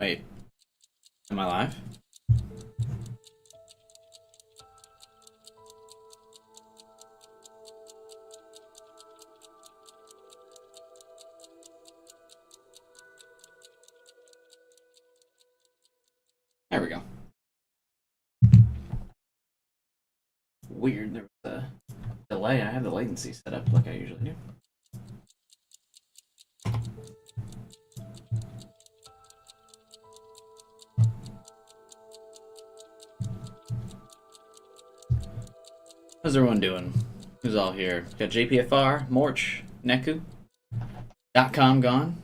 Wait, am I live? There we go. Weird, there was a delay. I have the latency set up like I usually do. How's everyone doing? Who's all here? Got JPFR, Morch, Neku, .com gone.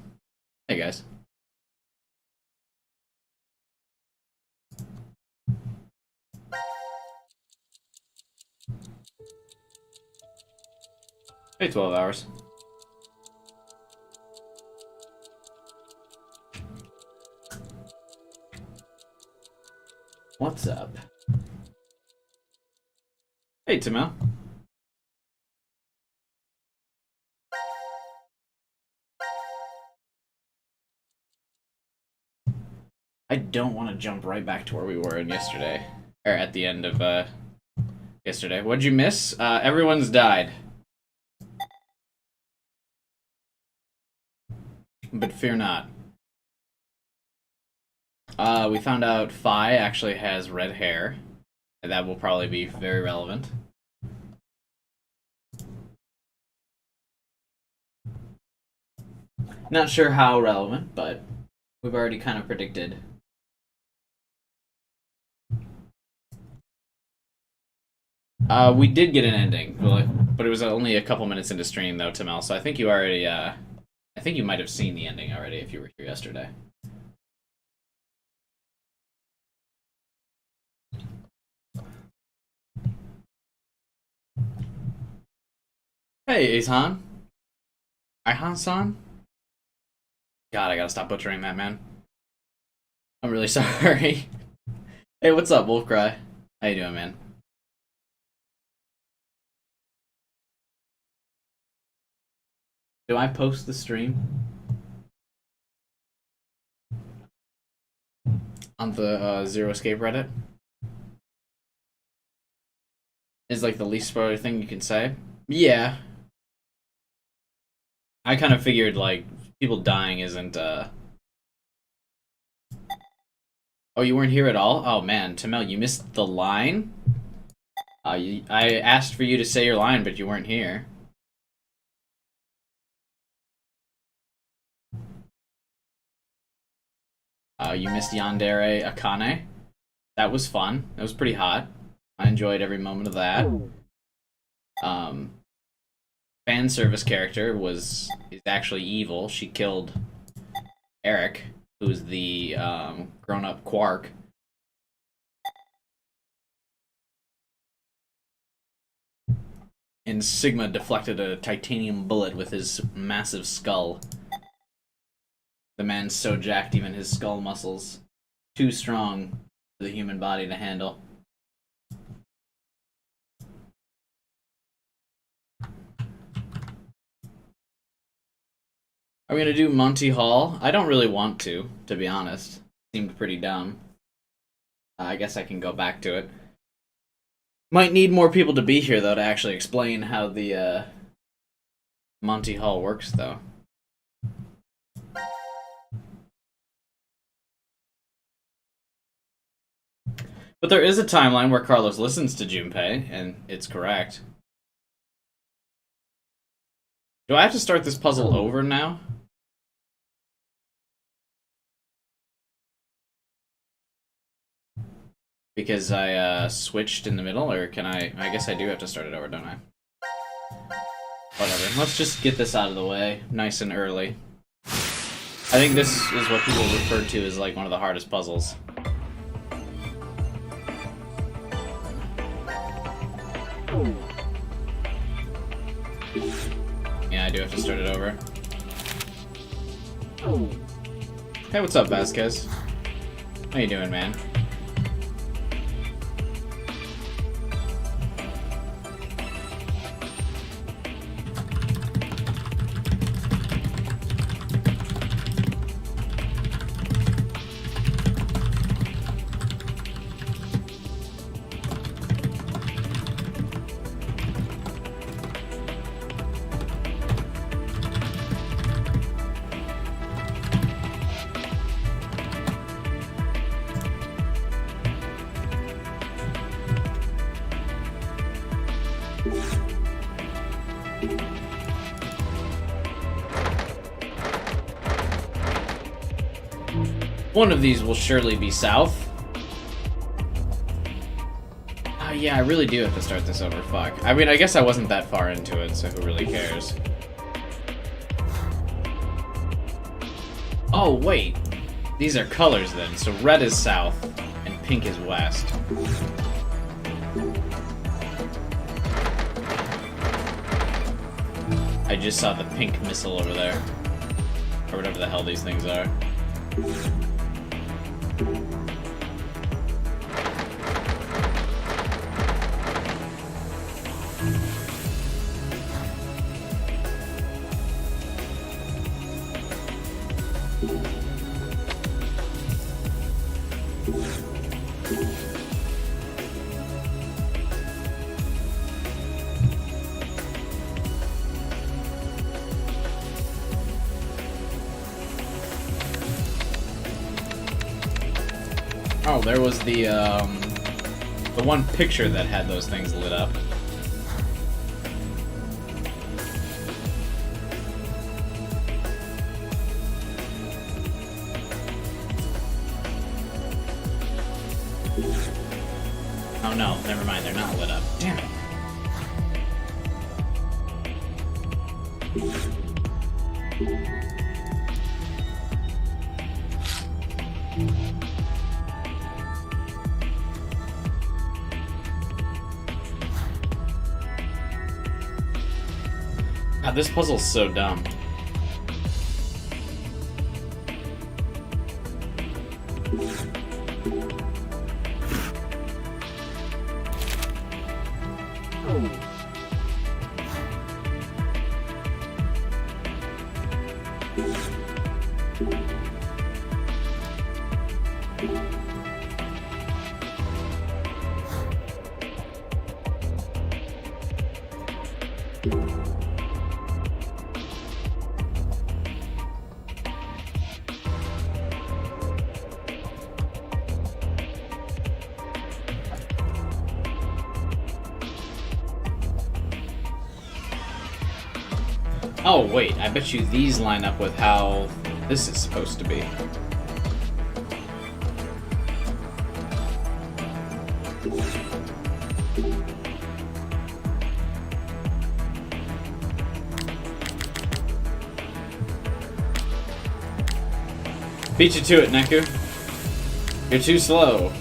Hey guys. Hey, 12 hours. What's up? Hey, Timel. I don't want to jump right back to where we were in yesterday. Or at the end of, yesterday. What'd you miss? Everyone's died. But fear not. We found out Phi actually has red hair. And that will probably be very relevant. Not sure how relevant, but we've already kind of predicted. We did get an ending, but it was only a couple minutes into stream though, Tamel. So I think you already, I think you might have seen the ending already if you were here yesterday. Hey, Ihan. Ihan-san? God, I gotta stop butchering that, man. I'm really sorry. Hey, what's up, Wolfcry? How you doing, man? Do I post the stream? On the Zero Escape Reddit? Is like the least spoiler thing you can say? Yeah. I kind of figured, like, people dying isn't, Oh, you weren't here at all? Oh, man. Tamel, you missed the line? I asked for you to say your line, but you weren't here. You missed Yandere Akane. That was fun. That was pretty hot. I enjoyed every moment of that. Fan service character is actually evil. She killed Eric, who's the grown-up Quark. And Sigma deflected a titanium bullet with his massive skull. The man's so jacked, even his skull muscles. Too strong for the human body to handle. Are we gonna do Monty Hall? I don't really want to be honest. Seemed pretty dumb. I guess I can go back to it. Might need more people to be here, though, to actually explain how the Monty Hall works, though. But there is a timeline where Carlos listens to Junpei, and it's correct. Do I have to start this puzzle over now? Because I switched in the middle, or can I guess I do have to start it over, don't I? Whatever. Let's just get this out of the way, nice and early. I think this is what people refer to as like one of the hardest puzzles. Yeah, I do have to start it over. Hey, what's up, Vasquez? How you doing, man? One of these will surely be south. Yeah, I really do have to start this over. Fuck. I mean, I guess I wasn't that far into it, so who really cares? Oh, wait. These are colors then. So red is south, and pink is west. I just saw the pink missile over there. Or whatever the hell these things are. Oh, there was the one picture that had those things lit up. Oh no, never mind, they're not lit up. Damn it. God, this puzzle's so dumb. Oh, wait, I bet you these line up with how this is supposed to be. Beat you to it, Neku. You're too slow.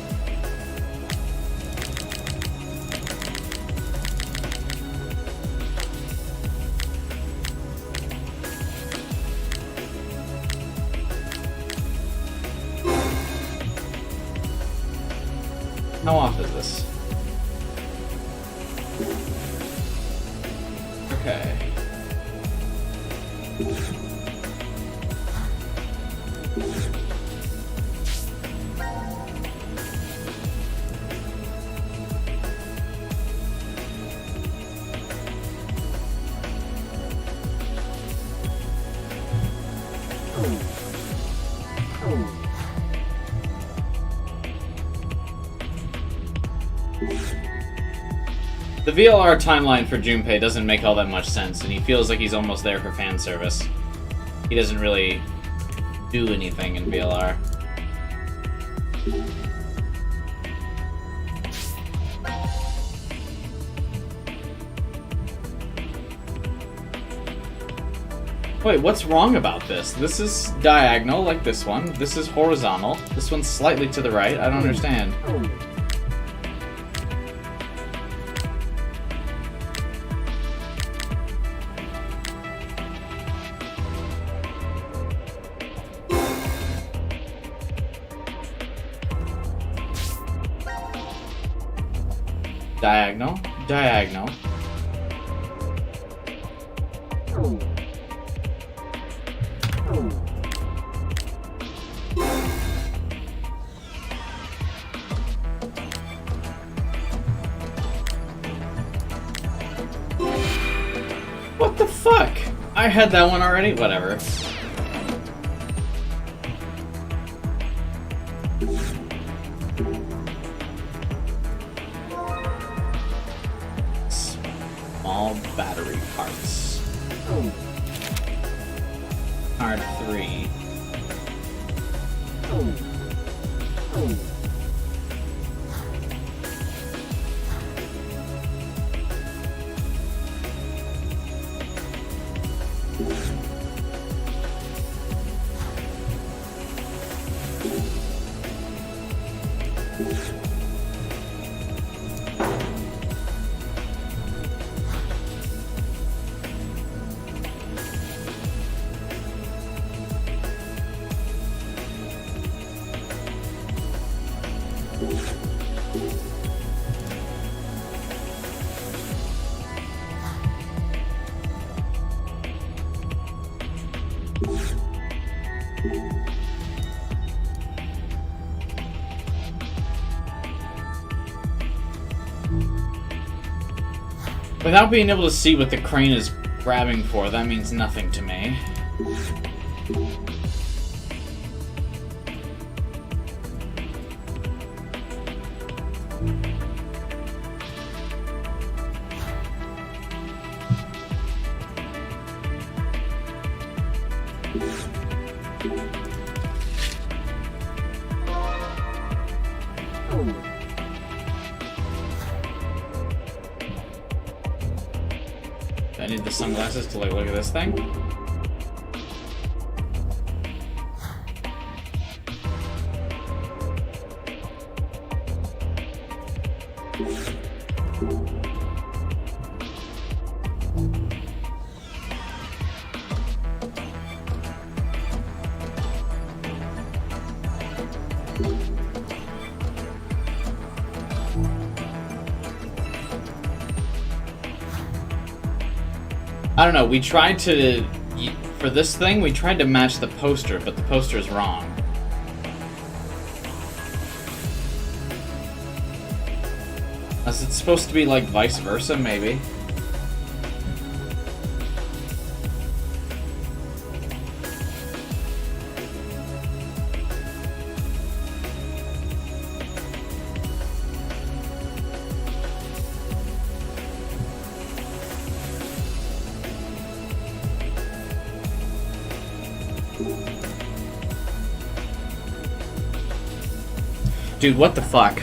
How off is this? Okay. The VLR timeline for Junpei doesn't make all that much sense, and he feels like he's almost there for fan service. He doesn't really do anything in VLR. Wait, what's wrong about this? This is diagonal, like this one. This is horizontal. This one's slightly to the right. I don't understand. Diagonal, diagonal. What the fuck? I had that one already? Whatever. Small battery parts. Card 3. Without being able to see what the crane is grabbing for, that means nothing to me. I need the sunglasses to like look at this thing. I don't know, we tried to, for this thing, we tried to match the poster, but the poster is wrong. Unless it's supposed to be like vice versa, maybe. Dude, what the fuck?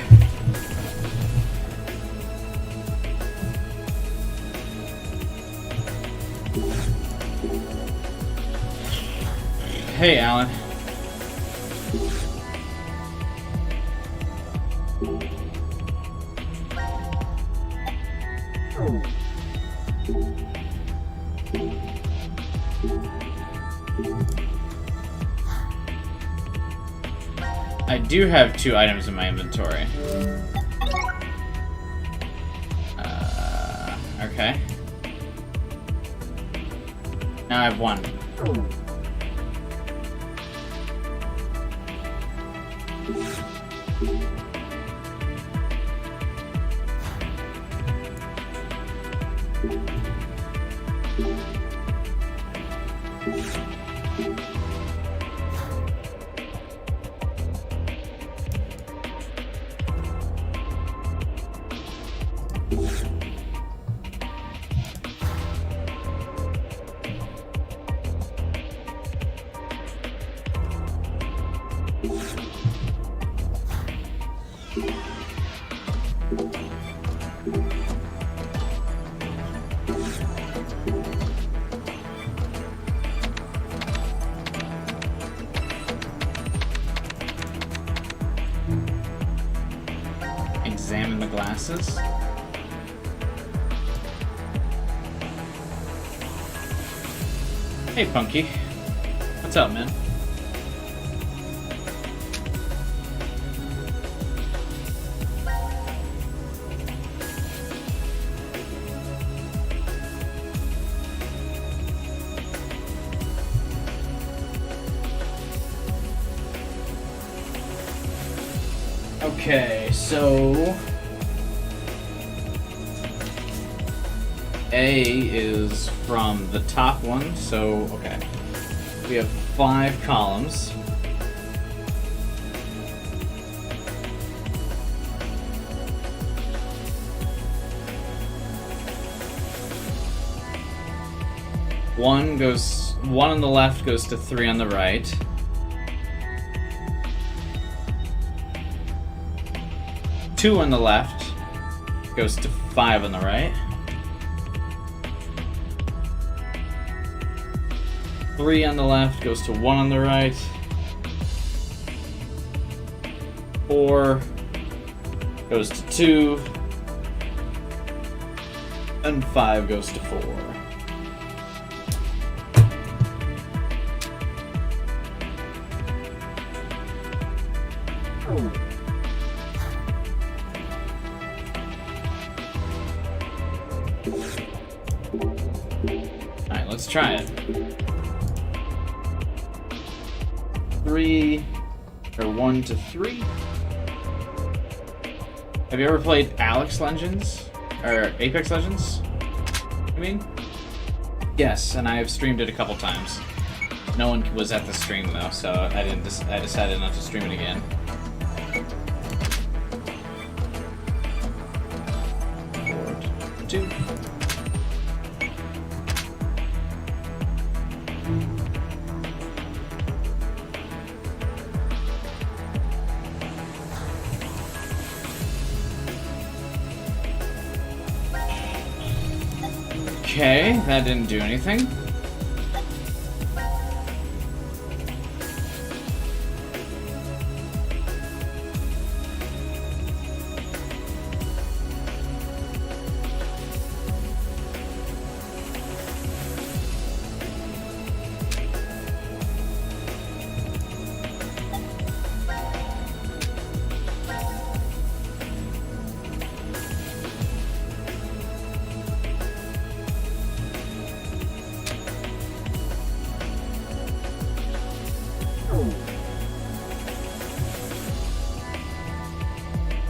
Hey, Alan. I do have 2 items in my inventory. Okay. Now I have 1. Examine the glasses. Hey, Punky. What's up, man? Okay, so A is from the top one, so okay. We have 5 columns. One on the left goes to 3 on the right. Two on the left goes to 5 on the right. 3 on the left goes to 1 on the right. 4 goes to 2. And 5 goes to 4. let's try it. 3 or 1 to 3. Have you ever played Alex Legends or Apex Legends? I mean, yes, and I have streamed it a couple times. No one was at the stream though, so I decided not to stream it again. 4 to 2. Okay, that didn't do anything.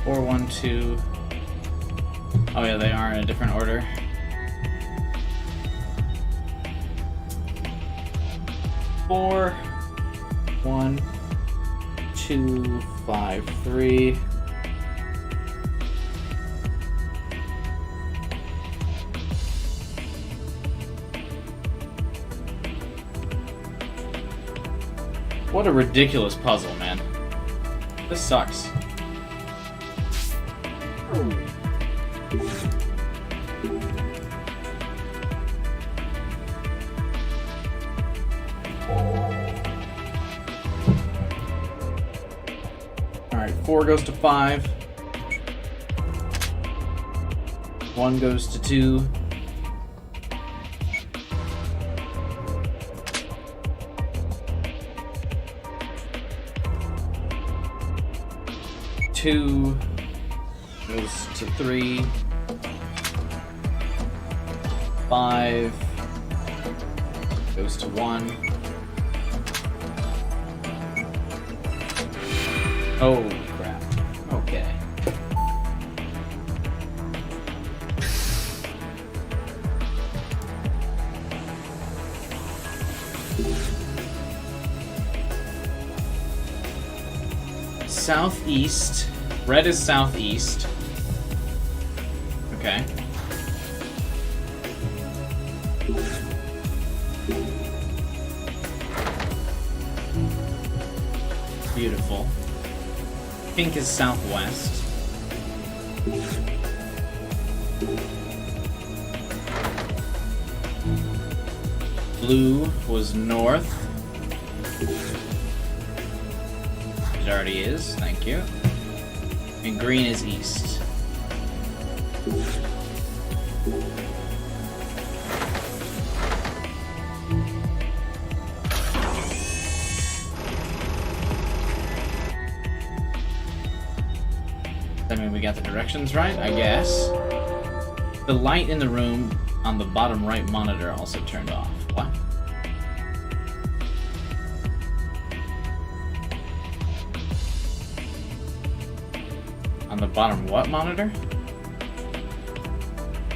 Four, 1, 2. Oh yeah, they are in a different order. 4, 1, 2, 5, 3. What a ridiculous puzzle, man. This sucks. Alright, 4 goes to 5. 1 goes to 2. Two goes to 3. 5 goes to 1. Oh crap. Okay. Southeast. Red is southeast. Okay. Beautiful. Pink is southwest. Blue was north. It already is, thank you. And green is east. I mean, we got the directions right, I guess. The light in the room on the bottom right monitor also turned off. What? On the bottom what monitor?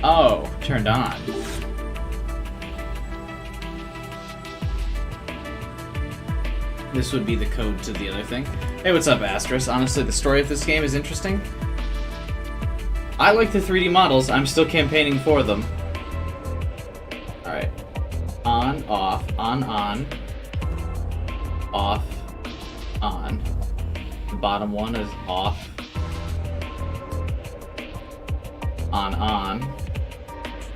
Oh, turned on. This would be the code to the other thing. Hey, what's up, Astros? Honestly, the story of this game is interesting. I like the 3D models. I'm still campaigning for them. Alright. On, off, on, off, on. The bottom one is off, on,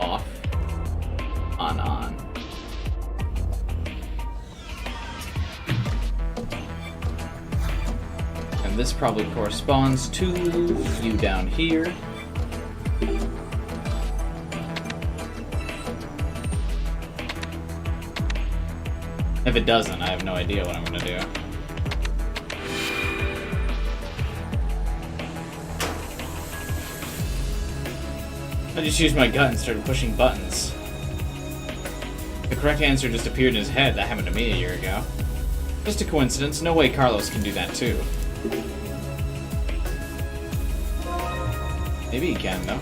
off, on. And this probably corresponds to you down here. If it doesn't, I have no idea what I'm gonna do. I just used my gut and started pushing buttons. If correct answer just appeared in his head. That happened to me a year ago. Just a coincidence. No way Carlos can do that too. Maybe he can, though.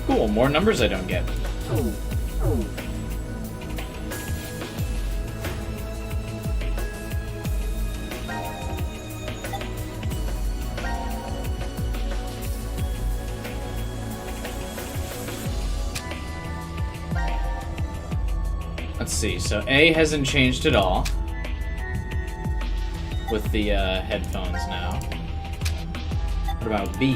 Cool, more numbers I don't get. Let's see, so A hasn't changed at all with the headphones now. What about B?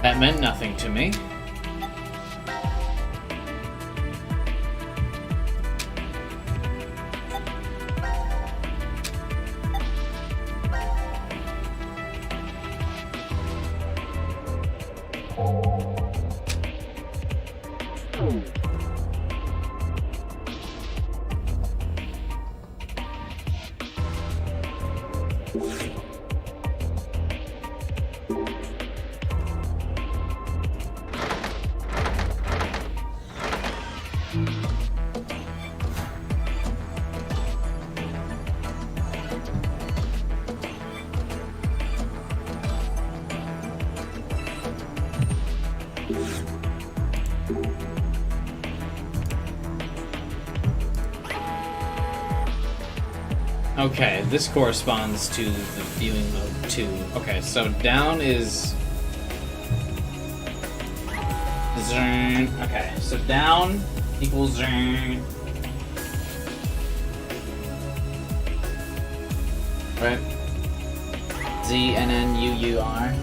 That meant nothing to me. Okay, this corresponds to the viewing mode 2. Okay, so down is... Okay, so down equals... Right? Z-N-N-U-U-R.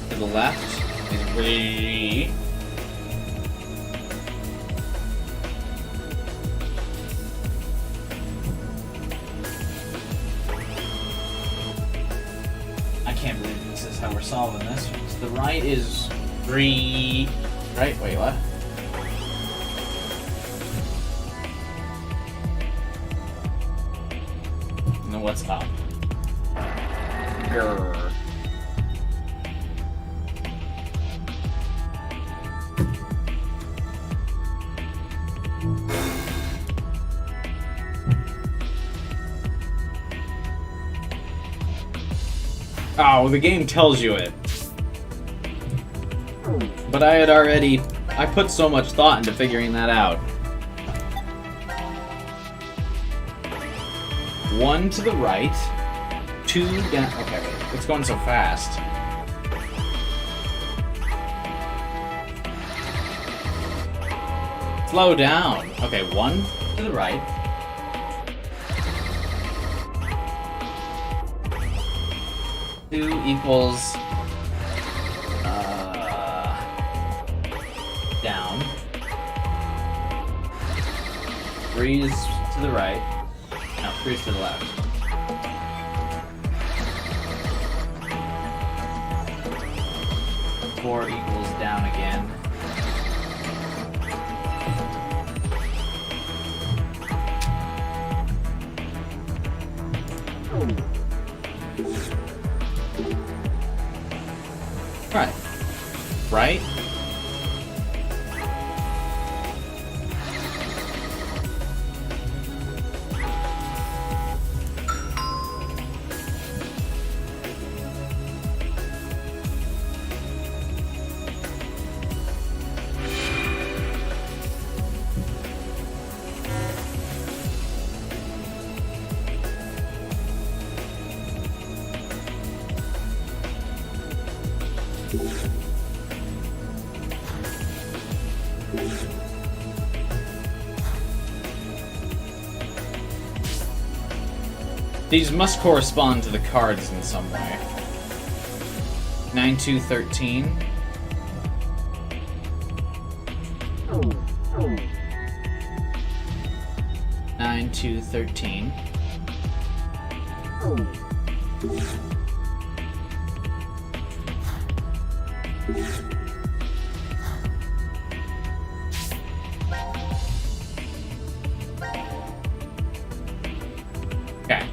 To the left is re. I can't believe this is how we're solving this. So the right is re. Right? Wait, what? And then what's up? Grr. Oh, the game tells you it. But I put so much thought into figuring that out. 1 to the right, 2 down. Okay, wait, it's going so fast. Slow down. Okay, 1 to the right. Two equals down. 3 is to the right. No, 3 is to the left. Four equals down again. Right. Right? These must correspond to the cards in some way. 9, 2, 13. 9 to 13. Okay.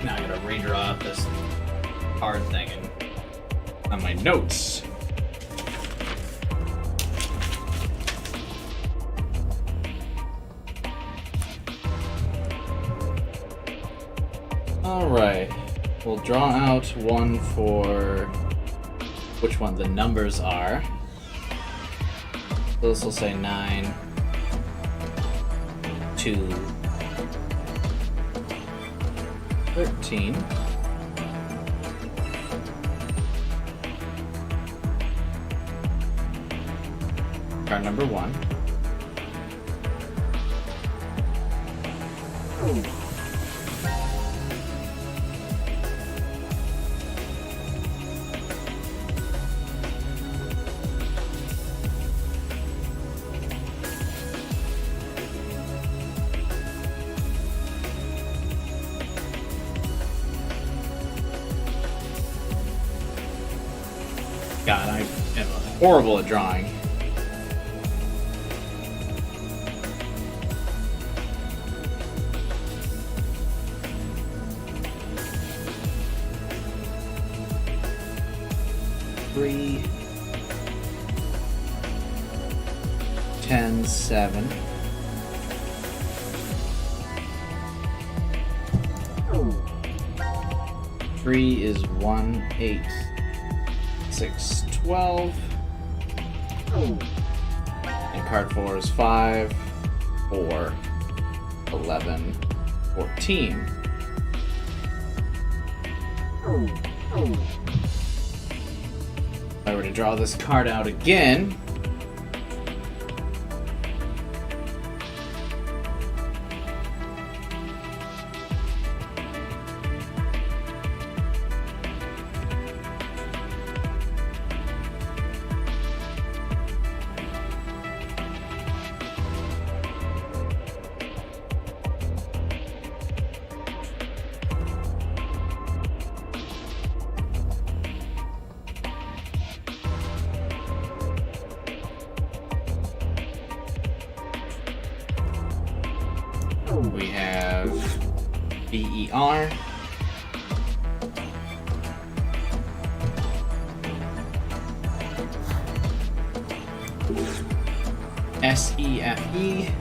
Now I gotta redraw out this card thing and on my notes. Alright, we'll draw out one for which one the numbers are. So this will say 9 to 13. Card number 1. God, I am horrible at drawing. Three, 10, 7. Three is 1, 8. 6, 12. And card 4 is 5, 4, 11, 14. If I were to draw this card out again, we have BER, SEFE,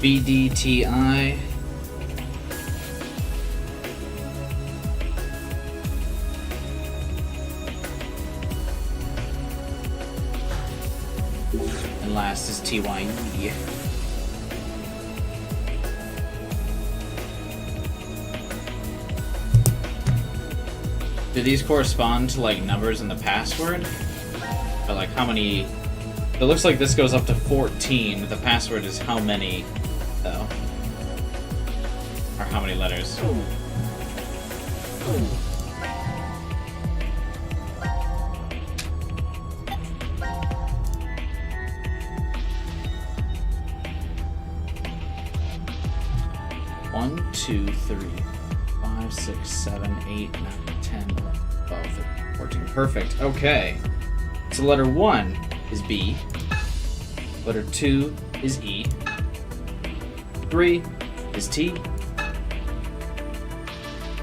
BDTI, and last is TYE. Do these correspond to like numbers in the password? Or like how many? It looks like this goes up to 14. The password is how many, though? Or how many letters? One, 2, 3, 5, 6, 7, 8, 9, 10, 11, 12, 13, 14. Perfect. Okay. So letter 1 is B. Letter 2 is E. 3 is T.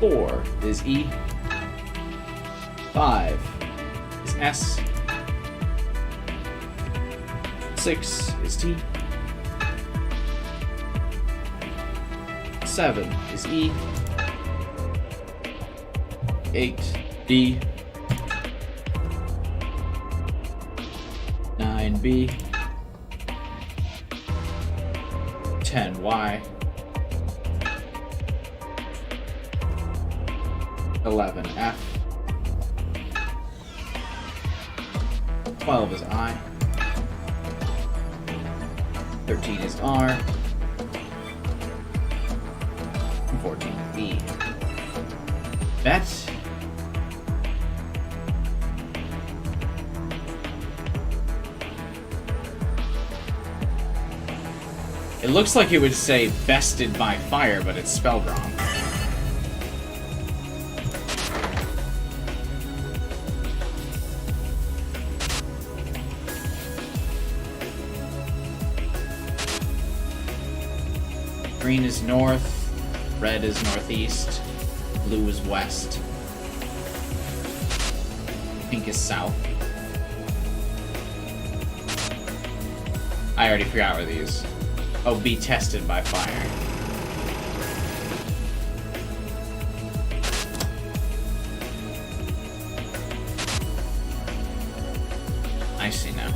4 is E. 5 is S. 6 is T. 7 is E. 8 B. 9 B. 10, Y. 11, F. 12 is I. 13 is R. And 14 is B. That's... It looks like it would say bested by fire, but it's spelled wrong. Green is north, red is northeast, blue is west, pink is south. I already forgot where these. Oh, be tested by fire. I see now.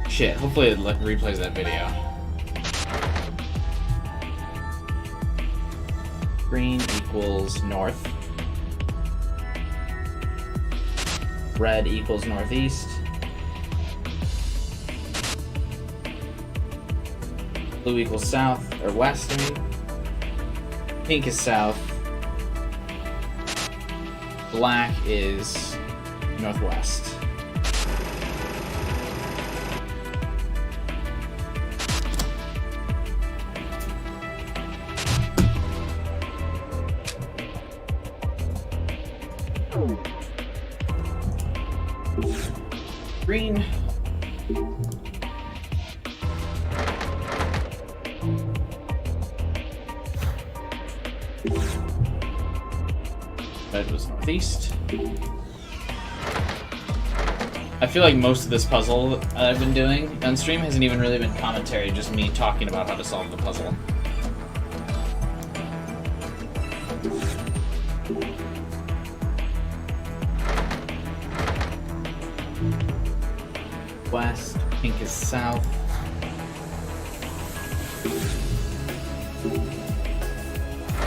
Shit, hopefully it replays that video. Green equals north. Red equals northeast. Blue equals south, or west, I mean. Pink is south. Black is northwest. Green. Red was northeast. I feel like most of this puzzle I've been doing on stream hasn't even really been commentary, just me talking about how to solve the puzzle. West, pink is south.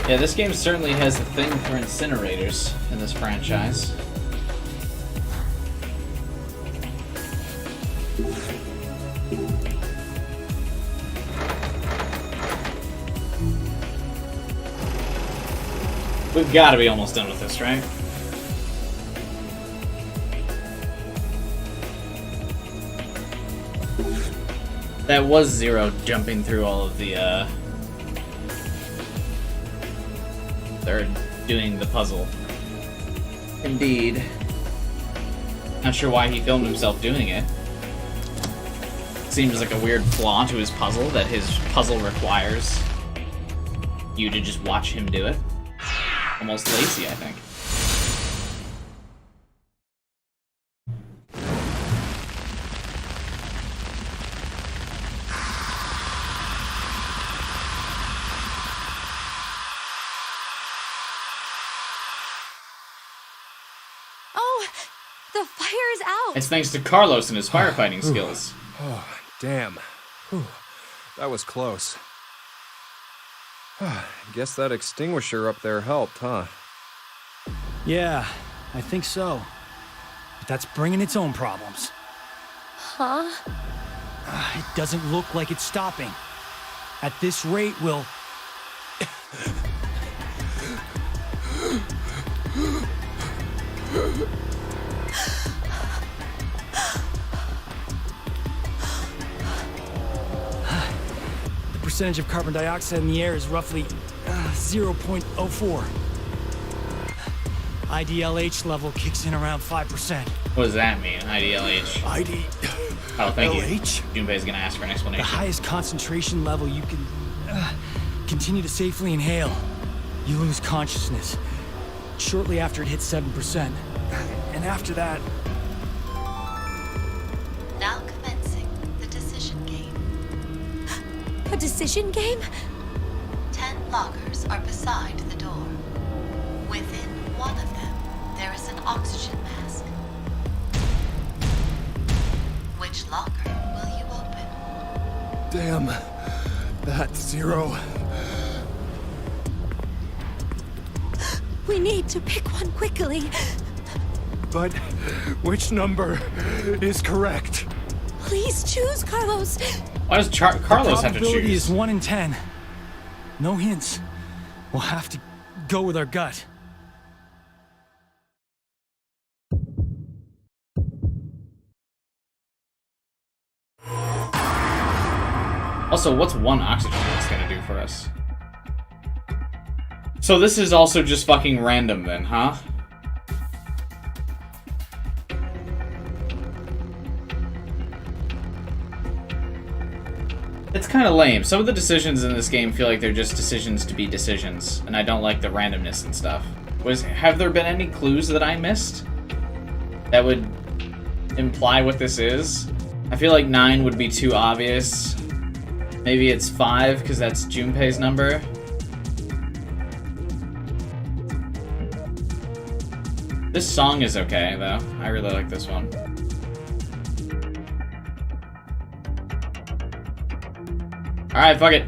Yeah, this game certainly has a thing for incinerators in this franchise. We've got to be almost done with this, right? That was Zero jumping through all of the, They're doing the puzzle. Indeed. Not sure why he filmed himself doing it. Seems like a weird flaw to his puzzle, that his puzzle requires you to just watch him do it. Almost lazy, I think. It's thanks to Carlos and his firefighting skills. Oh, damn. Whew. That was close. Guess that extinguisher up there helped, huh? Yeah, I think so. But that's bringing its own problems. Huh? It doesn't look like it's stopping. At this rate, we'll... The percentage of carbon dioxide in the air is roughly 0.04. IDLH level kicks in around 5%. What does that mean, IDLH? Oh, thank you. Junpei's gonna ask for an explanation. The highest concentration level you can continue to safely inhale. You lose consciousness shortly after it hits 7%. And after that... Now commencing the decision game. A decision game? 10 lockers are beside the door. Within one of them, there is an oxygen mask. Which locker will you open? Damn. That's 0. We need to pick one quickly. But which number is correct? Please choose, Carlos. Why does Carlos have to Probability choose? is 1 in 10. No hints. We'll have to go with our gut. Also, what's one oxygen mask gonna do for us? So this is also just fucking random then, huh? It's kind of lame. Some of the decisions in this game feel like they're just decisions to be decisions, and I don't like the randomness and stuff. Have there been any clues that I missed that would imply what this is? I feel like 9 would be too obvious. Maybe it's 5, because that's Junpei's number. This song is okay, though. I really like this one. Alright, fuck it.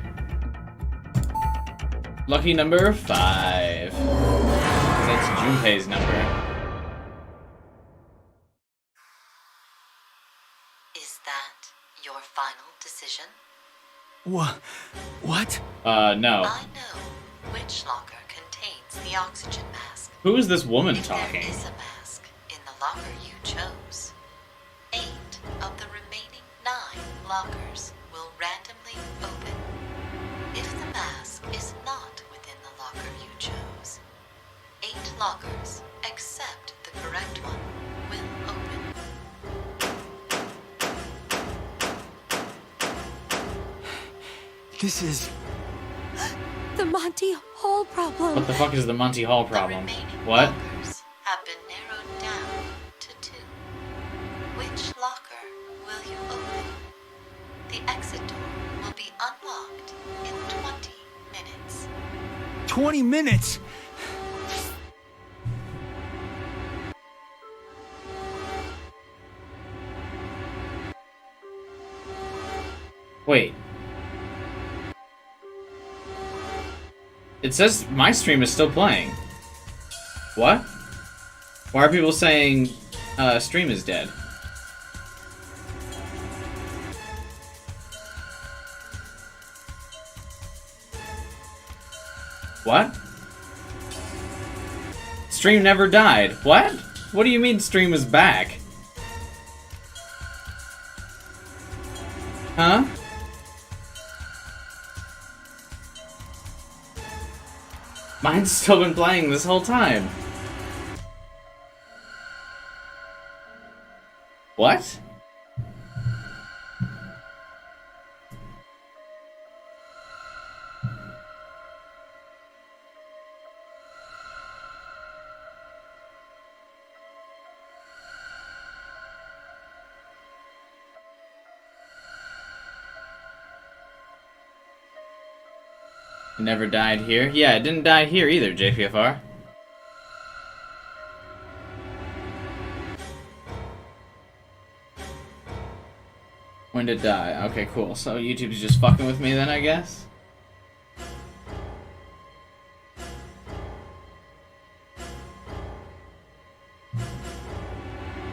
Lucky number 5. That's Junpei's number. Is that your final decision? What? No. I know which locker contains the oxygen mask. Who is this woman If talking? there is a mask in the locker you chose, 8 of the remaining 9 lockers will randomly open. If the mask is not within the locker you chose, 8 lockers, except the correct one, will open. This is... The Monty Hall problem. What the fuck is the Monty Hall The problem? remaining What? lockers have been narrowed down to 2. Which locker will you open? The exit door will be unlocked in 20 minutes. 20 minutes! Wait. It says my stream is still playing. What? Why are people saying stream is dead? What? Stream never died. What? What do you mean stream is back? Huh? Mine's still been playing this whole time. What? It never died here? Yeah, it didn't die here either, JPFR. When did it die? Okay, cool. So YouTube's just fucking with me then, I guess?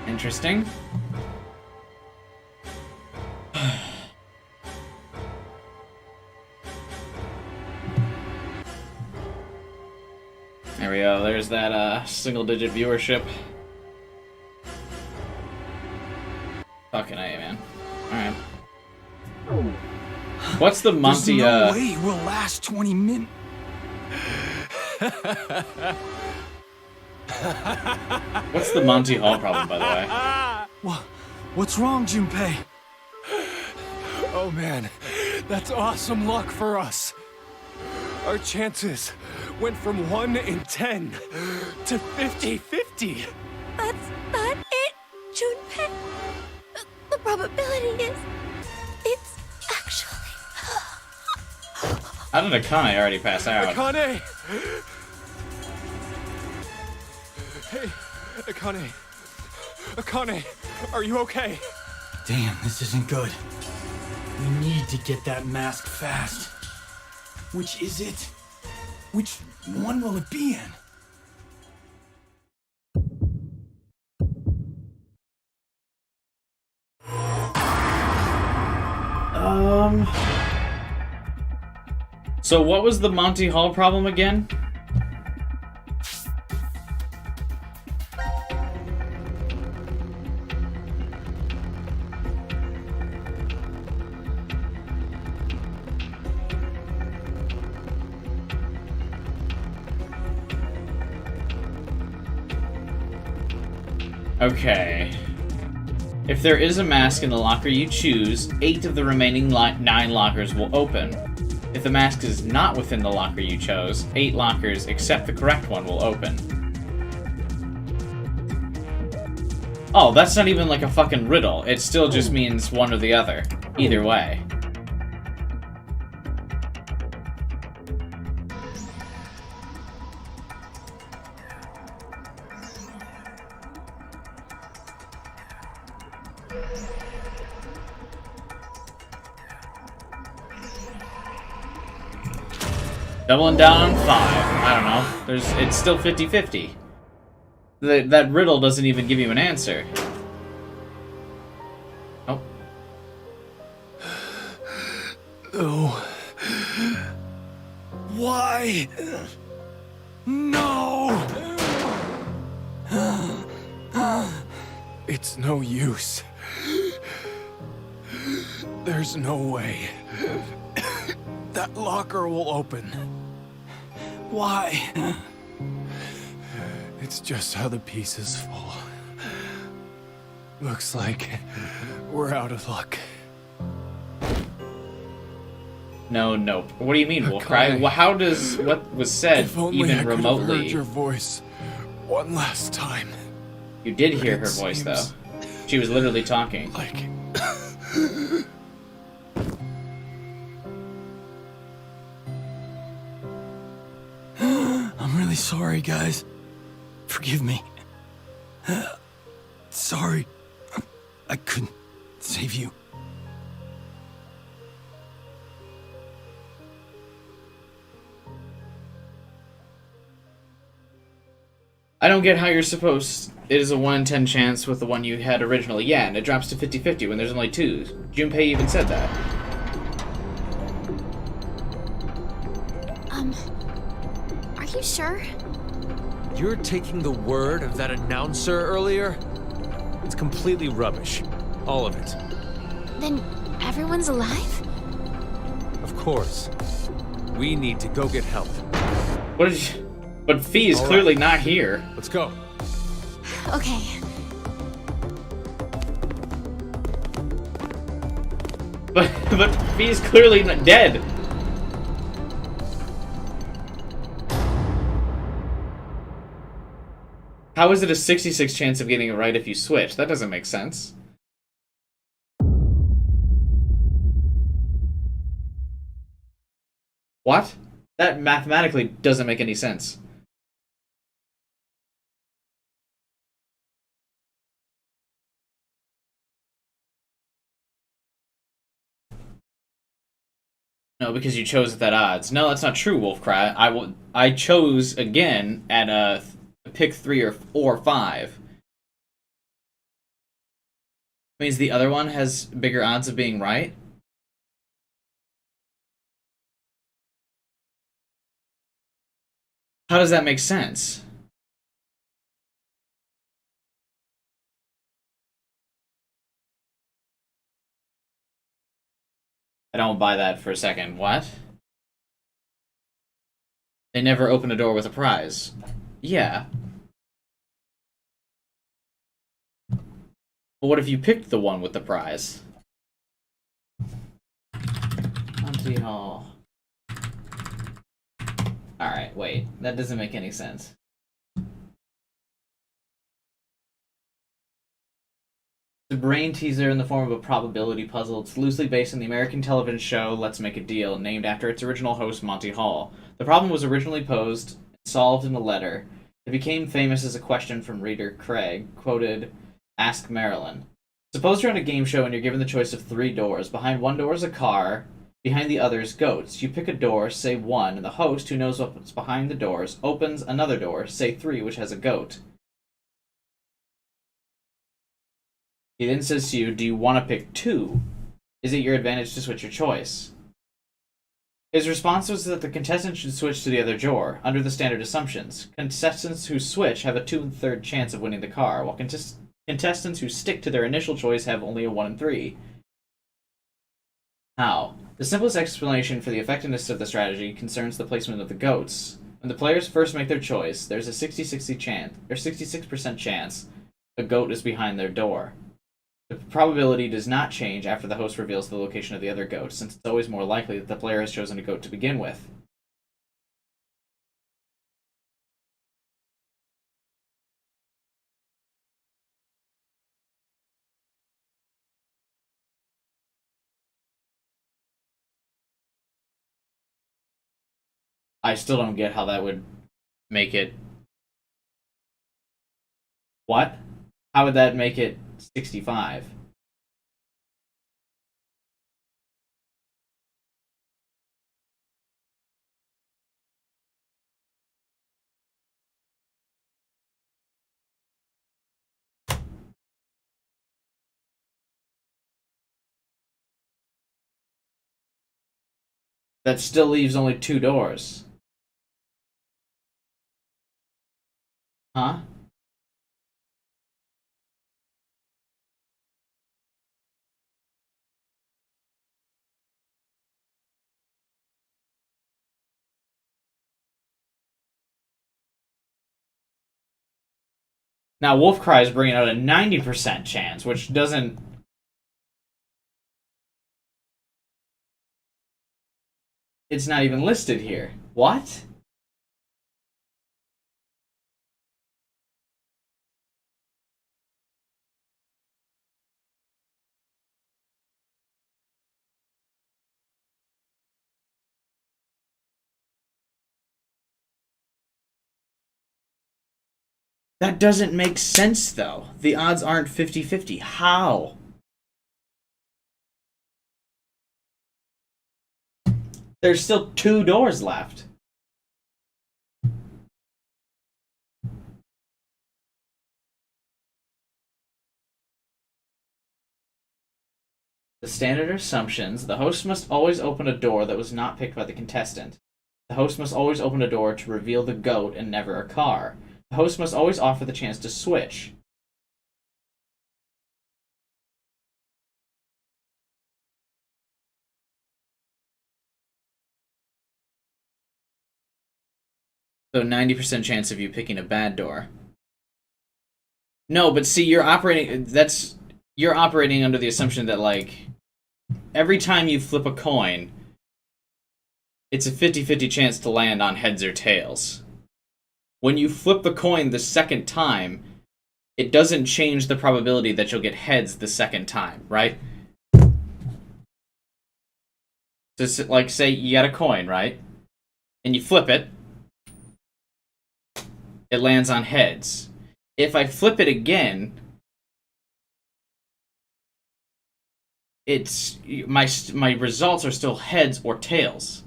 Interesting. There we go, there's that single-digit viewership. Fucking A, man. Alright. What's the Monty, There's no way we'll last 20 minutes. What's the Monty Hall problem, by the way? What's wrong, Junpei? Oh man, that's awesome luck for us. Our chances went from 1 in 10 to 50-50. That's not it, Junpei. The probability is... It's actually... How did Akane already pass out? Akane! Hey, Akane. Akane, are you okay? Damn, this isn't good. We need to get that mask fast. Which is it? Which one will it be in? So what was the Monty Hall problem again? Okay. If there is a mask in the locker you choose, 8 of the remaining 9 lockers will open. If the mask is not within the locker you chose, 8 lockers except the correct one will open. Oh, that's not even like a fucking riddle. It still just means one or the other. Either way. Doubling down on 5. I don't know. It's still 50-50. That riddle doesn't even give you an answer. Oh. No. Why? No! It's no use. There's no way. That locker will open. Why? It's just how the pieces fall. Looks like we're out of luck. No, nope. What do you mean, Wolfcry? Well, how does what was said If only even I could have remotely? heard your voice one last time. You did hear But her it voice, though. seems She was literally talking. Like I'm really sorry, guys. Forgive me. Sorry. I couldn't save you. I don't get how you're supposed... It is a 1 in 10 chance with the one you had originally. Yeah, and it drops to 50-50 when there's only 2. Junpei even said that. Are you sure? You're taking the word of that announcer earlier? It's completely rubbish. All of it. Then everyone's alive? Of course. We need to go get help. What did you... But Fee is All clearly right. not here. Let's go. Okay. But Fee is clearly not dead. How is it a 66 chance of getting it right if you switch? That doesn't make sense. What? That mathematically doesn't make any sense. No, because you chose at that odds. No, that's not true, Wolfcry. I chose again at pick 3 or 5. Means the other one has bigger odds of being right? How does that make sense? I don't buy that for a second. What? They never open a door with a prize. Yeah. But what if you picked the one with the prize? Monty Hall. Alright, wait. That doesn't make any sense. The brain teaser in the form of a probability puzzle. It's loosely based on the American television show Let's Make a Deal, named after its original host, Monty Hall. The problem was originally posed and solved in a letter. It became famous as a question from reader Craig, quoted, "Ask Marilyn. Suppose you're on a game show and you're given the choice of 3 doors. Behind one door is a car, behind the other is goats. You pick a door, say 1, and the host, who knows what's behind the doors, opens another door, say 3, which has a goat. He then says to you, do you want to pick 2? Is it your advantage to switch your choice?" His response was that the contestant should switch to the other door, under the standard assumptions. Contestants who switch have a 2 1/3 chance of winning the car, while contestants who stick to their initial choice have only a 1 in 3. How? The simplest explanation for the effectiveness of the strategy concerns the placement of the goats. When the players first make their choice, there's a 66% chance a goat is behind their door. The probability does not change after the host reveals the location of the other goat, since it's always more likely that the player has chosen a goat to begin with. I still don't get how that would make it... What? How would that make it 65? That still leaves only 2 doors. Huh? Now, Wolfcry is bringing out a 90% chance, which doesn't... It's not even listed here. What? That doesn't make sense, though. The odds aren't 50-50. How? There's still 2 doors left. The standard assumptions: the host must always open a door that was not picked by the contestant. The host must always open a door to reveal the goat and never a car. The host must always offer the chance to switch. So 90% chance of you picking a bad door. No, but see, you're operating under the assumption that, like, every time you flip a coin, it's a 50-50 chance to land on heads or tails. When you flip the coin the second time, it doesn't change the probability that you'll get heads the second time, right? So, like, say you got a coin, right? And you flip it, it lands on heads. If I flip it again, it's my results are still heads or tails.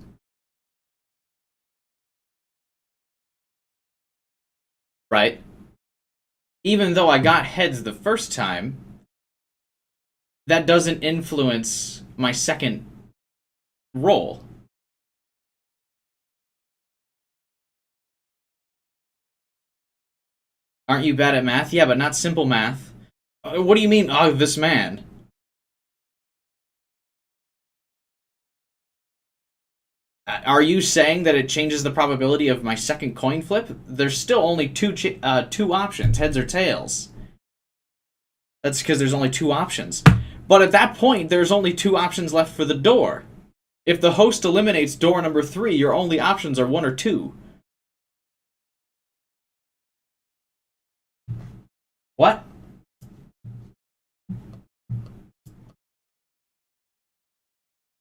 Right? Even though I got heads the first time, that doesn't influence my second roll. Aren't you bad at math? Yeah, but not simple math. What do you mean, oh, this man? Are you saying that it changes the probability of my second coin flip? There's still only two options, heads or tails. That's because there's only 2 options. But at that point, there's only 2 options left for the door. If the host eliminates door number 3, your only options are 1 or 2. What?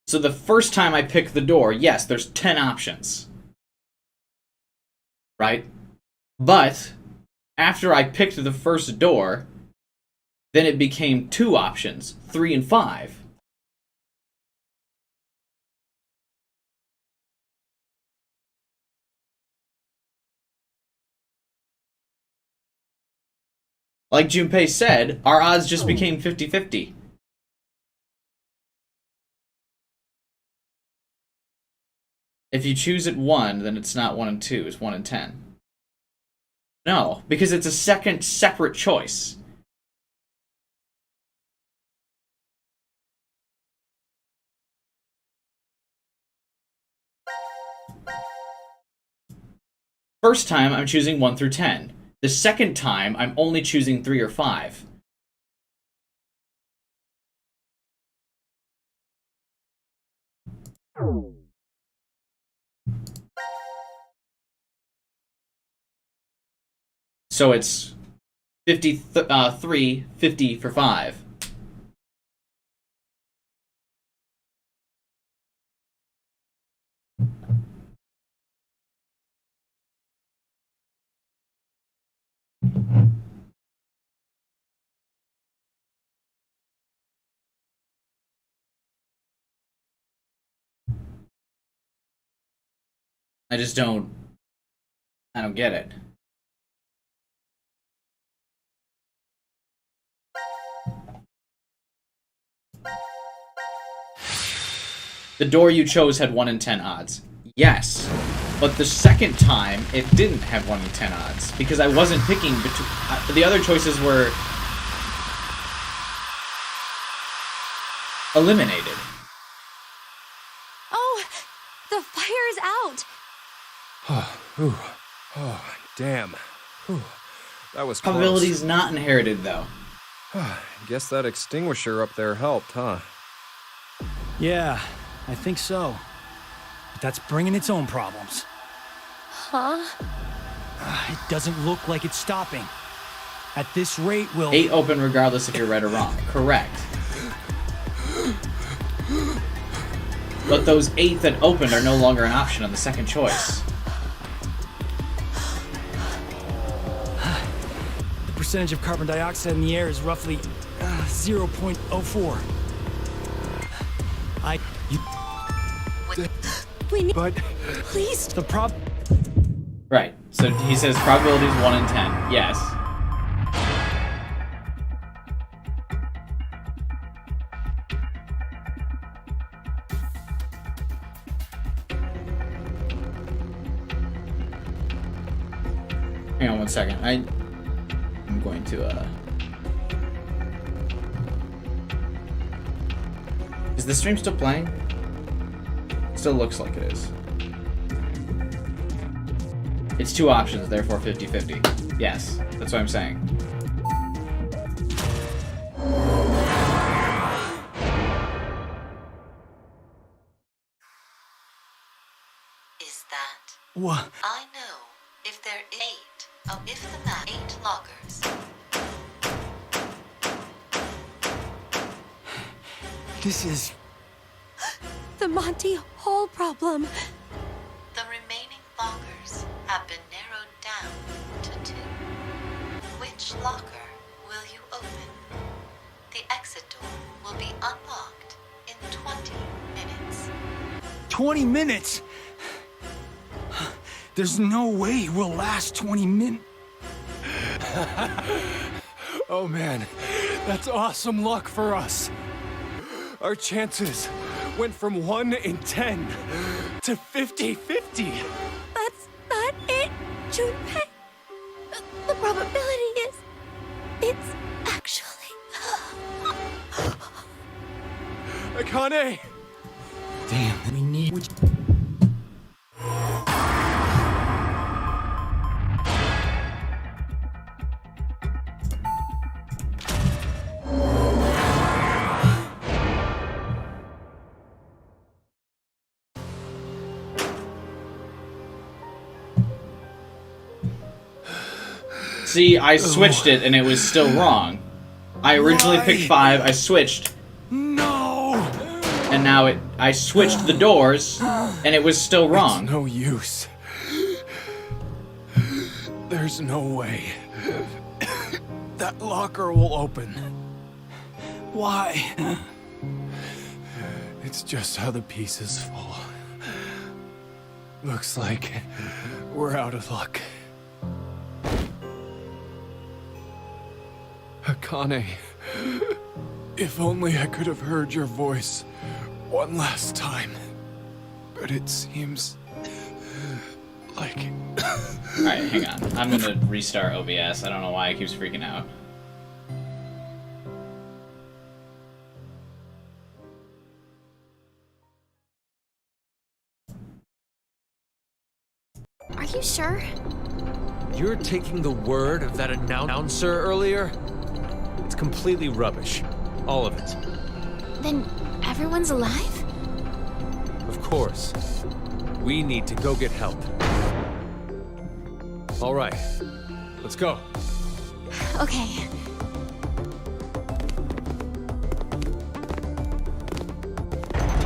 So the first time I pick the door, yes, there's 10 options. Right? But after I picked the first door, then it became 2 options, 3 and 5. Like Junpei said, our odds just became 50-50. If you choose at 1, then it's not 1 and 2, it's 1 and 10. No, because it's a second separate choice. First time, I'm choosing 1 through 10. The second time, I'm only choosing 3 or 5. So it's 53, 50 for 5. I don't get it. The door you chose had 1 in 10 odds. Yes. But the second time, it didn't have 1 in 10 odds. Because I wasn't picking between... the other choices were... eliminated. Oh, the fire is out. Oh, damn. Whew. That was close. Probability's not inherited, though. Guess that extinguisher up there helped, huh? Yeah, I think so. But that's bringing its own problems. Huh? It doesn't look like it's stopping. At this rate, we'll... 8 open regardless if you're right or wrong. Correct. But those 8 that opened are no longer an option on the second choice. The percentage of carbon dioxide in the air is roughly 0.04. We need... But... Please. The prob... Right. So he says probability is 1 in 10. Yes. Hang on 1 second. I'm going to Is the stream still playing? Still looks like it is. It's 2 options, therefore 50-50. Yes, that's what I'm saying. Is that? What? I know if there are 8 if the map 8 lockers. This is... The Monty Hall problem. The remaining lockers have been narrowed down to 2. Which locker will you open? The exit door will be unlocked in 20 minutes. 20 minutes? There's no way we'll last 20 minutes. Oh man, that's awesome luck for us. Our chances went from 1 in 10 to 50-50. That's not it, Junpei. The probability is... It's actually... Akane! Damn, we need... See, I switched it and it was still wrong. I originally picked 5, I switched, No! and now I switched the doors, and it was still wrong. It's no use. There's no way that locker will open. Why? It's just how the pieces fall. Looks like we're out of luck. Akane, if only I could have heard your voice one last time. But it seems like... Alright, hang on. I'm gonna restart OBS. I don't know why it keeps freaking out. Are you sure? You're taking the word of that announcer earlier? It's completely rubbish. All of it. Then everyone's alive? Of course. We need to go get help. All right. Let's go. Okay.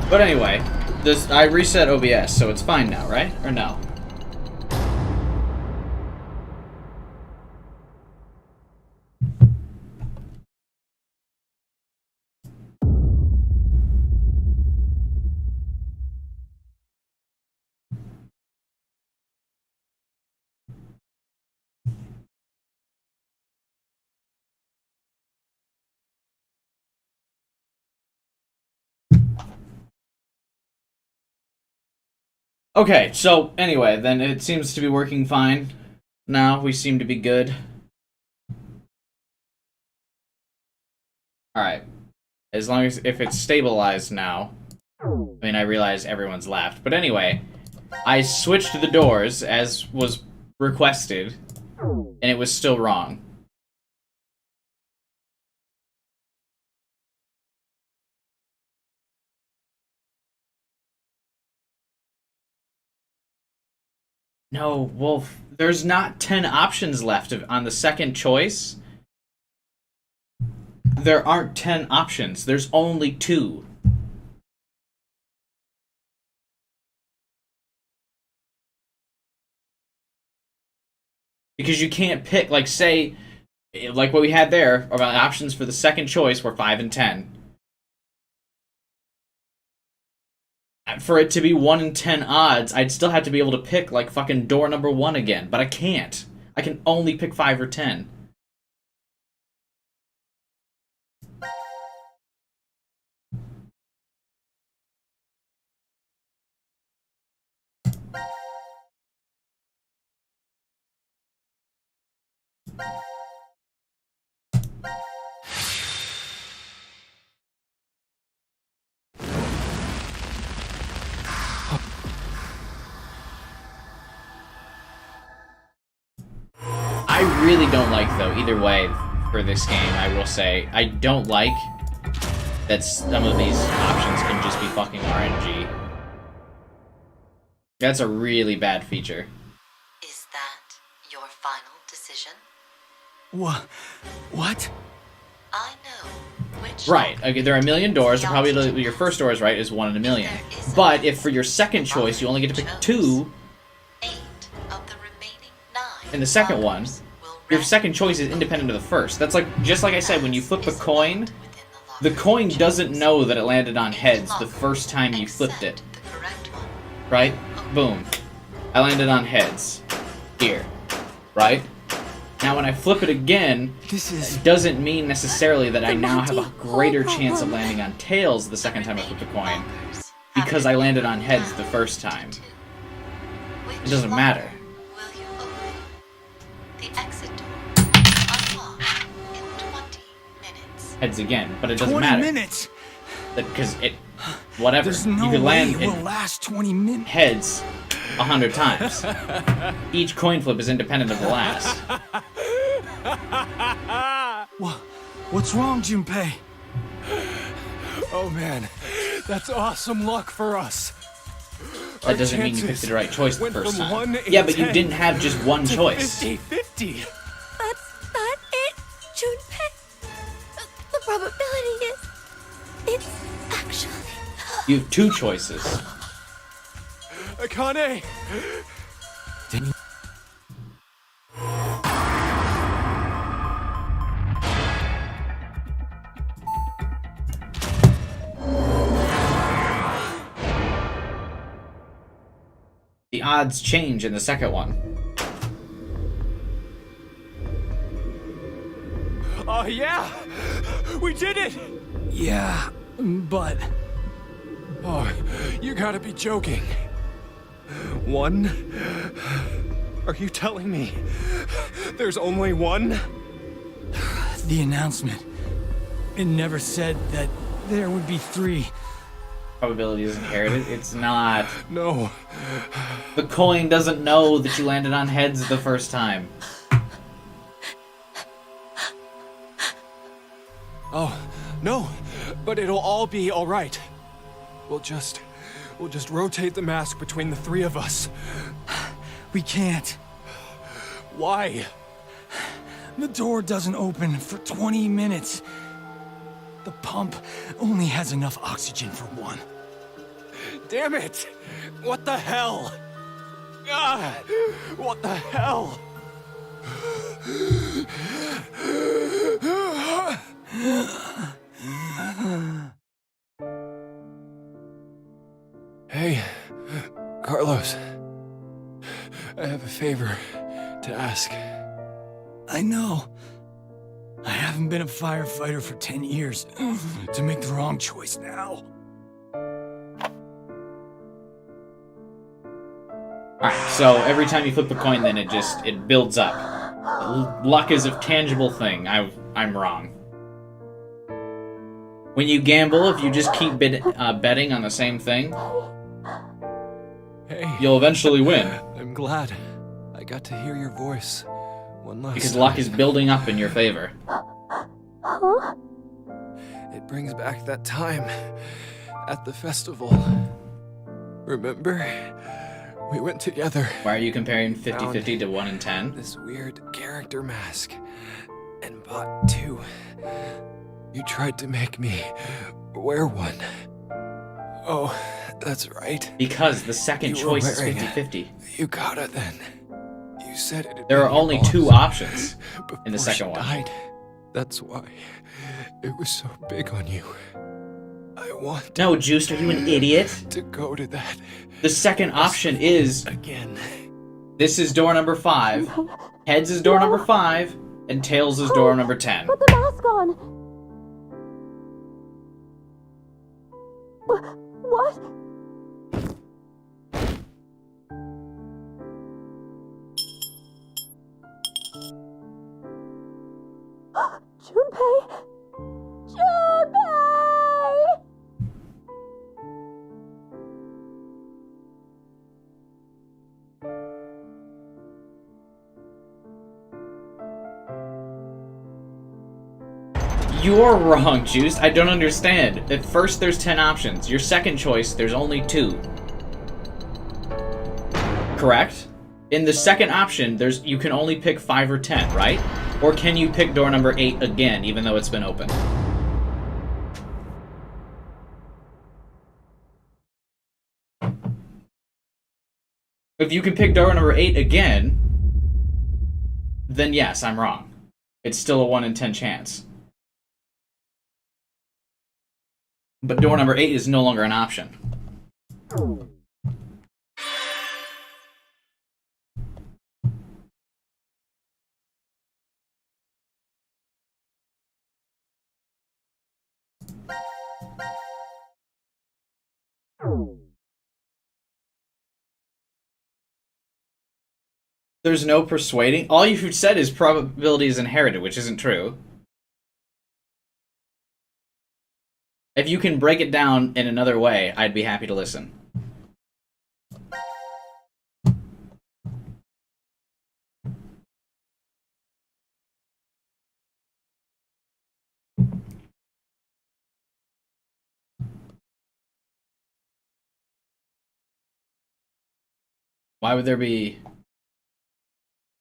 But anyway, I reset OBS, so it's fine now, right? Or no? Okay, so anyway, then it seems to be working fine. Now we seem to be good. Alright. As long as, if it's stabilized now. I mean, I realize everyone's left. But anyway, I switched the doors as was requested, and it was still wrong. No, Wolf, there's not 10 options left on the second choice. There aren't 10 options. There's only 2. Because you can't pick, like, say, like what we had there, about options for the second choice were 5 and 10. For it to be 1 in 10 odds, I'd still have to be able to pick, like, fucking door number 1 again. But I can't. I can only pick 5 or 10. I really don't like, though, either way, for this game, I will say. I don't like that some of these options can just be fucking RNG. That's a really bad feature. Is that your final decision? What? I know which. Right, okay, there are a million doors, and probably your first door is right, is 1 in a million. But if for your second choice, you only get to pick 2, 8 of the remaining 9 in the second one, lockers will your second choice is independent of the first. That's like, just like I said, when you flip a coin, the coin doesn't know that it landed on heads the first time you flipped it. the correct one. Right? Boom. I landed on heads. Here. Right? Now when I flip it again, it doesn't mean necessarily that I now have a greater chance of landing on tails the second time I flip the coin, because I landed on heads the first time. It doesn't matter. Will you open? The exit door unlocked in 20 minutes. Heads again, but it doesn't 20 matter. minutes? Because it... Whatever. There's You no can way land we'll last 20 minutes. heads 100 times. Each coin flip is independent of the last. What's wrong, Junpei? Oh man, that's awesome luck for us. That doesn't mean you picked the right choice the went first from time. 1 in Yeah, but you 10 didn't have just one to choice. 50-50. That's not it, Junpei. The probability is... It's actually... You have 2 choices. Akane! odds change in the second one. Oh, yeah! We did it! Yeah, but... Oh, you gotta be joking. 1? Are you telling me there's only 1? The announcement. It never said that there would be 3. Probability is inherited. It's not. No. The coin doesn't know that you landed on heads the first time. Oh, no. But it'll all be all right. We'll just rotate the mask between the 3 of us. We can't. Why? The door doesn't open for 20 minutes. The pump only has enough oxygen for 1. Damn it! What the hell? Ah, what the hell? Hey, Carlos. I have a favor to ask. I know. I haven't been a firefighter for 10 years. To make the wrong choice now. Alright, so every time you flip the coin, then it builds up. Luck is a tangible thing. I'm wrong. When you gamble, if you just keep betting on the same thing, Hey, you'll eventually win. I'm glad I got to hear your voice one last Because time. luck is building up in your favor. It brings back that time at the festival. Remember? We went together. Why are you comparing 50-50 to 1 in 10? This weird character mask and bought 2. You tried to make me wear one. Oh, that's right. Because the second You were choice is wearing it. 50-50. You got it then. You said it. There are only 2 options in the second one. Died. That's why it was so big on you. I want No, Juiced, are you an idiot? to go to that The second option is, again. this is door number 5, Heads is door number 5, and Tails is door number 10. Put the mask on! What? Junpei! Junpei! You're wrong, Juiced. I don't understand. At first, there's 10 options. Your second choice, there's only 2. Correct? In the second option, you can only pick 5 or 10, right? Or can you pick door number 8 again, even though it's been open? If you can pick door number 8 again, then yes, I'm wrong. It's still a 1 in 10 chance. But door number 8 is no longer an option. There's no persuading. All you've said is probability is inherited, which isn't true. If you can break it down in another way, I'd be happy to listen. Why would there be...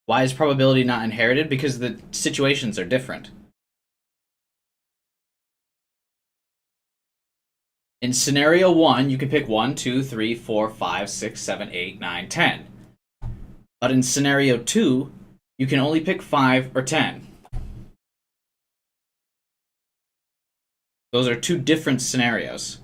Why is probability not inherited? Because the situations are different. In scenario 1, you can pick 1, 2, 3, 4, 5, 6, 7, 8, 9, 10. But in scenario 2, you can only pick 5 or 10. Those are 2 different scenarios.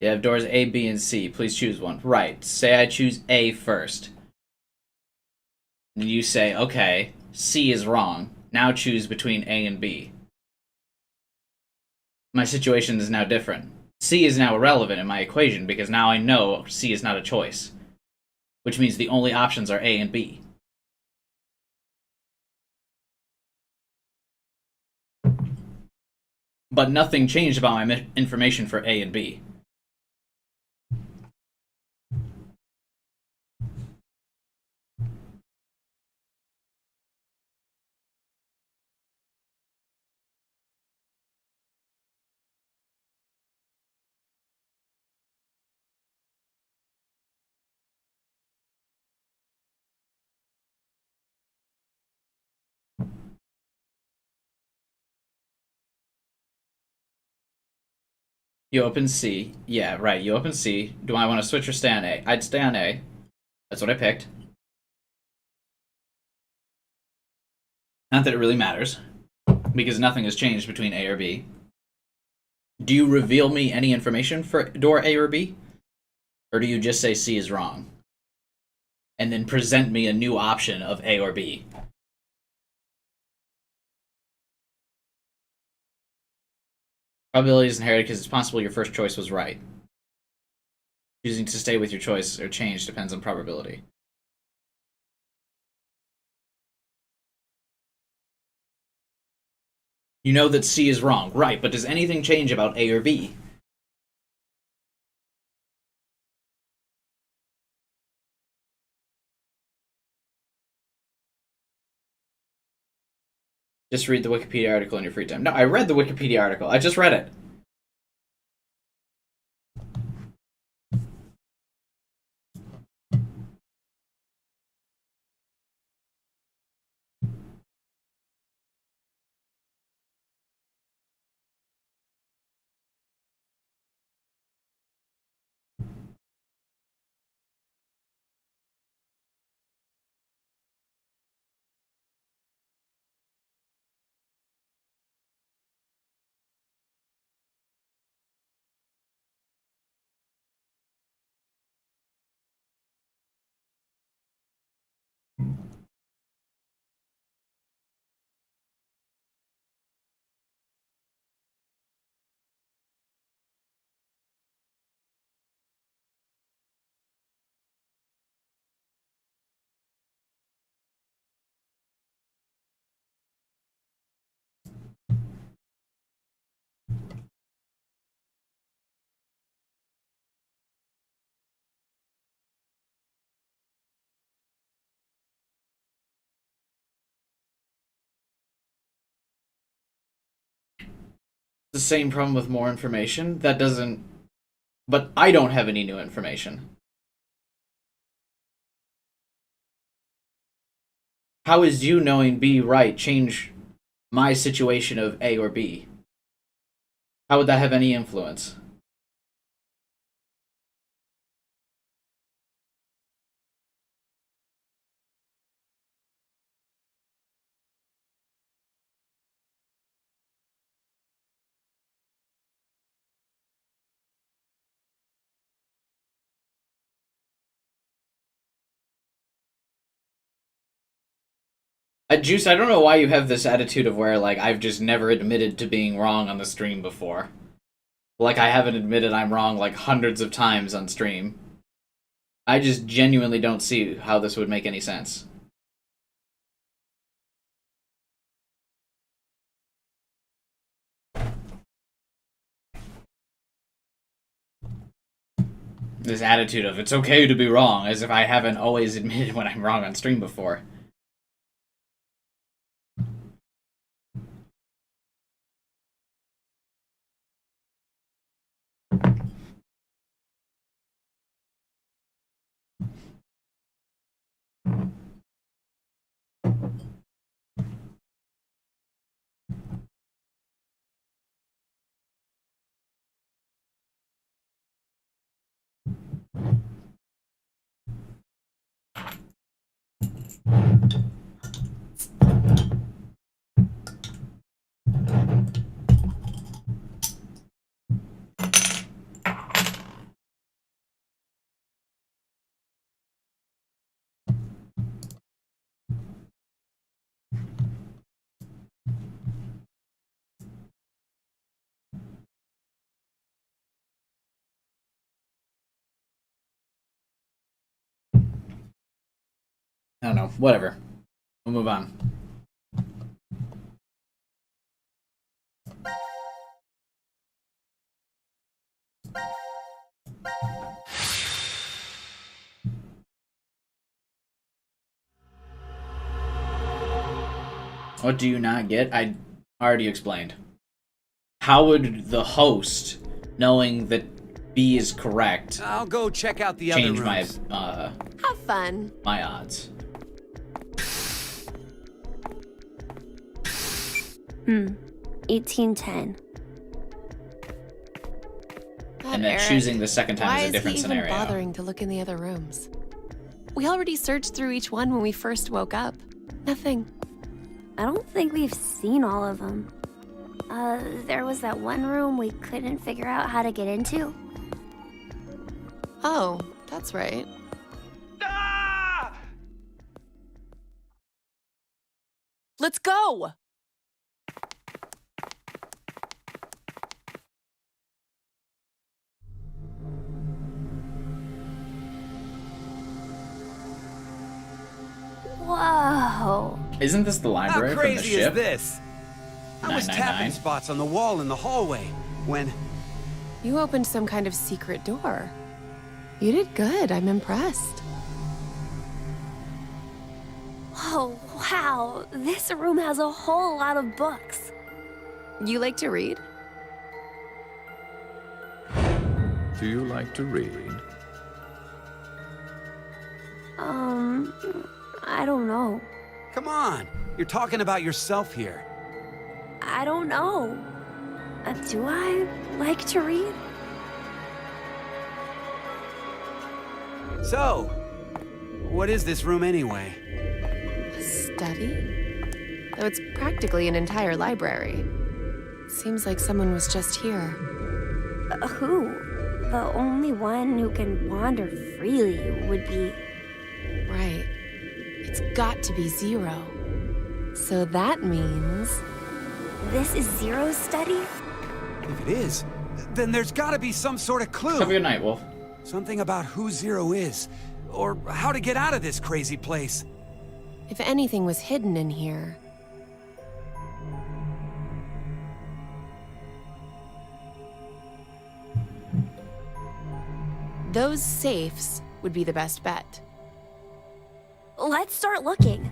You have doors A, B, and C. Please choose one. Right. Say I choose A first. And you say, okay, C is wrong. Now choose between A and B. My situation is now different. C is now irrelevant in my equation because now I know C is not a choice. Which means the only options are A and B. But nothing changed about my information for A and B. You open C. Yeah, right, you open C. Do I want to switch or stay on A? I'd stay on A. That's what I picked. Not that it really matters, because nothing has changed between A or B. Do you reveal me any information for door A or B? Or do you just say C is wrong? And then present me a new option of A or B? Probability is inherited because it's possible your first choice was right. Choosing to stay with your choice or change depends on probability. You know that C is wrong, right, but does anything change about A or B? Just read the Wikipedia article in your free time. No, I read the Wikipedia article. I just read it. The same problem with more information. That doesn't... But I don't have any new information. How is you knowing B right change my situation of A or B? How would that have any influence? Juice, I don't know why you have this attitude of where, like, I've just never admitted to being wrong on the stream before. Like, I haven't admitted I'm wrong, like, hundreds of times on stream. I just genuinely don't see how this would make any sense. This attitude of, it's okay to be wrong, as if I haven't always admitted when I'm wrong on stream before. I don't know. Whatever. We'll move on. What do you not get? I already explained. How would the host, knowing that B is correct, I'll go check out the other change my rooms. Have fun. my odds? 1810. And then choosing the second time is a different Why is he even scenario. bothering to look in the other rooms? We already searched through each one when we first woke up. Nothing. I don't think we've seen all of them. There was that one room we couldn't figure out how to get into. Oh, that's right. Let's go! Whoa. Isn't this the How library from the crazy is ship? this? I was 999? tapping spots on the wall in the hallway when... You opened some kind of secret door. You did good. I'm impressed. Oh, wow. This room has a whole lot of books. You like to read? Do you like to read? I don't know. Come on, you're talking about yourself here. I don't know. Do I like to read? So, what is this room anyway? A study? Though it's practically an entire library. Seems like someone was just here. Who? The only one who can wander freely would be... Right. It's got to be Zero. So that means... This is Zero's study? If it is, then there's gotta be some sort of clue. Have a good night, Wolf. Something about who Zero is, or how to get out of this crazy place. if anything was hidden in here... Those safes would be the best bet. Let's start looking.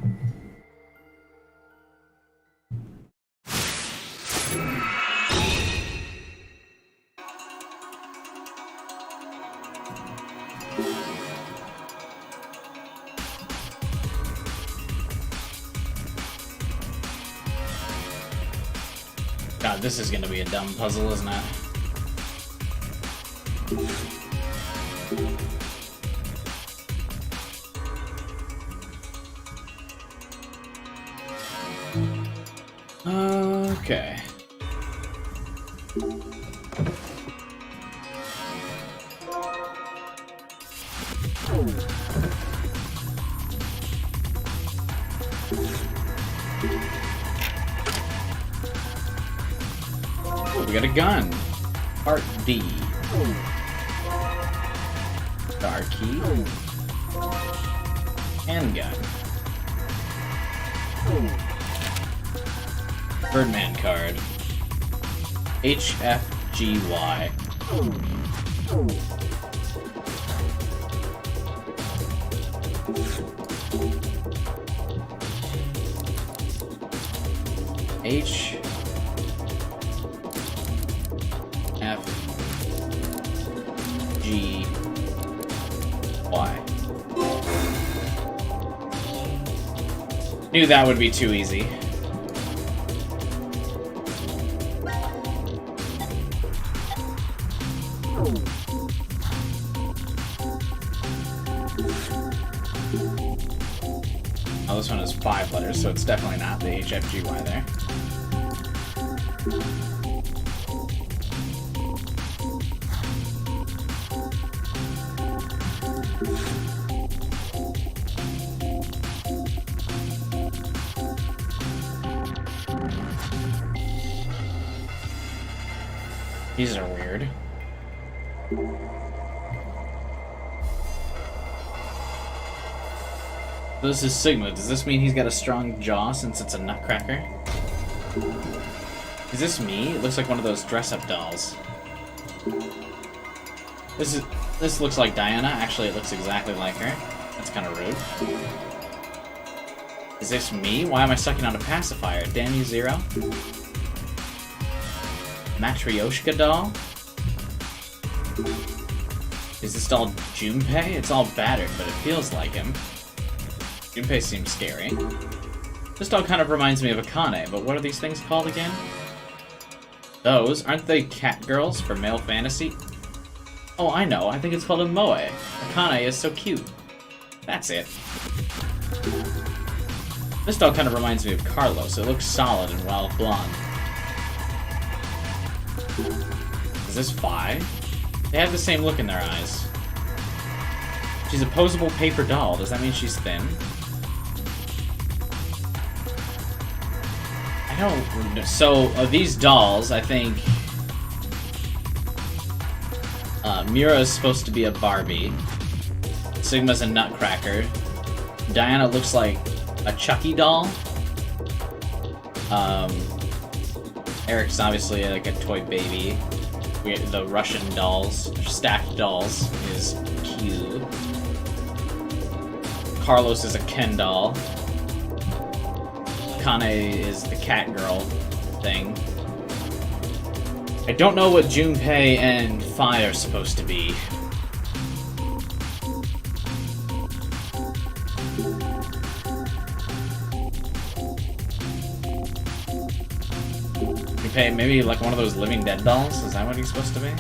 God, this is gonna be a dumb puzzle, isn't it? Okay. Oh, we got a gun. Part D. Star key. Handgun. Birdman card. HFGY. H F G Y. Knew that would be too easy. Oh, this one is 5 letters, so it's definitely not the HFGY there. These are weird. This is Sigma. Does this mean he's got a strong jaw since it's a nutcracker? Is this me? It looks like one of those dress-up dolls. This looks like Diana. Actually, it looks exactly like her. That's kind of rude. Is this me? Why am I sucking on a pacifier? Damn you, Zero. Matryoshka doll? Is this doll Junpei? It's all battered, but it feels like him. Junpei seems scary. This doll kind of reminds me of Akane, but what are these things called again? Those? Aren't they cat girls for male fantasy? Oh, I know. I think it's called a moe. Akane is so cute. That's it. This doll kind of reminds me of Carlos. It looks solid and wild blonde. Is this Phi? They have the same look in their eyes. She's a posable paper doll. Does that mean she's thin? I don't... So, these dolls, I think... Mira is supposed to be a Barbie. Sigma's a Nutcracker. Diana looks like a Chucky doll. Eric's obviously like a toy baby. The Russian dolls, stacked dolls, is cute. Carlos is a Ken doll. Kane is the cat girl thing. I don't know what Junpei and Phi are supposed to be. Junpei, maybe like one of those Living Dead dolls? Is that what he's supposed to be?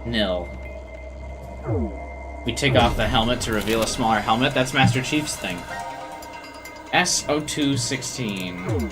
Nil. We take off the helmet to reveal a smaller helmet. That's Master Chief's thing. S0216.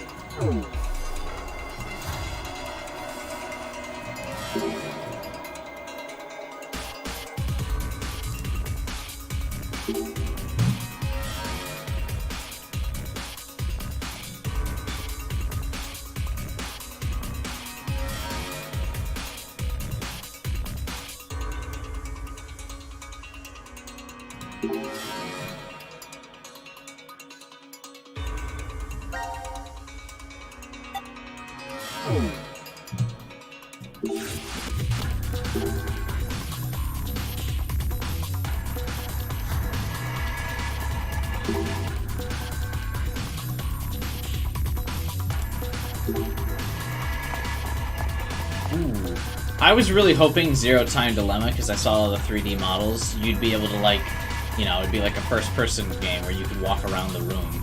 I was really hoping Zero Time Dilemma, because I saw all the 3D models, you'd be able to, like, you know, it'd be like a first-person game where you could walk around the room.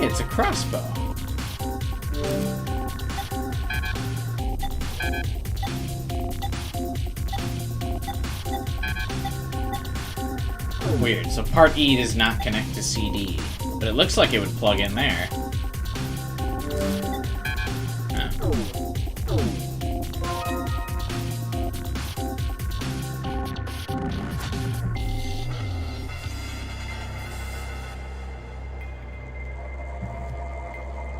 It's a crossbow. Weird, so part E does not connect to CD, but it looks like it would plug in there.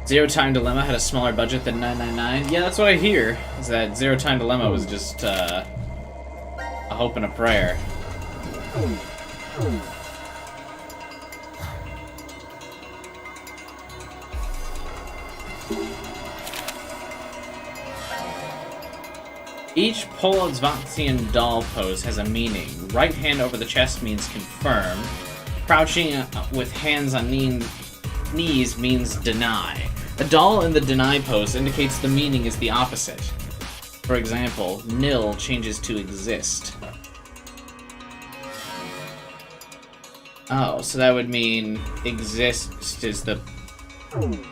Zero Time Dilemma had a smaller budget than 999. Yeah, that's what I hear. Is that Zero Time Dilemma was just a hope and a prayer. Each Polozvatian doll pose has a meaning. Right hand over the chest means confirm. Crouching with hands on knees means deny. A doll in the deny pose indicates the meaning is the opposite. For example, nil changes to exist. Oh, so that would mean exist is the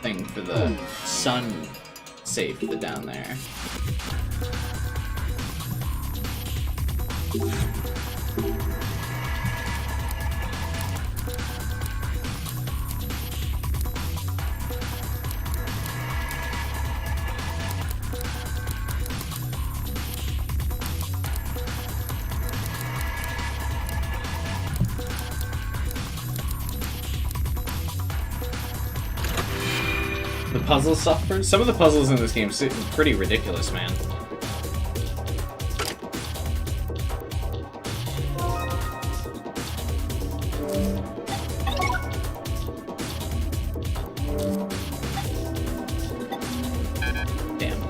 thing for the sun safe down there. The puzzle suffers? Some of the puzzles in this game seem pretty ridiculous, man. Damn.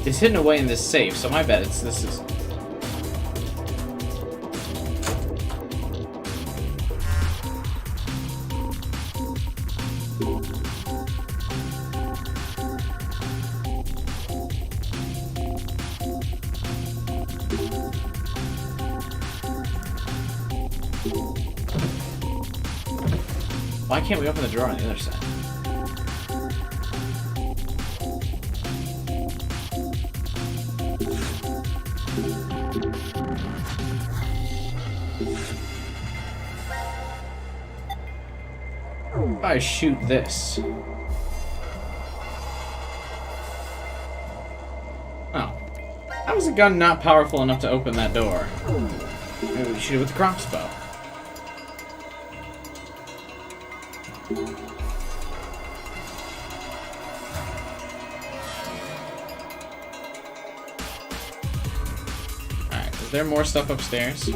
It's hidden away in this safe, so my bet this is... Why can't we open the drawer on the other side? If I shoot this. Oh. How is a gun not powerful enough to open that door? Maybe we shoot it with a crossbow. Alright, is there more stuff upstairs?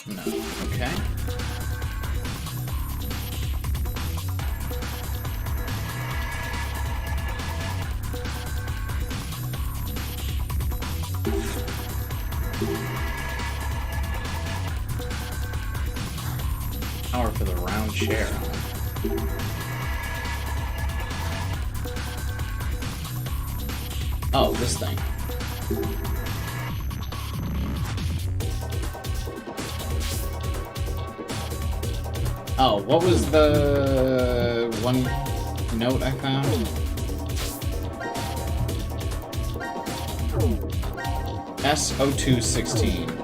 No. Okay. Power for the round chair. Oh, this thing. Oh, what was the one note I found? S0216.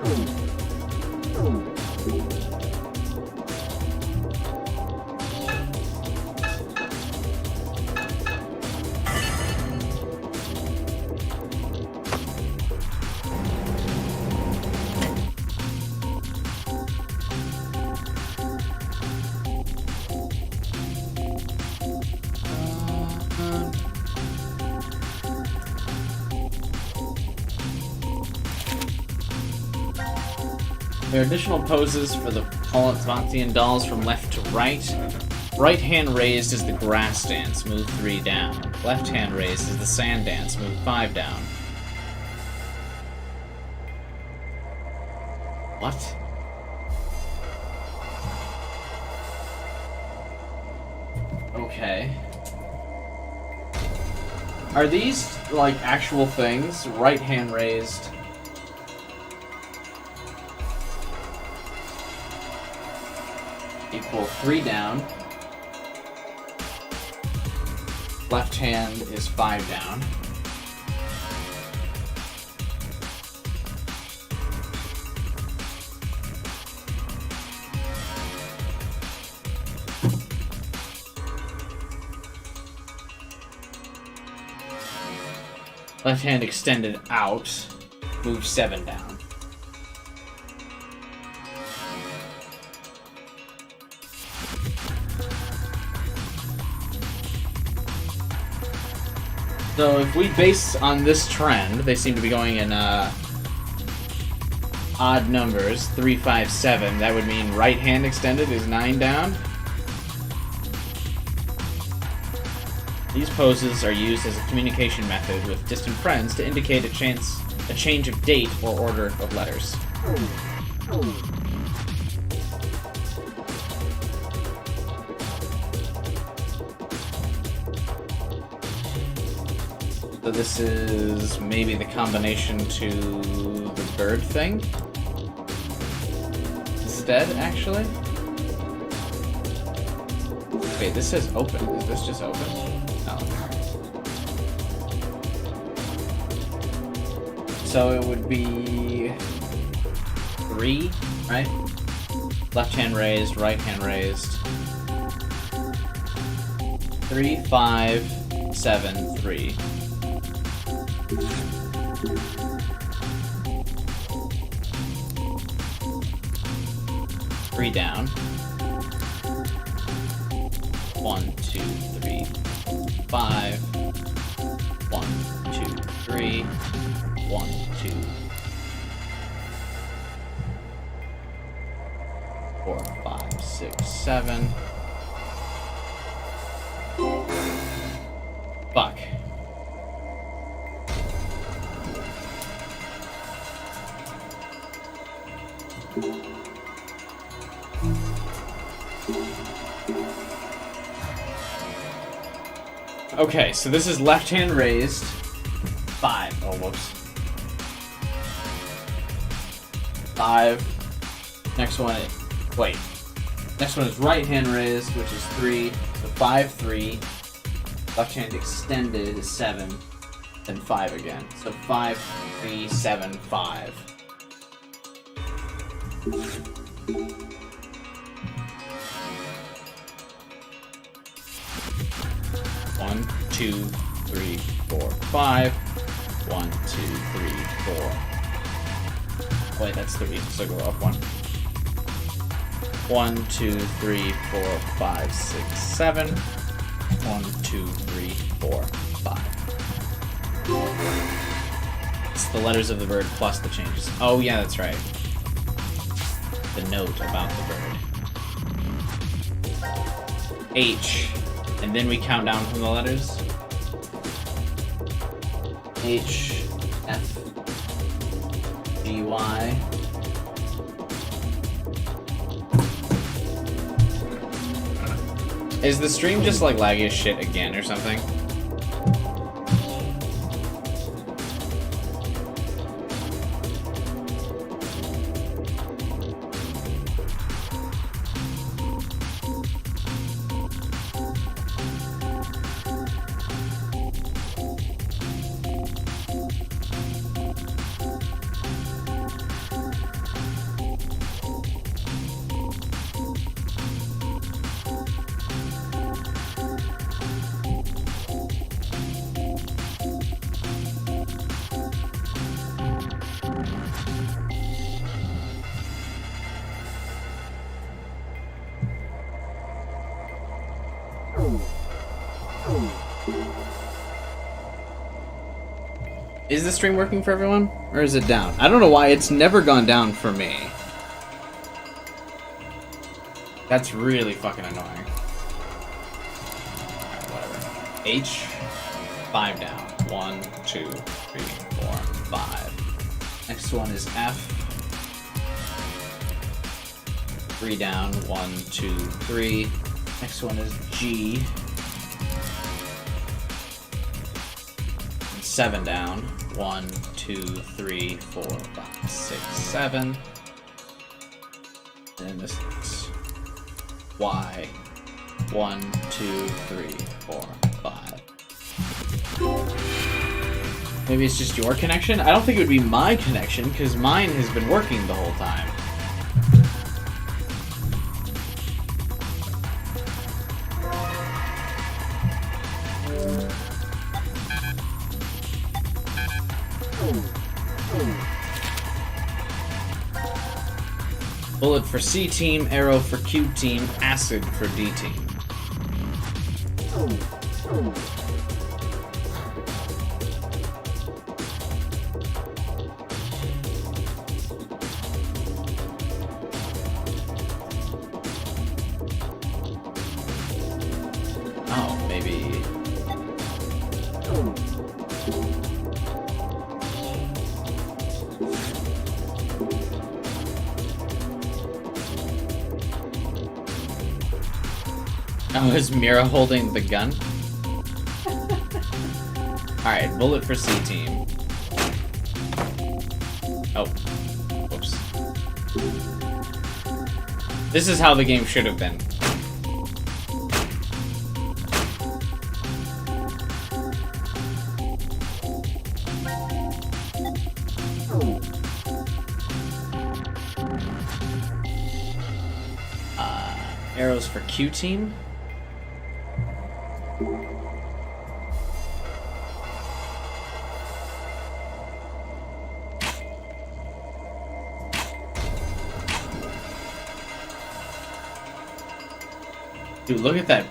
There are additional poses for the Polytvantian dolls from left to right. Right hand raised is the grass dance, move 3 down. Left hand raised is the sand dance, move 5 down. What? Okay. Are these, like, actual things? Right hand raised. Equal 3 down. Left hand is 5 down. Left hand extended out, move 7 down. So if we base on this trend, they seem to be going in odd numbers, 3, 5, 7. That would mean right hand extended is 9 down. These poses are used as a communication method with distant friends to indicate a change of date or order of letters. So this is maybe the combination to the bird thing? Instead, actually? Wait, this says open. Is this just open? No. So it would be 3, right? Left hand raised, right hand raised. 3, 5, 7, 3. Three down. 1, 2, 3, 5. 1, 2, 3. 1, 2, 4, 5, 6, 7. Fuck. Okay, so this is left hand raised. 5. Oh, whoops. 5. Next one. Wait. Next one is right hand raised, which is 3. So 5, 3. Left hand extended is 7. Then 5 again. So 5, 3, 7, 5. 1, 2, 3, 4, 5. 1, 2, 3, 4. Wait, that's 3, so go up 1. 1, 2, 3, 4, 5, 6, 7. 1, 2, 3, 4, 5. It's the letters of the bird plus the changes. Oh yeah, that's right. The note about the bird. H. And then we count down from the letters. H, F, G, Y. Is the stream just like laggy as shit again or something? Is the stream working for everyone? Or is it down? I don't know why it's never gone down for me. That's really fucking annoying. Alright, whatever. H, 5 down. 1, 2, 3, 4, 5. Next one is F. 3 down. 1, 2, 3. Next one is G. 7 down. 1, 2, 3, 4, 5, 6, 7. And this is Y. 1, 2, 3, 4, 5. Maybe it's just your connection? I don't think it would be my connection, because mine has been working the whole time. Bullet for C team, arrow for Q team, acid for D team. Oh, is Mira holding the gun? Alright, bullet for C team. Oh. Whoops. This is how the game should have been. Arrows for Q team. Dude, look at that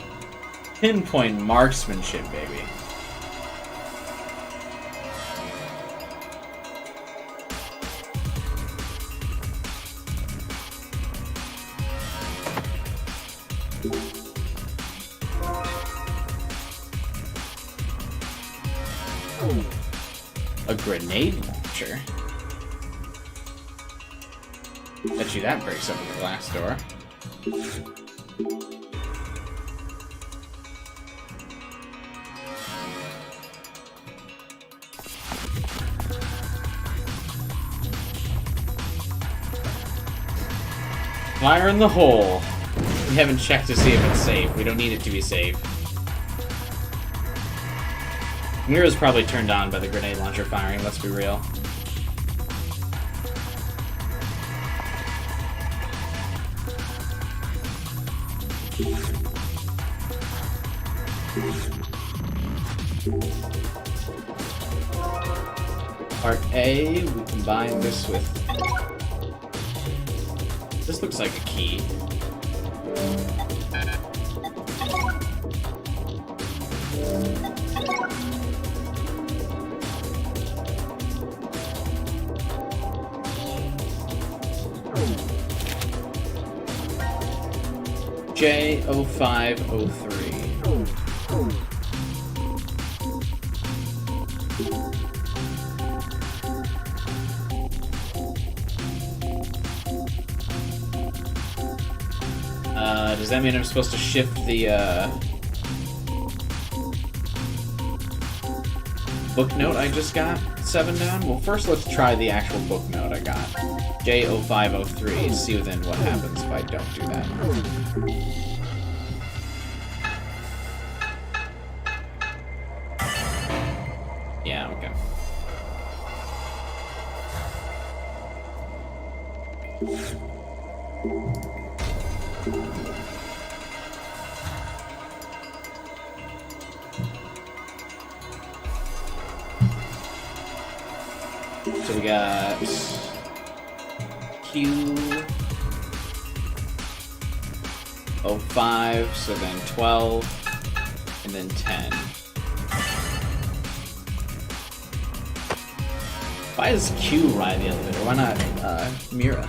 pinpoint marksmanship, baby. A grenade launcher? Bet you that breaks open the glass door. Fire in the hole. We haven't checked to see if it's safe. We don't need it to be safe. Mira's probably turned on by the grenade launcher firing, let's be real. Part A, we combine this with... This looks like a key. J0503. Does that mean I'm supposed to shift the, book note I just got 7 down? Well, first let's try the actual book note I got. J0503, see then what happens if I don't do that. Yeah, okay. So we got Q05, so then 12, and then 10. Why does Q ride the elevator? Why not Mira?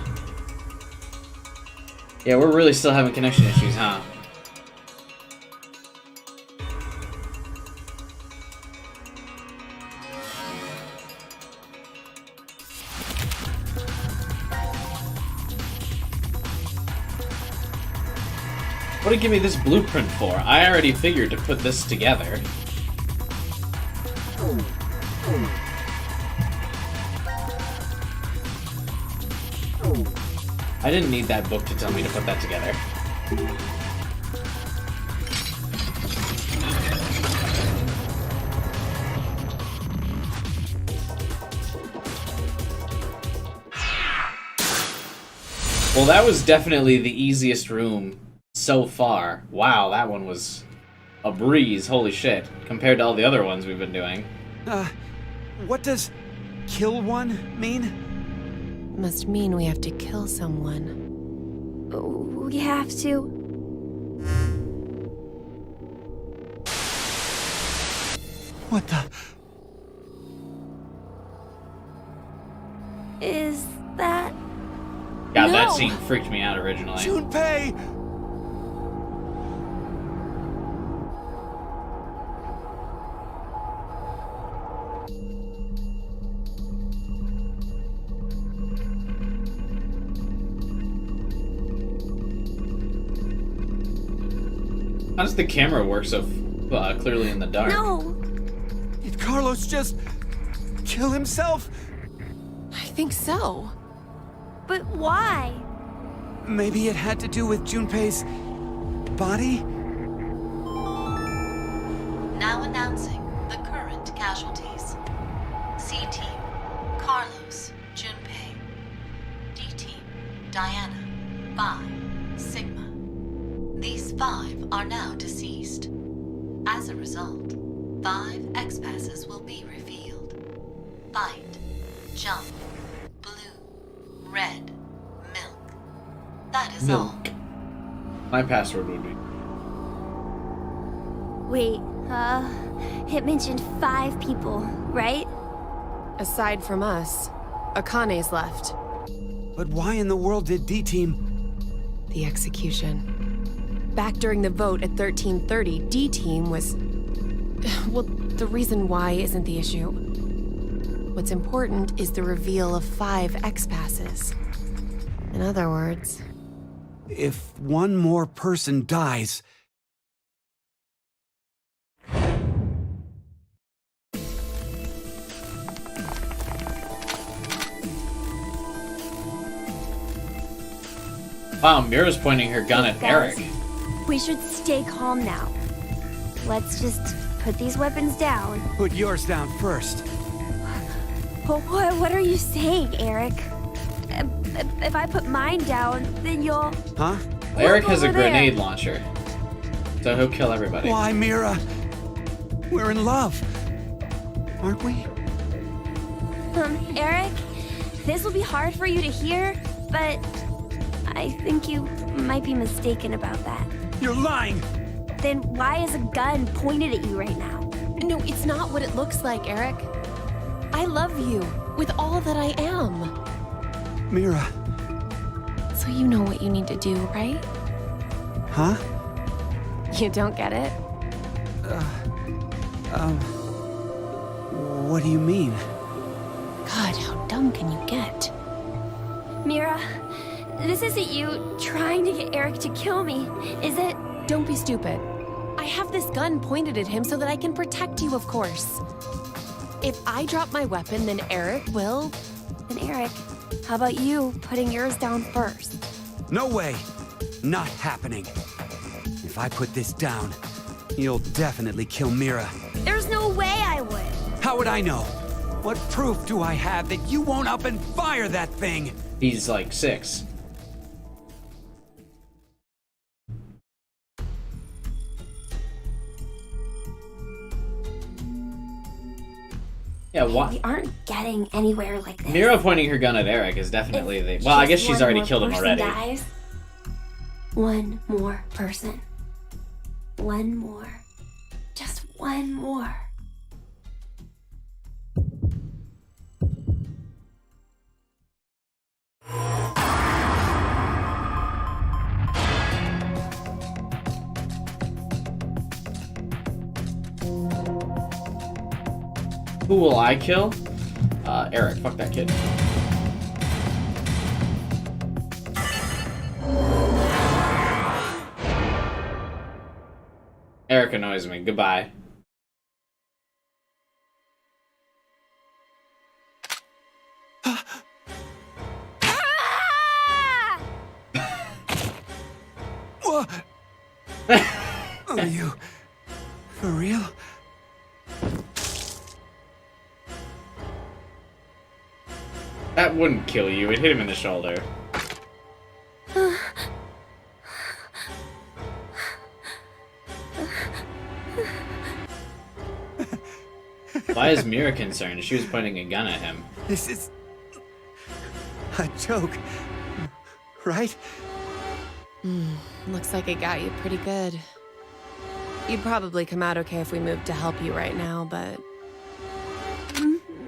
Yeah, we're really still having connection issues, huh? What did you give me this blueprint for? I already figured to put this together. I didn't need that book to tell me to put that together. Well, that was definitely the easiest room so far. Wow, that one was a breeze, holy shit, compared to all the other ones we've been doing. What does kill one mean? Must mean we have to kill someone. We have to. What the? Is that... God, No. that scene freaked me out originally. Junpei! How does the camera work so clearly in the dark? No! Did Carlos just kill himself? I think so. But why? Maybe it had to do with Junpei's body? Now announcing the current casualties. C-Team, Carlos, Junpei. D-Team, Diana, Phi, Sigma. These 5 are now deceased. As a result, 5 X-passes will be revealed. Fight, jump, blue, red, milk. That is all. Milk. My password would be. Wait, it mentioned 5 people, right? Aside from us, Akane's left. But why in the world did D-Team... The execution. Back during the vote at 1330, D-Team was... Well, the reason why isn't the issue. What's important is the reveal of 5 X-passes. In other words... If one more person dies... Wow, Mira's pointing her gun at Guys, Eric. we should stay calm now. Let's just put these weapons down. Put yours down first. What are you saying, Eric? If I put mine down, then you'll... Huh? Eric has a over there. grenade launcher, so he'll kill everybody. Why, Mira? We're in love. Aren't we? Eric, this will be hard for you to hear, but I think you might be mistaken about that. You're lying! Then why is a gun pointed at you right now? No, it's not what it looks like, Eric. I love you with all that I am. Mira. So you know what you need to do, right? Huh? You don't get it? What do you mean? God, how dumb can you get? Mira, this isn't you trying to get Eric to kill me, is it? Don't be stupid. I have this gun pointed at him so that I can protect you, of course. If I drop my weapon, then Eric will... Then Eric, how about you putting yours down first? No way! Not happening. If I put this down, you'll definitely kill Mira. There's no way I would. How would I know? What proof do I have that you won't up and fire that thing? He's like 6. Yeah, what? We aren't getting anywhere like this. Mira pointing her gun at Eric is definitely If the. Well, I just guess she's one already more killed him person already. Dies, one more person. One more. Just one more. Who will I kill? Eric. Fuck that kid. Eric annoys me. Goodbye. What? Are you... for real? That wouldn't kill you. It hit him in the shoulder. Why is Mira concerned? She was pointing a gun at him. This is... a joke. Right? Looks like it got you pretty good. You'd probably come out okay if we moved to help you right now, but...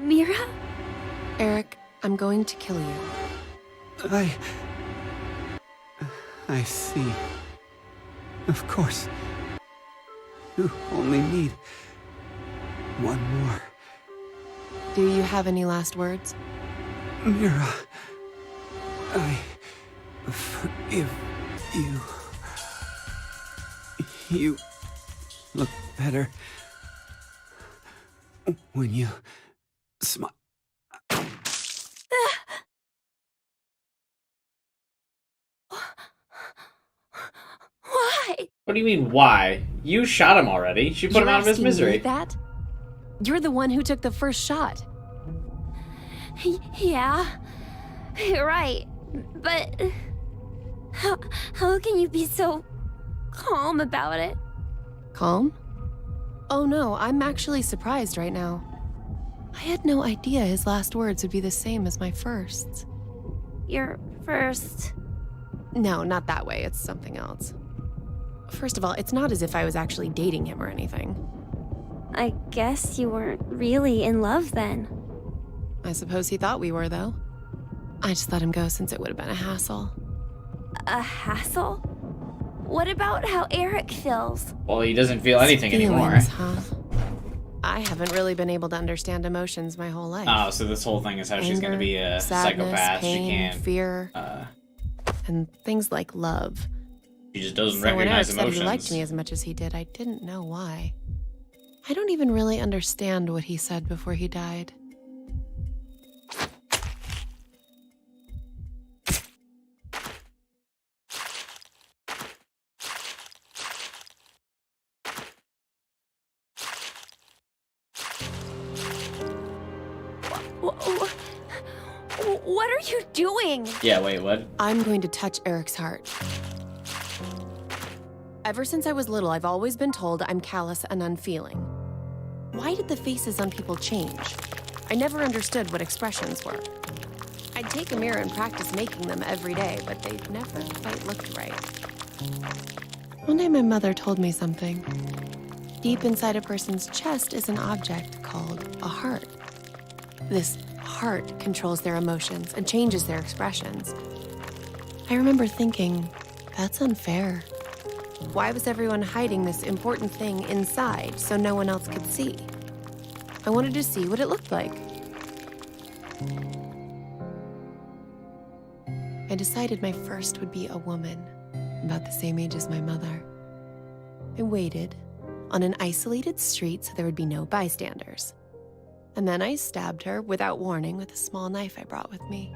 Mira? Eric, I'm going to kill you. I see. Of course. You only need one more. Do you have any last words? Mira, I forgive you. You look better when you smile. Why? What do you mean, why? You shot him already. She put him You're out of his asking me misery. that? You're the one who took the first shot. Yeah, you're right. But how can you be so calm about it? Calm? Oh no, I'm actually surprised right now. I had no idea his last words would be the same as my firsts. Your first. No, not that way. It's something else. First of all, it's not as if I was actually dating him or anything. I guess you weren't really in love then. I suppose he thought we were, though. I just let him go since it would have been a hassle. A hassle? What about how Eric feels? Well, he doesn't feel anything anymore. Feelings, huh? I haven't really been able to understand emotions my whole life. Oh, so this whole thing is how she's going to be a sadness, psychopath. pain, She can't. fear, and things like love. She just doesn't So when Eric recognize said emotions. he liked me as much as he did, I didn't know why. I don't even really understand what he said before he died. What are you doing? Yeah, wait, what? I'm going to touch Eric's heart. Ever since I was little, I've always been told I'm callous and unfeeling. Why did the faces on people change? I never understood what expressions were. I'd take a mirror and practice making them every day, but they never quite looked right. One day my mother told me something. Deep inside a person's chest is an object called a heart. This heart controls their emotions and changes their expressions. I remember thinking, that's unfair. Why was everyone hiding this important thing inside so no one else could see? I wanted to see what it looked like. I decided my first would be a woman, about the same age as my mother. I waited on an isolated street so there would be no bystanders. And then I stabbed her without warning with a small knife I brought with me.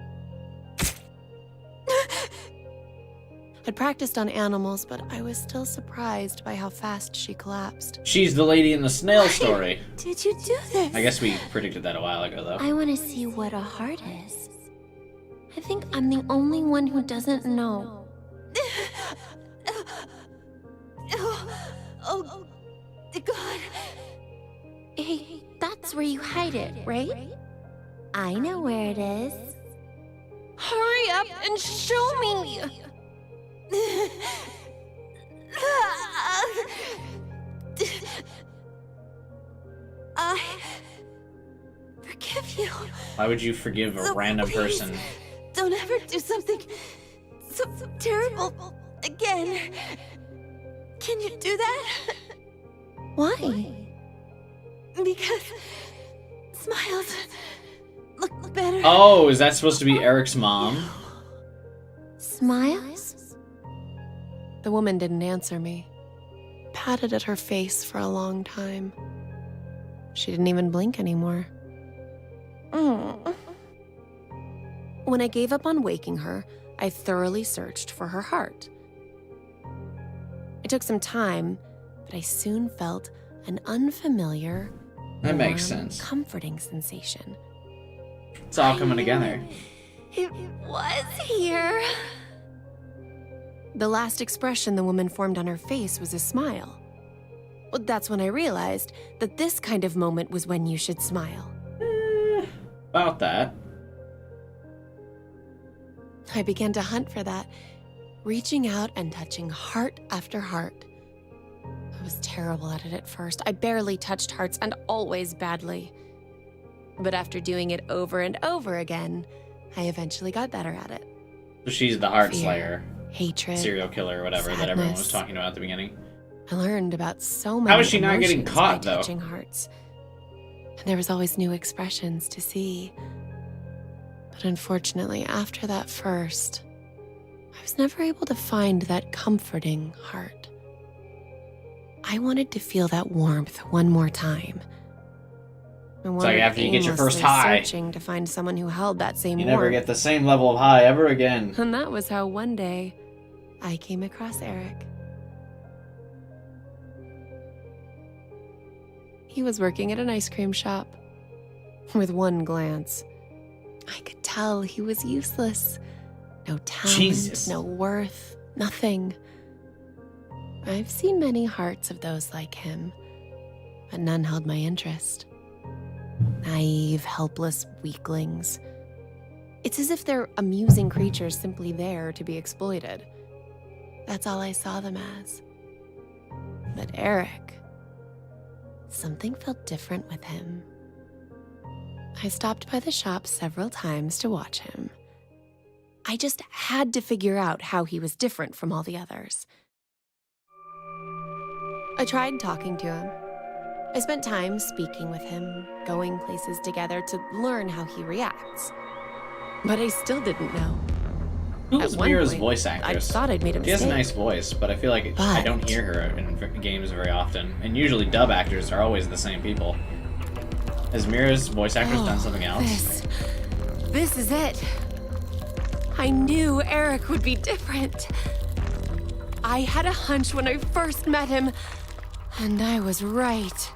I'd practiced on animals, but I was still surprised by how fast she collapsed. She's the lady in the snail story. Did you do this? I guess we predicted that a while ago, though. I want to see what a heart is. I think I'm the only one who doesn't know. Oh, God. Hey, that's where you hide it, right? I know where it is. Hurry up and show me! I forgive you. Why would you forgive a random Please, person? Don't ever do something so terrible again. Can you do that? Why? Because smiles look better. Oh, is that supposed to be Eric's mom? Smiles? The woman didn't answer me. Patted at her face for a long time. She didn't even blink anymore. When I gave up on waking her, I thoroughly searched for her heart. It took some time, but I soon felt an unfamiliar, That makes warm, sense. comforting sensation. It's all coming together. It was here. The last expression the woman formed on her face was a smile. Well, that's when I realized that this kind of moment was when you should smile. About that. I began to hunt for that, reaching out and touching heart after heart. I was terrible at it at first. I barely touched hearts and always badly. But after doing it over and over again, I eventually got better at it. So she's the heart Fear, slayer, hatred, serial killer, or whatever that everyone was sadness. talking about at the beginning. I learned about so many How is she not getting emotions caught, by though? touching hearts. And there was always new expressions to see. But unfortunately, after that first, I was never able to find that comforting heart. I wanted to feel that warmth one more time. I like wandered after you get your first aimlessly high. searching to find someone who held that same You warmth. never get the same level of high ever again. And that was how one day I came across Eric. He was working at an ice cream shop. With one glance, I could tell he was useless. No talent, Jesus. no worth, nothing. I've seen many hearts of those like him, but none held my interest. Naive, helpless weaklings. It's as if they're amusing creatures simply there to be exploited. That's all I saw them as. But Eric, something felt different with him. I stopped by the shop several times to watch him. I just had to figure out how he was different from all the others. I tried talking to him. I spent time speaking with him, going places together to learn how he reacts. But I still didn't know. Who's At one Mira's point, voice I actress? thought I'd made a She has a mistake. nice voice, but I feel like I don't But- hear her in games very often. And usually dub actors are always the same people. Has Mira's voice actress done something else? This is it. I knew Eric would be different. I had a hunch when I first met him, and I was right.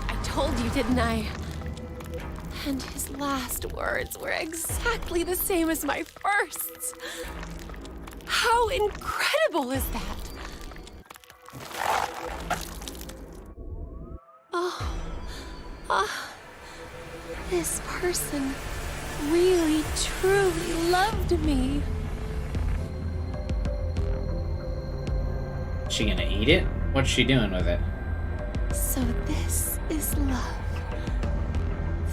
I told you, didn't I? And his last words were exactly the same as my first. How incredible is that? This person really, truly loved me. Is she gonna eat it? What's she doing with it? So this is love.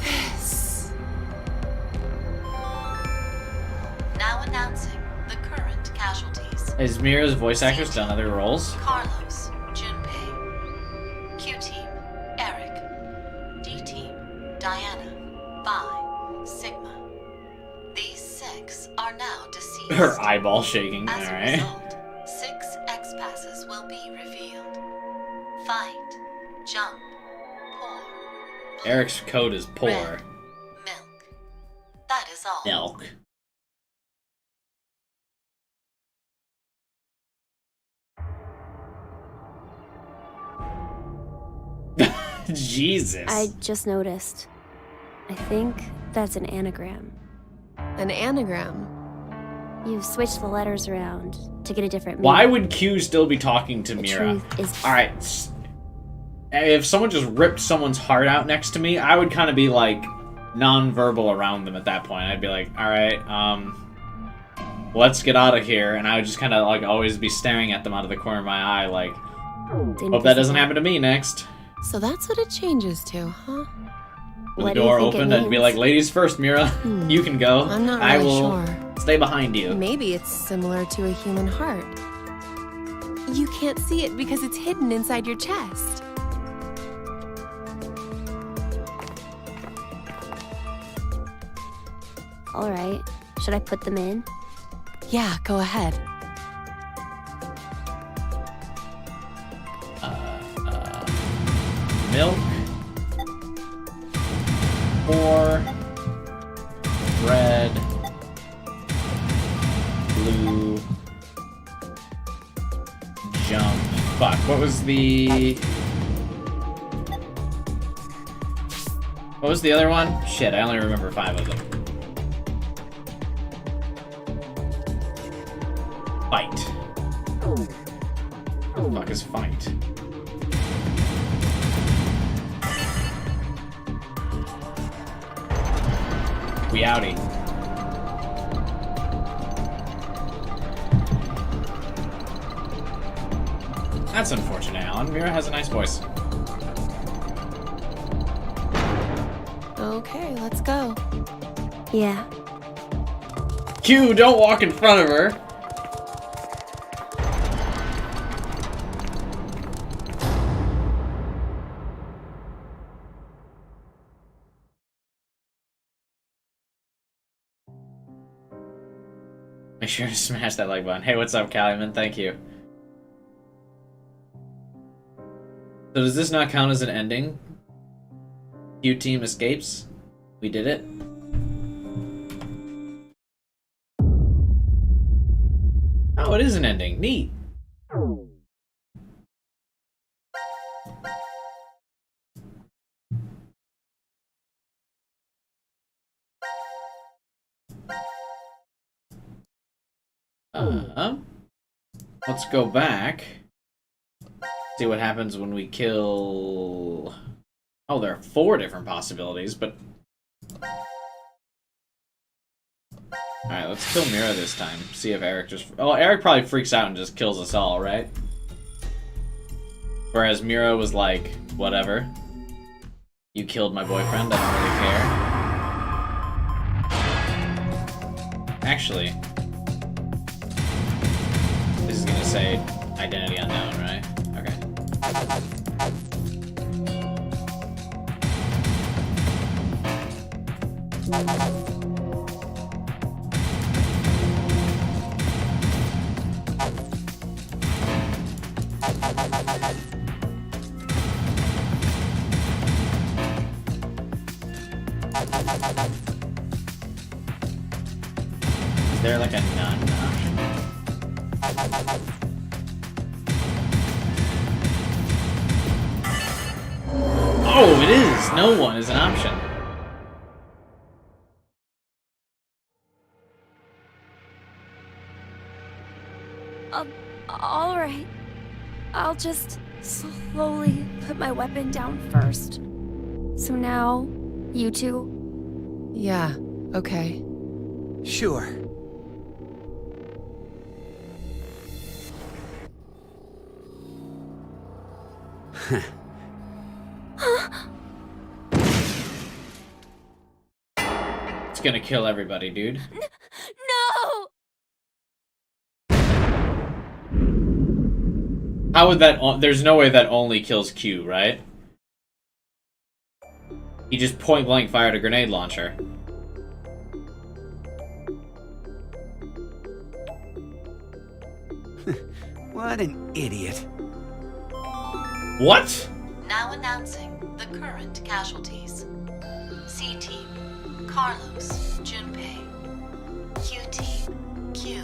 This. Now announcing the current casualties. Has Mira's voice actress done other roles? Carlos, Junpei. Q-Team, Eric. D-Team, Diana, Phi, Sigma. These 6 are now deceased. Her eyeball shaking. As a Alright. result, 6 X-passes will be revealed. Fight, jump, pour, Eric's code is poor. red, milk. That is all. Milk. Jesus. I just noticed. I think that's an anagram. An anagram. You've switched the letters around to get a different Why meaning. would Q still be talking to The Mira? truth is... Alright. If someone just ripped someone's heart out next to me, I would kind of be like non-verbal around them at that point. I'd be like, alright, let's get out of here. And I would just kind of like always be staring at them out of the corner of my eye like, hope that doesn't happen to me next. So that's what it changes to, huh? With What the do you door think it open, I'd be means? like, ladies first, Mira. You can go. I'm not I really will sure. stay behind you. Maybe it's similar to a human heart. You can't see it because it's hidden inside your chest. All right. Should I put them in? Yeah, go ahead. Milk. Pour. Red. Blue. Jump. Fuck, what was the... What was the other one? Shit, I only remember 5 of them. Fight. What the fuck is fight? We outie. That's unfortunate, Alan. Mira has a nice voice. Okay, let's go. Yeah. Q, don't walk in front of her. Make sure to smash that like button. Hey, what's up, Calumet? Thank you. So does this not count as an ending? Q team escapes? We did it? Oh, it is an ending. Neat. Let's go back. See what happens when we kill... Oh, there are 4 different possibilities, but... Alright, let's kill Mira this time. See if Eric just... Oh, Eric probably freaks out and just kills us all, right? Whereas Mira was like, whatever. You killed my boyfriend, I don't really care. Actually... This is gonna say identity unknown, right? Okay. Is there like a none option? Oh, it is! No one is an option. Alright. I'll just slowly put my weapon down first. So now, you two? Yeah, okay. Sure. It's gonna kill everybody, dude. No! How would that... There's no way that only kills Q, right? He just point-blank fired a grenade launcher. What an idiot. What? Now announcing the current casualties. C Team, Carlos, Junpei. Q Team, Q.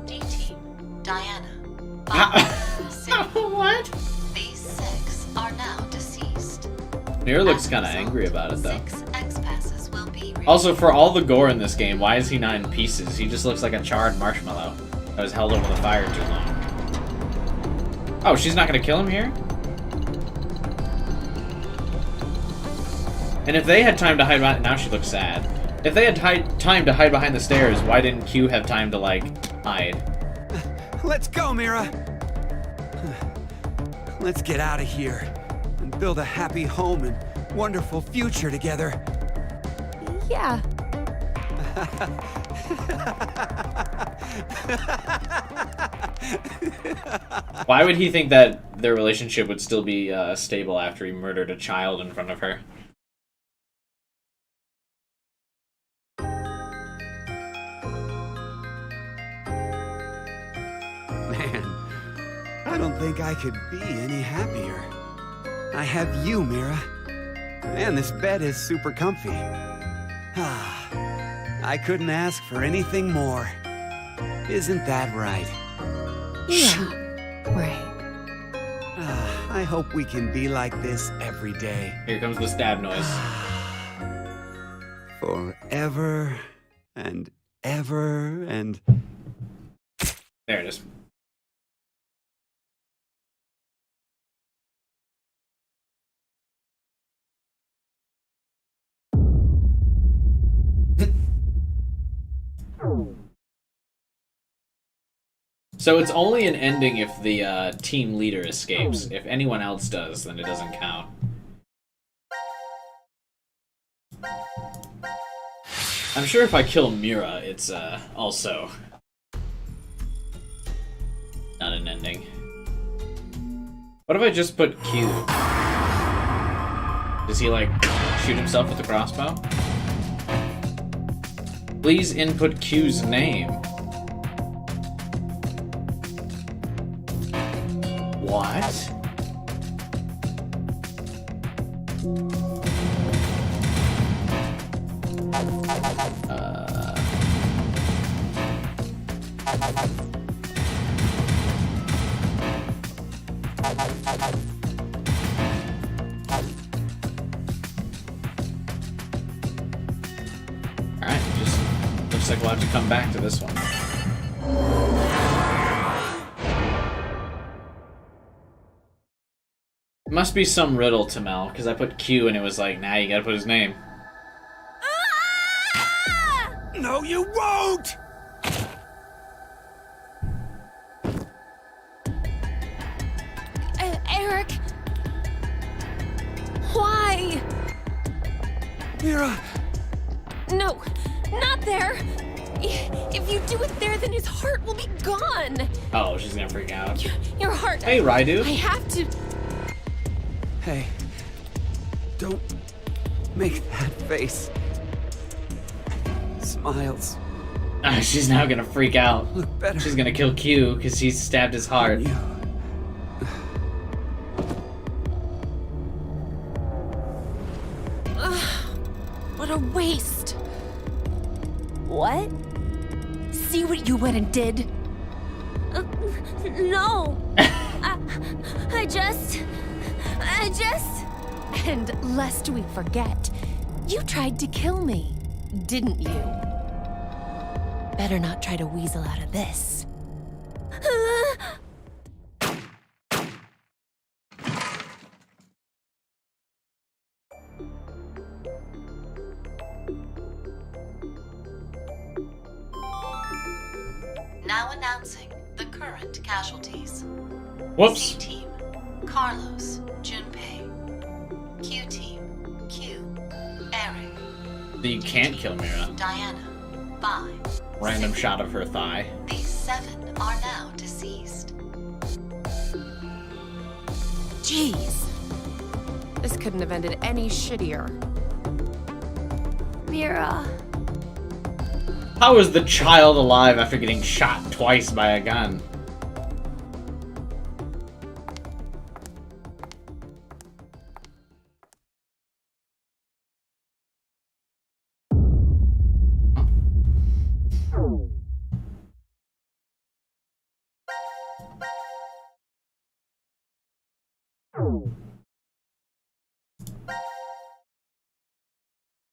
D Team, Diana. What? These 6 are now deceased. Mira looks As a kind of result, angry about it, though. 6 X-passes will be Also, for all the gore in this game, why is he not in pieces? He just looks like a charred marshmallow that was held over the fire too long. Oh, she's not gonna kill him here? And if they had time to hide behind... Now she looks sad. If they had time to hide behind the stairs, why didn't Q have time to, like, hide? Let's go, Mira! Let's get out of here and build a happy home and wonderful future together. Yeah. Why would he think that their relationship would still be stable after he murdered a child in front of her? Man, I don't think I could be any happier. I have you, Mira. Man, this bed is super comfy. I couldn't ask for anything more. Isn't that right? Yeah, right. I hope we can be like this every day. Here comes the stab noise. Forever and ever and... There it is. So it's only an ending if the team leader escapes. If anyone else does, then it doesn't count. I'm sure if I kill Mira, it's also not an ending. What if I just put Q? Does he, like, shoot himself with the crossbow? Please input Q's name. What? Alright, just looks like we'll have to come back to this one. It must be some riddle to Mel, because I put Q and it was like, nah, you gotta put his name. No, you won't! Eric! Why? Mira! No, not there! If you do it there, then his heart will be gone! Oh, she's gonna freak out. Your heart... Hey, Raidu. I have to... Hey, don't make that face. Smiles She's now gonna freak out. look better. She's gonna kill Q because he stabbed his heart. You. What a waste! What? See what you went and did? No! I just... And lest we forget, you tried to kill me, didn't you? Better not try to weasel out of this. Now announcing the current casualties. Whoops. C Team, Carlos, Junpei. Q Team, Q, Eric. So you can't kill Mira. Diana, 5. Random shot of her thigh. These 7 are now deceased. Jeez. This couldn't have ended any shittier. Mira. How is the child alive after getting shot twice by a gun?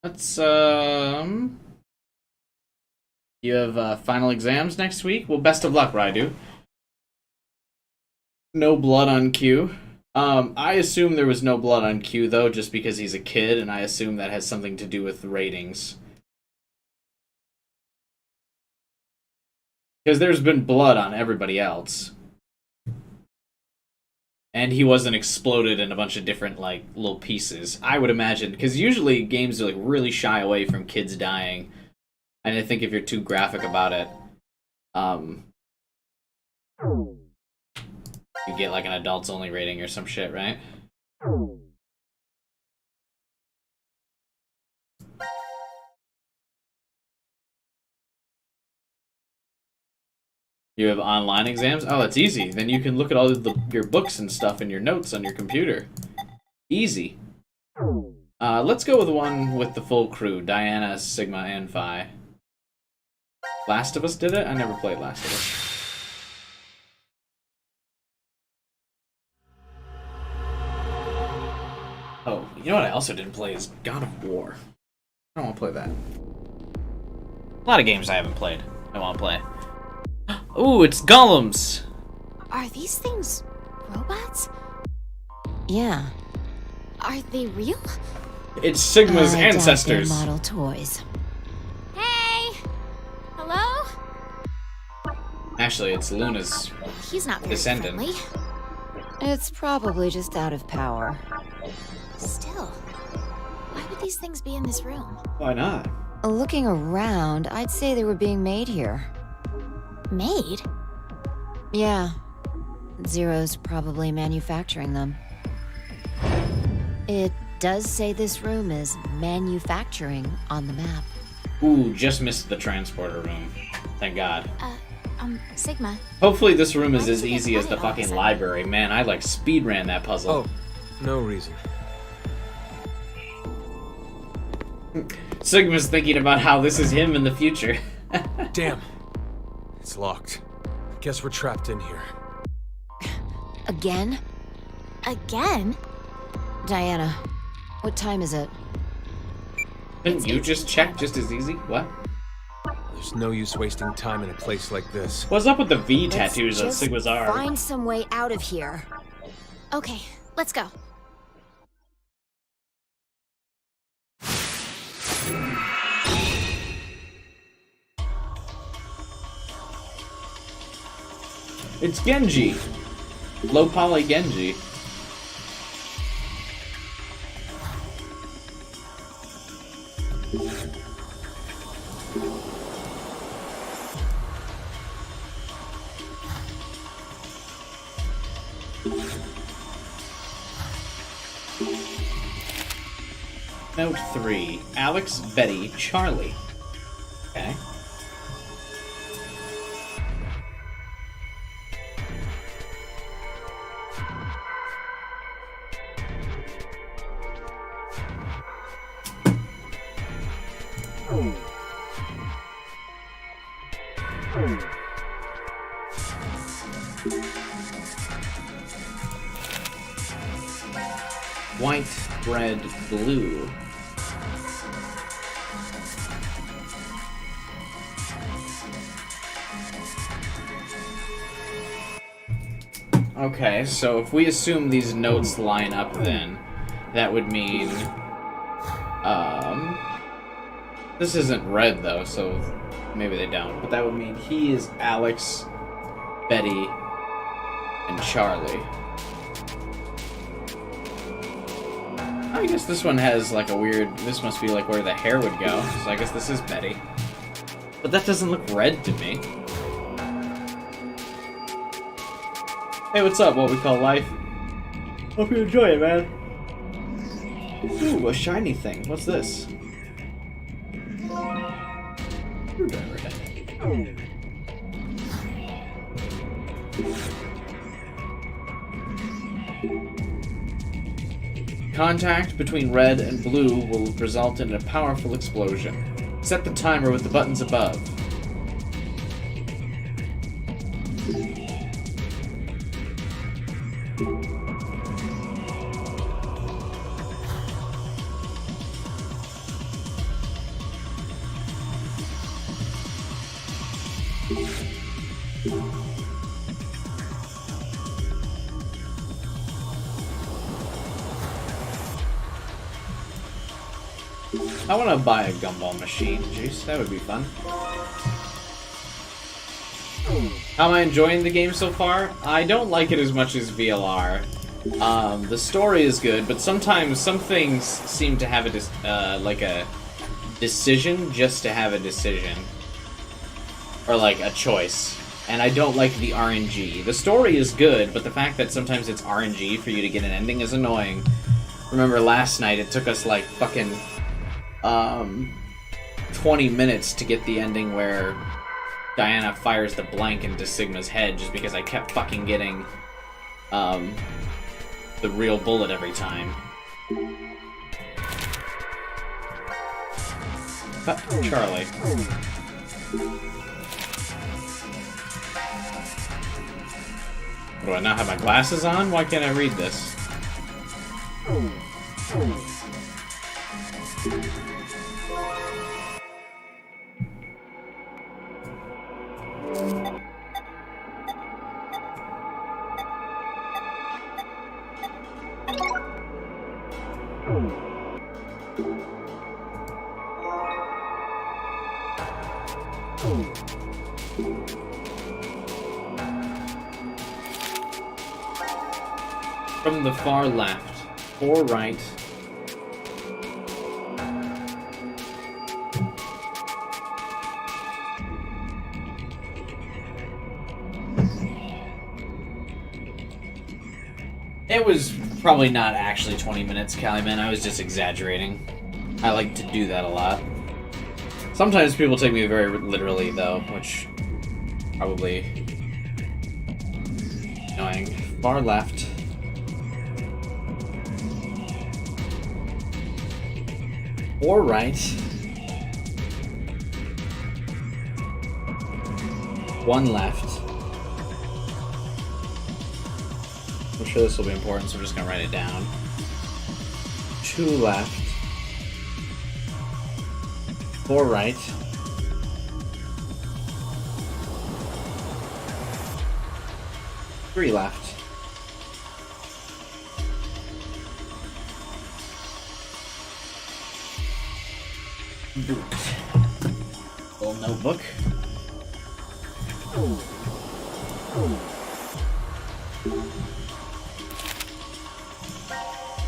Let's, You have final exams next week? Well, best of luck, Raidu. No blood on Q. I assume there was no blood on Q, though, just because he's a kid, and I assume that has something to do with the ratings. Because there's been blood on everybody else. And he wasn't exploded in a bunch of different, like, little pieces. I would imagine, because usually games are, like, really shy away from kids dying. And I think if you're too graphic about it, you get, like, an adults only rating or some shit, right? You have online exams? Oh, that's easy. Then you can look at all your books and stuff and your notes on your computer. Easy. Let's go with one with the full crew. Diana, Sigma, and Phi. Last of Us did it? I never played Last of Us. Oh, you know what I also didn't play is God of War. I don't want to play that. A lot of games I haven't played. I want to play. Ooh, it's golems! Are these things robots? Yeah. Are they real? It's Sigma's I doubt ancestors. they're model toys. Hey! Hello? Actually, it's Luna's He's not very descendant. friendly. It's probably just out of power. Still, why would these things be in this room? Why not? Looking around, I'd say they were being made here. Made? Yeah. Zero's probably manufacturing them. It does say this room is manufacturing on the map. Ooh, just missed the transporter room. Thank God. Sigma. Hopefully this room is Why as did you get easy as the quiet all of a fucking sudden? library. Man, I like speed ran that puzzle. Oh, no reason. Sigma's thinking about how this is him in the future. Damn. It's locked. Guess we're trapped in here. Again? Again? Diana, what time is it? Couldn't you just check just as easy? What? There's no use wasting time in a place like this. What's up with the V Let's tattoos on just Sigma's arm? find some way out of here. Okay, let's go. It's Genji. Low poly Genji. Note 3. Alex, Betty, Charlie. Okay. White, red, blue. Okay, so if we assume these notes line up then, that would mean, this isn't red though, so maybe they don't, but that would mean he is Alex, Betty, and Charlie. I guess this one has like a weird, this must be like where the hair would go, so I guess this is Betty. But that doesn't look red to me. Hey, what's up, what we call life? Hope you enjoy it, man. Ooh, a shiny thing. What's this? Screwdriver head. Contact between red and blue will result in a powerful explosion. Set the timer with the buttons above. I want to buy a gumball machine. Jeez, that would be fun. How am I enjoying the game so far? I don't like it as much as VLR. The story is good, but sometimes some things seem to have a decision just to have a decision. Or like a choice. And I don't like the RNG. The story is good, but the fact that sometimes it's RNG for you to get an ending is annoying. Remember last night it took us like fucking 20 minutes to get the ending where Diana fires the blank into Sigma's head just because I kept fucking getting the real bullet every time. Charlie. Do I not have my glasses on? Why can't I read this? From the far left, 4 right. It was probably not actually 20 minutes, Caliman. I was just exaggerating. I like to do that a lot. Sometimes people take me very literally, though, which probably annoying. Far left. 4 right. 1 left. I'm sure this will be important, so I'm just gonna write it down. 2 left. 4 right. 3 left. Boot. Little notebook.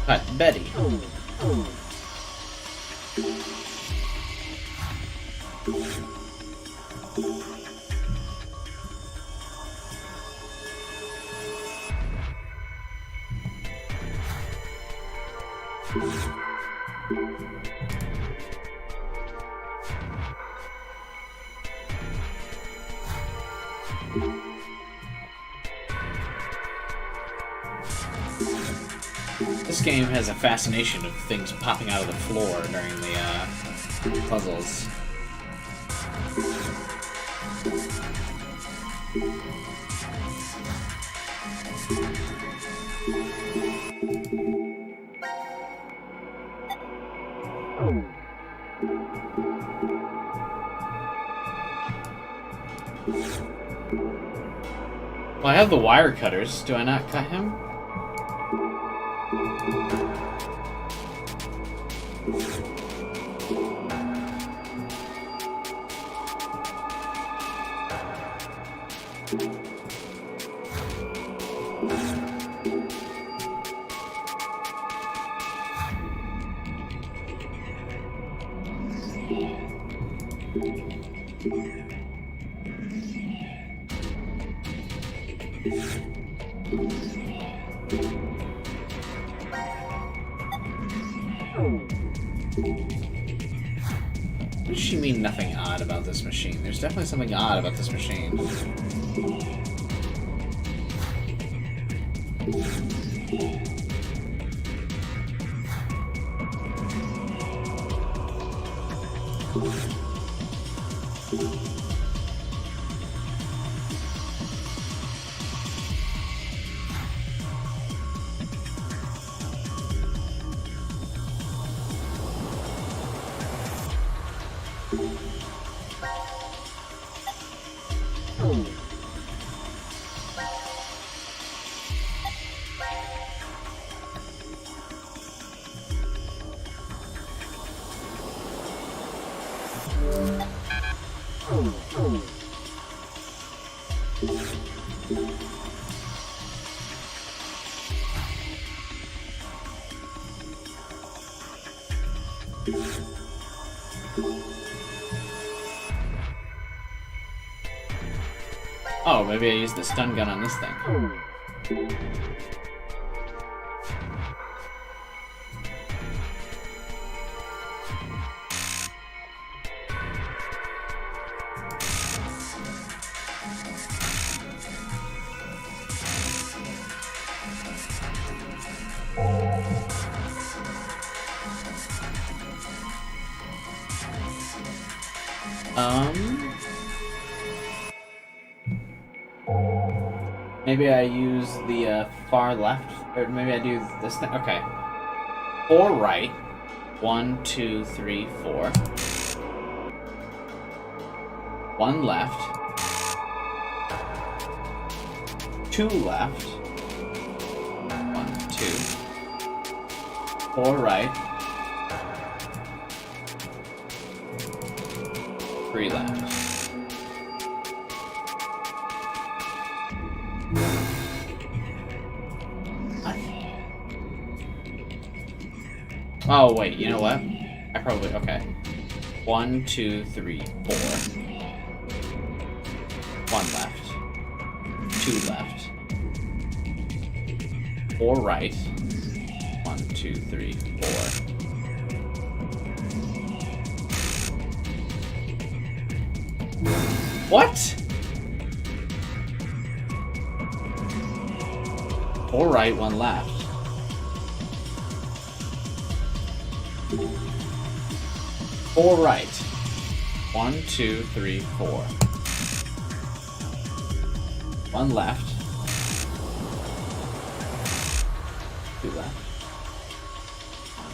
Cut Betty. This game has a fascination of things popping out of the floor during the puzzles. Well, I have the wire cutters. Do I not cut him? What does she mean nothing odd about this machine? There's definitely something odd about this machine. Oh, maybe I used the stun gun on this thing. Maybe I use the far left, or maybe I do this thing. Okay. 4 right. 1, 2, 3, 4. 1 left. 2 left. 1, 2. 4 right. 3 left. Oh, wait, you know what? I probably... Okay. 1, 2, 3, 4. 1 left. 2 left. 4 right. 1, 2, 3, 4. What? 4 right, 1 left. 4 right. 1, 2, 3, 4. 1 left. 2 left. 1,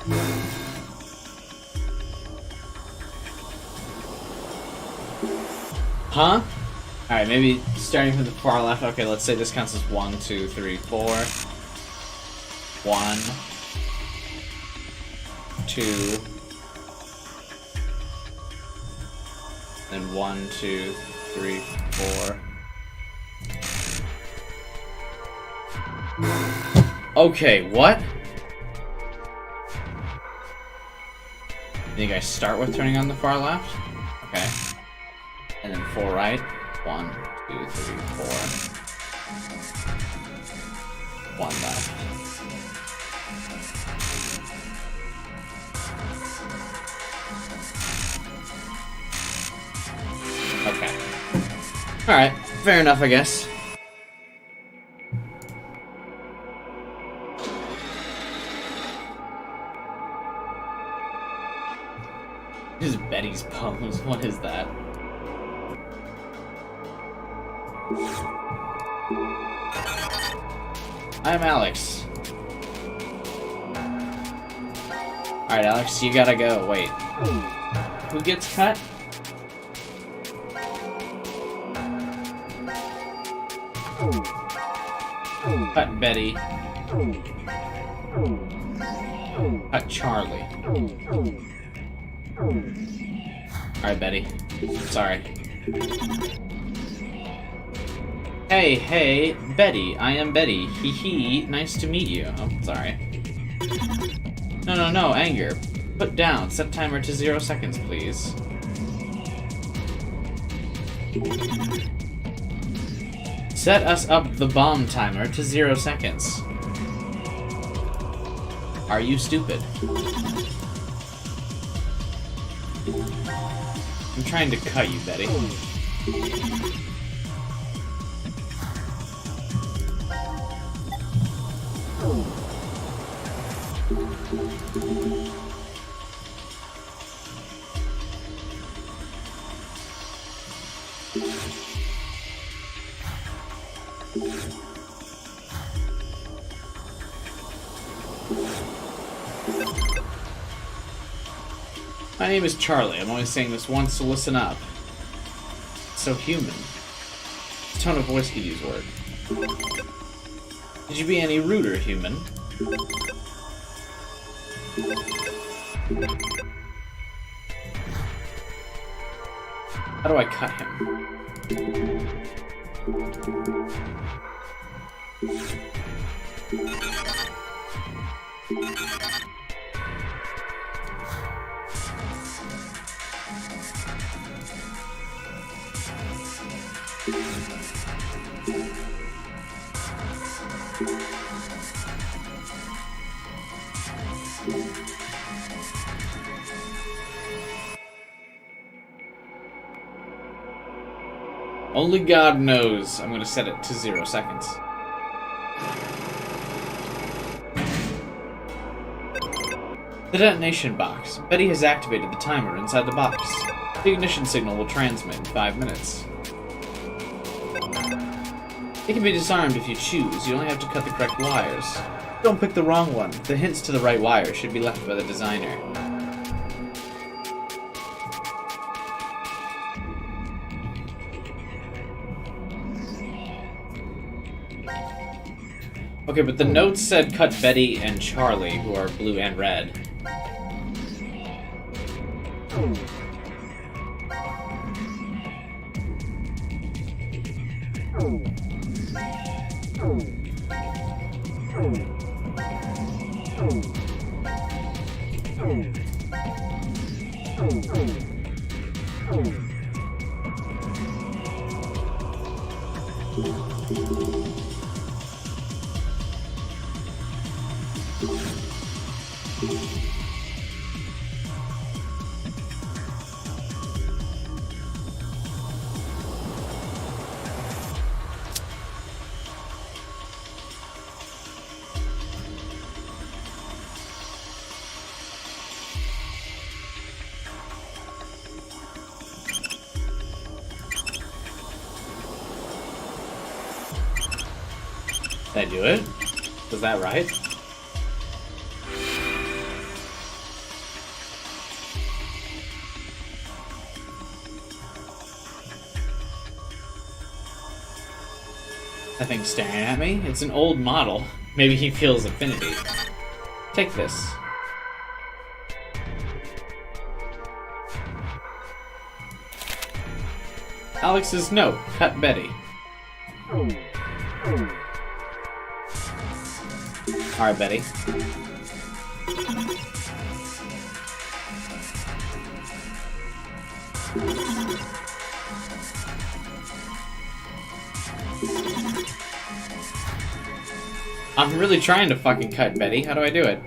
2. Huh? Alright, maybe starting from the far left. Okay, let's say this counts as 1, 2, 3, 4. 1, 2, then 1, 2, 3, 4. Okay, what? I think I start with turning on the far left? Okay. And then 4 right. 1, 2, 3, 4. 1 left. Okay. Alright, fair enough, I guess. This is Betty's pose. What is that? I'm Alex. Alright, Alex, you gotta go. Wait. Who gets cut? Cut Betty. Cut Charlie. Alright, Betty. Sorry. Hey, Betty. I am Betty. Hee hee. Nice to meet you. Oh, sorry. No, anger. Put down. Set timer to 0 seconds, please. Set us up the bomb timer to 0 seconds. Are you stupid? I'm trying to cut you, Betty. My name is Charlie. I'm only saying this once, so listen up. It's so human. Tone of voice could use word. Could you be any ruder, human? How do I cut him? Only God knows. I'm going to set it to 0 seconds. The detonation box. Betty has activated the timer inside the box. The ignition signal will transmit in 5 minutes. It can be disarmed if you choose. You only have to cut the correct wires. Don't pick the wrong one. The hints to the right wire should be left by the designer. Okay, but the notes said cut Betty and Charlie, who are blue and red. Did I do it? Was that right? That thing's staring at me. It's an old model. Maybe he feels affinity. Take this. Alex's note. Cut Betty. Alright, Betty. I'm really trying to fucking cut Betty. How do I do it?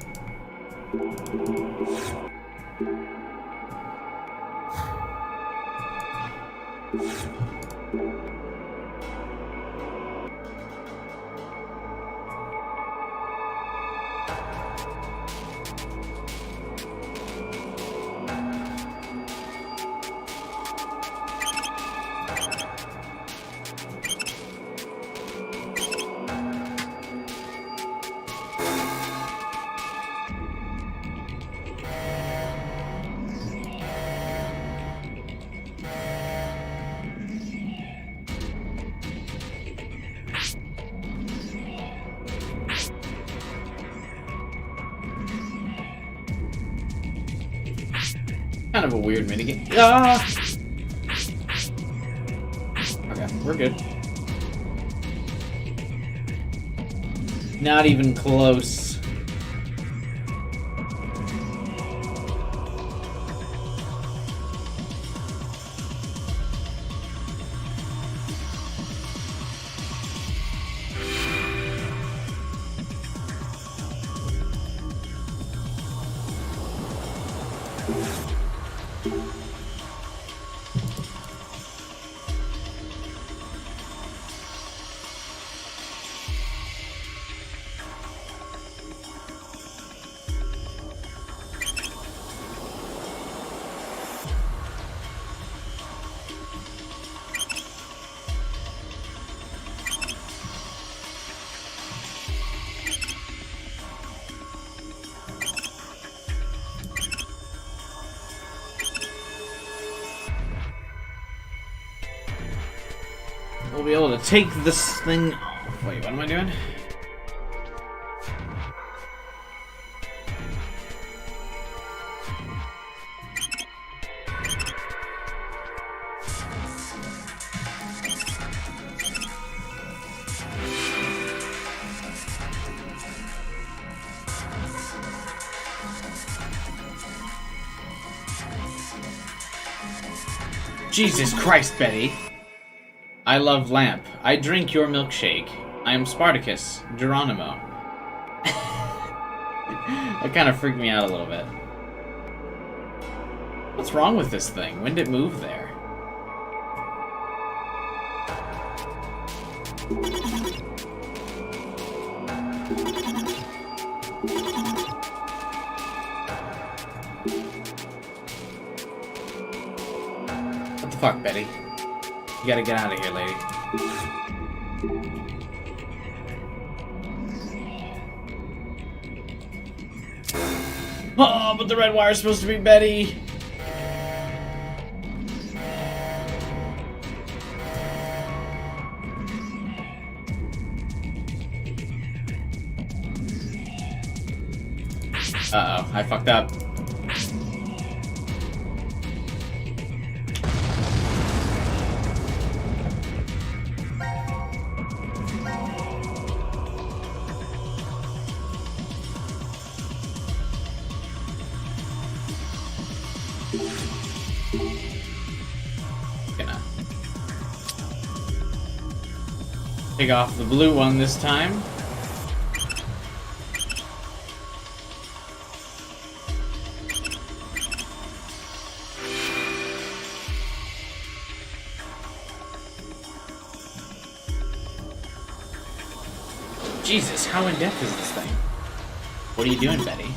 Kind of a weird minigame. Ah! Okay, we're good. Not even close. We'll be able to take this thing... Wait, what am I doing? Jesus Christ, Betty. I love lamp. I drink your milkshake. I am Spartacus, Geronimo. That kind of freaked me out a little bit. What's wrong with this thing? When did it move there? What the fuck, Betty? You gotta get out of here, lady. Oh, but the red wire's supposed to be Betty. Uh-oh, I fucked up. Gonna take off the blue one this time. Jesus, how in depth is this thing? What are you doing, Betty?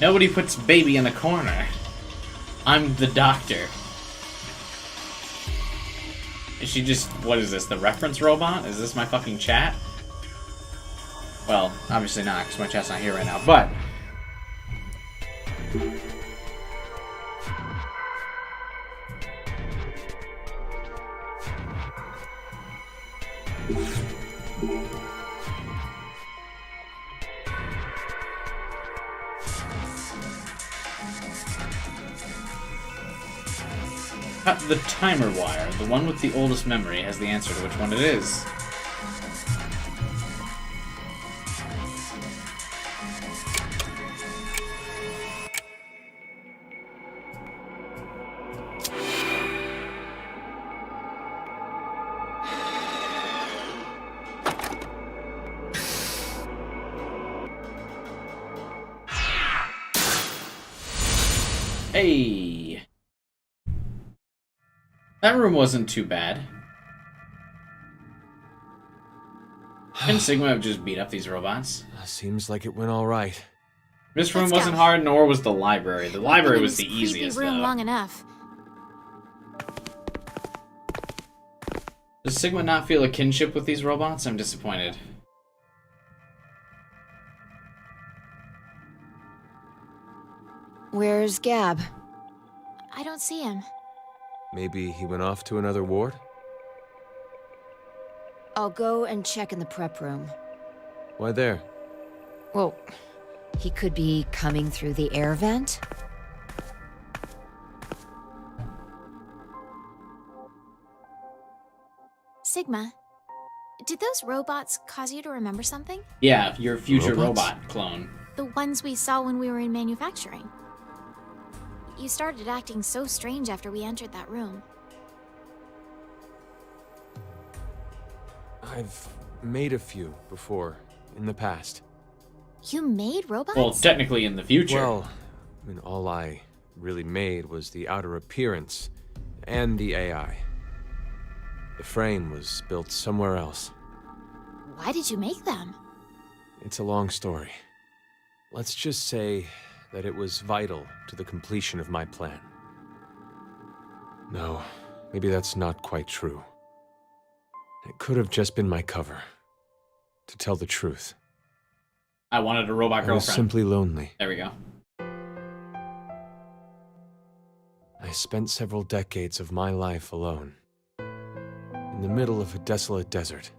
Nobody puts baby in the corner. I'm the doctor. Is she just... What is this? The reference robot? Is this my fucking chat? Well, obviously not, because my chat's not here right now, but... Cut the timer wire. The one with the oldest memory has the answer to which one it is. Hey! That room wasn't too bad. Can Sigma have just beat up these robots? Seems like it went all right. This room Let's wasn't go. hard, nor was the library. The library Been in was the this creepy easiest, room though. long enough. Does Sigma not feel a kinship with these robots? I'm disappointed. Where's Gab? I don't see him. Maybe he went off to another ward? I'll go and check in the prep room. Why there? Well, he could be coming through the air vent. Sigma, did those robots cause you to remember something? Yeah, your future Robots? robot clone. The ones we saw when we were in manufacturing. You started acting so strange after we entered that room. I've made a few before, in the past. You made robots? Well, technically in the future. Well, I mean, all I really made was the outer appearance and the AI. The frame was built somewhere else. Why did you make them? It's a long story. Let's just say that it was vital to the completion of my plan. No, maybe that's not quite true. It could have just been my cover. To tell the truth. I wanted a robot I was girlfriend. simply lonely. There we go. I spent several decades of my life alone. In the middle of a desolate desert.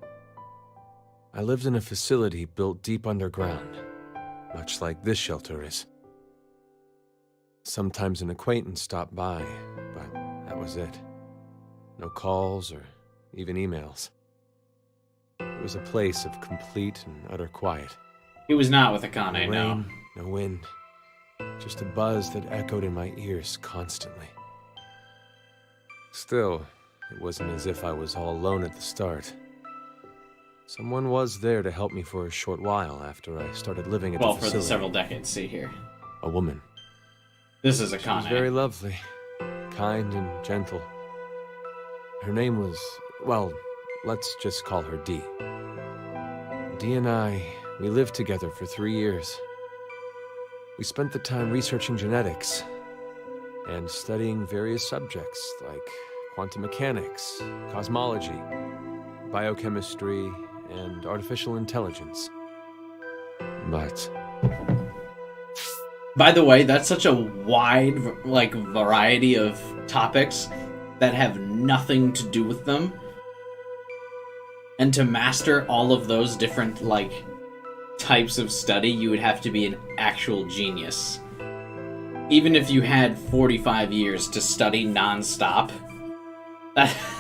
I lived in a facility built deep underground, much like this shelter is. Sometimes an acquaintance stopped by, but that was it. No calls or even emails. It was a place of complete and utter quiet. He was not with No Akane, no. rain, no wind. Just a buzz that echoed in my ears constantly. Still, it wasn't as if I was all alone at the start. Someone was there to help me for a short while after I started living at Well, the for facility. the several decades. See here. A woman. This is She was Akane. very lovely, kind and gentle. Her name was, well, let's just call her Dee. Dee and I, we lived together for 3 years. We spent the time researching genetics and studying various subjects like quantum mechanics, cosmology, biochemistry, and artificial intelligence. But By the way, that's such a wide, like, variety of topics that have nothing to do with them. And to master all of those different, like, types of study, you would have to be an actual genius. Even if you had 45 years to study non-stop,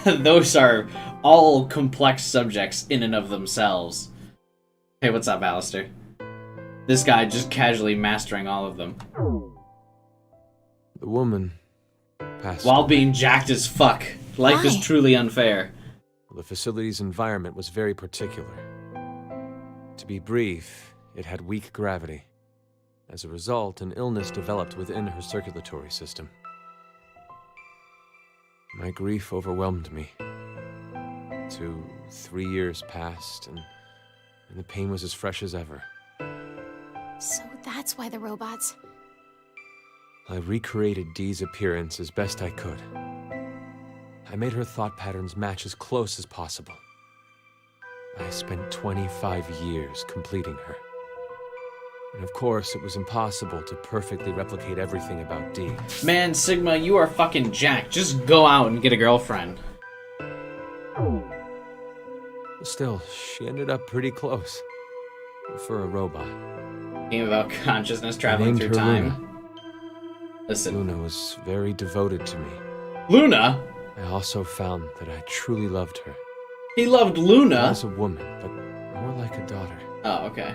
those are all complex subjects in and of themselves. Hey, what's up, Alistair? This guy just casually mastering all of them. the woman passed While away. being jacked as fuck. Life is Why? truly unfair. The facility's environment was very particular. To be brief, it had weak gravity. As a result, an illness developed within her circulatory system. My grief overwhelmed me. 3 years passed, and the pain was as fresh as ever. So that's why the robots... I recreated Dee's appearance as best I could. I made her thought patterns match as close as possible. I spent 25 years completing her. And of course, it was impossible to perfectly replicate everything about Dee. Man, Sigma, you are fucking jacked. Just go out and get a girlfriend. Still, she ended up pretty close. For a robot. Game about consciousness traveling through time. Luna. Listen. Luna was very devoted to me. Luna? I also found that I truly loved her. He loved Luna? As a woman, but more like a daughter. Oh, okay.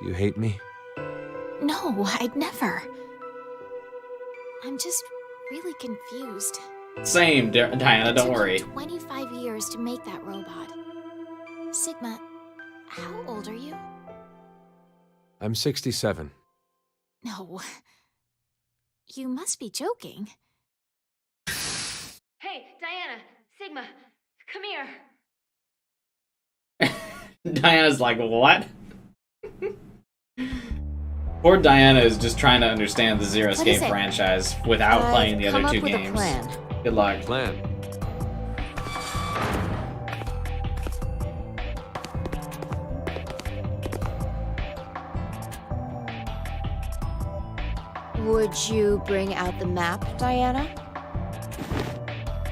Do you hate me? No, I'd never. I'm just really confused. Same, Diana, don't It worry. took you 25 years to make that robot. Sigma, how old are you? I'm 67. No. You must be joking. Hey, Diana, Sigma, come here. Diana's like, what? Poor Diana is just trying to understand the Zero Escape franchise without playing the other two games. Good luck. Plan. Would you bring out the map, Diana?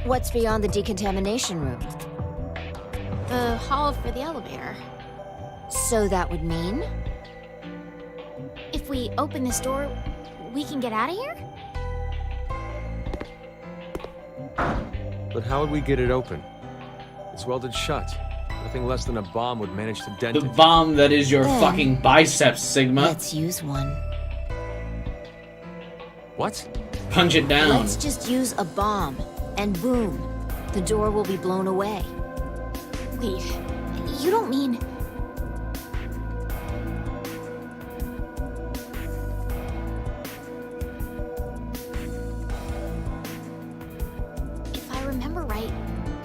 What's beyond the decontamination room? The hall for the elevator. So that would mean? If we open this door, we can get out of here? But how would we get it open? It's welded shut. Nothing less than a bomb would manage to dent The it. bomb that is your Then, fucking biceps, Sigma. Let's use one. What? Punch it down. Let's just use a bomb, and boom, the door will be blown away. Wait, you don't mean... If I remember right,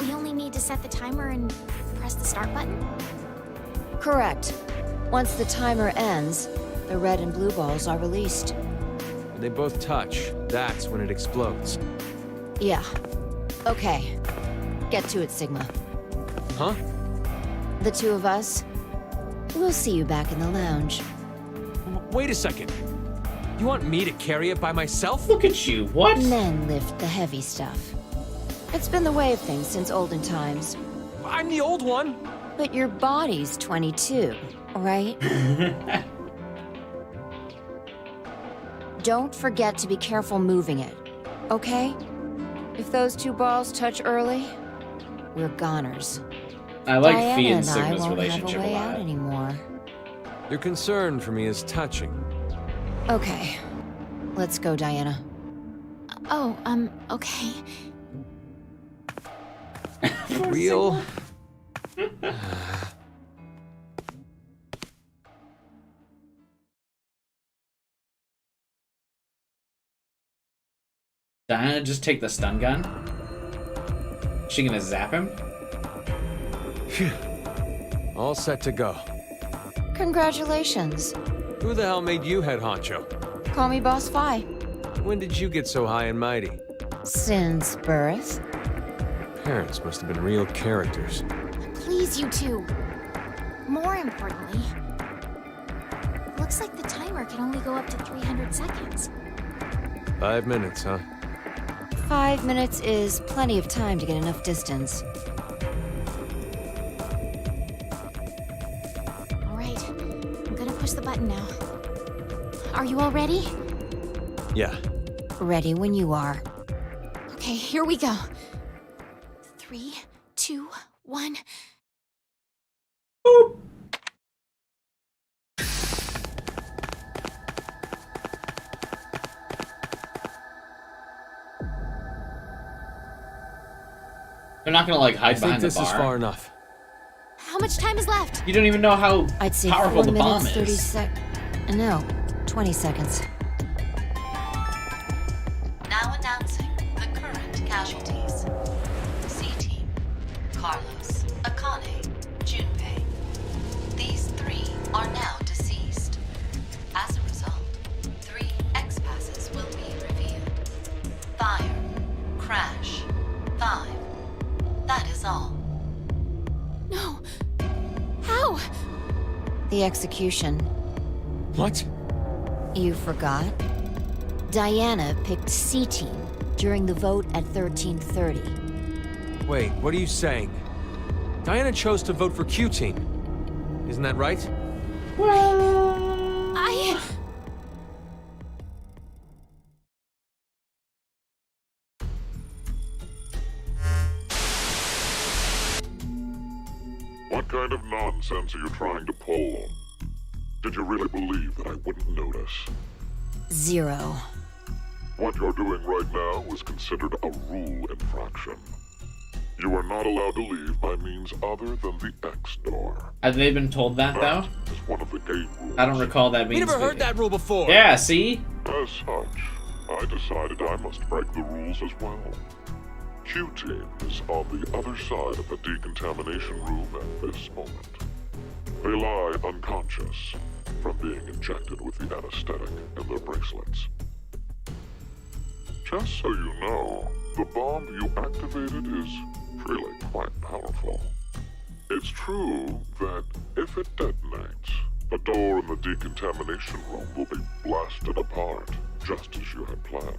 we only need to set the timer and press the start button? Correct. Once the timer ends, the red and blue balls are released. When they both touch, that's when it explodes. Yeah. Okay. Get to it, Sigma. Huh? The two of us, we'll see you back in the lounge. Wait a second. You want me to carry it by myself? Look at you, what? Men lift the heavy stuff. It's been the way of things since olden times. I'm the old one. But your body's 22, right? Don't forget to be careful moving it, okay? If those two balls touch early, we're goners. I like Diana Fee and and I Sigma's won't relationship have a way a out lot. anymore. Your concern for me is touching. Okay, let's go, Diana. Oh, okay. Real? Diana just take the stun gun? She gonna zap him? All set to go. Congratulations. Who the hell made you head honcho? Call me Boss Fi. When did you get so high and mighty? Since birth. Parents must have been real characters. Please, you two. More importantly, looks like the timer can only go up to 300 seconds. 5 minutes, huh? 5 minutes is plenty of time to get enough distance. All right, I'm gonna push the button now. Are you all ready? Yeah. Ready when you are. Okay, here we go. 3, 2, 1. Boop. They're not gonna like hide I think behind the this bar. is far enough. How much time is left? You don't even know how I'd say powerful 4 the minutes, bomb 30 is. No, 20 seconds. Now announcing the current casualties. C-Team, Carlos, Akane, Junpei. These 3 are now deceased. As a result, 3 X-passes will be revealed. Fire, crash, 5. That is all. early execution. What? You forgot? Diana picked C Team during the vote at 1330. Wait, what are you saying? Diana chose to vote for Q Team. Isn't that right? What kind of nonsense are you trying to pull? Did you really believe that I wouldn't notice? 0. What you're doing right now is considered a rule infraction. You are not allowed to leave by means other than the X door. Have they been told that, though? That is one of the game rules. I don't recall that being We never heard that rule before! Yeah, see? As such, I decided I must break the rules as well. Q-Team is on the other side of the decontamination room at this moment. They lie unconscious from being injected with the anesthetic in their bracelets. Just so you know, the bomb you activated is really quite powerful. It's true that if it detonates, the door in the decontamination room will be blasted apart, just as you had planned.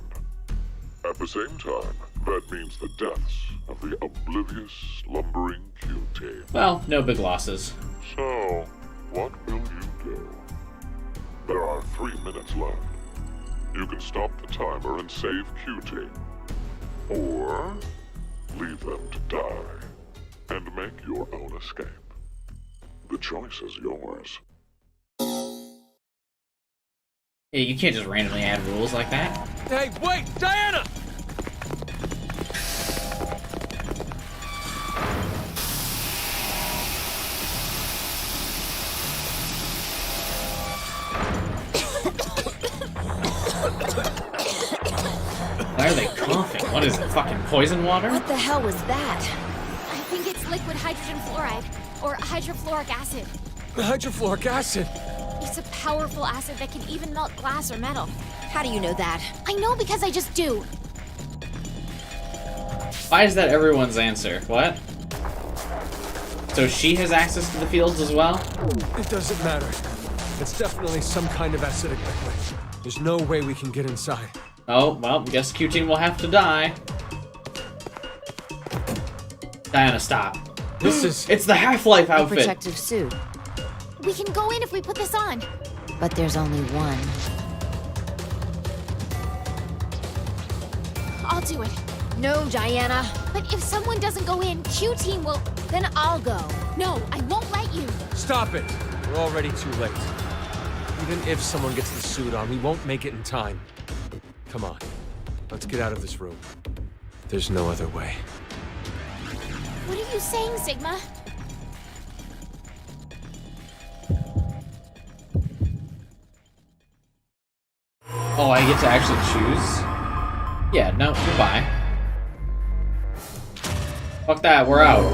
At the same time, that means the deaths of the oblivious, slumbering Q-Team. Well, no big losses. So, what will you do? There are 3 minutes left. You can stop the timer and save Q-Team. Or leave them to die and make your own escape. The choice is yours. Yeah, you can't just randomly add rules like that. Hey, wait! Diana! Why are they coughing? What is it, fucking poison water? What the hell was that? I think it's liquid hydrogen fluoride, or hydrofluoric acid. Hydrofluoric acid! It's a powerful acid that can even melt glass or metal. How do you know that? I know because I just do. Why is that everyone's answer? What? So she has access to the fields as well? It doesn't matter. It's definitely some kind of acidic liquid. There's no way we can get inside. Oh, well, guess Q-Team will have to die. Diana, stop. This is... It's the Half-Life A outfit! protective suit. We can go in if we put this on. But there's only one. I'll do it. No, Diana. But if someone doesn't go in, Q-Team will... Then I'll go. No, I won't let you. Stop it! We're already too late. Even if someone gets the suit on, we won't make it in time. Come on. Let's get out of this room. There's no other way. What are you saying, Sigma? Oh, I get to actually choose? Yeah, no, goodbye. Fuck that, we're out.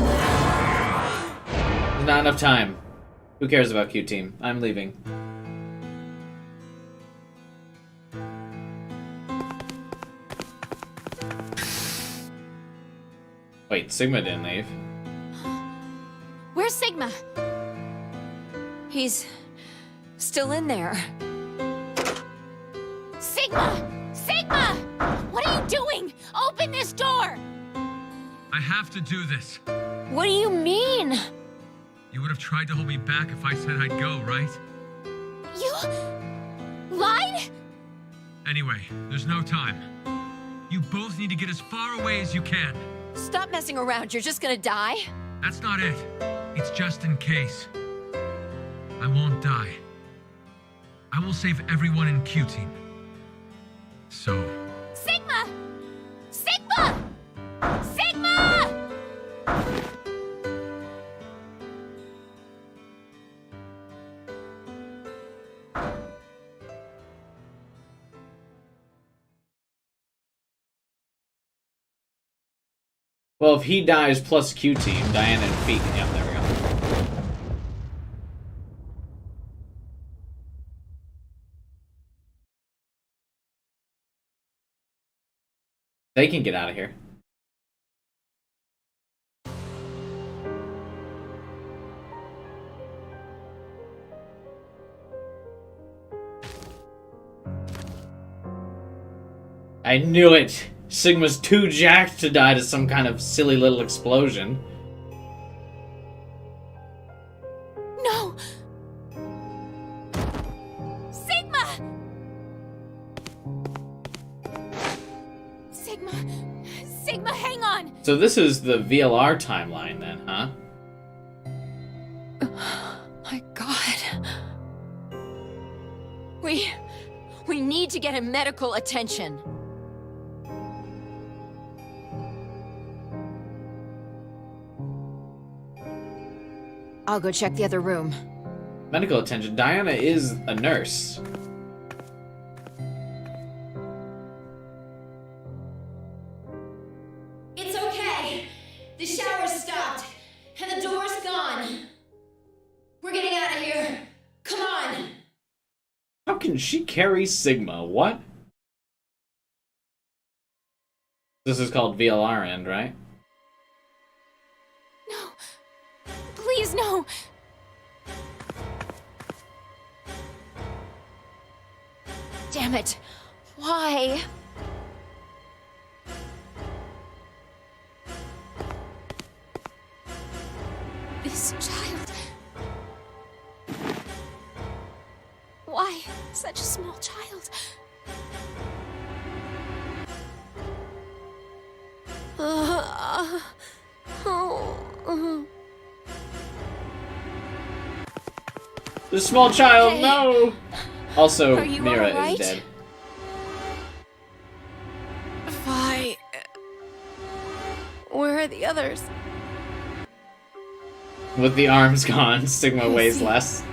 There's not enough time. Who cares about Q-Team? I'm leaving. Wait, Sigma didn't leave. Where's Sigma? He's still in there. Sigma! Sigma! What are you doing? Open this door! I have to do this. What do you mean? You would have tried to hold me back if I said I'd go, right? You... lied? Anyway, there's no time. You both need to get as far away as you can. Stop messing around. You're just gonna die? That's not it. It's just in case. I won't die. I will save everyone in Q-Team. So... Sigma! Sigma! Sigma! Well, if he dies plus Q-Team, Diana and Feet. Yep, there we go. They can get out of here. I knew it! Sigma's too jacked to die to some kind of silly little explosion. No! Sigma! Sigma, hang on! So this is the VLR timeline then, huh? My God. We need to get him medical attention. I'll go check the other room. Medical attention. Diana is a nurse. It's okay. The shower's stopped, and the door's gone. We're getting out of here. Come on. How can she carry Sigma? What? This is called VLR end, right? No. Please, no. Damn it. Why? This child. Why such a small child? The small child, Hey. no! Also, Are you Mira alright? is dead. Why? Where are the others? With the arms gone, Sigma I weighs see. less.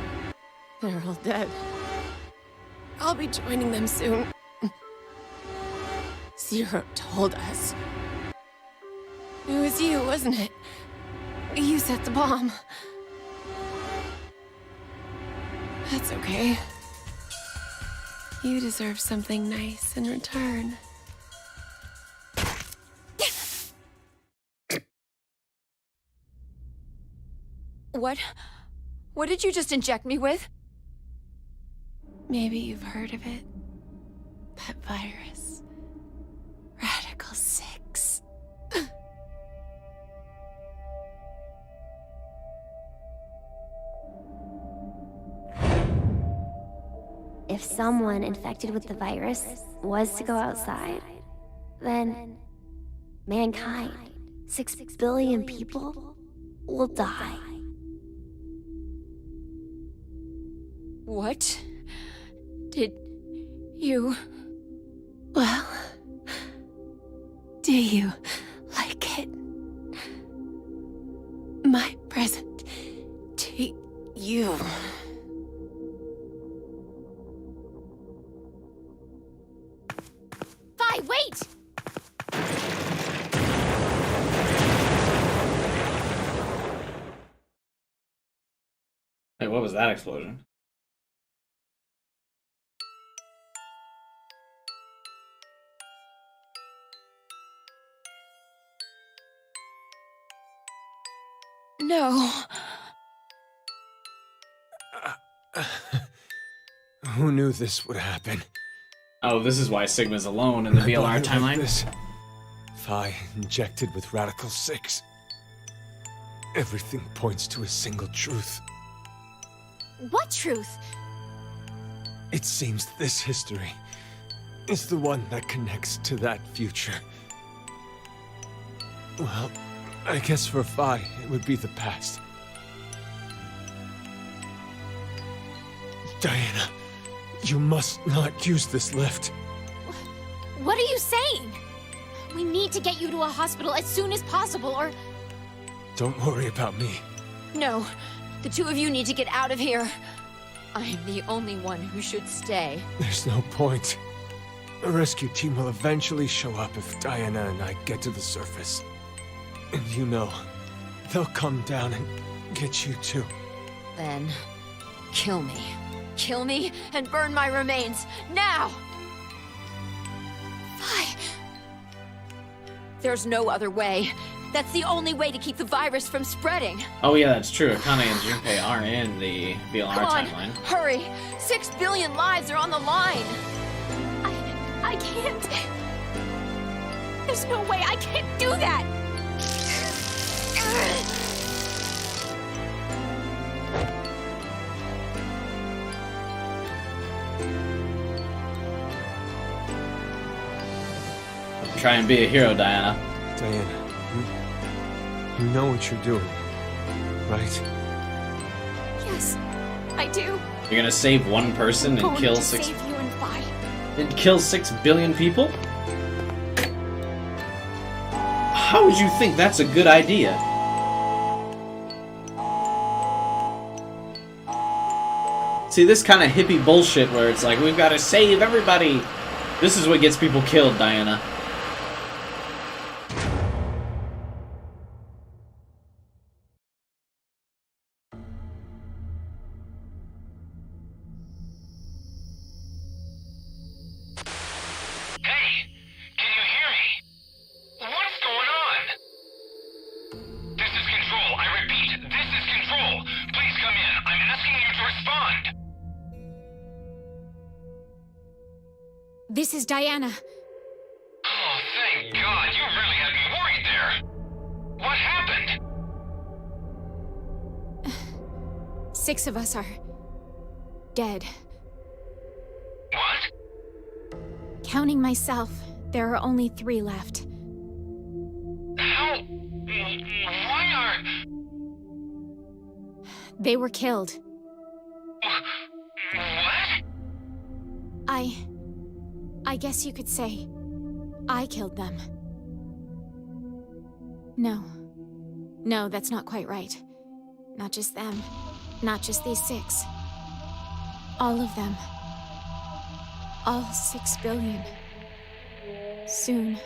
They're all dead. I'll be joining them soon. Zero told us. It was you, wasn't it? You set the bomb. That's okay. You deserve something nice in return. What did you just inject me with? Maybe you've heard of it. That virus. Radical 6. If someone infected with the virus was to go outside, then mankind, 6 billion people, will die. What? Did you... Well... Do you like it? My present to you. Vi, wait! Hey, what was that explosion? No. Who knew this would happen? Oh, this is why Sigma's alone in the VLR timeline. Phi injected with Radical 6. Everything points to a single truth. What truth? It seems this history is the one that connects to that future. Well, I guess for Phi, it would be the past. Diana, you must not use this lift. What are you saying? We need to get you to a hospital as soon as possible, or... Don't worry about me. No. The two of you need to get out of here. I am the only one who should stay. There's no point. A rescue team will eventually show up if Diana and I get to the surface. And you know, they'll come down and get you too. Then, kill me. Kill me and burn my remains, now! Vi... There's no other way. That's the only way to keep the virus from spreading. Oh yeah, that's true. Akane and Junpei are in the VLR Come on, timeline. hurry! 6 billion lives are on the line! I can't... There's no way I can't do that! Try and be a hero, Diana. Diana, you know what you're doing, right? Yes, I do. You're gonna save one person and kill save you and Vi. and kill 6 billion people? How would you think that's a good idea? See, this kind of hippie bullshit where it's like, we've got to save everybody. This is what gets people killed, Diana. This is Diana. Oh, thank God. You really had me worried there. What happened? 6 of us are dead. What? Counting myself, there are only 3 left. How? Why are... They were killed. What? I guess you could say I killed them. No, that's not quite right. Not just them. Not just these 6. All of them. All 6 billion. Soon,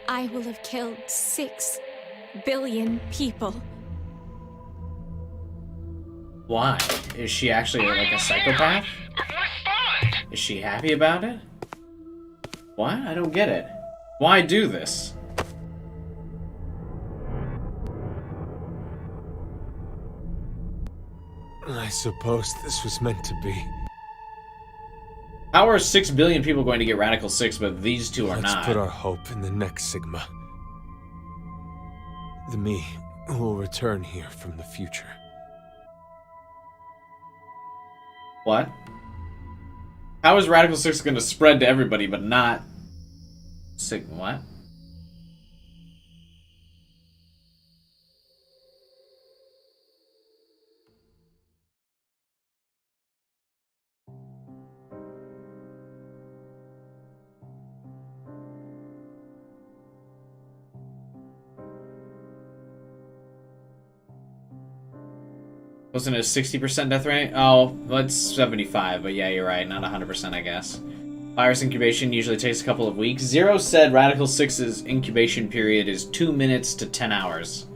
I will have killed 6 billion people. Why? Is she actually like a psychopath? Is she happy about it? What? I don't get it. Why do this? I suppose this was meant to be. How are 6 billion people going to get Radical 6, but these 2 are not? Let's put our hope in the next Sigma. The me who will return here from the future. What? How is Radical 6 going to spread to everybody, but not... Sigma, what? Wasn't it a 60% death rate? Oh, that's 75, but yeah, you're right, not 100%, I guess. Virus incubation usually takes a couple of weeks. Zero said Radical 6's incubation period is 2 minutes to 10 hours.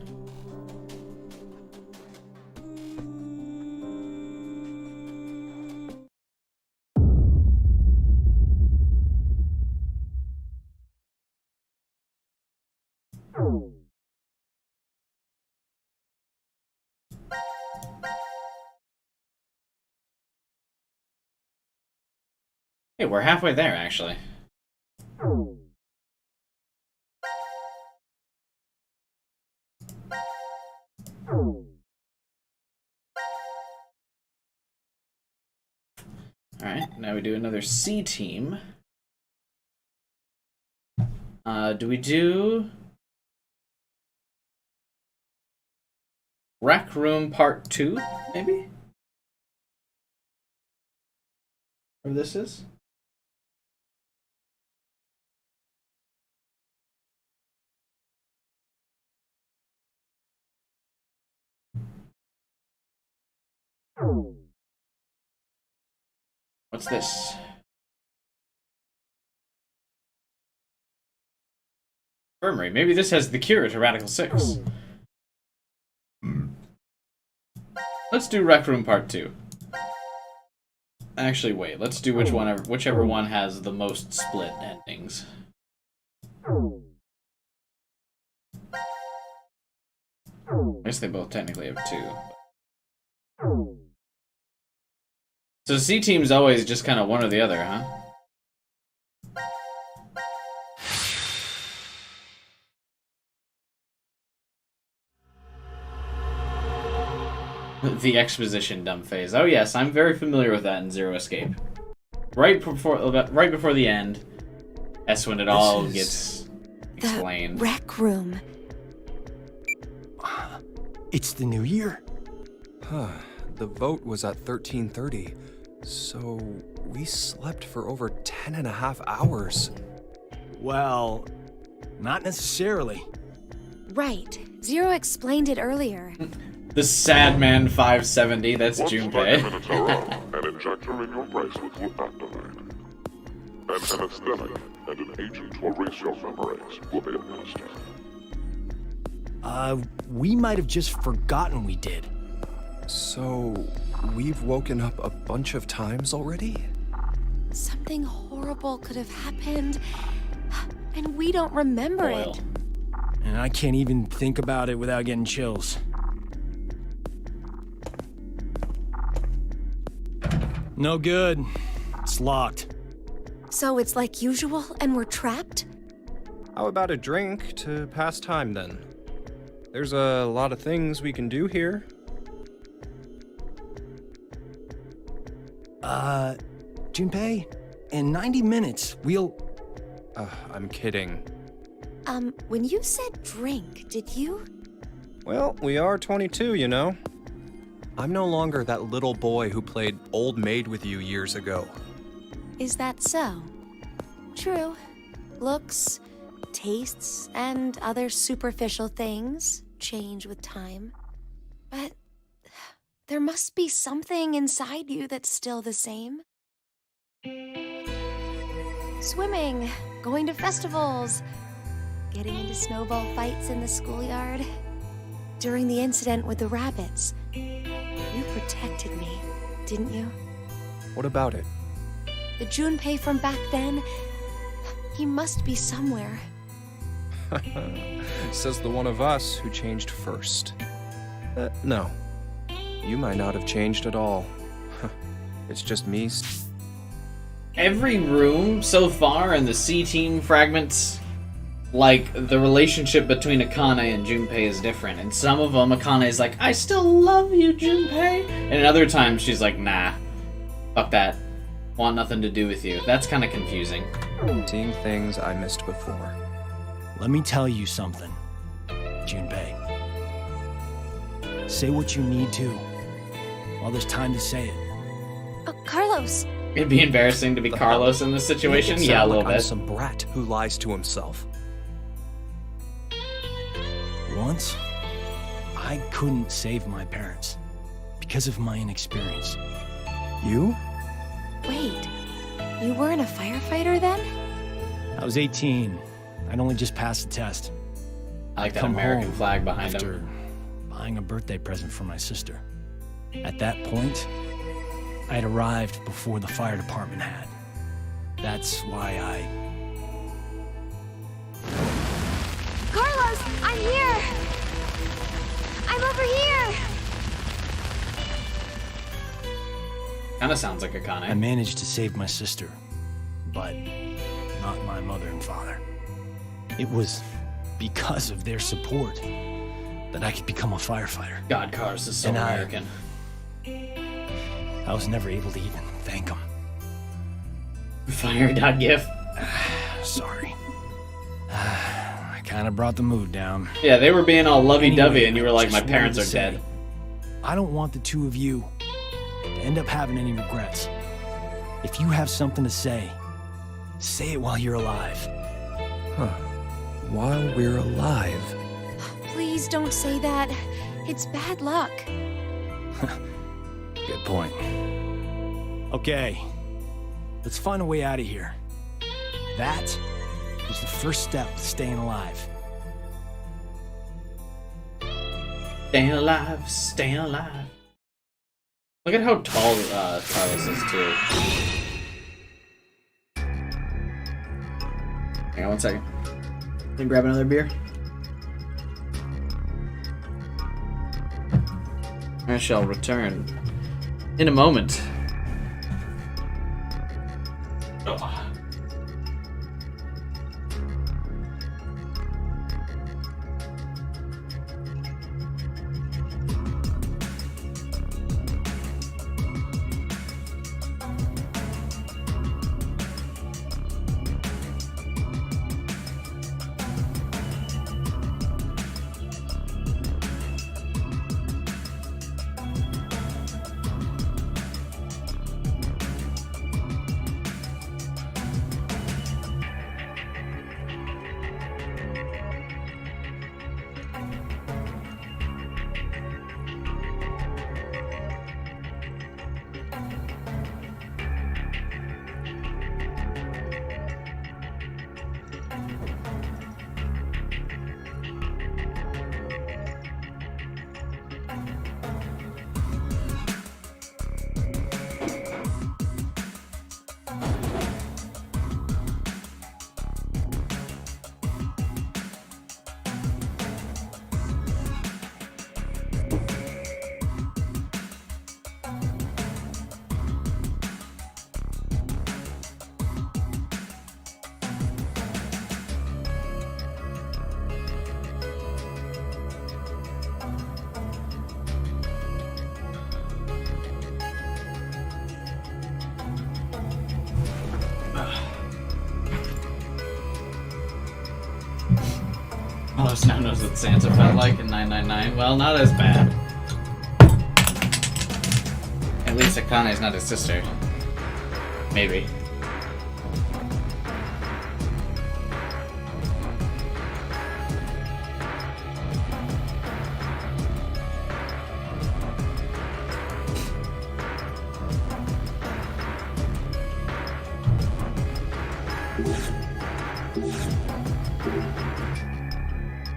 Hey, we're halfway there, actually. Alright, now we do another C team. Do we do... Rec Room Part 2, maybe? Or this is? What's this? Infirmary. Maybe this has the cure to Radical 6. Let's do Rec Room Part 2. Actually, wait. Let's do whichever one has the most split endings. I guess they both technically have 2. So C team's always just kind of one or the other, huh? The exposition dump phase. Oh yes, I'm very familiar with that in Zero Escape. Right before the end, that's when it all gets explained. The rec room. It's the new year. Huh. The vote was at 13:30, so we slept for over 10.5 hours. Well, not necessarily. Right. Zero explained it earlier. The sad man 570, that's Once 90 Junpei. minutes are up, an injector in your bracelet will activate. An anesthetic and an agent to erase your memories will be administered. We might have just forgotten we did. So, we've woken up a bunch of times already? Something horrible could have happened, and we don't remember it. And I can't even think about it without getting chills. No good. It's locked. So it's like usual, and we're trapped? How about a drink to pass time then? There's a lot of things we can do here. Junpei, in 90 minutes, we'll... I'm kidding. When you said drink, did you? Well, we are 22, you know. I'm no longer that little boy who played old maid with you years ago. Is that so? True. Looks, tastes, and other superficial things change with time. But there must be something inside you that's still the same. Swimming, going to festivals, getting into snowball fights in the schoolyard. During the incident with the rabbits, you protected me, didn't you? What about it? The Junpei from back then, he must be somewhere. Says the one of us who changed first. No. You might not have changed at all. It's just me. Every room so far in the C-Team fragments, like, the relationship between Akane and Junpei is different. And some of them, Akane is like, I still love you, Junpei. And in other times, she's like, nah, fuck that. Want nothing to do with you. That's kind of confusing. Seeing things I missed before. Let me tell you something, Junpei. Say what you need to, while there's time to say it. Oh, Carlos! It'd be embarrassing to be Carlos in this situation. Make it Yeah, a sound little like I'm bit. some brat who lies to himself. Once, I couldn't save my parents because of my inexperience. You? Wait, you weren't a firefighter then? I was 18. I'd only just passed the test. I like that Come American home flag behind after him. buying a birthday present for my sister. At that point, I had arrived before the fire department had. That's why Carlos, I'm here! I'm over here! Kinda sounds like Akane. I managed to save my sister, but not my mother and father. It was because of their support that I could become a firefighter. God, Carlos is so And American. I was never able to even thank them. Fire.gif. Sorry. I kind of brought the mood down. Yeah, they were being all lovey-dovey, Anyway, and you were like, I my just parents are wanted to say, dead. I don't want the two of you to end up having any regrets. If you have something to say it while you're alive. Huh. While we're alive. Please don't say that. It's bad luck. Good point. Okay, let's find a way out of here. That is the first step to staying alive. Staying alive, staying alive. Look at how tall Carlos is, too. Hang on 1 second. Let me grab another beer. I shall return in a moment. Oh. Carlos now knows what Santa felt like in 999. Well, not as bad. At least Akane's not his sister. Maybe.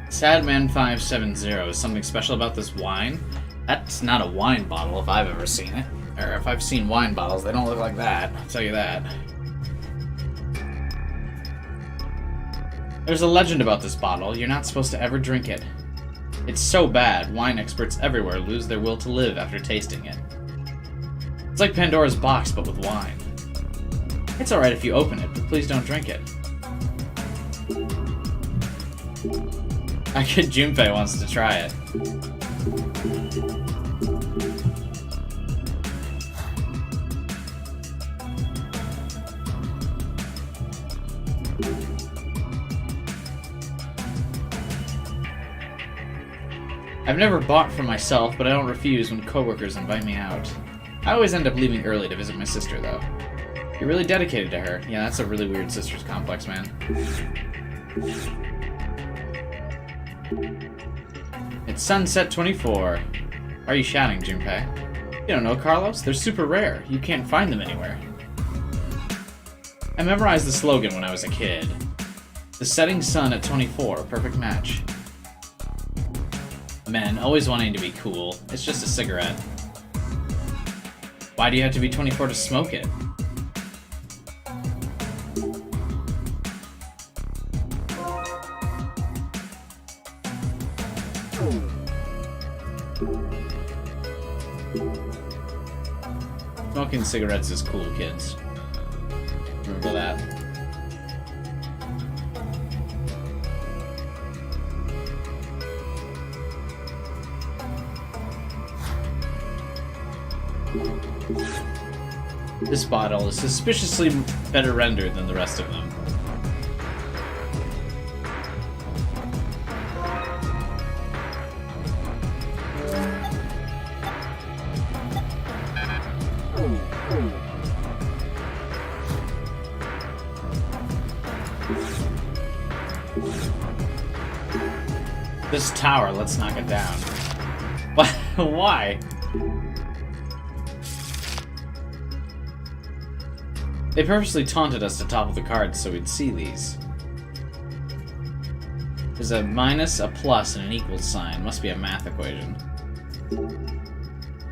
Sadman570, is something special about this wine? That's not a wine bottle if I've ever seen it. Or if I've seen wine bottles, they don't look like that, I'll tell you that. There's a legend about this bottle. You're not supposed to ever drink it. It's so bad, wine experts everywhere lose their will to live after tasting it. It's like Pandora's box, but with wine. It's alright if you open it, but please don't drink it. I kid Junpei wants to try it. I've never bought for myself, but I don't refuse when coworkers invite me out. I always end up leaving early to visit my sister, though. You're really dedicated to her. Yeah, that's a really weird sister's complex, man. It's Sunset 24. Why are you shouting, Junpei? You don't know, Carlos? They're super rare. You can't find them anywhere. I memorized the slogan when I was a kid. The setting sun at 24, perfect match. Men, always wanting to be cool. It's just a cigarette. Why do you have to be 24 to smoke it? Smoking cigarettes is cool, kids. Remember that. This bottle is suspiciously better rendered than the rest of them. This tower, let's knock it down. What? Why? They purposely taunted us to topple the cards so we'd see these. There's a minus, a plus, and an equals sign. Must be a math equation.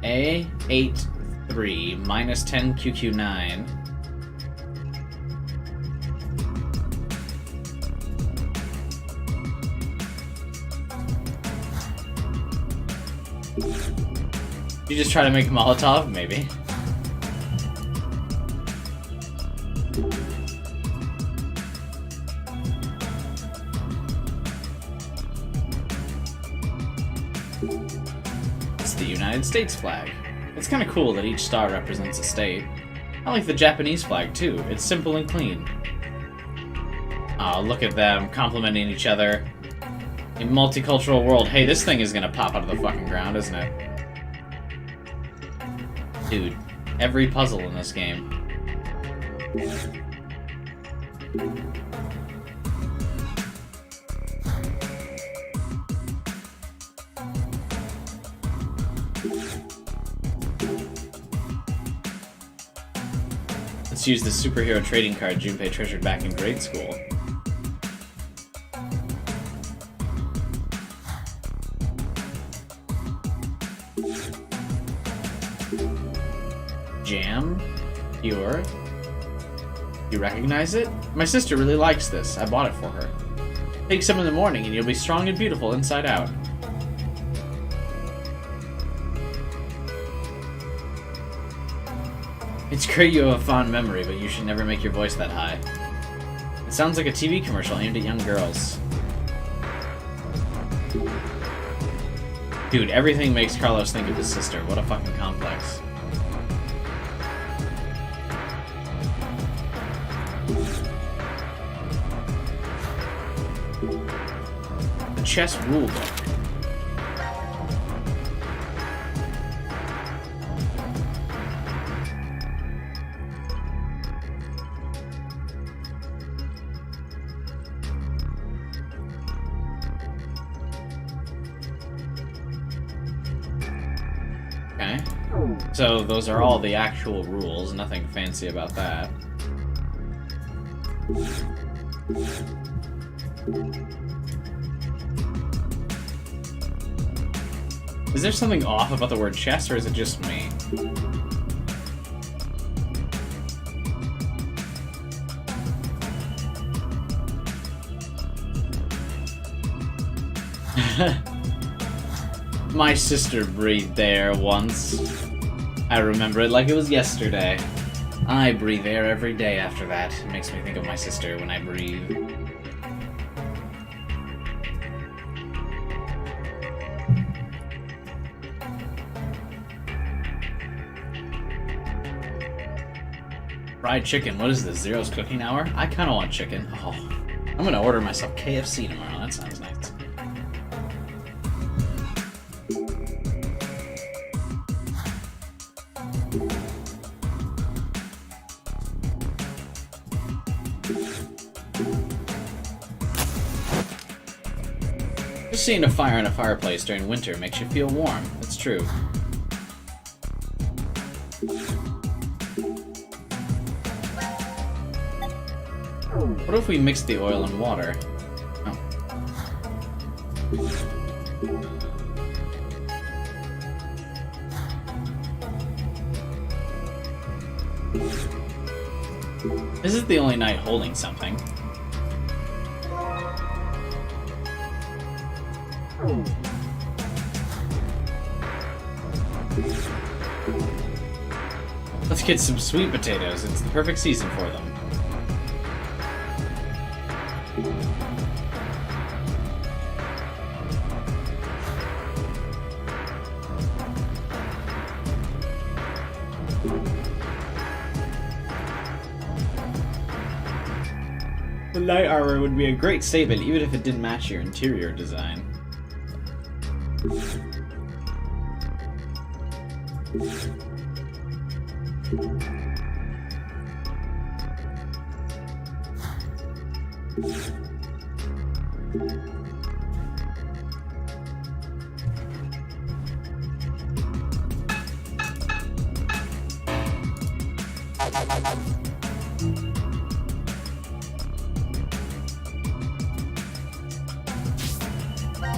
A83 minus 10QQ9. You just try to make Molotov? Maybe. It's the United States flag. It's kind of cool that each star represents a state. I like the Japanese flag too. It's simple and clean. Oh, look at them complimenting each other. A multicultural world. Hey, this thing is gonna pop out of the fucking ground, isn't it? Dude, every puzzle in this game. Let's use the superhero trading card Junpei treasured back in grade school. Jam? Pure? You recognize it? My sister really likes this. I bought it for her. Take some in the morning and you'll be strong and beautiful inside out. It's great you have a fond memory, but you should never make your voice that high. It sounds like a TV commercial aimed at young girls. Dude, everything makes Carlos think of his sister. What a fucking complex. chess rule book. Okay. So those are all the actual rules, nothing fancy about that. Is there something off about the word chess, or is it just me? My sister breathed air once. I remember it like it was yesterday. I breathe air every day after that. It makes me think of my sister when I breathe. Fried chicken, what is this? Zero's cooking hour? I kinda want chicken. Oh, I'm gonna order myself KFC tomorrow. That sounds nice. Just seeing a fire in a fireplace during winter makes you feel warm. It's true. What if we mix the oil and water? Oh. This is the only night holding something. Let's get some sweet potatoes. It's the perfect season for them. The light armor would be a great statement even if it didn't match your interior design.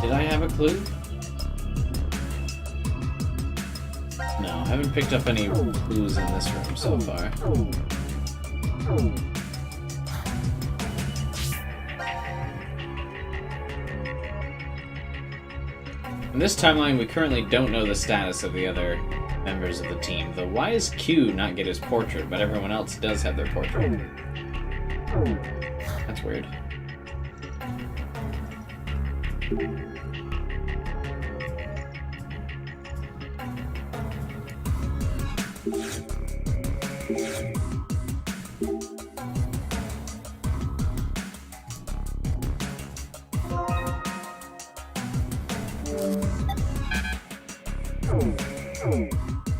Did I have a clue? No, I haven't picked up any clues in this room so far. In this timeline, we currently don't know the status of the other members of the team, though why does Q not get his portrait, but everyone else does have their portrait? That's weird.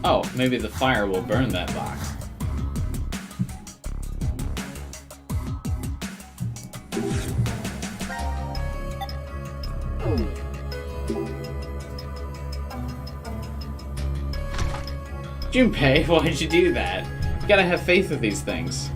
Oh, maybe the fire will burn that box. Junpei, why'd you do that? You gotta have faith with these things.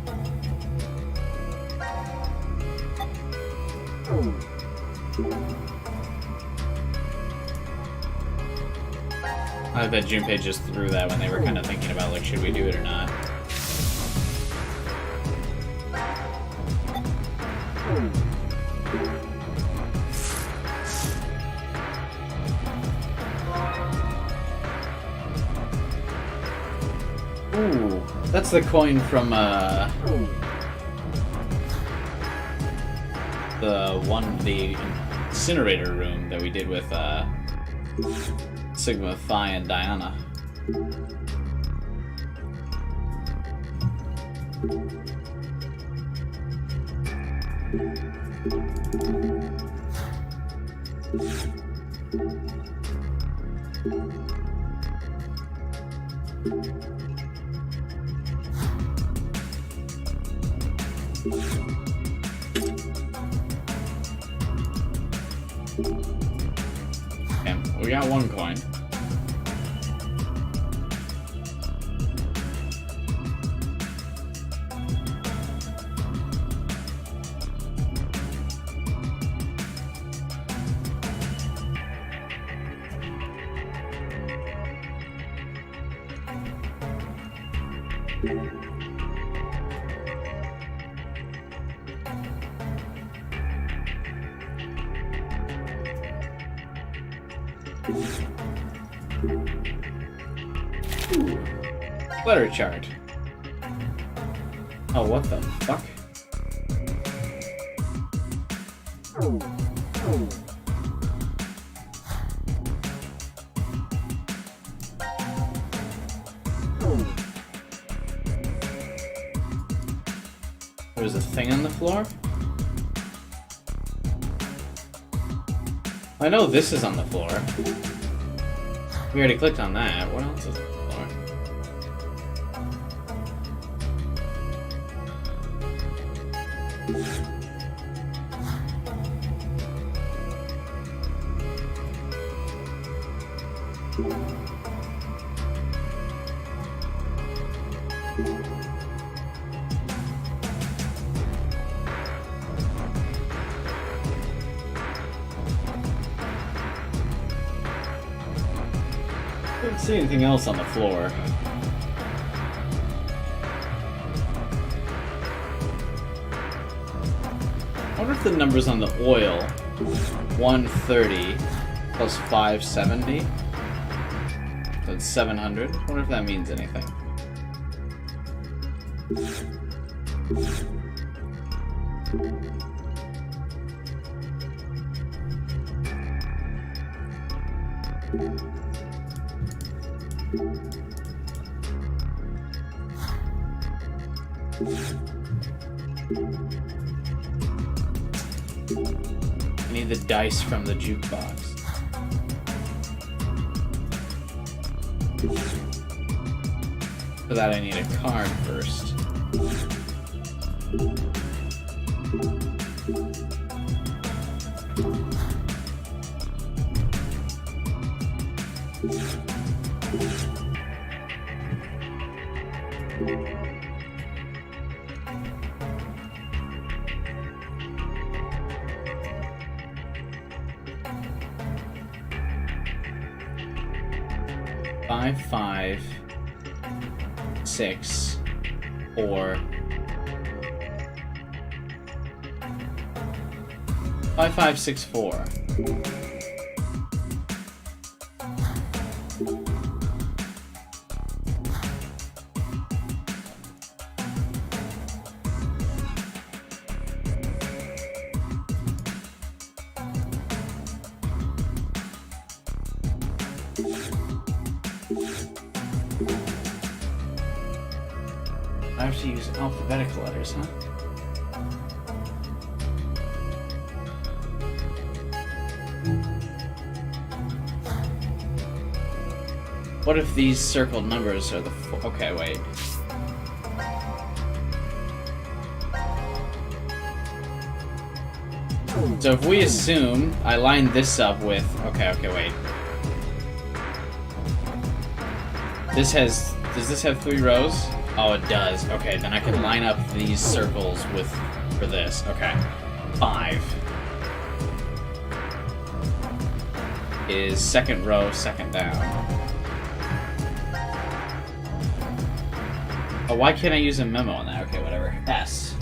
I bet Junpei just threw that when they were kind of thinking about, like, should we do it or not? Ooh, that's the coin from, the incinerator room that we did with, Sigma, Phi, and Diana. Okay, we got 1 coin. Letter chart. Oh, what the fuck? There's a thing on the floor? I know this is on the floor. We already clicked on that. What else is on the floor? I don't see anything else on the floor. I wonder if the numbers on the oil, 130 plus 570, so it's 700. I wonder if that means anything. I need the dice from the jukebox. For that I need a card first. Five, 6, 4. 5, 5, 6, 4. I have to use alphabetical letters, huh? What if these circled numbers are the okay, wait. So if we assume I line this up with okay, wait. Does this have 3 rows? Oh, it does. Okay, then I can line up these circles for this. Okay. 5 is second row, second down. Oh, why can't I use a memo on that? Okay, whatever. S.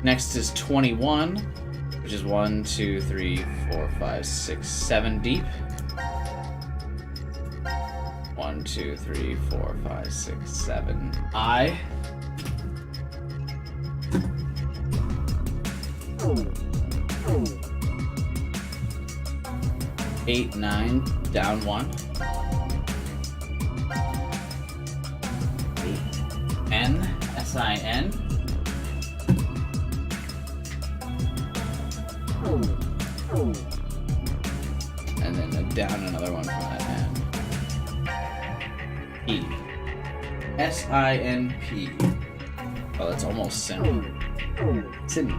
Next is 21, which is 1, 2, 3, 4, 5, 6, 7 deep. 1, 2, 3, 4, 5, 6, 7. I. Eight, 9, down 1. 8. N, S-I-N. And then down another one from that N. E. S-I-N-P. Oh, that's almost Sin. Sin.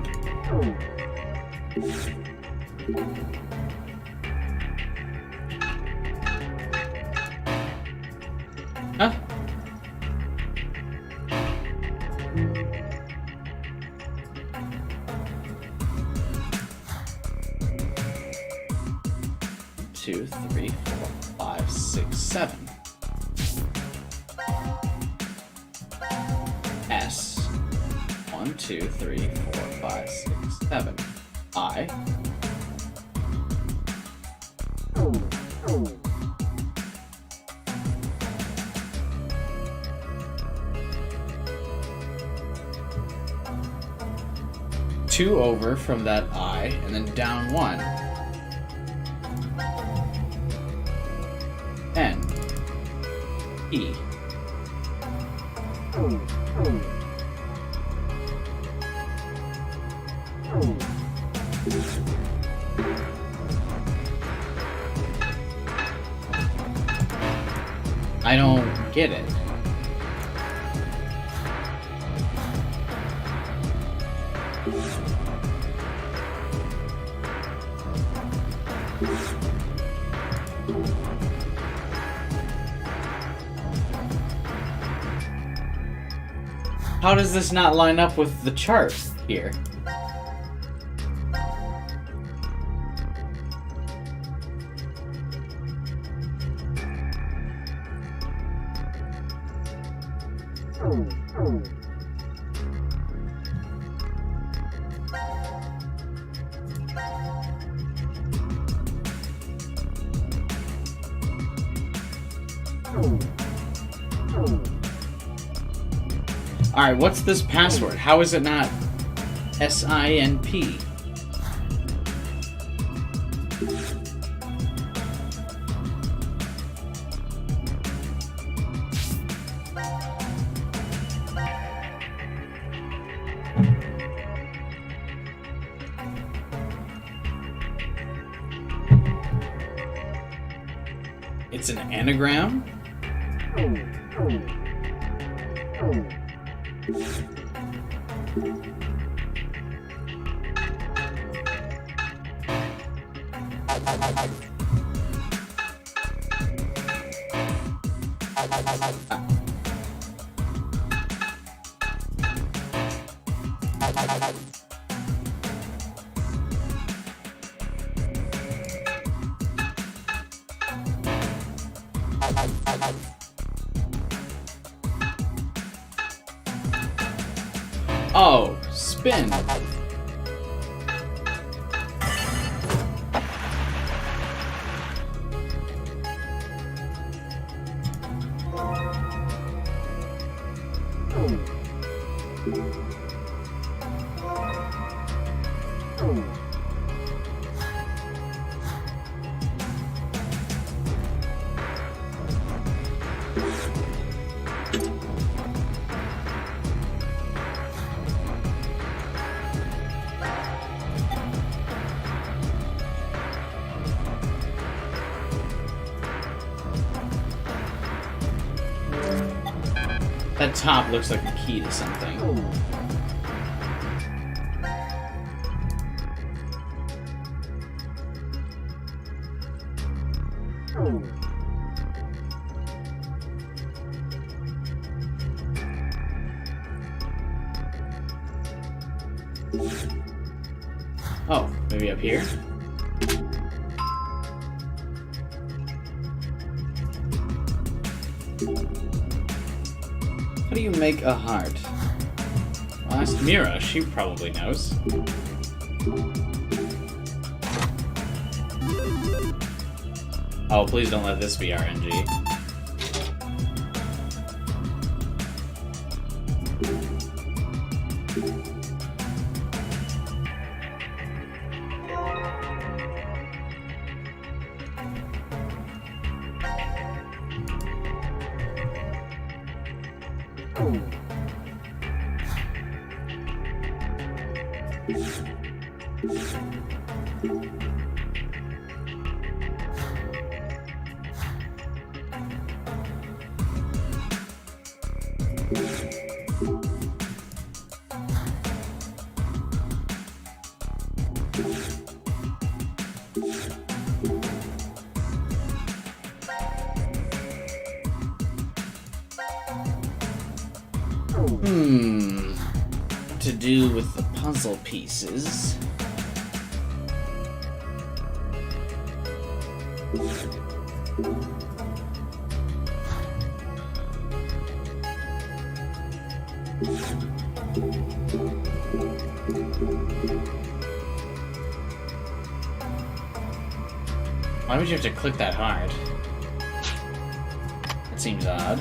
Huh? Two, three, four, five, six, seven. S. 1, 2, 3, 4, 5, 6, 7. I. Two over from that I, and then down one. N. E. I don't get it. How does this not line up with the chart here? Alright, what's this password? How is it not S-I-N-P? It's an anagram? Oh, spin. That top looks like a key to something. Oh, maybe up here? How do you make a heart? Well, ask Mira, she probably knows. Oh, please don't let this be RNG. What to do with the puzzle pieces? Why would you have to click that hard? That seems odd.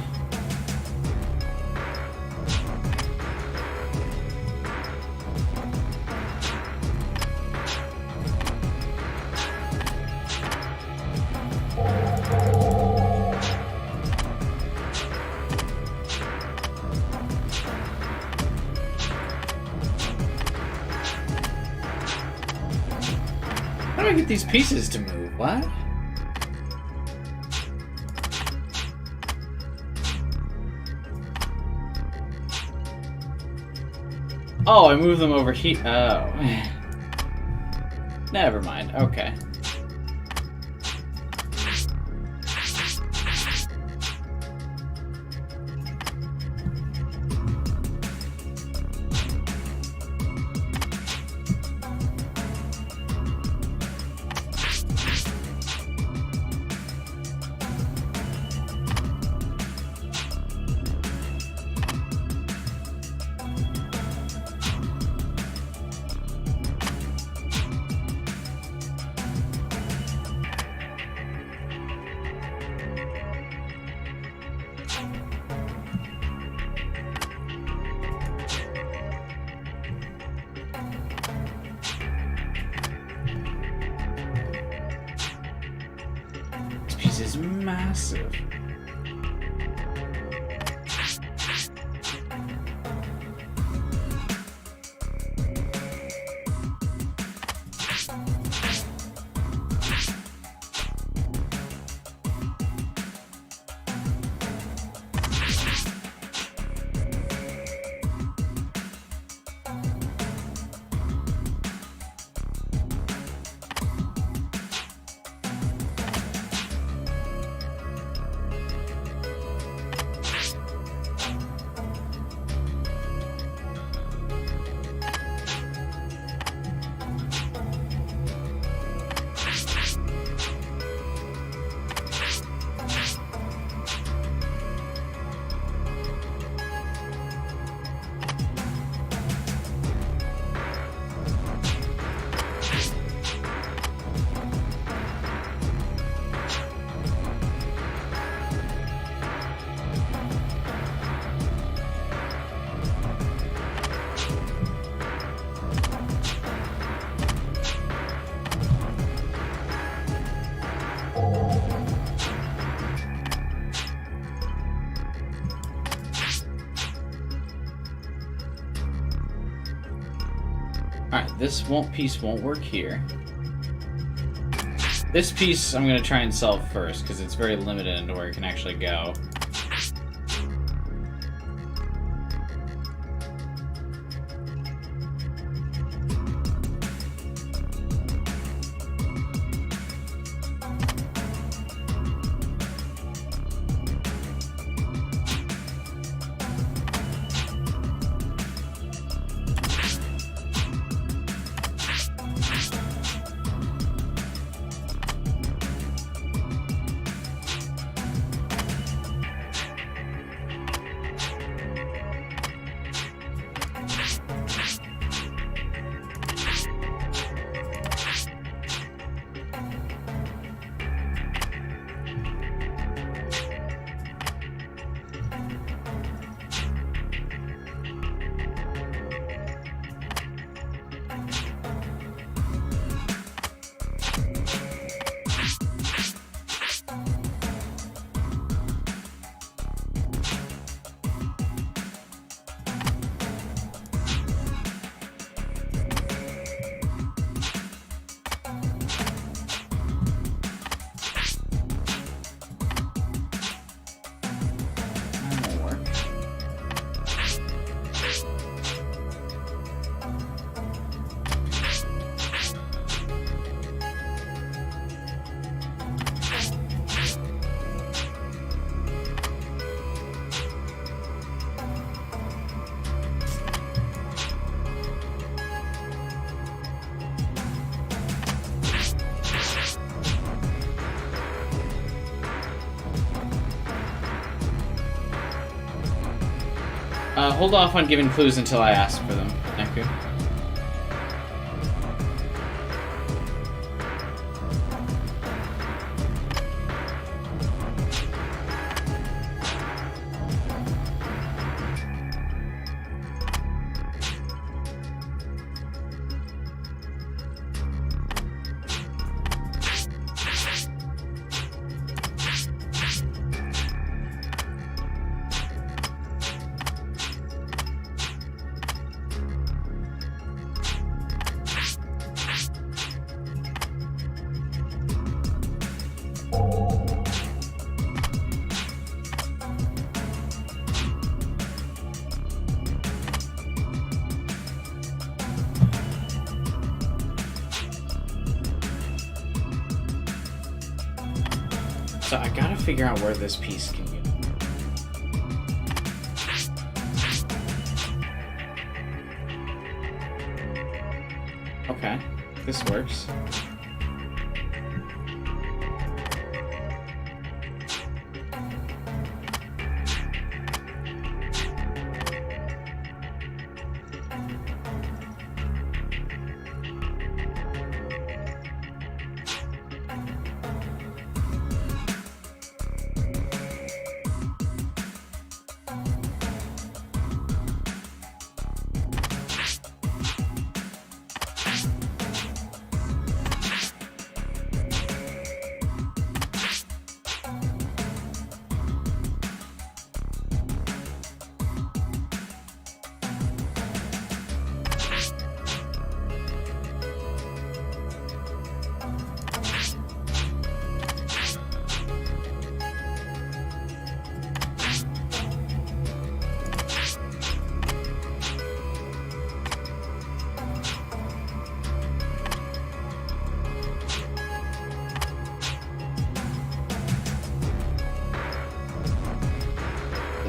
How do I get these pieces to move? What? Oh, I move them over here. Oh. Never mind. Okay. This piece is massive. Alright, this piece won't work here. This piece I'm going to try and solve first, because it's very limited into where it can actually go. Hold off on giving clues until I ask for them. Thank you. So I gotta figure out where this piece can go. Okay, this works.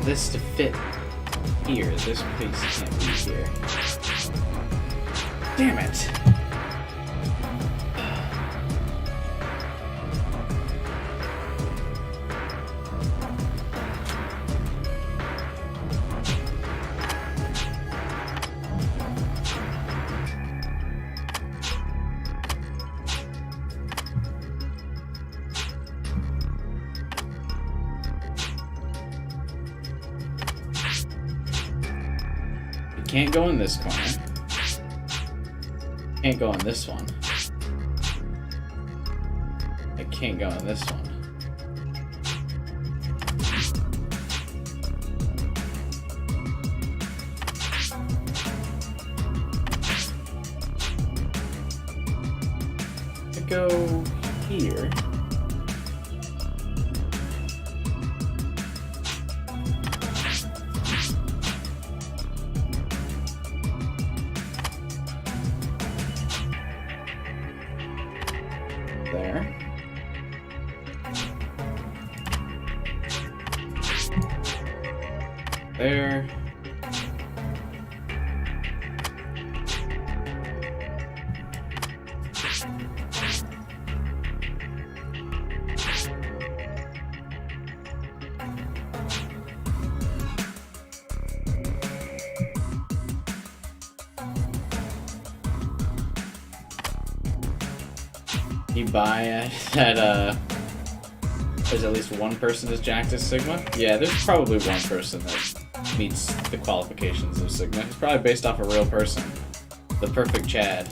This to fit here. This piece can't be here. Damn it! Can't go in this corner. Can't go in this one. I can't go in this one. I go here. There. There. You buy it at there's at least one person as jacked as Sigma? Yeah, there's probably one person that meets the qualifications of Sigma. It's probably based off a real person. The perfect Chad.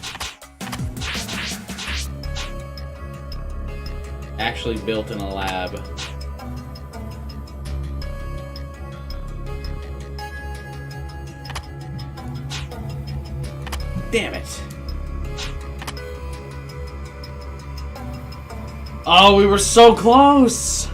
Actually built in a lab. Damn it. Oh, we were so close!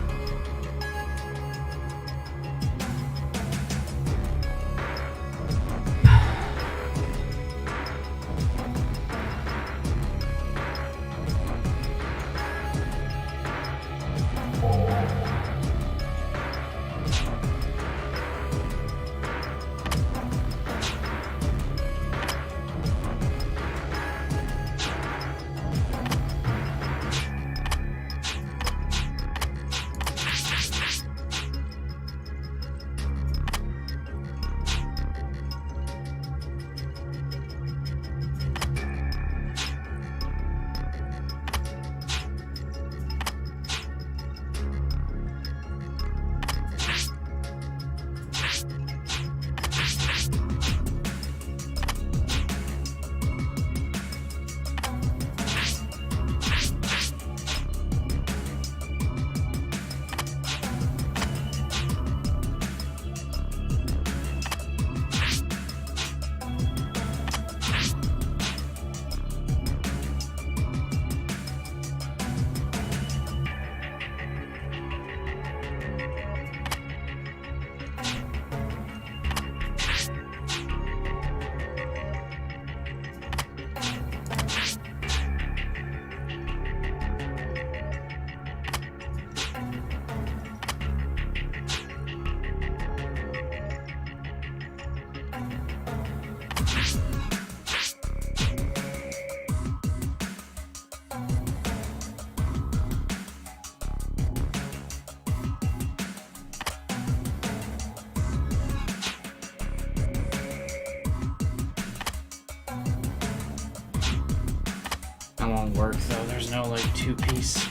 gonna work though. There's no like two-piece.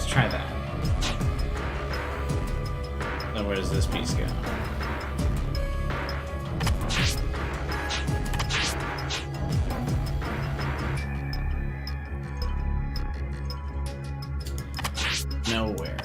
Try that. Then where does this piece go? Nowhere.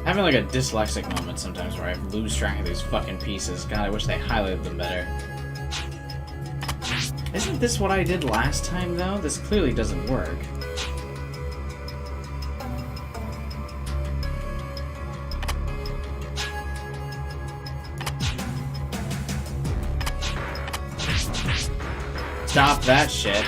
I'm having like a dyslexic moment sometimes where I lose track of these fucking pieces. God, I wish they highlighted them better. Isn't this what I did last time, though? This clearly doesn't work. Stop that shit.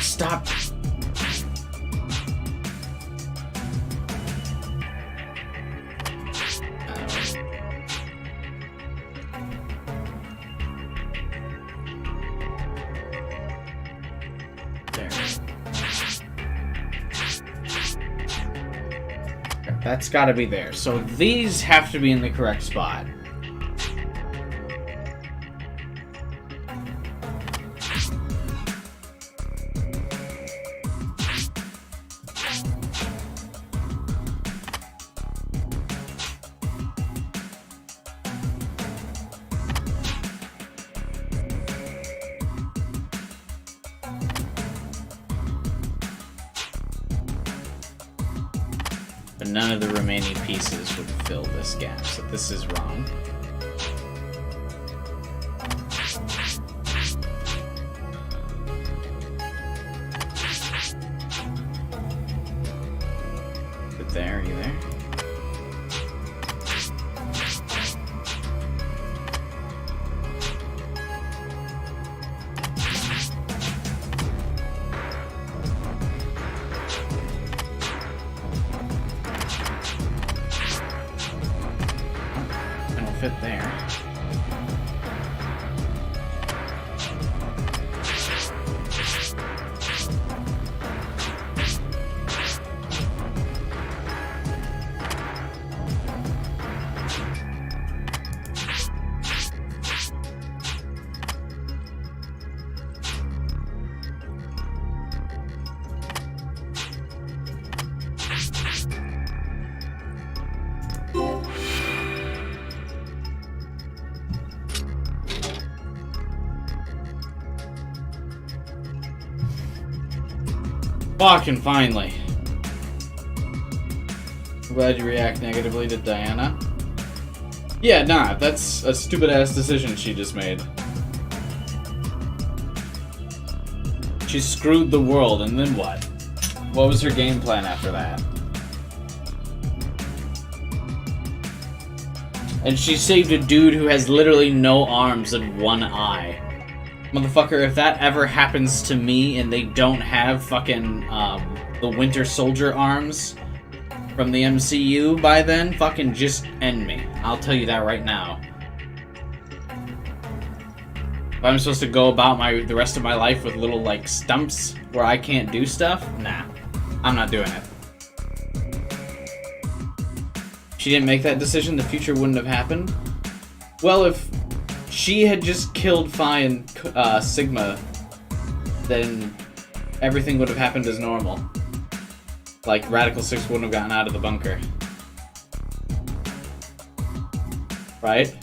Stop. There. That's gotta be there. So these have to be in the correct spot. But none of the remaining pieces would fill this gap, so this is wrong. But there, are you there? fit there. Fucking finally. I'm glad you react negatively to Diana. Yeah, nah, that's a stupid ass decision she just made. She screwed the world, and then what? What was her game plan after that? And she saved a dude who has literally no arms and one eye. Motherfucker, if that ever happens to me and they don't have fucking, the Winter Soldier arms from the MCU by then, fucking just end me. I'll tell you that right now. If I'm supposed to go about the rest of my life with little, like, stumps where I can't do stuff, nah. I'm not doing it. If she didn't make that decision, the future wouldn't have happened. Well, if she had just killed Phi and Sigma, then everything would have happened as normal. Like, Radical 6 wouldn't have gotten out of the bunker. Right?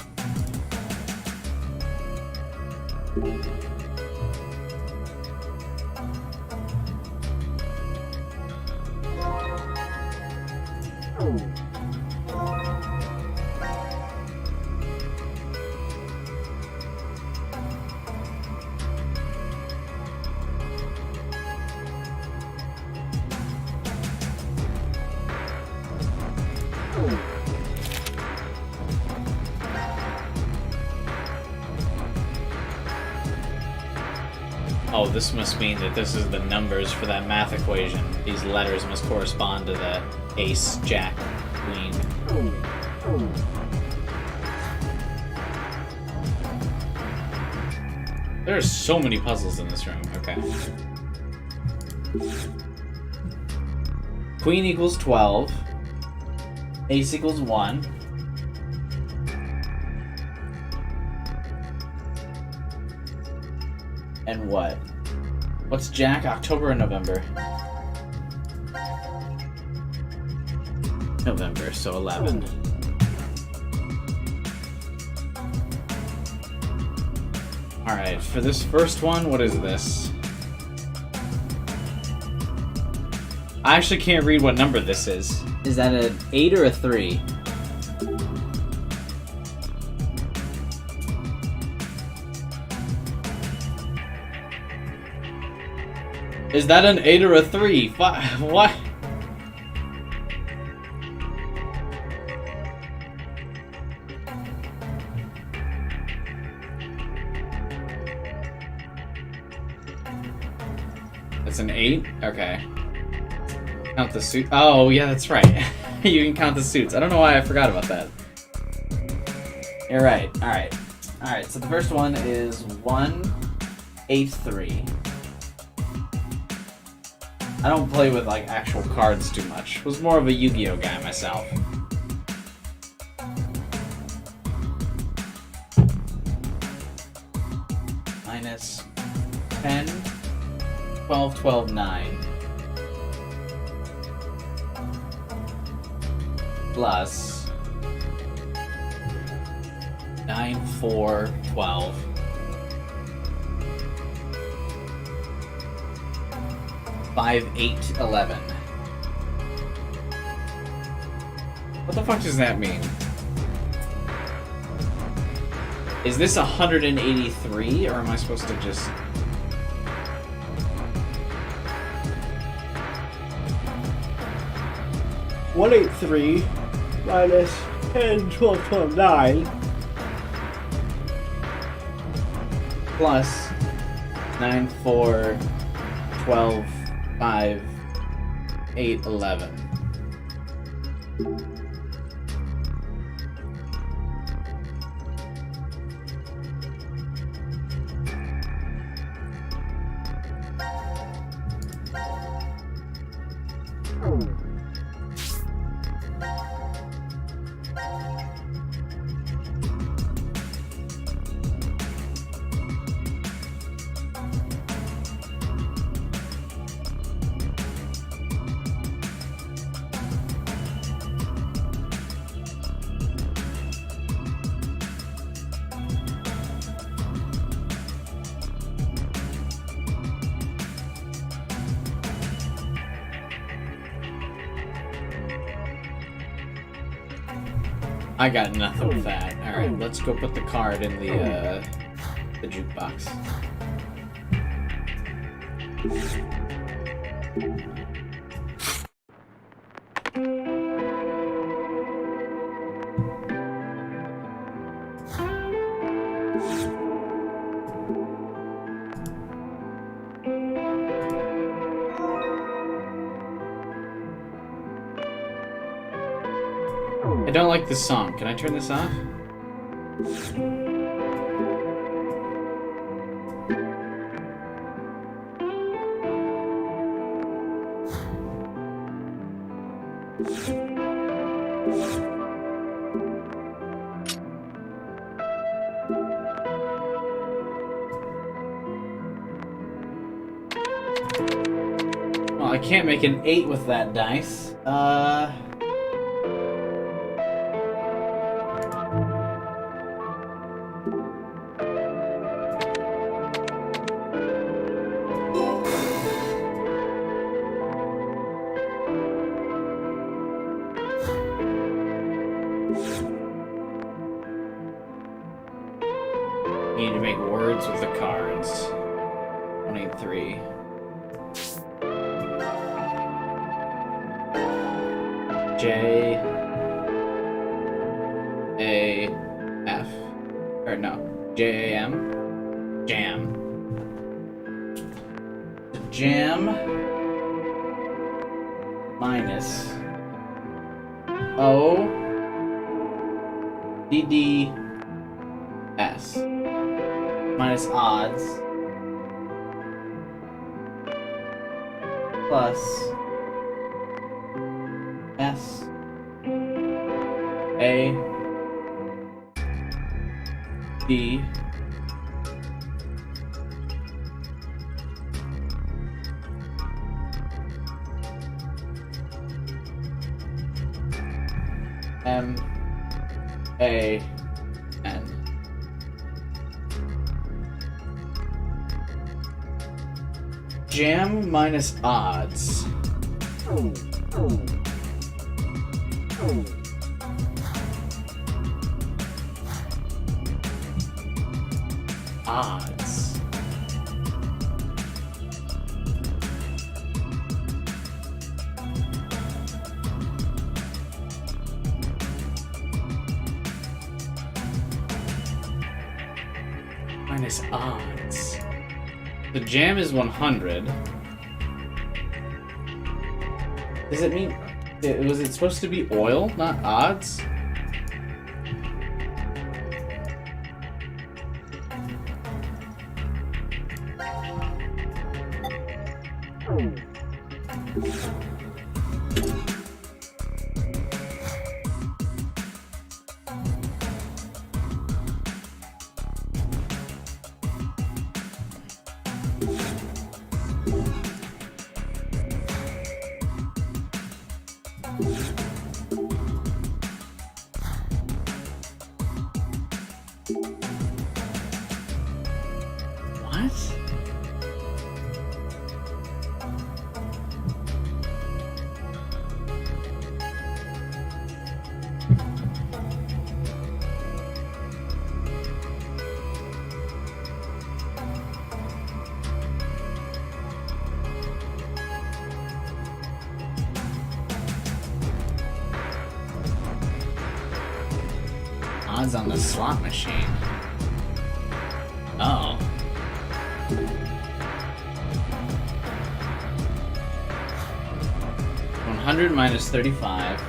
Oh, this must mean that this is the numbers for that math equation. These letters must correspond to the ace, jack, queen. There are so many puzzles in this room. Okay. Queen equals 12. Ace equals 1. And what? What's Jack? October or November? November, so 11. Alright, for this first one, what is this? I actually can't read what number this is. Is that an 8 or a 3? Is that an 8 or a 3? What? It's an 8? Okay. Count the suit. Oh, yeah, that's right. You can count the suits. I don't know why I forgot about that. You're right. Alright. Alright, so the first one is 183. I don't play with, like, actual cards too much. Was more of a Yu-Gi-Oh guy myself. Minus 10, 12, 12, 9. Plus 9, 4, 12. 5, 8, 11. What the fuck does that mean? Is this 183, or am I supposed to just... $183 minus 10, 12, 12, 9 plus 9, 4, 12, 5, 8, 11. I got nothing with that. Alright, let's go put the card in the jukebox. I don't like this song. Can I turn this off? Well, I can't make an 8 with that dice. You need to make words with the cards. 23. J A F. Or no. J A M. Jam. Jam minus O D D S minus odds plus S A D M A N. Jam minus odds. Odds. Minus odds. The jam is 100. Does it mean... Was it supposed to be oil, not odds? What? Odds on the slot machine. Oh. $100 minus 35.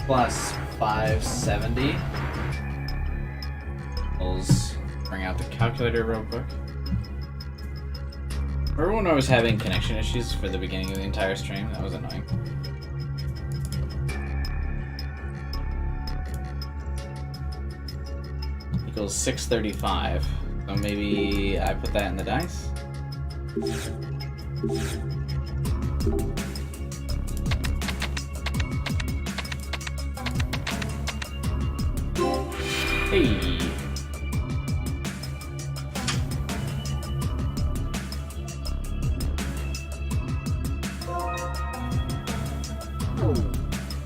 Plus 570. Let's bring out the calculator real quick. Remember when I was having connection issues for the beginning of the entire stream? That was annoying. Equals 635. So maybe I put that in the dice? Hey!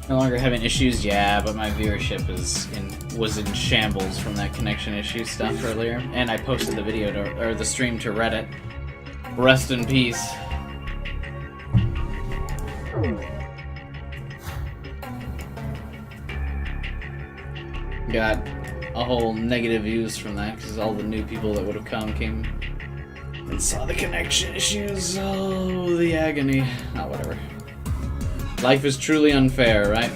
No longer having issues, yeah, but my viewership was in shambles from that connection issue stuff earlier, and I posted the video or the stream to Reddit. Rest in peace. Got a whole negative views from that because all the new people that would have came and saw the connection issues. Oh, the agony. Oh, whatever. Life is truly unfair, right?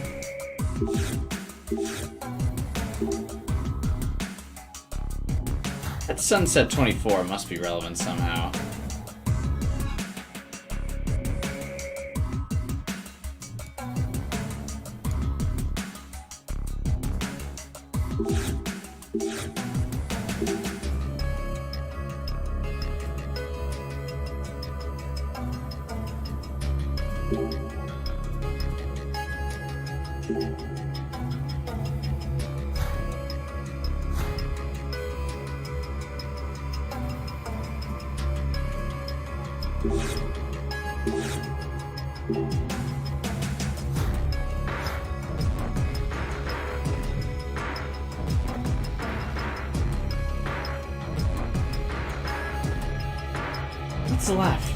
That Sunset 24 must be relevant somehow. What's left?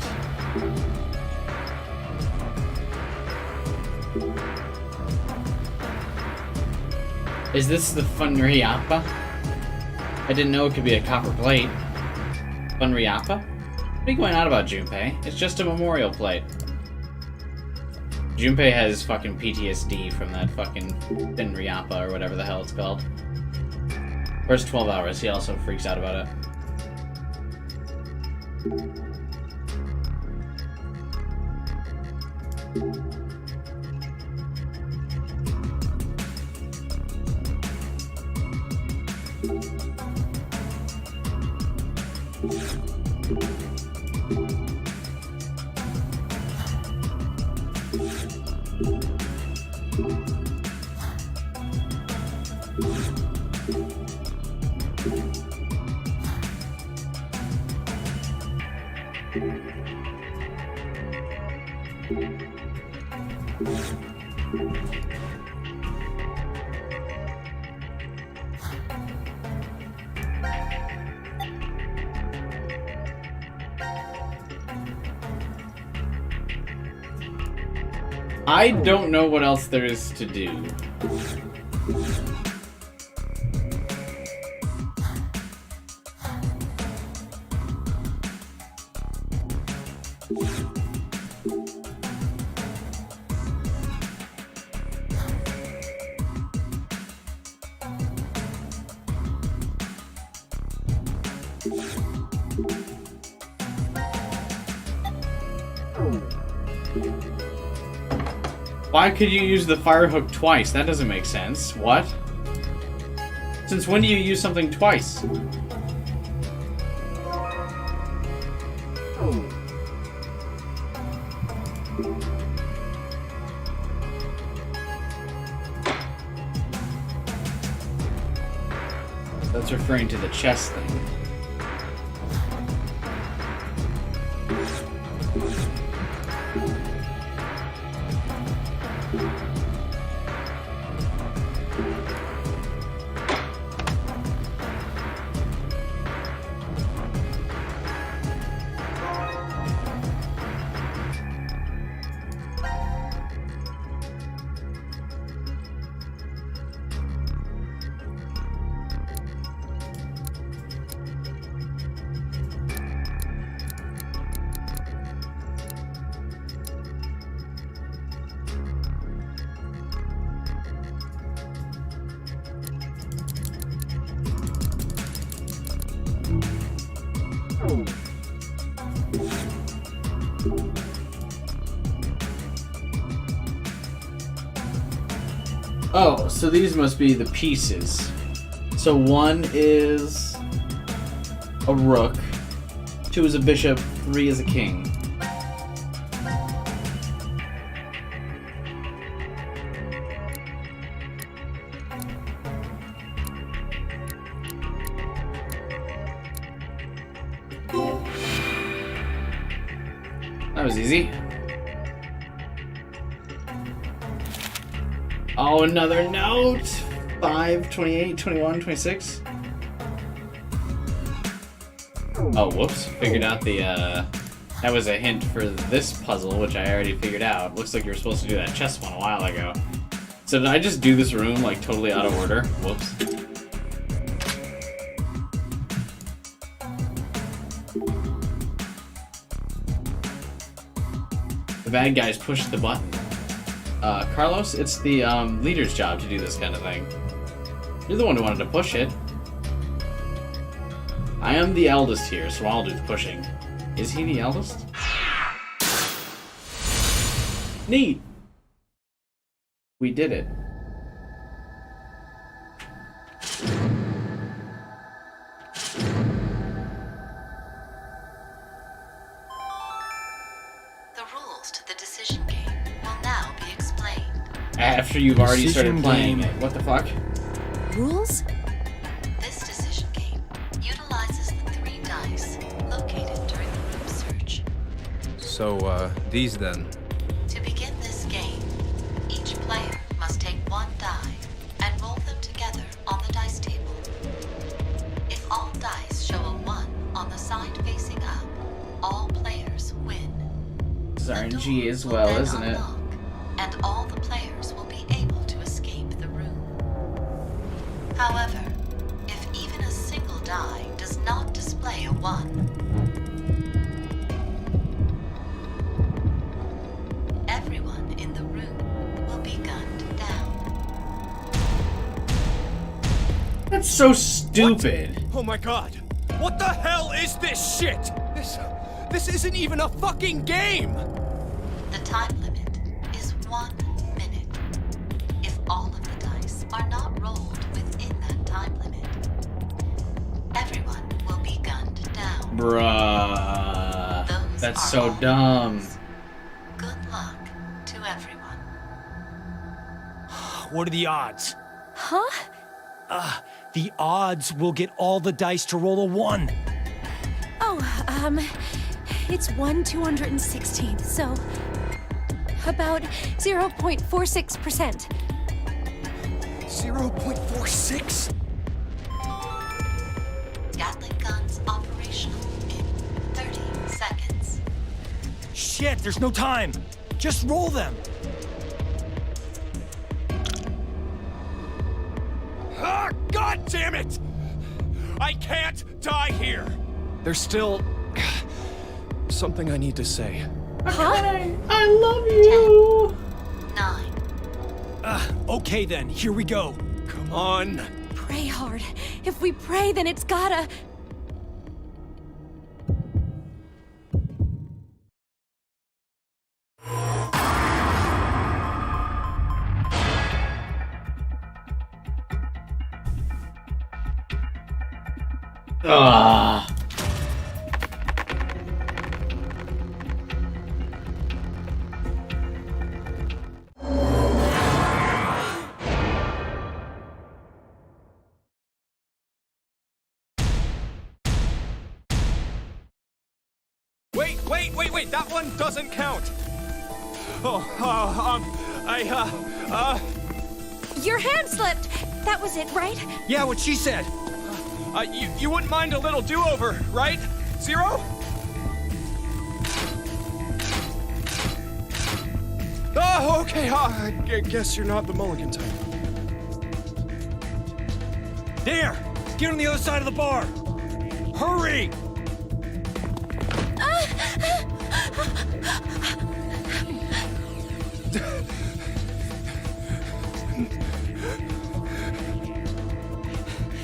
Is this the Funriappa? I didn't know it could be a copper plate. Funriappa? What are you going on about, Junpei? It's just a memorial plate. Junpei has fucking PTSD from that fucking Funriappa or whatever the hell it's called. First 12 hours, he also freaks out about it. I don't know what else there is to do. Why could you use the fire hook twice? That doesn't make sense. What? Since when do you use something twice? That's referring to the chest thing. Oh, so these must be the pieces. So 1 is a rook, 2 is a bishop, 3 is a king. That was easy. Oh, another note! 5, 28, 21, 26. Oh, whoops. Figured out the, that was a hint for this puzzle, which I already figured out. Looks like you were supposed to do that chess one a while ago. So did I just do this room, like, totally out of order? Whoops. The bad guys pushed the button. Carlos, it's the leader's job to do this kind of thing. You're the one who wanted to push it. I am the eldest here, so I'll do the pushing. Is he the eldest? Neat! We did it. The rules to the decision game will now be explained. After you've already Decision started playing game. it. What the fuck? Rules? This decision game utilizes the 3 dice located during the room search. So, these then. To begin this game, each player must take 1 die and roll them together on the dice table. If all dice show a 1 on the side facing up, all players win. This is RNG as well, Then isn't it? unlock, and all the players will be able to escape the room. However, if even a single die does not display a 1, everyone in the room will be gunned down. That's so stupid. Oh my god! What the hell is this shit? This isn't even a fucking game! The time limit is 1 minute. If all of the dice are not rolled within that time limit, everyone will be gunned down. Bruh. Those That's are so all dumb. rules. Good luck to everyone. What are the odds? Huh? The odds we'll get all the dice to roll a 1. Oh, it's 1/216th, so about 0.46%. 0.46? Gatling guns operational in 30 seconds. Shit, there's no time. Just roll them. Ah, God damn it! I can't die here. There's still something I need to say. I love you! 9. Okay then, here we go. Come on. Pray hard. If we pray, then it's gotta... Ah. Wait, that one doesn't count. Your hand slipped! That was it, right? Yeah, what she said. You wouldn't mind a little do-over, right? 0? Oh, okay, I guess you're not the mulligan type. There! Get on the other side of the bar! Hurry!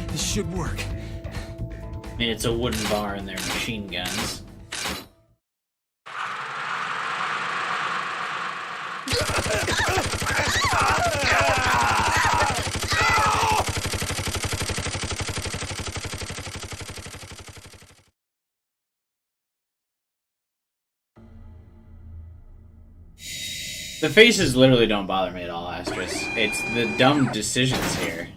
This should work. I mean, it's a wooden bar and they're machine guns. The faces literally don't bother me at all, Astris. It's the dumb decisions here.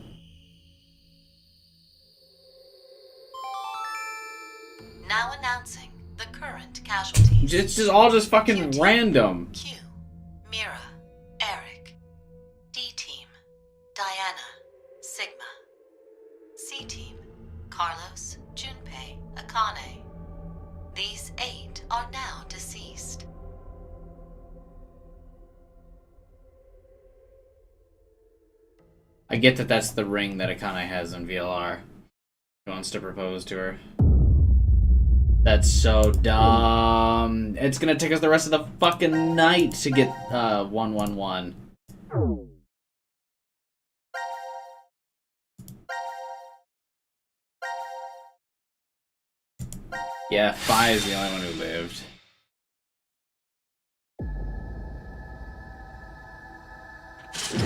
Now announcing the current casualties. It's just all just fucking random. Q, Mira, Eric. D team, Diana, Sigma. C team, Carlos, Junpei, Akane. These 8 are now deceased. I get that that's the ring that Akane has in VLR. He wants to propose to her. That's so dumb. It's gonna take us the rest of the fucking night to get 111. Yeah, Fi is the only one who lived.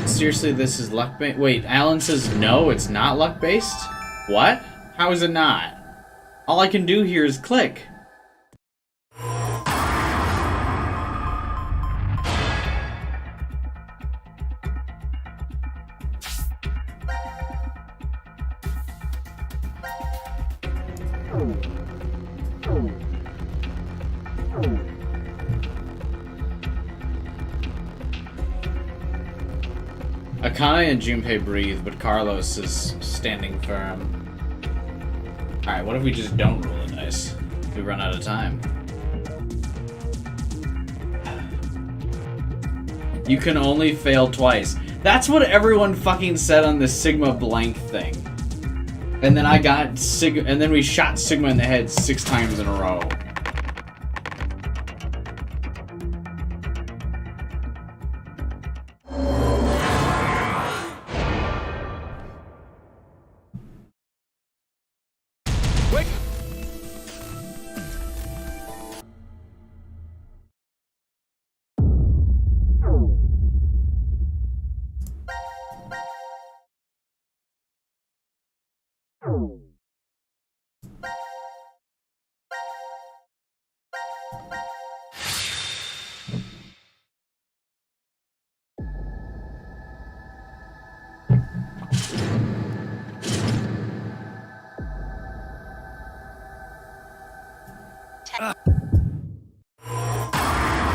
Seriously, this is luck-based? Wait, Alan says no, it's not luck-based? What? How is it not? All I can do here is click. Akane and Junpei breathe, but Carlos is standing firm. Alright, what if we just don't roll the dice? We run out of time. You can only fail twice. That's what everyone fucking said on the Sigma blank thing. And then I got Sigma, and then we shot Sigma in the head 6 times in a row.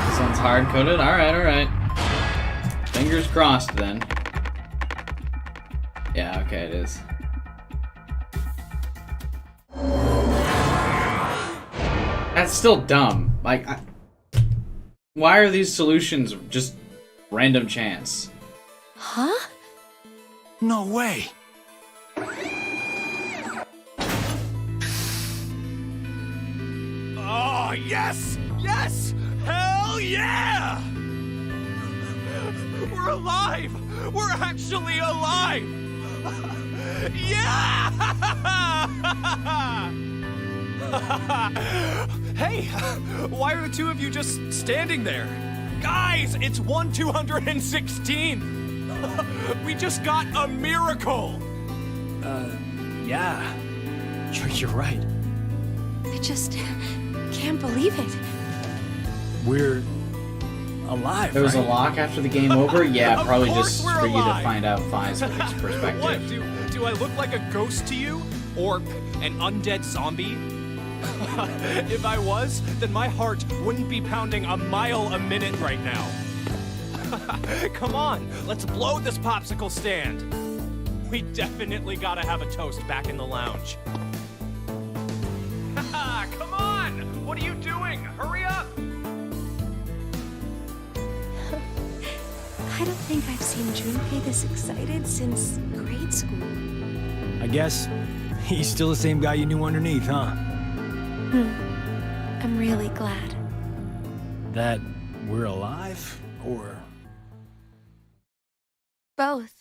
This one's hard-coded? Alright. Fingers crossed, then. Yeah, okay, it is. That's still dumb. Like, why are these solutions just random chance? Huh? No way. Oh, yes! Yes! Hell yeah! We're alive! We're actually alive! Yeah! Hey, why are the two of you just standing there? Guys, it's 1-216! We just got a miracle! Yeah. You're right. I just can't believe it. We're alive, There was a right? lock after the game over? Yeah, Of probably course just we're for you to alive. find out Fi's perspective. What, do I look like a ghost to you? Or an undead zombie? If I was, then my heart wouldn't be pounding a mile a minute right now. Come on, let's blow this popsicle stand. We definitely gotta have a toast back in the lounge. Come on! What are you doing? Hurry up! I don't think I've seen Junpei this excited since grade school. I guess he's still the same guy you knew underneath, huh? I'm really glad. That we're alive, or... Both.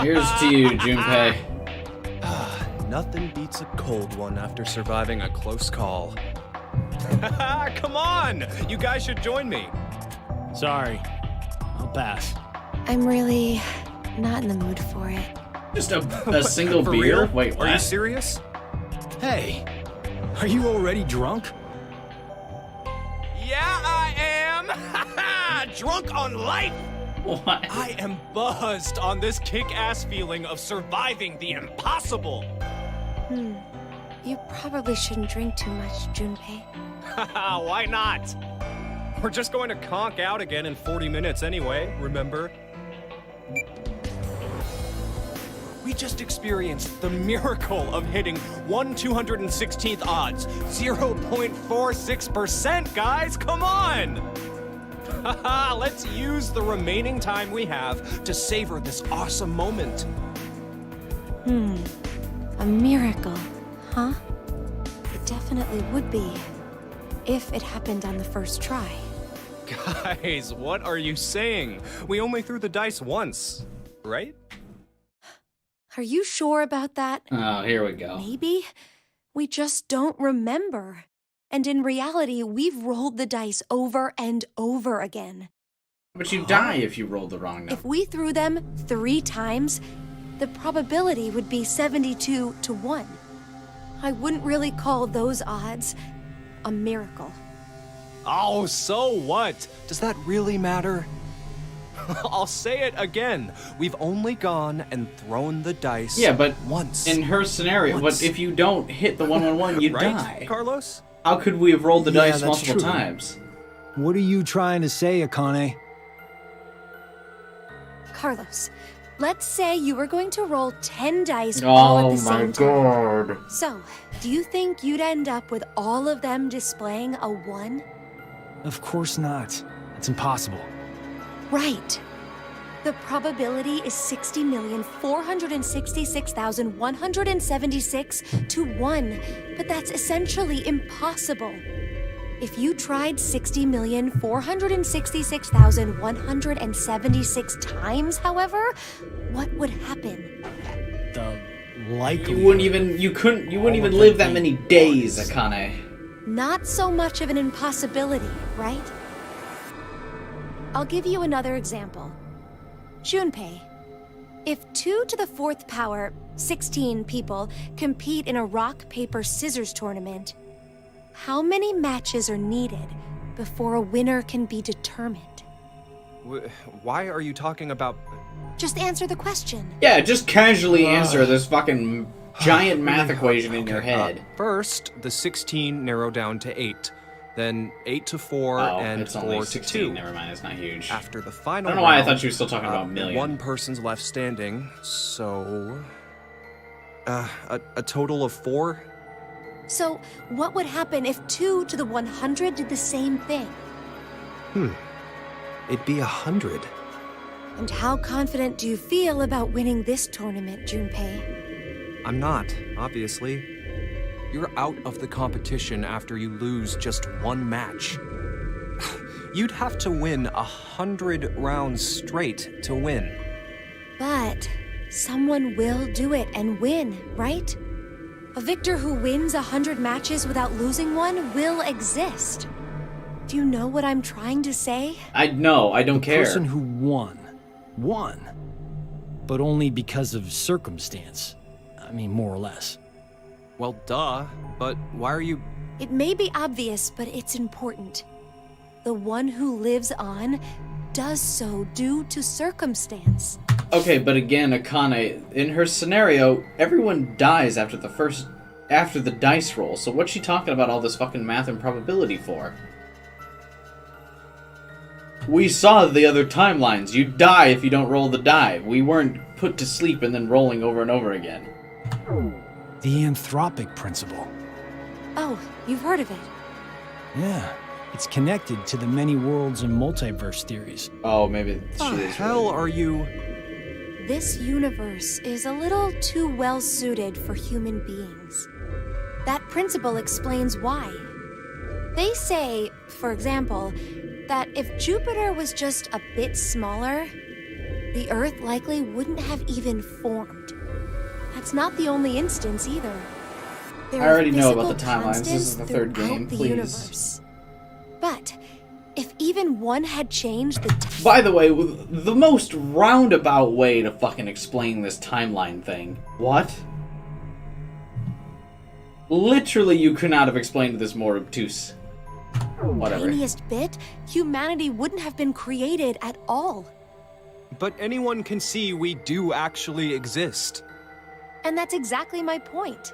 Here's to you, Junpei. Nothing beats a cold one after surviving a close call. Come on! You guys should join me. Sorry. I'll pass. I'm really not in the mood for it. Just a single For beer? real? Wait, what? Are you serious? Hey, are you already drunk? Yeah, I am! Drunk on life! What? I am buzzed on this kick-ass feeling of surviving the impossible! You probably shouldn't drink too much, Junpei. Why not? We're just going to conk out again in 40 minutes anyway, remember? We just experienced the miracle of hitting 1/216th odds, 0.46%, guys! Come on! Let's use the remaining time we have to savor this awesome moment. A miracle, huh? It definitely would be. If it happened on the first try. Guys, what are you saying? We only threw the dice once, right? Are you sure about that? Oh, here we go. Maybe. We just don't remember. And in reality, we've rolled the dice over and over again. But you die if you roll the wrong number. If we threw them 3 times, the probability would be 72 to 1. I wouldn't really call those odds a miracle. Oh, so what? Does that really matter? I'll say it again. We've only gone and thrown the dice but once. in her scenario, but if you don't hit the 111, you right, die. Carlos? How could we have rolled the dice that's multiple true. times? What are you trying to say, Akane? Carlos, let's say you were going to roll 10 dice all at the same time. god. So, do you think you'd end up with all of them displaying a 1? Of course not. It's impossible. Right. The probability is 60,466,176 to 1, but that's essentially impossible. If you tried 60,466,176 times, however, what would happen? The likelihood. You wouldn't even live that many days, Akane. Not so much of an impossibility, right? I'll give you another example. Junpei, if 2 to the 4th power, 16 people, compete in a rock, paper, scissors tournament, how many matches are needed before a winner can be determined? Why are you talking about... Just answer the question. Yeah, just casually answer this fucking giant math equation in your head. First, the 16 narrow down to 8. Then 8 to 4 and it's 4 only to 16. 2. Never mind, it's not huge. After the final I don't know why I round, thought you were still talking about million. One person's left standing, so... a total of 4? So, what would happen if 2 to the 100 did the same thing? It'd be 100. And how confident do you feel about winning this tournament, Junpei? I'm not, obviously. You're out of the competition after you lose just one match. You'd have to win 100 rounds straight to win. But someone will do it and win, right? A victor who wins 100 matches without losing one will exist. Do you know what I'm trying to say? I don't care. The person who won. But only because of circumstance. I mean, more or less. Well, duh, but why are you... It may be obvious, but it's important. The one who lives on does so due to circumstance. Okay, but again, Akane, in her scenario, everyone dies after the dice roll, so what's she talking about all this fucking math and probability for? We saw the other timelines. You die if you don't roll the die. We weren't put to sleep and then rolling over and over again. The anthropic principle. Oh, you've heard of it. Yeah, it's connected to the many worlds and multiverse theories. Oh, maybe she What the is. hell are you... This universe is a little too well suited for human beings. That principle explains why. They say, for example, that if Jupiter was just a bit smaller, the Earth likely wouldn't have even formed. That's not the only instance either. There I already are know about physical the timelines. This is the constants third throughout game, the please. universe. But if even even one had changed the... By the way, the most roundabout way to fucking explain this timeline thing. What? Literally, you could not have explained this more obtuse. Whatever. Tiniest bit, humanity wouldn't have been created at all. But anyone can see we do actually exist. And that's exactly my point.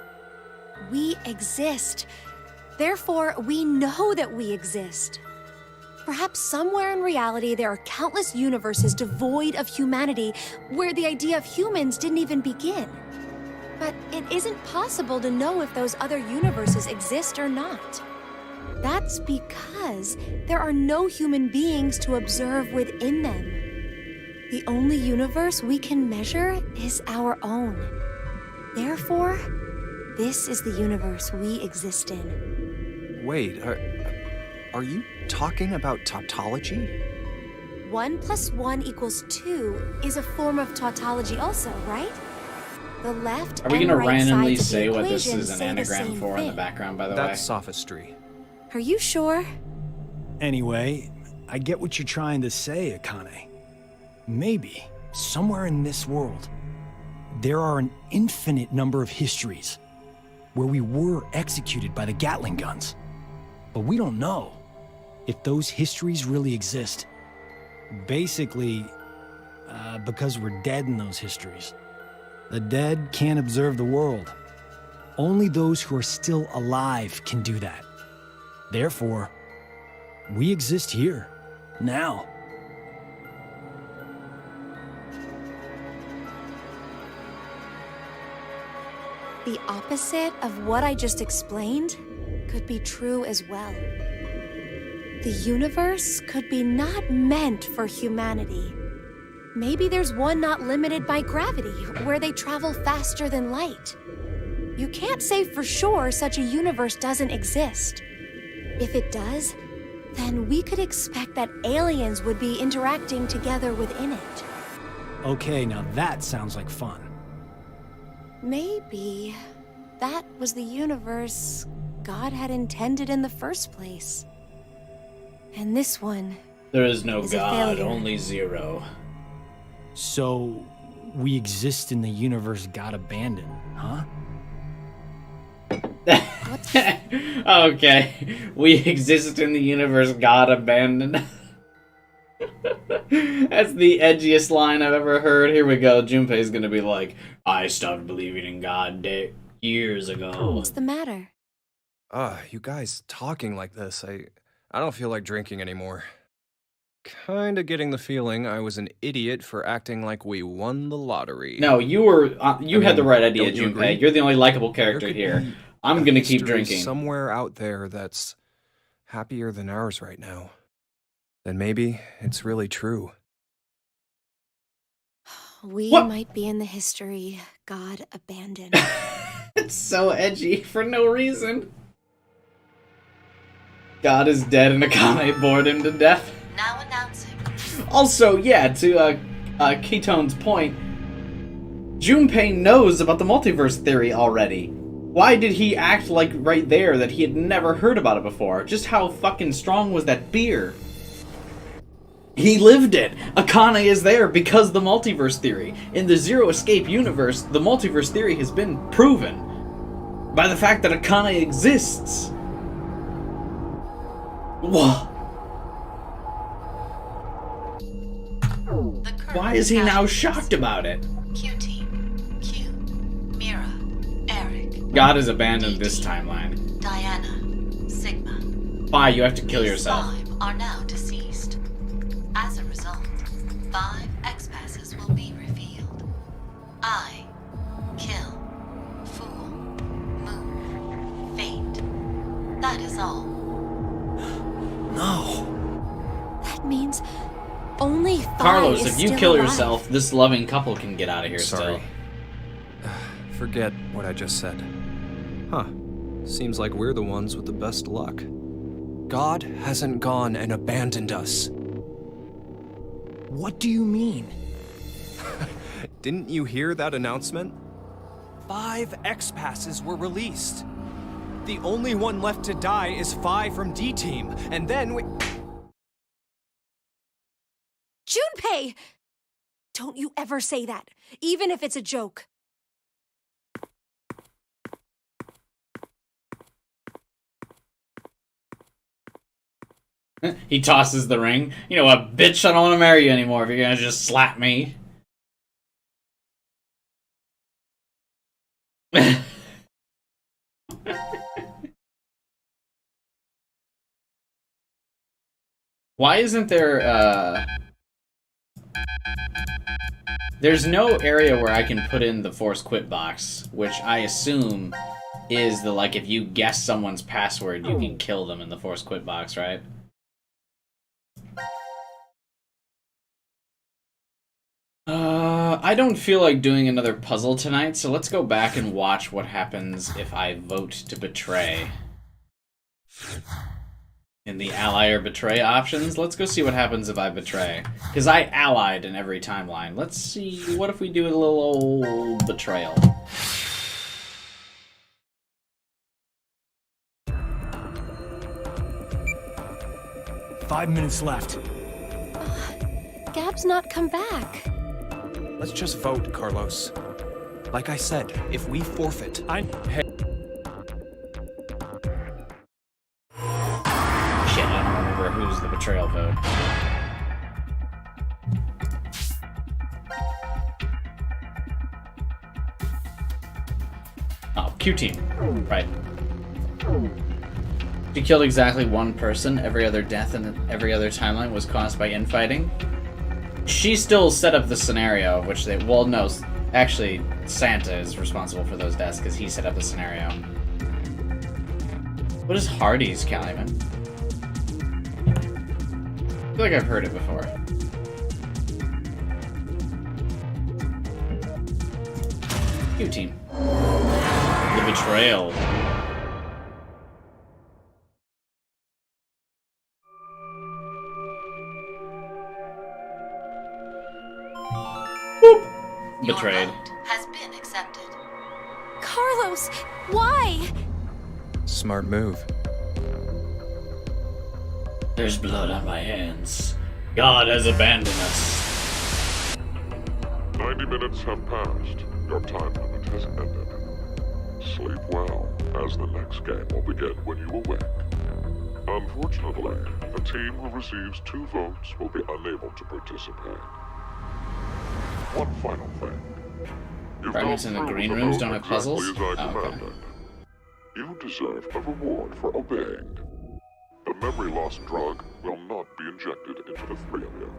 We exist. Therefore, we know that we exist. Perhaps somewhere in reality there are countless universes devoid of humanity where the idea of humans didn't even begin. But it isn't possible to know if those other universes exist or not. That's because there are no human beings to observe within them. The only universe we can measure is our own. Therefore, this is the universe we exist in. Wait, are you talking about tautology? 1 + 1 = 2 is a form of tautology also, right? The left Are we and gonna right randomly sides of the say what this equation is an say the anagram same for in the thing. background, by the way? That's sophistry. Are you sure? Anyway, I get what you're trying to say, Akane. Maybe, somewhere in this world, there are an infinite number of histories where we were executed by the Gatling guns. But we don't know if those histories really exist. Basically, because we're dead in those histories. The dead can't observe the world. Only those who are still alive can do that. Therefore, we exist here, now. The opposite of what I just explained could be true as well. The universe could be not meant for humanity. Maybe there's one not limited by gravity, where they travel faster than light. You can't say for sure such a universe doesn't exist. If it does, then we could expect that aliens would be interacting together within it. Okay, now that sounds like fun. Maybe that was the universe God had intended in the first place. And this one There is no is a God, failure. only zero. So, we exist in the universe God abandoned, huh? Okay, we exist in the universe God abandoned. That's the edgiest line I've ever heard. Here we go. Junpei's gonna be like, I stopped believing in God years ago. What's the matter? You guys talking like this, I don't feel like drinking anymore. Kinda getting the feeling I was an idiot for acting like we won the lottery. No, you were. You had the right idea, don't you agree? Junpei. You're the only likable There character could here. be I'm a gonna keep history drinking. somewhere out there that's happier than ours right now. Then maybe it's really true. We What? might be in the history God abandoned. It's so edgy for no reason. God is dead and Akane bored him to death. Now announcing. Also, yeah, to Ketone's point, Junpei knows about the multiverse theory already. Why did he act like right there that he had never heard about it before? Just how fucking strong was that beer? He lived it! Akane is there because the multiverse theory. In the Zero Escape universe, the multiverse theory has been proven by the fact that Akane exists. Whoa. Why is he now shocked about it? Q-Team, Q, Mira, Eric, God has abandoned this timeline. Diana, Sigma. Why? You have to kill These yourself. 5 are now deceased. As a result, 5 X-passes will be revealed. I, kill, fool, move, fate. That is all. No. That means only 5 Carlos, is if you still kill alive. yourself, this loving couple can get out of here Sorry. still. Forget what I just said. Huh. Seems like we're the ones with the best luck. God hasn't gone and abandoned us. What do you mean? Didn't you hear that announcement? 5 X-passes were released. The only one left to die is 5 from D-Team, and then we... Hey! Don't you ever say that, even if it's a joke. He tosses the ring. You know what, bitch, I don't want to marry you anymore if you're gonna just slap me. Why isn't there, there's no area where I can put in the force quit box, which I assume is the, like, if you guess someone's password, you can kill them in the force quit box, right? I don't feel like doing another puzzle tonight, so let's go back and watch what happens if I vote to betray. In the ally or betray options, let's go see what happens if I betray. Because I allied in every timeline. Let's see, what if we do a little old betrayal? Five minutes left. Gab's not come back. Let's just vote, Carlos. Like I said, if we forfeit... Hey. Shit, I don't remember who's the betrayal vote. Oh, Q team. Right. She killed exactly one person. Every other death in every other timeline was caused by infighting. She still set up the scenario, which they... Well, no. Actually, Santa is responsible for those deaths because he set up the scenario. What is Hardy's Calumet? I feel like I've heard it before. Q team. The betrayal. Betrayed. Your vote has been accepted. Carlos, why? Smart move. There's blood on my hands. God has abandoned us. 90 minutes have passed. Your time limit has ended. Sleep well, as the next game will begin when you awake. Unfortunately, the team who receives 2 votes will be unable to participate. One final thing. You've Fragments in the gone through green the rooms vote don't have puzzles? exactly as I Oh, okay. commanded. You deserve a reward for obeying. The memory loss drug will not be injected into the 3 of you.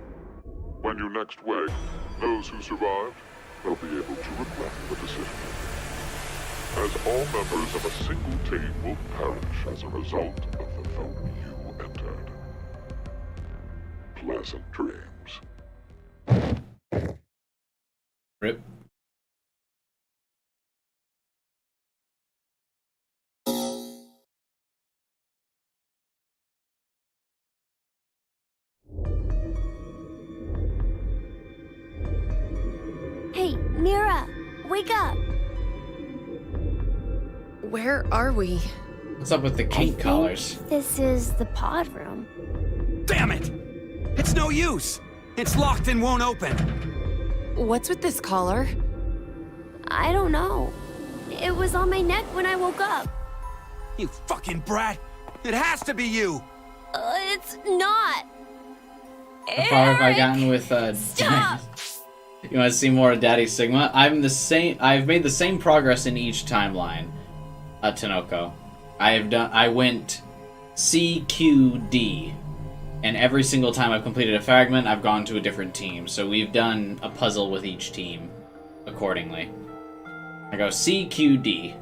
When you next wake, those who survived will be able to regret the decision. As all members of a single team will perish as a result of the vote you entered. Pleasant dreams. Rip. Hey, Mira, wake up! Where are we? What's up with the kink collars? This is the pod room. Damn it! It's no use! It's locked and won't open! What's with this collar? I don't know. It was on my neck when I woke up. You fucking brat! It has to be you! It's not. How far have I gotten with Stop! You want to see more of Daddy Sigma? I've made the same progress in each timeline. Tanoko. I went CQD. And every single time I've completed a fragment, I've gone to a different team. So we've done a puzzle with each team accordingly. I go CQD.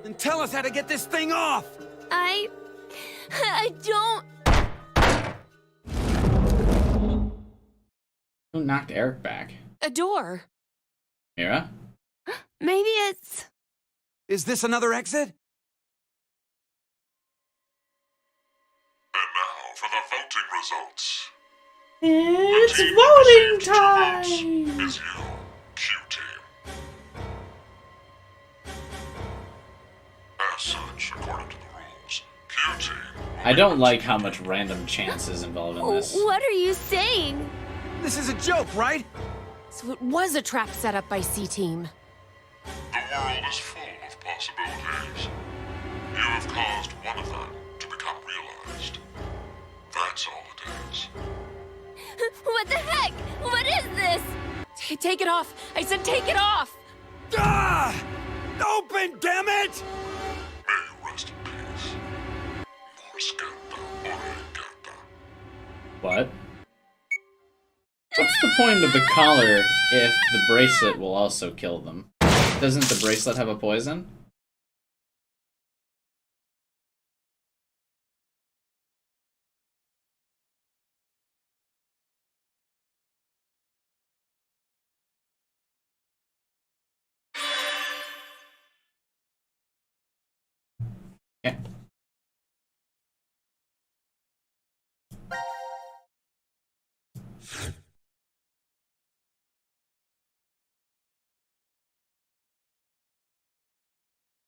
Then tell us how to get this thing off! I don't... Who knocked Eric back? A door. Mira? Maybe it's... Is this another exit? And now for the voting results. It's The team voting who received 2 time! votes is you, Q-Team. As such, according to the rules, Q-Team... I don't like how much random chance is involved in this. What are you saying? This is a joke, right? So it was a trap set up by C-Team. The world is full of possibilities. You have caused one of them to become realized. That's all it is. What the heck? What is this? Take it off! I said take it off! Ah! Open, damn it! May you rest in peace. Morscanta Oregata. What? What's the point of the collar if the bracelet will also kill them? Doesn't the bracelet have a poison? Okay.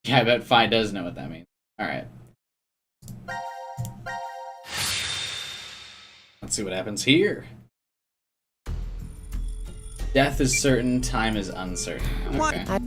Yeah, I bet Fi does know what that means. Alright. Let's see what happens here. Death is certain, time is uncertain. Okay.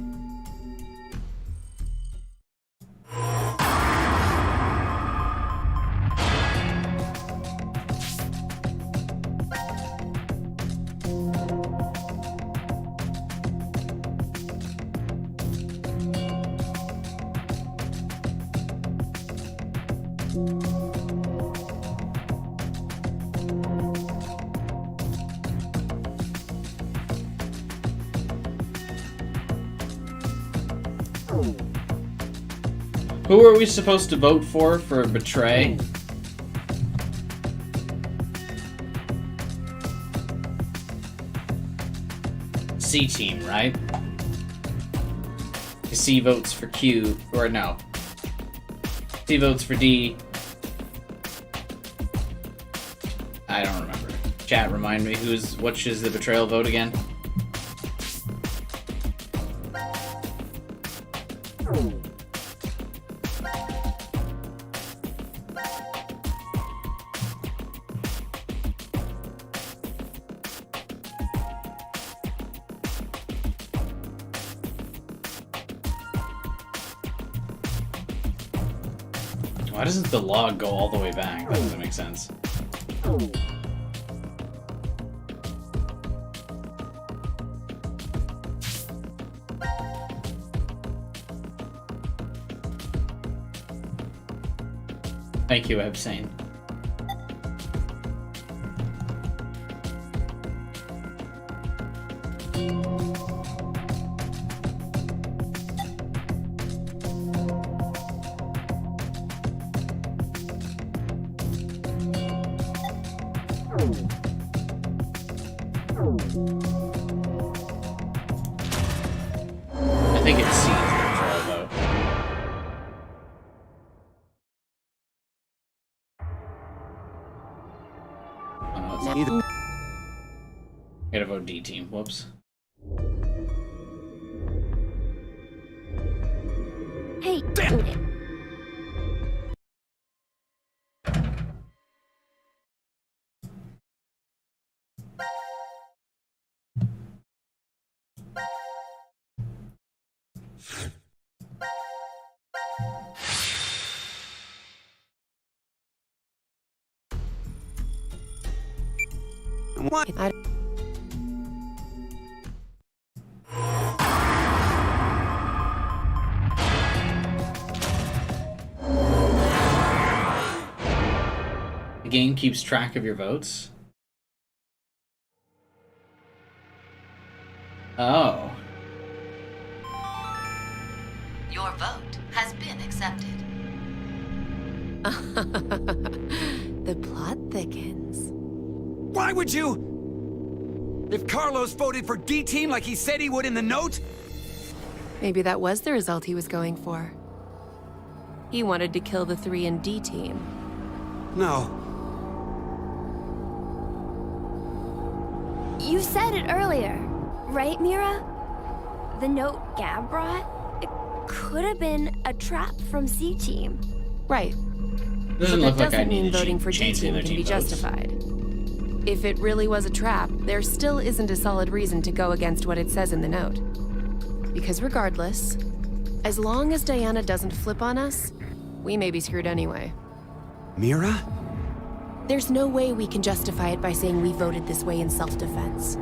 Who are we supposed to vote for Betray? C-Team, right? C votes for Q, or no. C votes for D. I don't remember. Chat, remind me, which is the betrayal vote again? Why doesn't the log go all the way back? That doesn't make sense. Thank you, Abstain. I think it's C for betrayal vote. Oh no, it's Either. Gotta vote D team. Whoops. Hey, Damn it. What? The game keeps track of your votes. Oh. Your vote has been accepted. The plot thickens. Why would you? If Carlos voted for D-Team like he said he would in the note? Maybe that was the result he was going for. He wanted to kill the 3 in D-Team. No. you said it earlier, right, Mira? The note Gab brought? It could have been a trap from C-Team. Right. Doesn't but look that like I doesn't need mean to voting for change the D-Team other can team be votes. justified. if it really was a trap, there still isn't a solid reason to go against what it says in the note. Because regardless, as long as Diana doesn't flip on us, we may be screwed anyway. Mira? There's no way we can justify it by saying we voted this way in self-defense.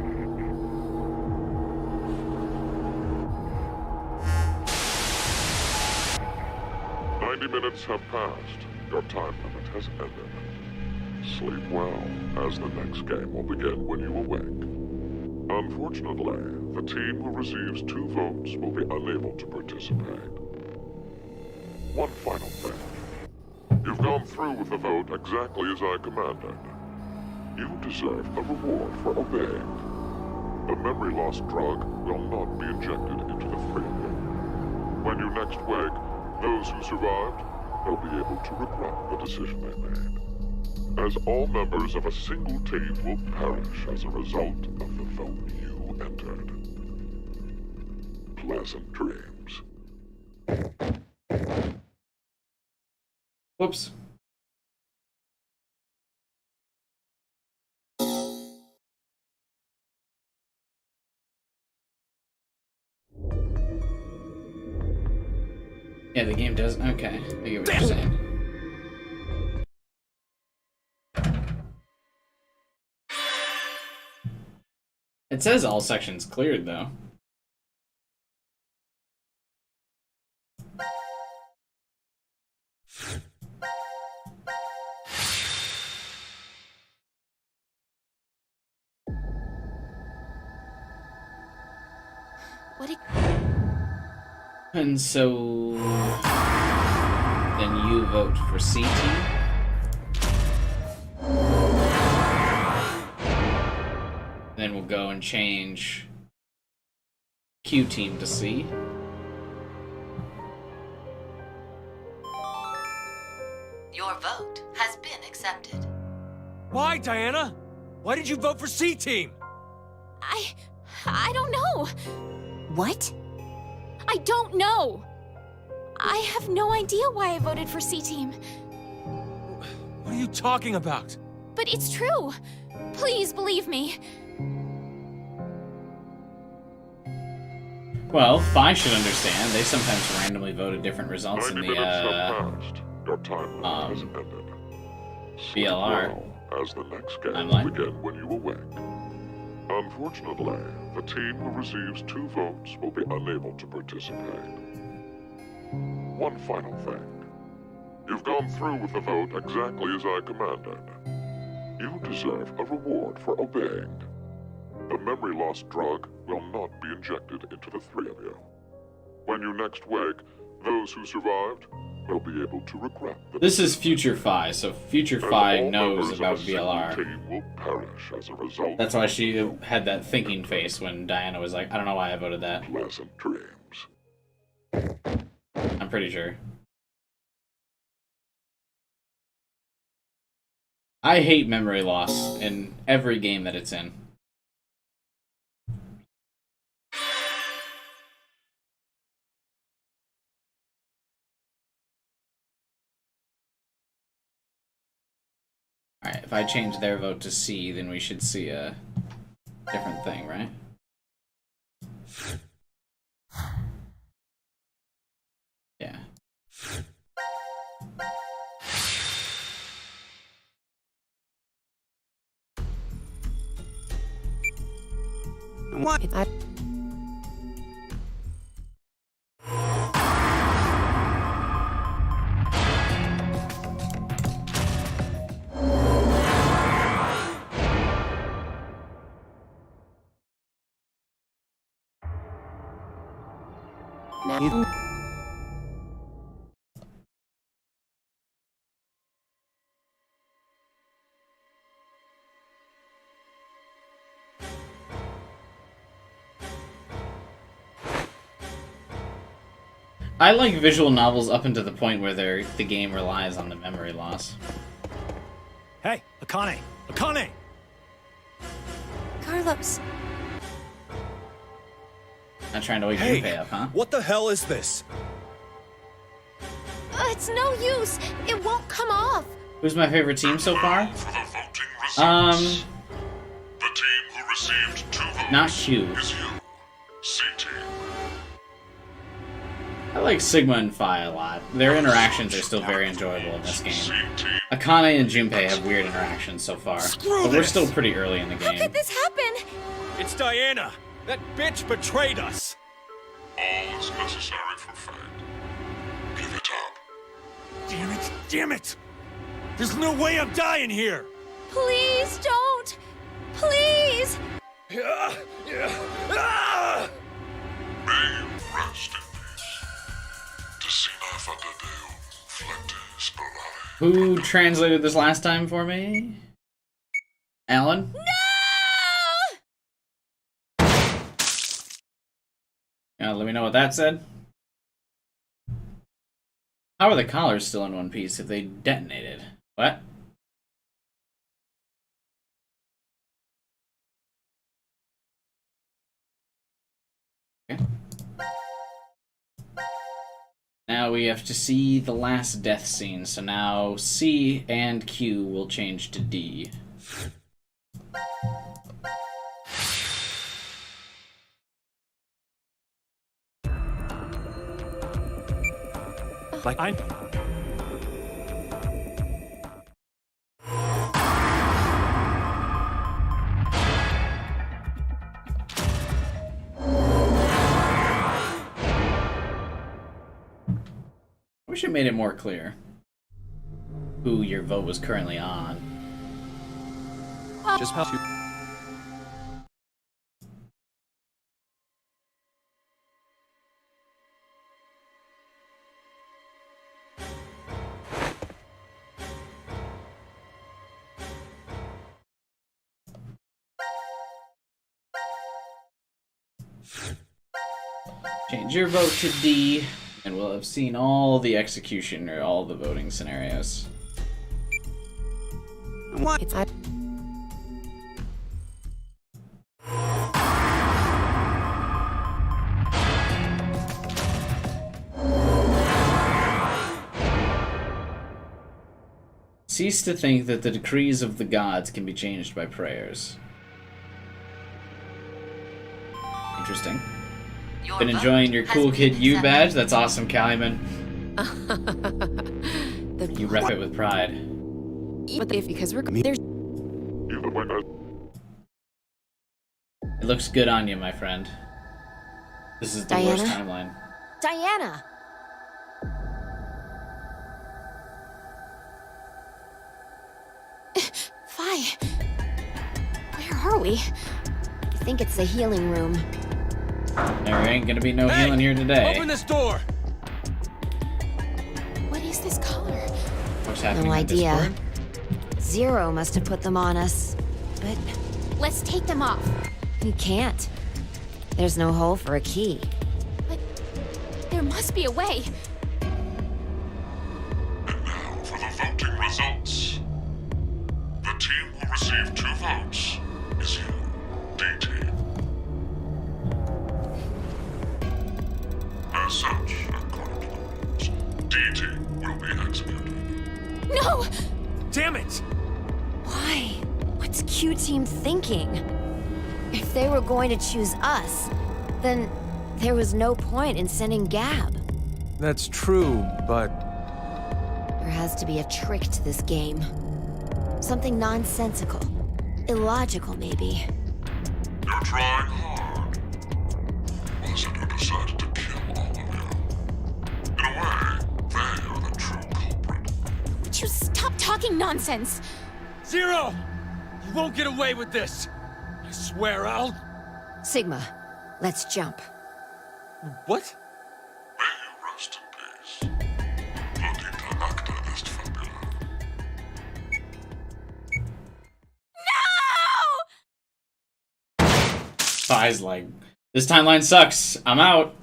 Minutes have passed. Your time limit has ended. Sleep well, as the next game will begin when you awake. Unfortunately, the team who receives 2 votes will be unable to participate. One final thing. You've gone through with the vote exactly as I commanded. You deserve a reward for obeying. The memory loss drug will not be injected into the 3 of you. When you next wake, those who survived will be able to regret the decision they made, as all members of a single team will perish as a result of the vote you entered. Pleasant dreams. Whoops. Yeah, the game does. Okay, I get what you're saying. It says all sections cleared, though. What? And so then you vote for C team. Then we'll go and change Q team to C. Your vote has been accepted. Why, Diana? Why did you vote for C Team? I don't know. What? I don't know. I have no idea why I voted for C Team. What are you talking about? But it's true. Please believe me. Well, Phi should understand. They sometimes randomly voted different results in the Your time limit has ended. Sleep BLR. well, as the next game Timeline. will begin when you awake. Unfortunately, the team who receives 2 votes will be unable to participate. One final thing. You've gone through with the vote exactly as I commanded. You deserve a reward for obeying. The memory loss drug will not be injected into the 3 of you. When you next wake, those who survived will be able to regret the This is Future Phi, so Future Phi knows members about of a single BLR. team will perish as a result. That's why she had that thinking face when Diana was like, I don't know why I voted that. Pleasant dreams. I'm pretty sure. I hate memory loss in every game that it's in. Alright, if I change their vote to C, then we should see a different thing, right? Yeah. What? I like visual novels up until the point where the game relies on the memory loss. Hey, Akane! Akane! Carlos, Not trying to wake Hey, you pay up, huh? What the hell is this? it's no use. It won't come off. Who's my favorite team so far? Not Hugh. is you, C-Team. I like Sigma and Phi a lot. Their interactions are still very enjoyable in this game. Akane and Junpei have weird interactions so far, but we're still pretty early in the How game. could this happen? It's Diana! That bitch betrayed us! All is necessary for fate. Give it up. Damn it! Damn it! There's no way I'm dying here! Please don't! Please! May you rest in peace. Decina Fadadeo, Flecte Spirale. Who translated this last time for me? Alan? Let me know what that said. How are the collars still in one piece if they detonated? What? Okay. Now we have to see the last death scene, so now C and Q will change to D. Like I wish it made it more clear who your vote was currently on. Just how you. Change your vote to D, and we'll have seen all the execution or all the voting scenarios. What? It's Cease to think that the decrees of the gods can be changed by prayers. Interesting. Been enjoying your cool kid U badge? That's awesome, Calumet. You rep it with pride. But if because we're there's It looks good on you, my friend. This is the worst timeline. Diana! Phi, where are we? I think it's the healing room. There ain't gonna be no healing here today. Open this door! What is this color? What's happening No on idea. Discord? Zero must have put them on us. But Let's take them off. you can't. There's no hole for a key. But there must be a way. And now for the voting results. The team who received 2 votes is you, D-Team. As such, according to the rules, D-Team will be executed. No! Damn it! Why? What's Q Team thinking? If they were going to choose us, then there was no point in sending Gab. That's true, but There has to be a trick to this game. Something nonsensical. Illogical, maybe. You're trying hard. Listener decided to kill all of you. In a way, they are the true culprit. Would you stop talking nonsense? Zero! You won't get away with this! I swear I'll... Sigma, let's jump. What? May you rest in peace. Platita acta est fabula. Phi's like, this timeline sucks. I'm out.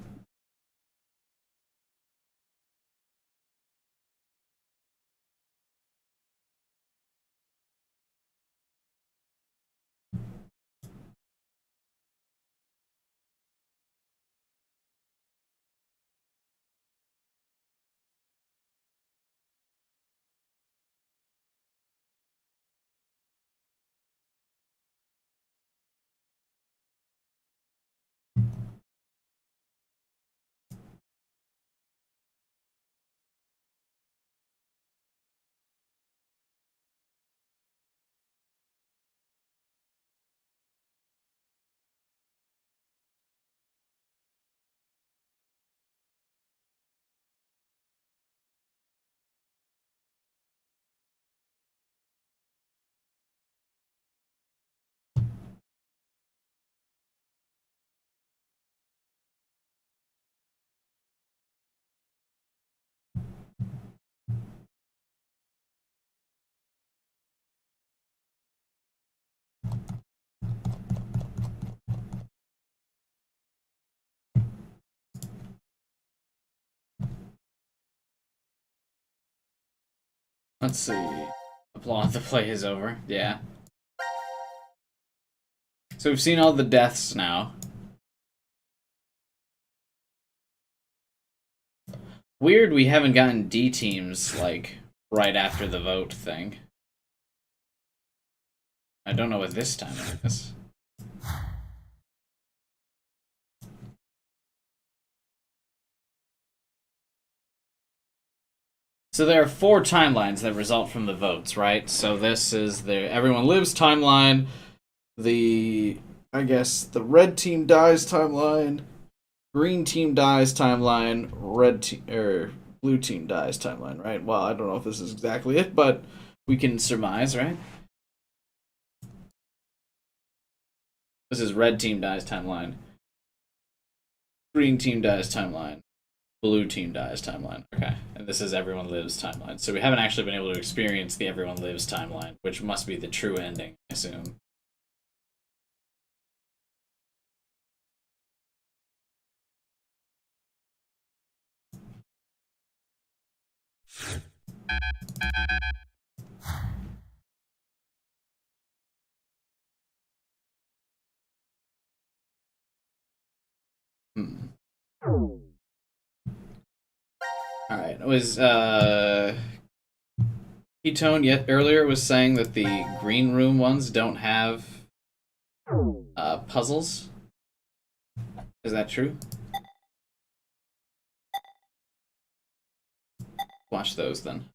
Let's see. Applaud the play is over. Yeah. So we've seen all the deaths now. Weird we haven't gotten D teams, like, right after the vote thing. I don't know what this time is. So there are 4 timelines that result from the votes, right? So this is the everyone lives timeline, I guess the red team dies timeline, green team dies timeline, blue team dies timeline, right? Well, I don't know if this is exactly it, but we can surmise, right? This is red team dies timeline, green team dies timeline, blue team dies timeline. Okay, and this is everyone lives timeline. So we haven't actually been able to experience the everyone lives timeline, which must be the true ending, I assume. Alright, it was, Ketone yet earlier was saying that the green room ones don't have, puzzles. Is that true? Watch those then.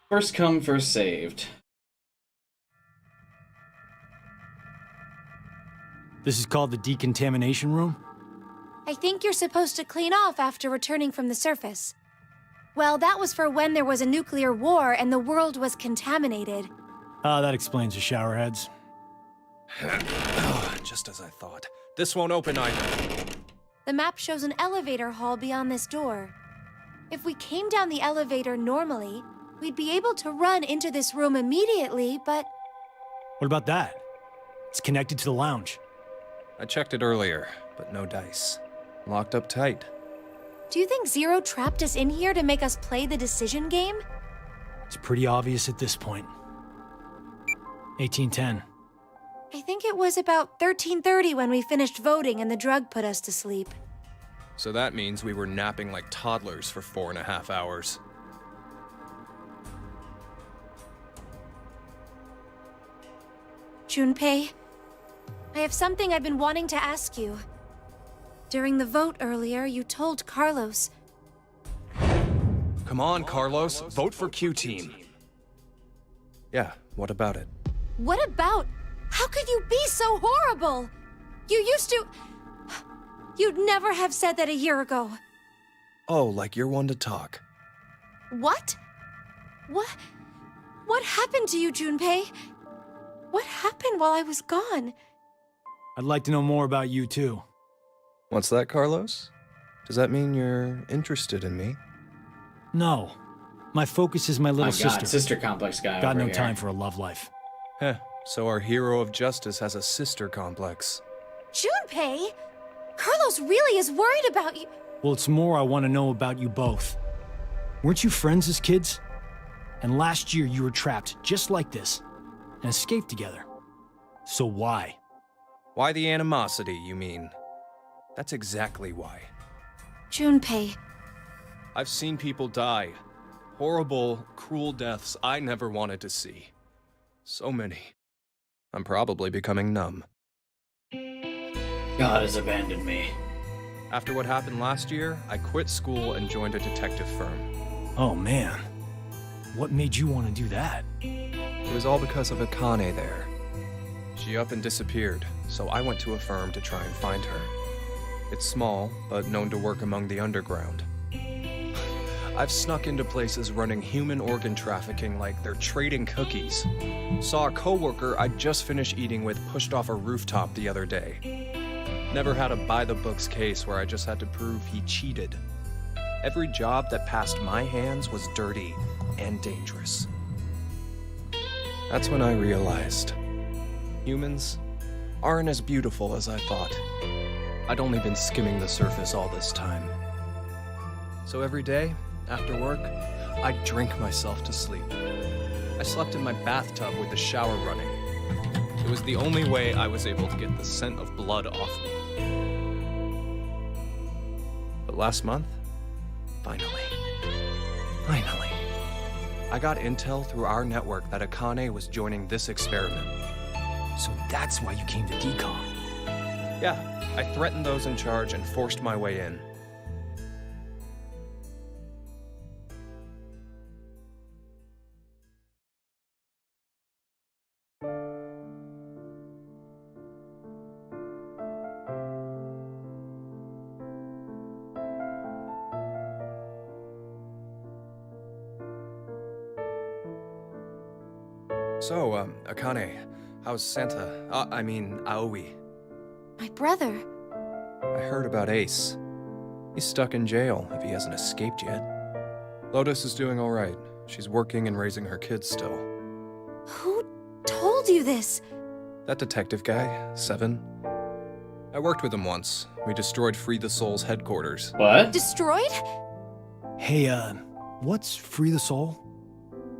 First come, first saved. This is called the Decontamination Room? I think you're supposed to clean off after returning from the surface. Well, that was for when there was a nuclear war and the world was contaminated. That explains the showerheads. Just as I thought. This won't open either. The map shows an elevator hall beyond this door. If we came down the elevator normally, we'd be able to run into this room immediately, but... What about that? It's connected to the lounge. I checked it earlier, but no dice. Locked up tight. Do you think Zero trapped us in here to make us play the decision game? It's pretty obvious at this point. 1810. I think it was about 13:30 when we finished voting and the drug put us to sleep. So that means we were napping like toddlers for 4.5 hours. Junpei, I have something I've been wanting to ask you. During the vote earlier, you told Carlos... Come on, Carlos. Vote for Q Team. Yeah, what about it? What about? How could you be so horrible? You used to... You'd never have said that a year ago. Oh, like you're one to talk. What? What happened to you, Junpei? What happened while I was gone? I'd like to know more about you, too. What's that, Carlos? Does that mean you're interested in me? No. My focus is my little sister. Sister complex guy. Got over no here. time for a love life. Heh, so our hero of justice has a sister complex. Junpei! Carlos really is worried about you. Well, it's more I want to know about you both. Weren't you friends as kids? And last year you were trapped just like this, and escaped together. So why? Why the animosity, you mean? That's exactly why. Junpei. I've seen people die. Horrible, cruel deaths I never wanted to see. So many. I'm probably becoming numb. God has abandoned me. After what happened last year, I quit school and joined a detective firm. Oh man. What made you want to do that? It was all because of Akane there. She up and disappeared, so I went to a firm to try and find her. It's small, but known to work among the underground. I've snuck into places running human organ trafficking like they're trading cookies. Saw a coworker I'd just finished eating with pushed off a rooftop the other day. Never had a by-the-books case where I just had to prove he cheated. Every job that passed my hands was dirty and dangerous. That's when I realized humans aren't as beautiful as I thought. I'd only been skimming the surface all this time. So every day, after work, I'd drink myself to sleep. I slept in my bathtub with the shower running. It was the only way I was able to get the scent of blood off me. But last month, finally, I got intel through our network that Akane was joining this experiment. So that's why you came to Decon. Yeah, I threatened those in charge and forced my way in. So, Akane, how's Santa? Aoi. My brother. I heard about Ace. He's stuck in jail if he hasn't escaped yet. Lotus is doing all right. She's working and raising her kids still. Who told you this? That detective guy, Seven. I worked with him once. We destroyed Free the Soul's headquarters. What? Destroyed? Hey, what's Free the Soul?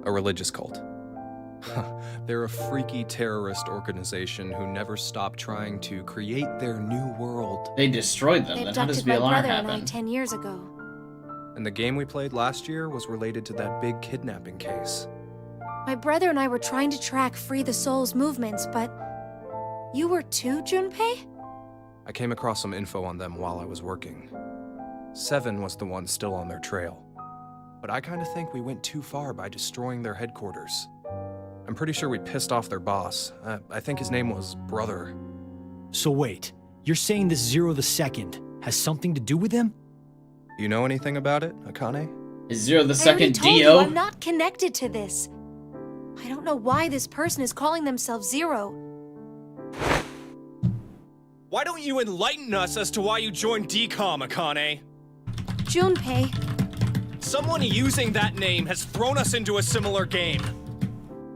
A religious cult. They're a freaky terrorist organization who never stopped trying to create their new world. They destroyed them. They Then how does abducted my VLR brother and I happen? 10 years ago. And the game we played last year was related to that big kidnapping case. My brother and I were trying to track Free the Soul's movements, but... You were too, Junpei? I came across some info on them while I was working. Seven was the one still on their trail. But I kinda think we went too far by destroying their headquarters. I'm pretty sure we pissed off their boss. I think his name was Brother. So wait, you're saying this Zero the Second has something to do with him? Do you know anything about it, Akane? Is Zero the I already Second told you, Dio? I'm not connected to this. I don't know why this person is calling themselves Zero. Why don't you enlighten us as to why you joined DCOM, Akane? Junpei. Someone using that name has thrown us into a similar game.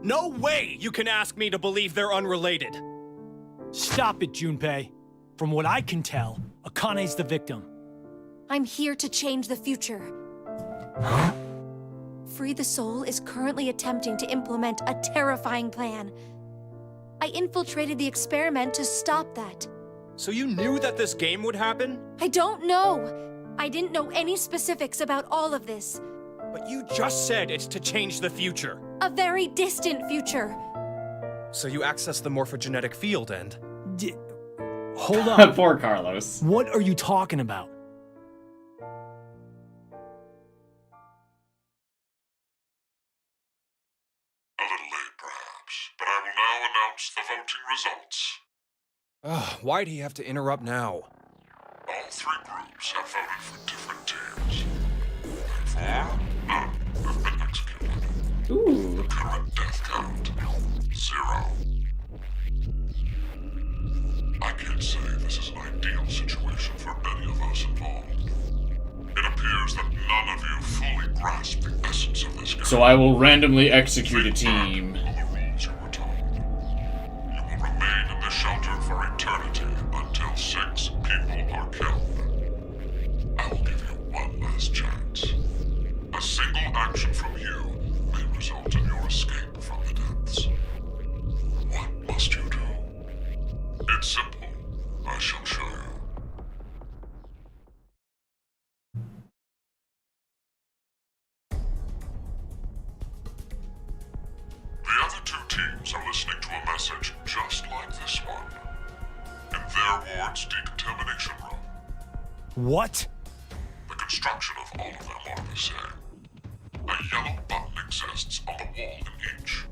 No way you can ask me to believe they're unrelated. Stop it, Junpei. From what I can tell, Akane's the victim. I'm here to change the future. Free the Soul is currently attempting to implement a terrifying plan. I infiltrated the experiment to stop that. So you knew that this game would happen? I don't know. I didn't know any specifics about all of this. But you just said it's to change the future. A very distant future. So you access the morphogenetic field and... Hold on. Poor Carlos. What are you talking about? A little late, perhaps, but I will now announce the voting results. Why'd he have to interrupt now? All three groups have voted for different teams. Therefore, none have been executed. Ooh. The current death count, 0. I can't say this is an ideal situation for any of us involved. It appears that none of you fully grasp the essence of this game. So I will randomly execute a team. The rules you were told. You will remain in the shelter for eternity until 6 people are killed. I will give you one last chance. A single action from you may result in your escape from the depths. What must you do? It's simple. I shall show you. The other two teams are listening to a message just like this one. In their ward's decontamination room. What? The construction of all of them are the same. A yellow button exists on the wall in each.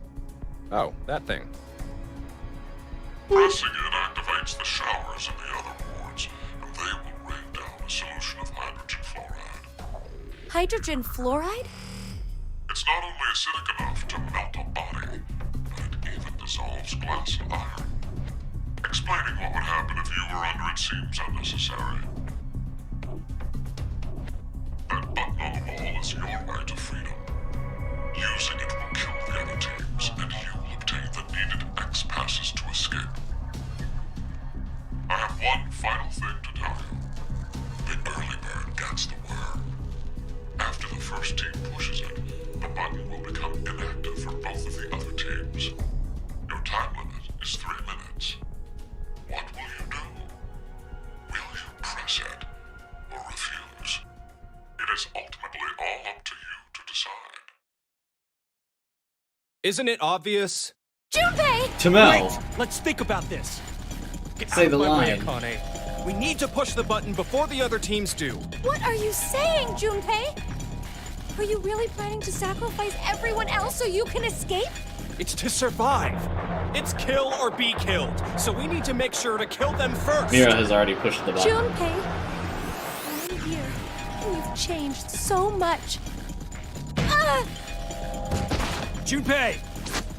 Oh, that thing. Pressing it activates the showers in the other wards, and they will rain down a solution of hydrogen fluoride. Hydrogen fluoride? It's not only acidic enough to melt a body, but it even dissolves glass and iron. Explaining what would happen if you were under it seems unnecessary. That button on the wall is your right to freedom. Using it will kill the other teams, and you will obtain the needed X passes to escape. first team pushes it, the button will become inactive for both of the other teams. Your time limit is 3 minutes. What will you do? Will you press it or refuse? It is ultimately all up to you to decide. Isn't it obvious? Junpei! Tamel. Wait, let's think about this. Get Say out the of my way, line. Akane. We need to push the button before the other teams do. What are you saying, Junpei? Are you really planning to sacrifice everyone else so you can escape? It's to survive. It's kill or be killed. So we need to make sure to kill them first. Mira has already pushed the button. Junpei, I'm here, and you've changed so much. Ah! Junpei!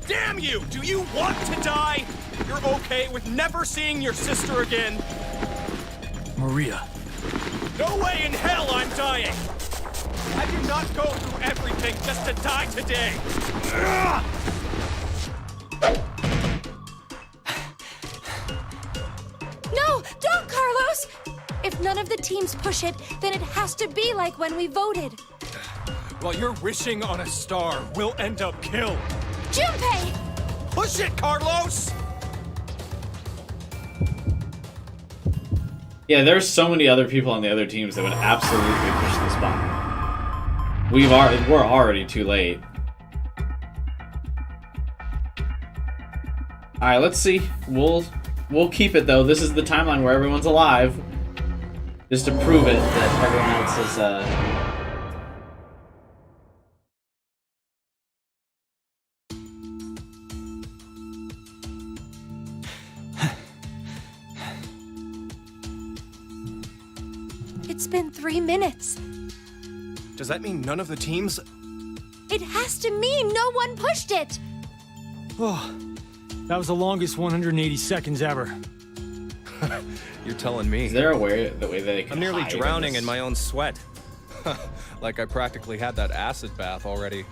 Damn you! Do you want to die? You're okay with never seeing your sister again? Maria. No way in hell I'm dying! I did not go through everything just to die today! Ugh! No, don't, Carlos! If none of the teams push it, then it has to be like when we voted. While you're wishing on a star, we'll end up killed. Junpei! Push it, Carlos! Yeah, there's so many other people on the other teams that would absolutely push this button. We're already too late. Alright, let's see. We'll keep it though. This is the timeline where everyone's alive. Just to prove it that everyone else is It's been 3 minutes. Does that mean none of the teams? It has to mean no one pushed it! Oh, that was the longest 180 seconds ever. You're telling me. Is there a way that they can I'm nearly hide drowning this? in my own sweat. Like I practically had that acid bath already.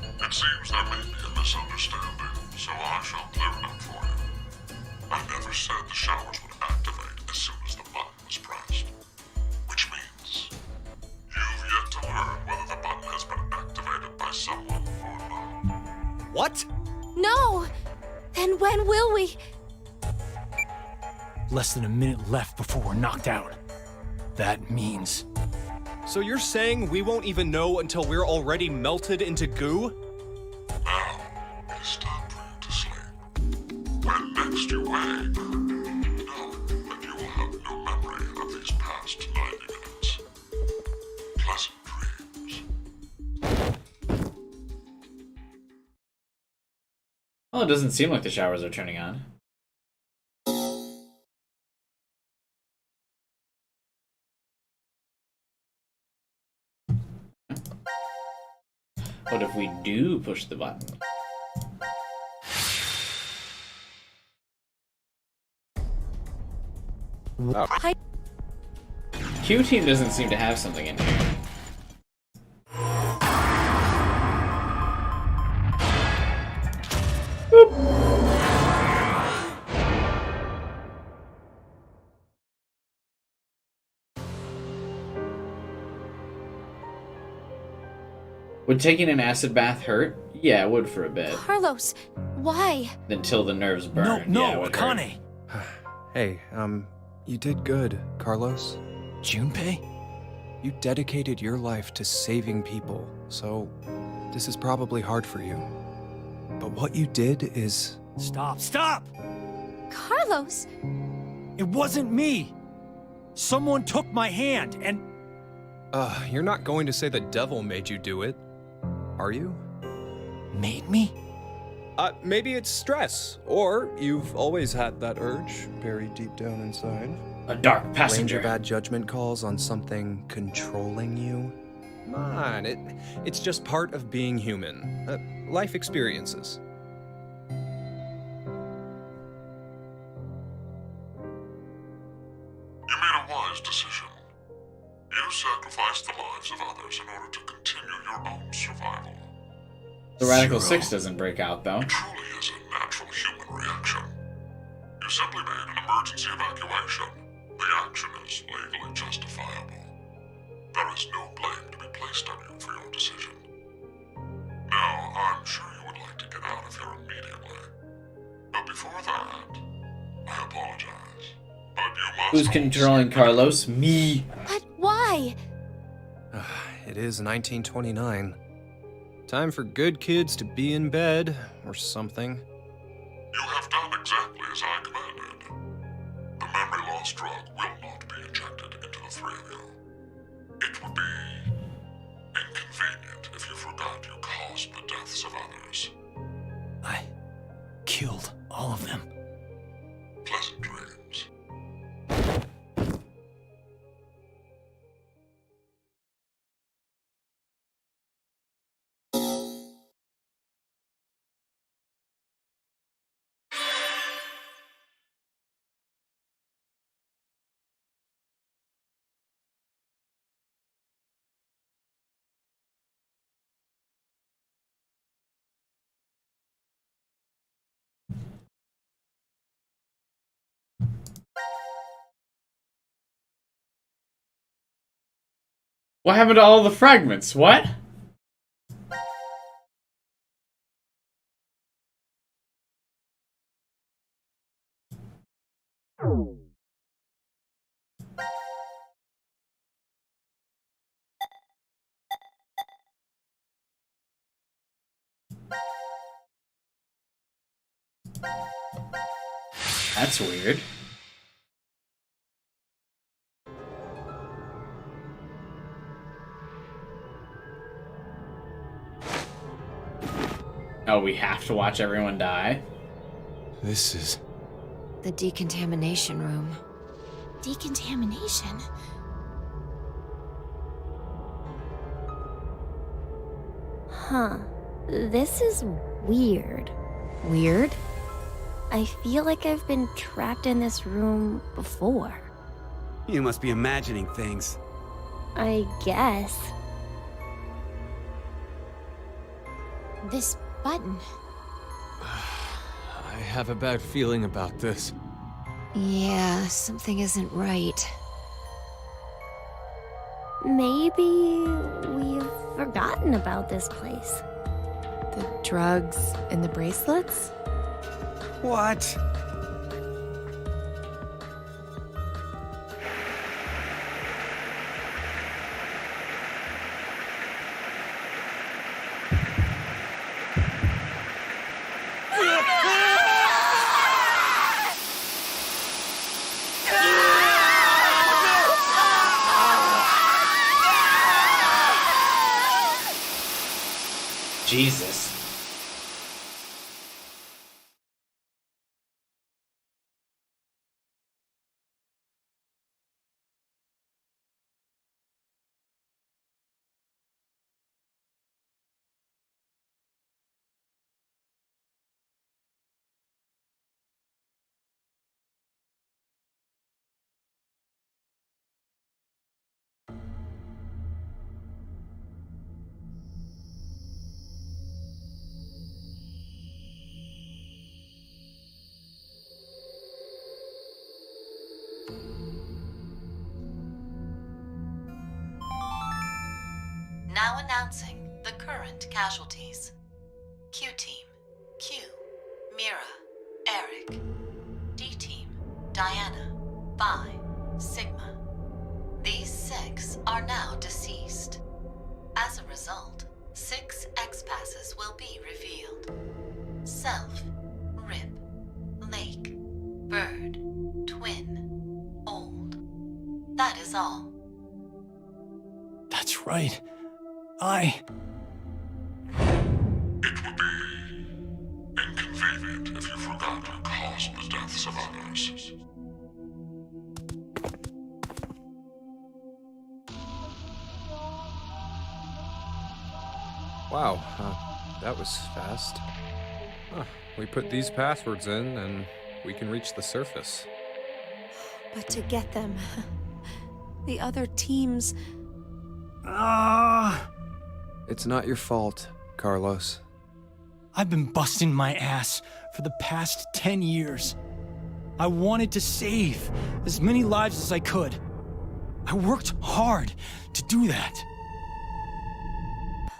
It seems there may be a misunderstanding, so I shall clear it up for you. I never said the showers would activate as soon as the button was pressed. Which means you've yet to learn whether the button has been activated by someone or not. What? No! Then when will we? Less than a minute left before we're knocked out. That means... So you're saying we won't even know until we're already melted into goo? Now, it is time for you to sleep. When next you wake, know that you will have no memory of these past 90 minutes. Pleasant dreams. Well, it doesn't seem like the showers are turning on. What if we do push the button? Q team doesn't seem to have something in here. Would taking an acid bath hurt? Yeah, it would for a bit. Carlos, why? Until the nerves burn. No, yeah, it would hurt. Akane! Hey, you did good, Carlos. Junpei? You dedicated your life to saving people, so this is probably hard for you. But what you did is... Stop! Carlos! It wasn't me! Someone took my hand, and... You're not going to say the devil made you do it, are you? Made me? Maybe it's stress, or you've always had that urge buried deep down inside. A dark Blame passenger. your bad judgment calls on something controlling you. Come on, it's just part of being human. Life experiences. You made a wise decision. You sacrificed the lives of others in order to continue your own survival. The Radical 6 doesn't break out, though. It truly is a natural human reaction. You simply made an emergency evacuation. The action is legally justifiable. There is there's no blame to be placed on you for your decision. Now, I'm sure you would like to get out of here immediately. But before that, I apologize. But you must... Who's controlling Carlos? Me. But why? It is 1929. Time for good kids to be in bed, or something. You have done exactly as I commanded. The memory loss drug will not be injected into the three of you. It would be inconvenient if you forgot you caused the deaths of others. I killed all of them. Pleasant dreams. What happened to all the fragments? What? That's weird. Oh, we have to watch everyone die? This is... The decontamination room. Decontamination? Huh. This is weird. Weird? I feel like I've been trapped in this room before. You must be imagining things. I guess. This button. I have a bad feeling about this. Yeah, something isn't right. Maybe we've forgotten about this place. The drugs and the bracelets? What? Jesus. Now announcing the current casualties. Q-Team, Q, Mira, Eric. D-Team, Diana, Phi, Sigma. These 6 are now deceased. As a result, 6 X-Passes will be revealed. Self, Rip, Lake, Bird, Twin, Old. That is all. That's right. It would be inconvenient if you forgot to cause the deaths of others. Wow, that was fast. Huh, we put these passwords in, and we can reach the surface. But to get them, the other teams... It's not your fault, Carlos. I've been busting my ass for the past 10 years. I wanted to save as many lives as I could. I worked hard to do that.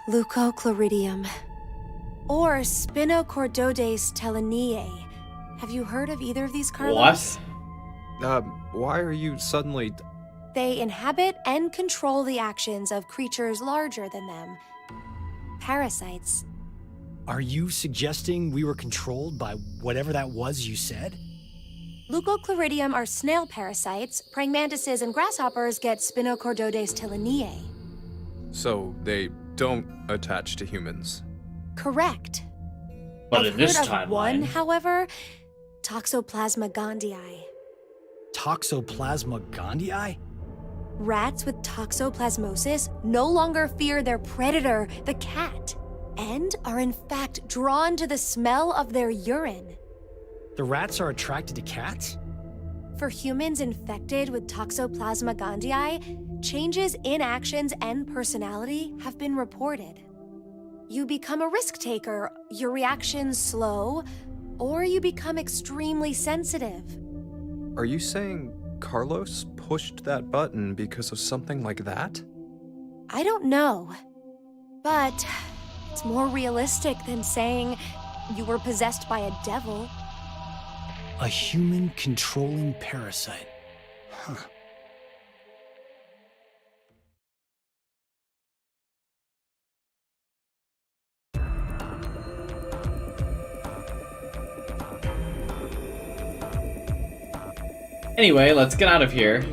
Leucochloridium. Or Spinochordodes teleniae. Have you heard of either of these, Carlos? What? Why are you suddenly... They inhabit and control the actions of creatures larger than them. Parasites. Are you suggesting we were controlled by whatever that was you said? Leucochloridium are snail parasites. Praying mantises and grasshoppers get Spinochordodes teleniae. So they don't attach to humans? Correct. But I've in this heard of timeline, one, however, Toxoplasma gondii. Toxoplasma gondii? Rats with toxoplasmosis no longer fear their predator, the cat, and are in fact drawn to the smell of their urine. The rats are attracted to cats? For humans infected with Toxoplasma gondii, changes in actions and personality have been reported. You become a risk taker, your reactions slow, or you become extremely sensitive. Are you saying Carlos pushed that button because of something like that? I don't know, but it's more realistic than saying you were possessed by a devil. A human controlling parasite. Huh. anyway, let's get out of here.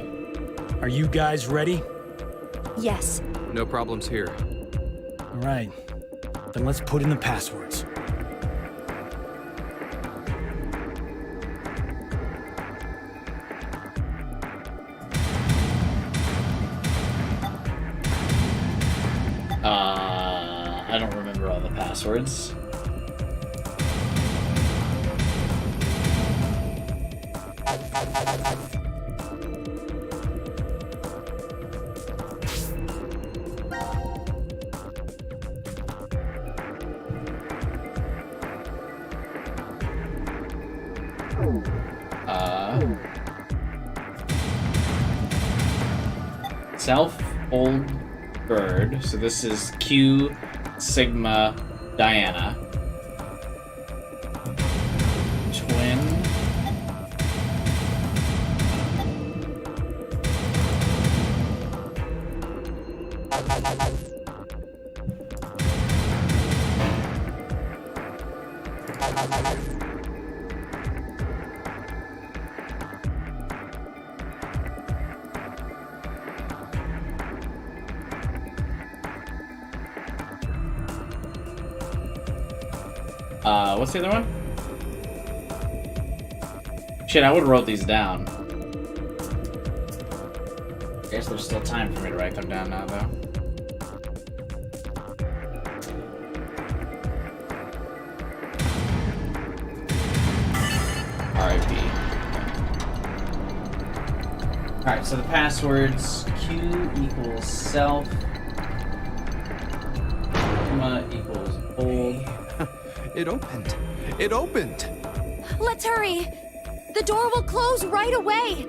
Are you guys ready? Yes. No problems here. All right. Then let's put in the passwords. I don't remember all the passwords. Self old bird. So this is Q Sigma Diana. Twin. What's the other one? Shit, I would've wrote these down. Guess there's still time for me to write them down now, though. R.I.P. Alright, so the passwords Q equals self, Sigma equals old. It opened. It opened. Let's hurry. The door will close right away.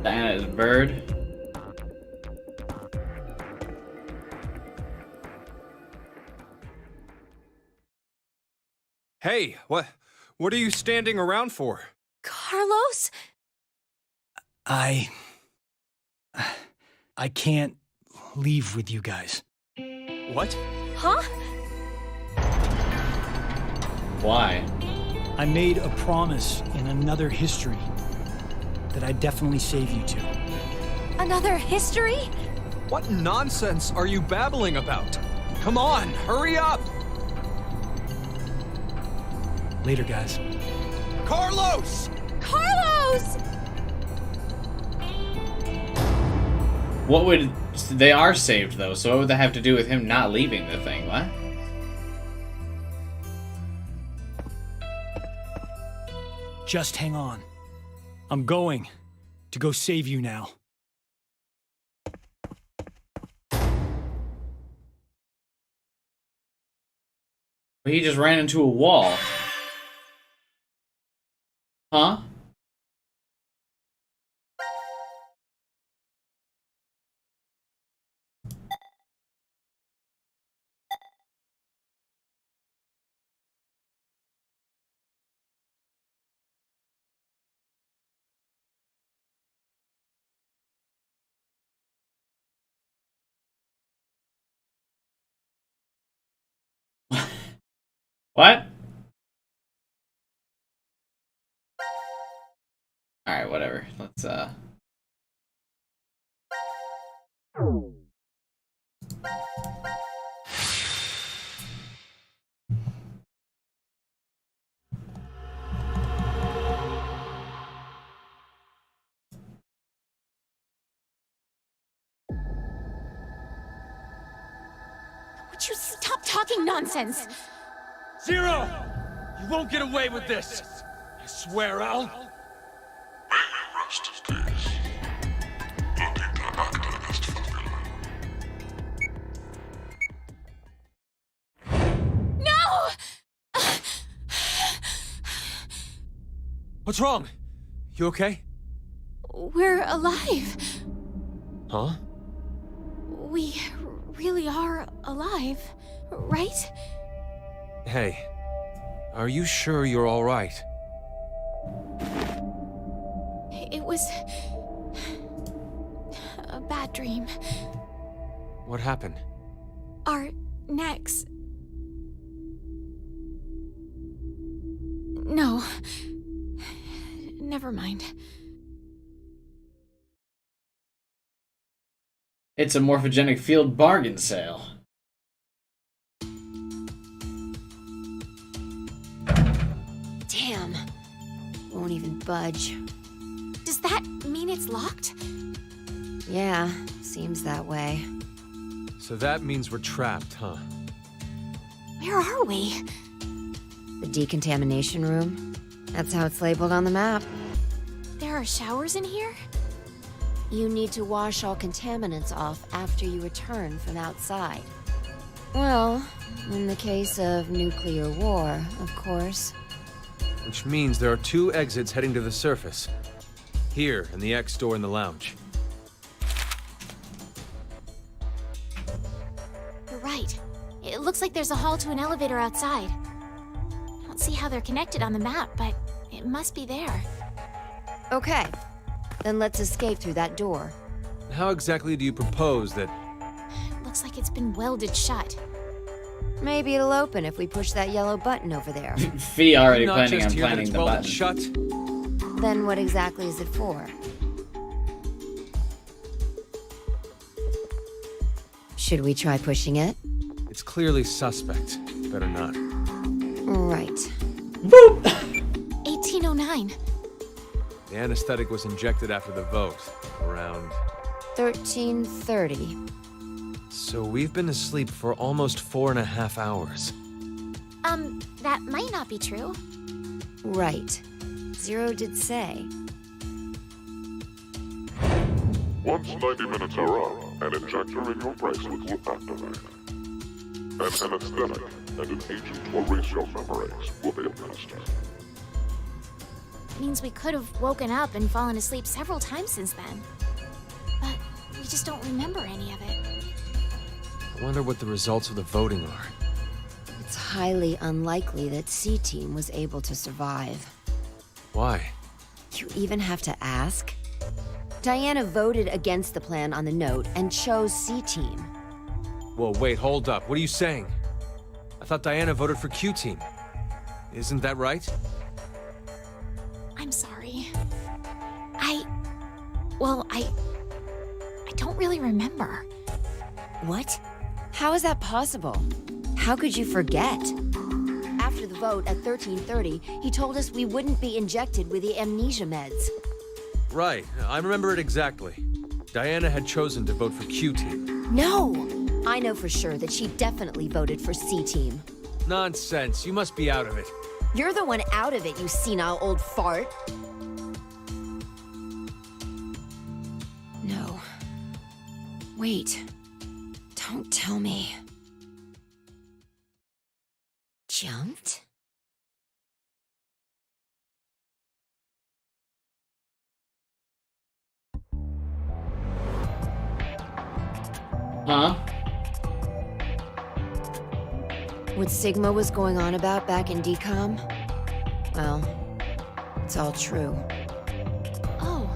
Diana is bird. Hey, what are you standing around for? Carlos? I can't leave with you guys. What? Huh? Why? I made a promise in another history that I'd definitely save you two. Another history? What nonsense are you babbling about? Come on, hurry up! Later, guys. Carlos! Carlos! What would... They are saved, though, so what would that have to do with him not leaving the thing? What? Just hang on. I'm going to go save you now. He just ran into a wall. Huh? What? Alright, whatever. Let's, Would you stop talking nonsense? Zero! You won't get away with this! I swear I'll... Rest in peace. Latinta acta est facile. No! What's wrong? You okay? We're alive. Huh? We really are alive, right? Hey, are you sure you're all right? It was a bad dream. What happened? Our necks. No. Never mind. it's a morphogenic field bargain sale. Damn. Won't even budge. Does that mean it's locked? Yeah, seems that way. So that means we're trapped, huh? Where are we? The decontamination room. That's how it's labeled on the map. There are showers in here? You need to wash all contaminants off after you return from outside. Well, in the case of nuclear war, of course. Which means there are 2 exits heading to the surface. Here, and the X door in the lounge. You're right. It looks like there's a hall to an elevator outside. I don't see how they're connected on the map, but it must be there. Okay, then let's escape through that door. How exactly do you propose that... Looks like it's been welded shut. Maybe it'll open if we push that yellow button over there. Fee already Not planning just on hear that planning it's the welded button. shut? Then what exactly is it for? Should we try pushing it? It's clearly suspect. Better not. Right. 1809. The anesthetic was injected after the vote, around... 1330. So we've been asleep for almost 4.5 hours. That might not be true. Right. Zero did say. Once 90 minutes are up, an injector in your bracelet will activate. An anesthetic and an agent to erase your memories will be administered. Means we could have woken up and fallen asleep several times since then. But we just don't remember any of it. I wonder what the results of the voting are. It's highly unlikely that C-Team was able to survive. Why? You even have to ask? Diana voted against the plan on the note and chose C-Team. Whoa, wait, hold up. What are you saying? I thought Diana voted for Q-Team. Isn't that right? I'm sorry. I don't really remember. What? How is that possible? How could you forget? After the vote at 1330, he told us we wouldn't be injected with the amnesia meds. Right, I remember it exactly. Diana had chosen to vote for Q-Team. No! I know for sure that she definitely voted for C-Team. Nonsense, you must be out of it. You're the one out of it, you senile old fart. No. Wait. Don't tell me. Jumped? Huh? What Sigma was going on about back in Decom? Well, it's all true. Oh,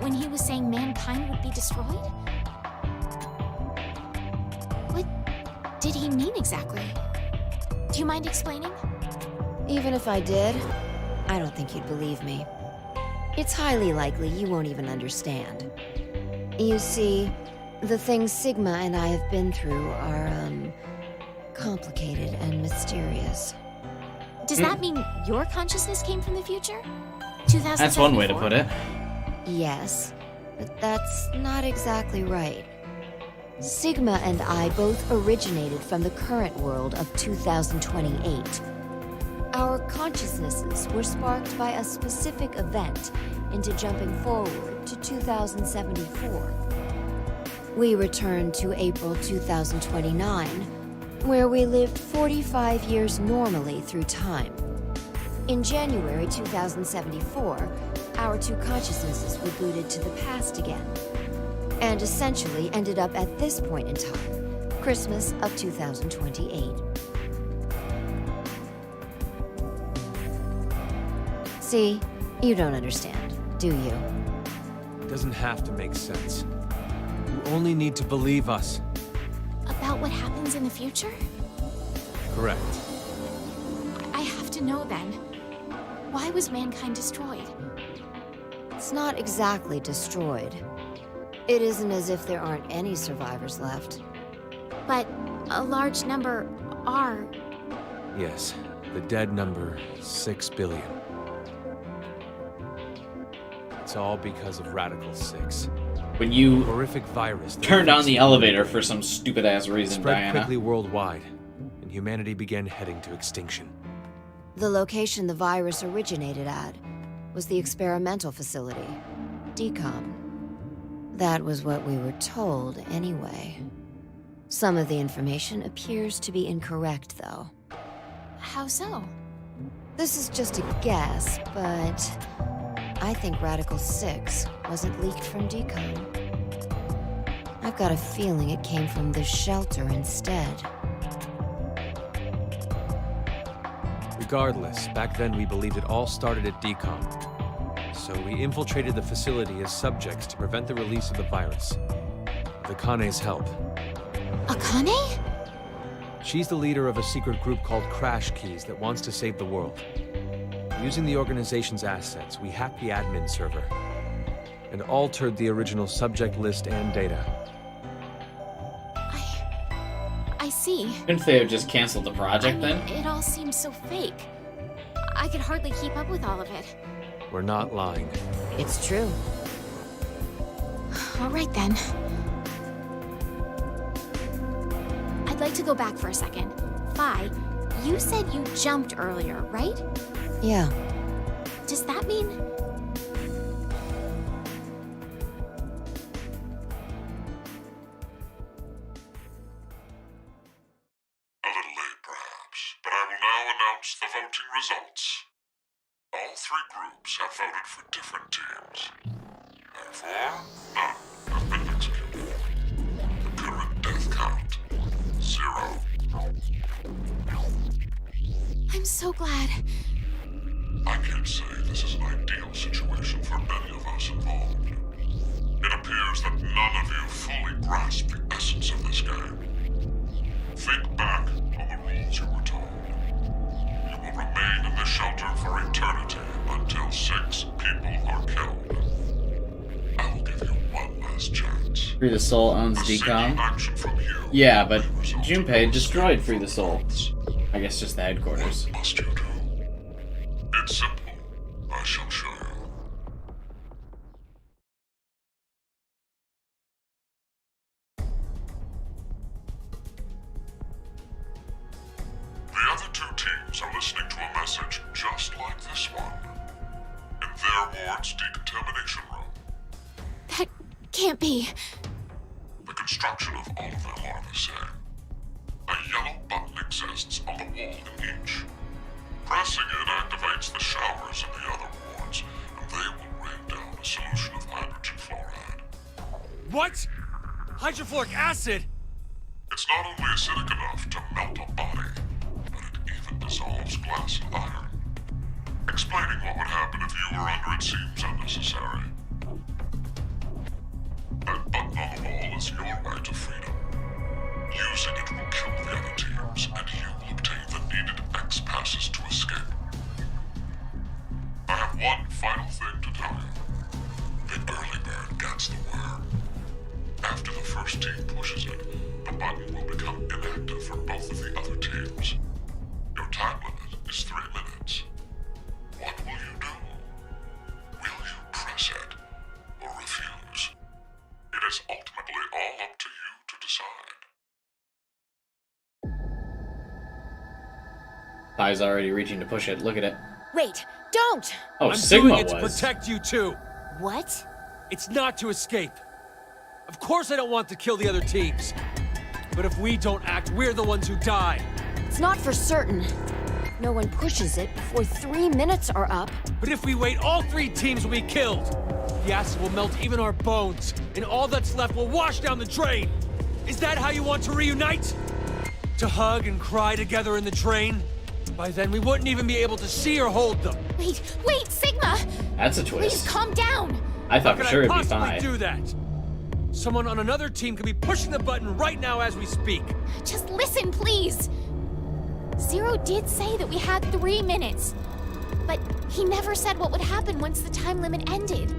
when he was saying mankind would be destroyed? What did he mean exactly? Do you mind explaining? Even if I did, I don't think you'd believe me. It's highly likely you won't even understand. You see, the things Sigma and I have been through are, complicated and mysterious. Does that mean your consciousness came from the future? 2074? That's one way to put it. Yes, but that's not exactly right. Sigma and I both originated from the current world of 2028. Our consciousnesses were sparked by a specific event into jumping forward to 2074. We returned to April 2029, where we lived 45 years normally through time. In January 2074, our two consciousnesses were booted to the past again, and essentially ended up at this point in time, Christmas of 2028. See, you don't understand, do you? It doesn't have to make sense. You only need to believe us. About what happens in the future? Correct. I have to know then. Why was mankind destroyed? It's not exactly destroyed. It isn't as if there aren't any survivors left. But a large number are. Yes, the dead number 6 billion. It's all because of Radical 6. When you horrific virus turned on the elevator for some stupid ass reason, spread Diana. quickly worldwide, and humanity began heading to extinction. The location the virus originated at was the experimental facility, Decom. That was what we were told, anyway. Some of the information appears to be incorrect, though. How so? This is just a guess, but I think Radical 6 wasn't leaked from Decom. I've got a feeling it came from this shelter instead. Regardless, back then we believed it all started at Decom. So we infiltrated the facility as subjects to prevent the release of the virus. With Akane's help. Akane? She's the leader of a secret group called Crash Keys that wants to save the world. Using the organization's assets, we hacked the admin server and altered the original subject list and data. I see. Couldn't they have just canceled the project then? It all seems so fake. I could hardly keep up with all of it. We're not lying. It's true. All right then. I'd like to go back for a second. Fi, you said you jumped earlier, right? Yeah. Does that mean... A little late, perhaps, but I will now announce the voting results. All three groups have voted for different teams. Therefore, none have been executed. The current death count, 0. I'm so glad. I can't say this is an ideal situation for any of us involved. It appears that none of you fully grasp the essence of this game. Think back on the rules you were told. You will remain in the shelter for eternity until 6 people are killed. I will give you one last chance. Free the Soul owns Decom. Yeah, but Junpei destroyed Free the Soul. I guess just the headquarters. What must you do? It's simple. I shall show you. The other two teams are listening to a message just like this one. In their ward's decontamination room. That can't be. The construction of all of them are the same. A yellow button exists on the wall in each. Pressing it activates the showers in the other wards, and they will rain down a solution of hydrogen fluoride. What? Hydrofluoric acid? It's not only acidic enough to melt a body, but it even dissolves glass and iron. Explaining what would happen if you were under it seems unnecessary. That button on the wall is your way to freedom. Using it will kill the other teams, and you will obtain the needed X passes to escape. I have one final thing to tell you. The early bird gets the worm. After the first team pushes it, the button will become inactive for both of the other teams. Your time limit is 3 minutes. What will you do? Will you press it or refuse? It is ultimately all up to you to decide. Kai's already reaching to push it. Look at it. Wait, don't! Oh, I'm Sigma doing it to was. protect you too. What? It's not to escape. Of course I don't want to kill the other teams. But if we don't act, we're the ones who die. It's not for certain. No one pushes it before 3 minutes are up. But if we wait, all 3 teams will be killed. The acid will melt even our bones, and all that's left will wash down the drain. Is that how you want to reunite? To hug and cry together in the drain? By then, we wouldn't even be able to see or hold them. Wait, Sigma! That's a twist. Please calm down! I thought for sure it'd be How could I fine. possibly do that? Someone on another team could be pushing the button right now as we speak. Just listen, please! Zero did say that we had 3 minutes. But he never said what would happen once the time limit ended.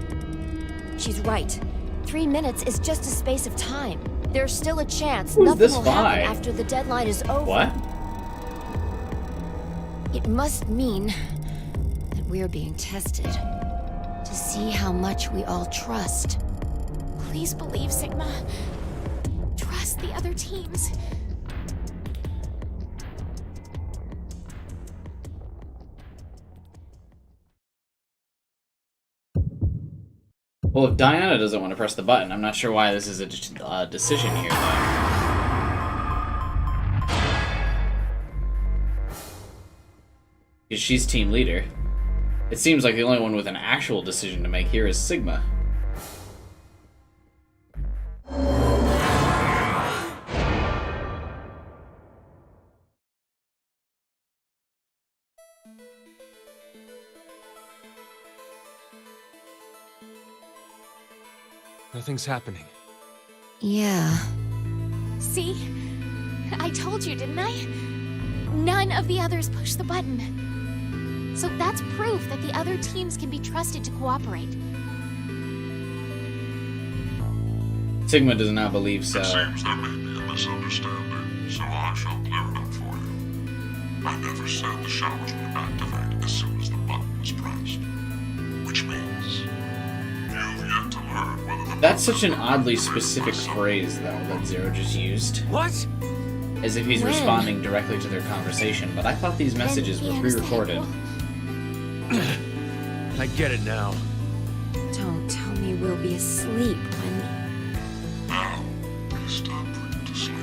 She's right. 3 minutes is just a space of time. There's still a chance Who's nothing this will by? happen after the deadline is over. What? It must mean that we're being tested to see how much we all trust. Please believe, Sigma. Trust the other teams. Well, if Diana doesn't want to press the button, I'm not sure why this is a decision here, though. Because she's team leader. It seems like the only one with an actual decision to make here is Sigma. Nothing's happening. Yeah. See? I told you, didn't I? None of the others pushed the button. So that's proof that the other teams can be trusted to cooperate. Sigma does not believe so. It seems there may be a misunderstanding, so I shall clear it up for you. I never said the showers would activate as soon as the button was pressed. Which means you've yet to learn whether the That's such an oddly specific phrase, though, that Zero just used. What? As if he's When? responding directly to their conversation, but I thought these messages were pre-recorded. I get it now. Don't tell me we'll be asleep when... Now, it's time for you to sleep.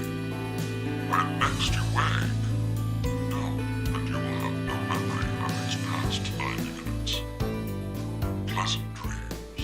When next you wake, know that you will have no memory of these past 90 minutes. Pleasant dreams.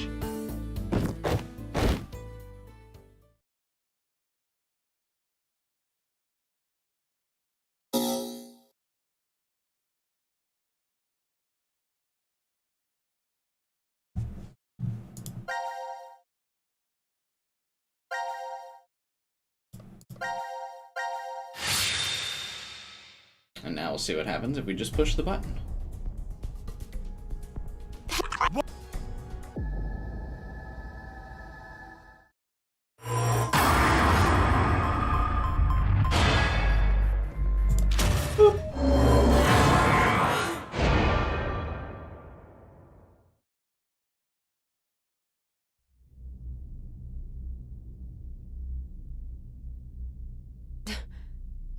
And now we'll see what happens if we just push the button.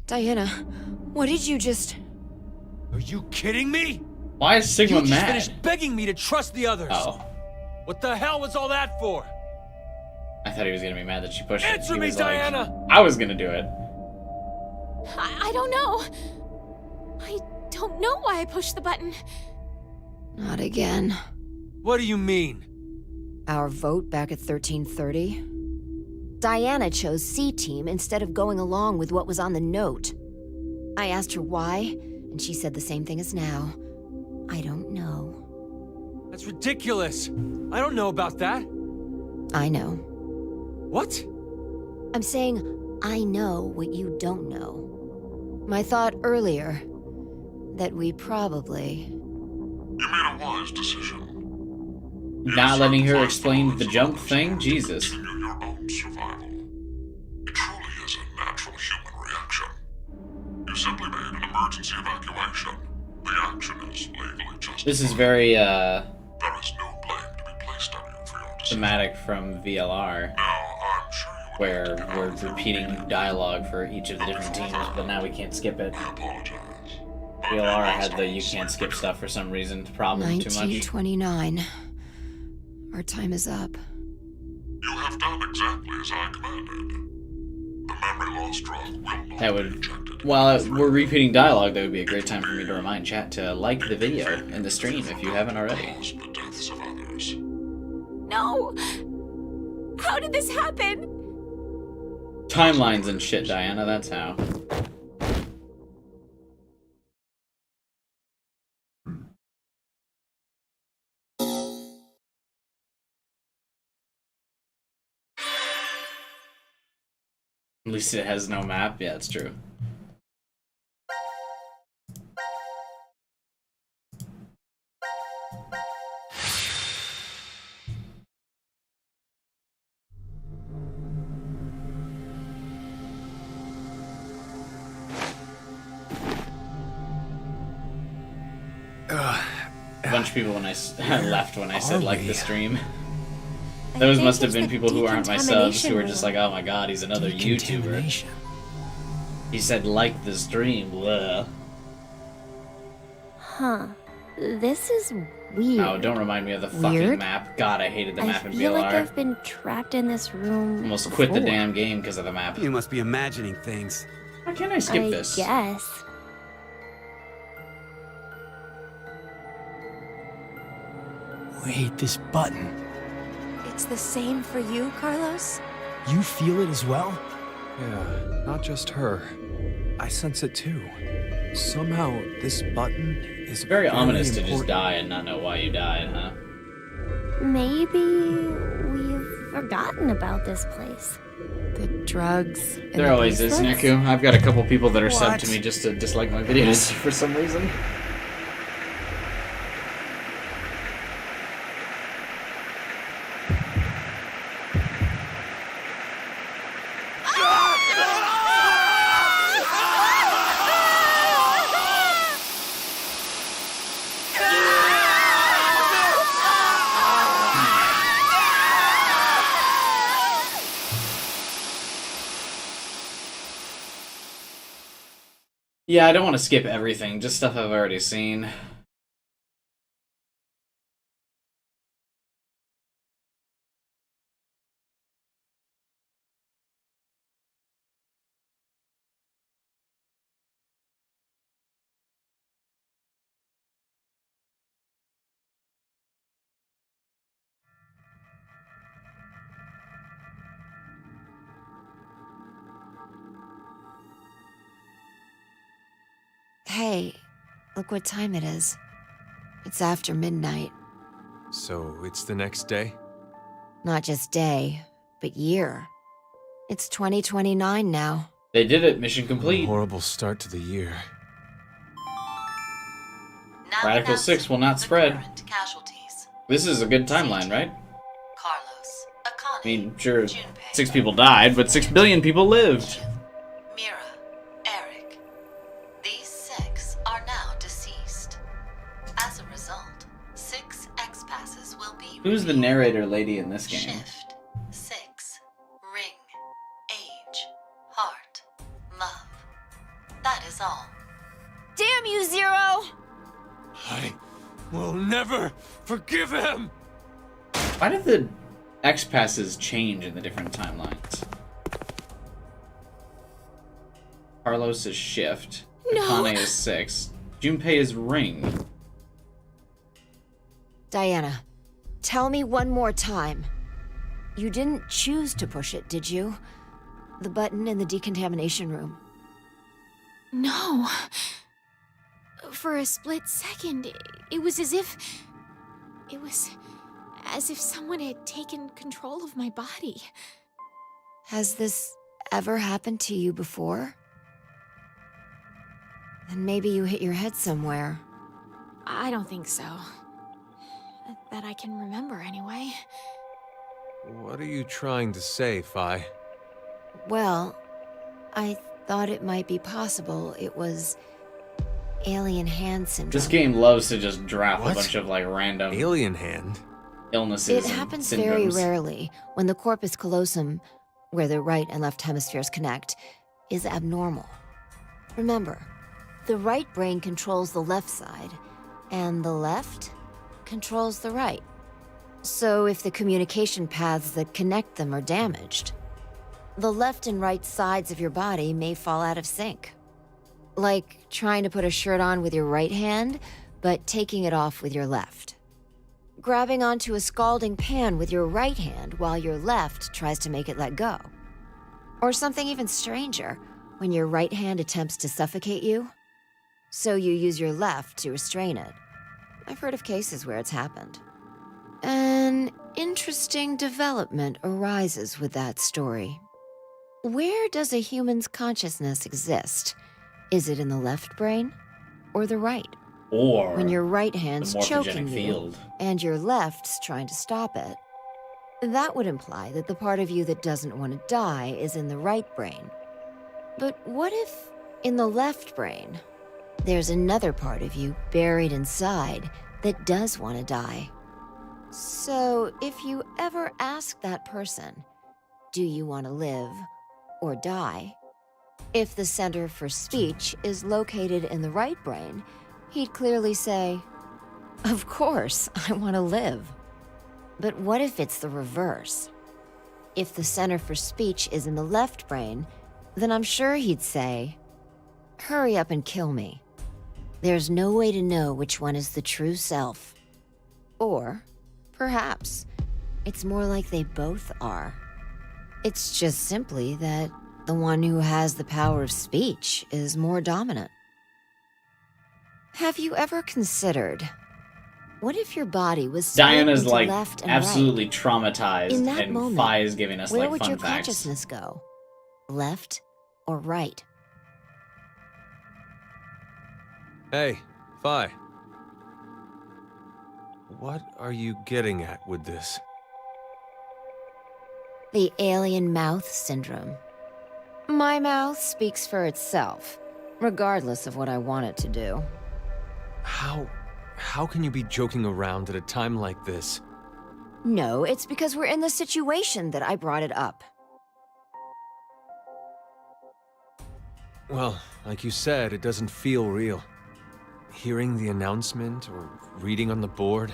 Diana, what did you just... Are you kidding me? Why is Sigma You just mad? finished begging me to trust the others. Oh. What the hell was all that for? I thought he was gonna be mad that she pushed it. Answer He me, was like, Diana! I was gonna do it. I don't know. I don't know why I pushed the button. Not again. What do you mean? Our vote back at 1330? Diana chose C Team instead of going along with what was on the note. I asked her why, and she said the same thing as now. I don't know. That's ridiculous. I don't know about that. I know. What? I'm saying I know what you don't know. My thought earlier that we probably... You made a wise decision. Not letting her explain the jump thing? Jesus. Continue your own survival. It truly is a natural human reaction. You simply made an emergency evacuation. The action is legally justified. This is very, There is no blame to be placed on you for your decision. thematic from VLR. Now, I'm sure you would Where like to get we're out of here. repeating dialogue for each of the different teams, but now we can't skip it. I apologize. VLR had the you can't skip stuff for some reason problem too much. 1929. Our time is up. You have done exactly as I commanded. The memory loss drug will not That be would, injected. while we're repeating dialogue, that would be a great time for me to remind chat to like the video and the stream if you haven't already. Cause the deaths of others. No! How did this happen? Timelines and shit, Diana, that's how. At least it has no map. Yeah, it's true. A bunch of people when I left when I said like the stream. Those think must have it's been the people who aren't my subs decontamination who were just like, oh my god, he's another YouTuber. Decontamination. He said like the stream. Blah. Huh. This is weird. Oh, don't remind me of the fucking Weird? map. God, I hated the map I in feel like VLR. I've been trapped in this room. Almost quit the before. damn game because of the map. You must be imagining things. Why can't I skip I this? guess. Wait, this button. It's the same for you, Carlos? You feel it as well? Yeah, not just her. I sense it too. Somehow, this button is Very ominous to just important. die and not know why you died, huh? Maybe we've forgotten about this place. The drugs. and There the always is, bracelets? Neku. I've got a couple people that are subbed What? to me just to dislike my videos for some reason. Yeah, I don't want to skip everything, just stuff I've already seen. Hey, look what time it is. It's after midnight. So it's the next day? Not just day, but year. It's 2029 now. They did it, mission complete. Horrible start to the year. Now Radical announcing 6 will not the spread. current casualties. This is a good timeline, right? Carlos, I Akane, mean, sure, Junpei, 6 people died, but 6 billion people lived. Mira, Eric. These 6 are now deceased. As a result, 6 X-passes will be Who's the narrator lady in this game? Shift, 6, ring, age, heart, love. That is all. Damn you, Zero! I will never forgive him! Why did the X passes change in the different timelines? Carlos is shift. No. Akane is 6. Junpei is ring. Diana, tell me one more time. You didn't choose to push it, did you? The button in the decontamination room. No. For a split second, it was as if... It was as if someone had taken control of my body. Has this ever happened to you before? Then maybe you hit your head somewhere. I don't think so. That I can remember, anyway. What are you trying to say, Phi? Well, I thought it might be possible it was alien hand syndrome. This game loves to just drop What? a bunch of like random Alien hand? illnesses. It and happens syndromes. very rarely when the corpus callosum, where the right and left hemispheres connect, is abnormal. Remember, the right brain controls the left side, and the left controls the right. So if the communication paths that connect them are damaged, the left and right sides of your body may fall out of sync. Like trying to put a shirt on with your right hand, but taking it off with your left. Grabbing onto a scalding pan with your right hand while your left tries to make it let go. Or something even stranger, when your right hand attempts to suffocate you, so you use your left to restrain it. I've heard of cases where it's happened. An interesting development arises with that story. Where does a human's consciousness exist? Is it in the left brain or the right? Or when your right hand's the choking morphogenic you field. and your left's trying to stop it, that would imply that the part of you that doesn't want to die is in the right brain. But what if, in the left brain, there's another part of you buried inside that does want to die? So, if you ever ask that person, do you want to live or die? If the center for speech is located in the right brain, he'd clearly say, of course, I want to live. But what if it's the reverse? If the center for speech is in the left brain, then I'm sure he'd say, hurry up and kill me. There's no way to know which one is the true self. Or, perhaps, it's more like they both are. It's just simply that the one who has the power of speech is more dominant. Have you ever considered, what if your body was split Diana's into like left and absolutely right? traumatized, In that and moment, Phi is giving us where like would fun your facts. consciousness go? Left or right? Hey, Phi. What are you getting at with this? The alien mouth syndrome. My mouth speaks for itself, regardless of what I want it to do. How can you be joking around at a time like this? No, it's because we're in the situation that I brought it up. Well, like you said, it doesn't feel real. Hearing the announcement or reading on the board.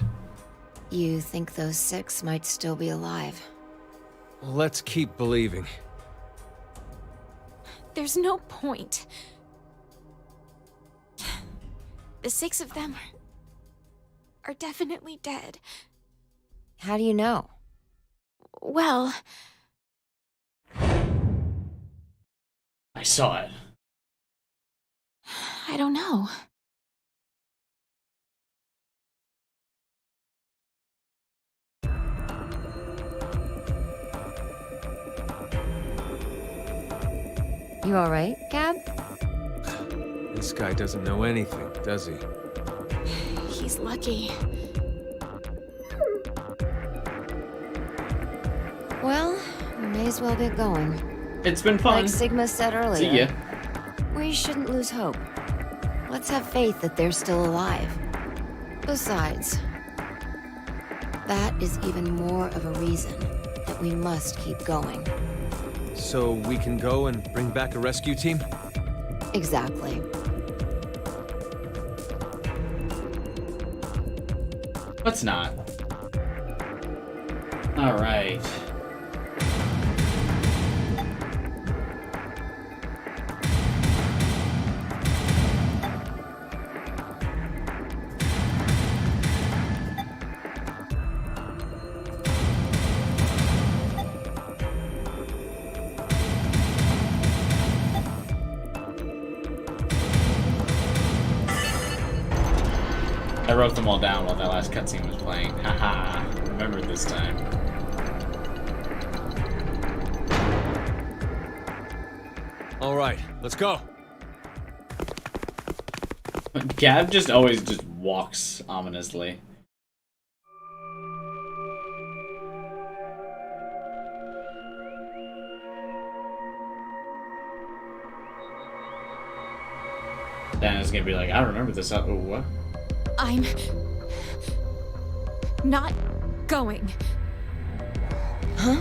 You think those 6 might still be alive? Let's keep believing. There's no point. The 6 of them are definitely dead. How do you know? Well, I saw it. I don't know. You alright, Cab? This guy doesn't know anything, does he? He's lucky. Well, we may as well get going. It's been fun. Like Sigma said earlier, See ya. we shouldn't lose hope. Let's have faith that they're still alive. Besides, that is even more of a reason that we must keep going. So we can go and bring back a rescue team? Exactly. Let's not. Alright. I wrote them all down while that last cutscene was playing. Haha, remembered this time. All right, let's go. Gab just always just walks ominously. Diana's gonna be like, I don't remember this. Oh, what? I'm not going. Huh?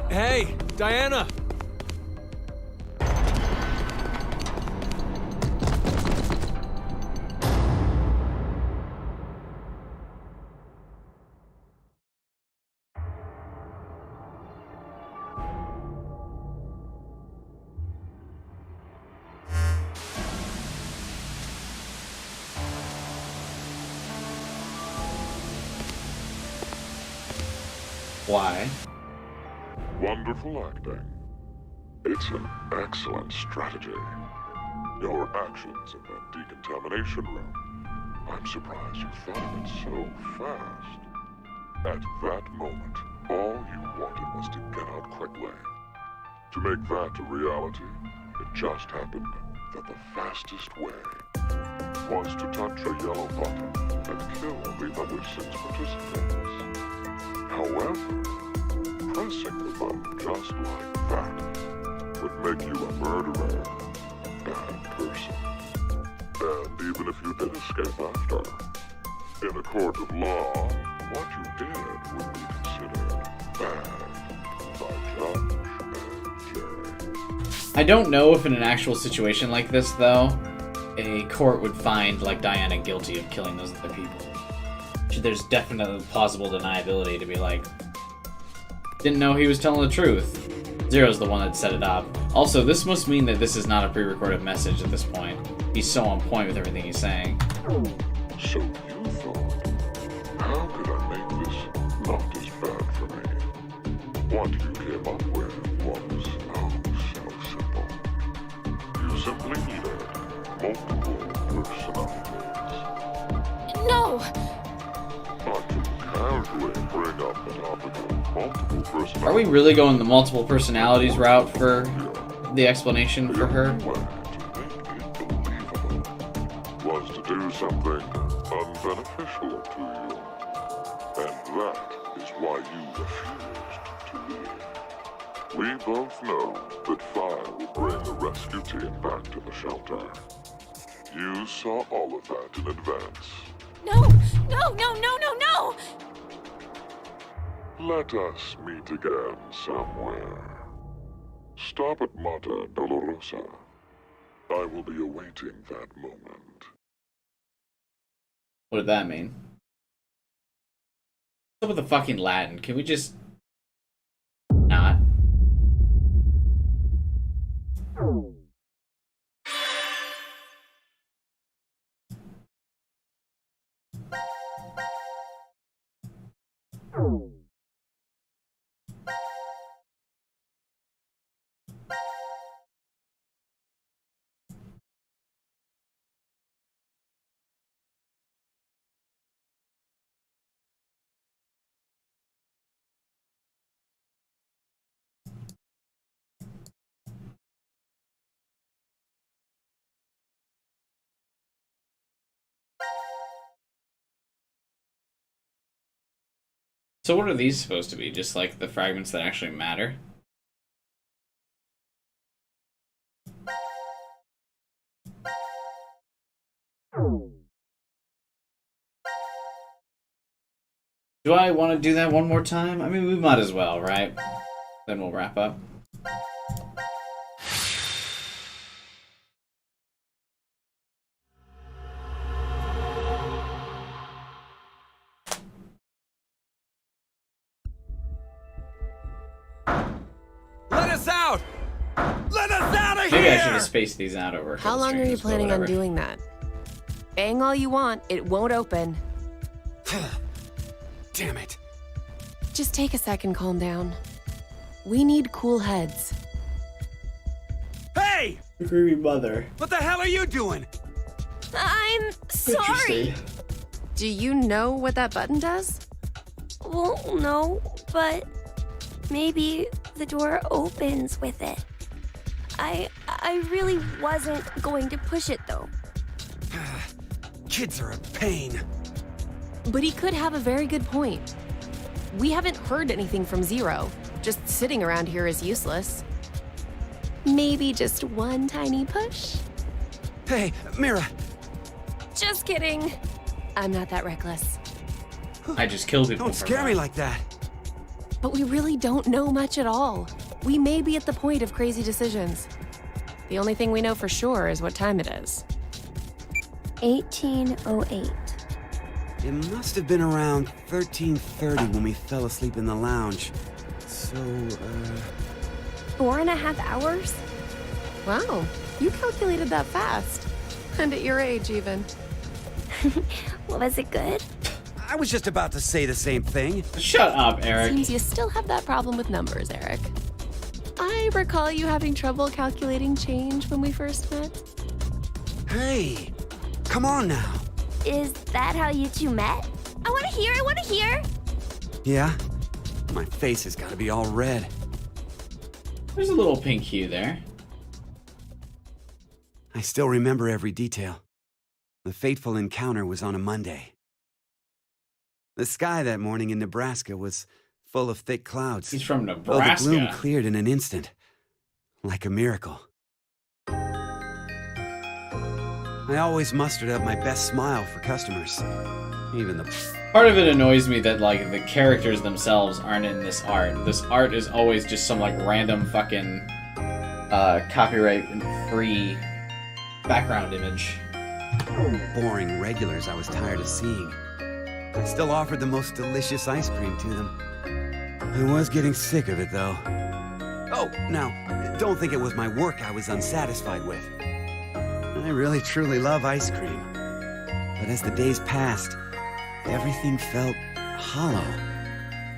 Hey, Diana! Why? Wonderful acting. It's an excellent strategy. Your actions in that decontamination room. I'm surprised you thought of it so fast. At that moment, all you wanted was to get out quickly. To make that a reality, it just happened that the fastest way was to touch a yellow button and kill the other 6 participants. However, pressing the button just like that would make you a murderer, bad person. And even if you did escape after, in a court of law, what you did would be considered bad by judge and jury. I don't know if in an actual situation like this, though, a court would find, like, Diana guilty of killing those other people. There's definitely plausible deniability to be like, didn't know he was telling the truth. Zero's the one that set it up. Also, this must mean that this is not a pre-recorded message at this point. He's so on point with everything he's saying. So you thought, how could I make this not as bad for me? What you came up with was so simple. You simply needed multiple personalities. No! But to casually bring up the topic of multiple personalities... Are we really going the multiple personalities route for the explanation for her? Was to do something unbeneficial to you. And that is why you refused to leave. We both know that fire will bring the rescue team back to the shelter. You saw all of that in advance. No! No, no, no, no, no! Let us meet again somewhere. Stop at Mata Dolorosa. I will be awaiting that moment. What did that mean? What's up with the fucking Latin? Can we just... not? So what are these supposed to be? Just like the fragments that actually matter? Do I want to do that one more time? I mean, we might as well, right? Then we'll wrap up. Let us out! Let us out of here! Maybe I should have spaced these out over a How couple long are you streams, but planning on whatever. doing that? Bang all you want, it won't open. Damn it. Just take a second, calm down. We need cool heads. Hey! Creepy mother. What the hell are you doing? I'm sorry. Do you know what that button does? Well, no, but maybe the door opens with it. I really wasn't going to push it though. kids are a pain. But he could have a very good point. We haven't heard anything from Zero. Just sitting around here is useless. Maybe just one tiny push? Hey, Mira. Just kidding. I'm not that reckless. I just killed people. Don't scare me like that. But we really don't know much at all. We may be at the point of crazy decisions. The only thing we know for sure is what time it is. 1808. It must have been around 13:30 when we fell asleep in the lounge. So, 4.5 hours? Wow, you calculated that fast. And at your age, even. Well, was it good? I was just about to say the same thing. Shut up, Eric. Seems you still have that problem with numbers, Eric. I recall you having trouble calculating change when we first met. Hey, come on now. Is that how you two met? I want to hear! Yeah? My face has got to be all red. There's a little pink hue there. I still remember every detail. The fateful encounter was on a Monday. The sky that morning in Nebraska was full of thick clouds. He's from Oh, Nebraska. the gloom cleared in an instant. Like a miracle. I always mustered up my best smile for customers. Even the... Part of it annoys me that, like, the characters themselves aren't in this art. This art is always just some, like, random fucking copyright-free background image. Boring regulars I was tired of seeing. I still offered the most delicious ice cream to them. I was getting sick of it, though. Oh, now, don't think it was my work I was unsatisfied with. I really truly love ice cream. But as the days passed, everything felt hollow.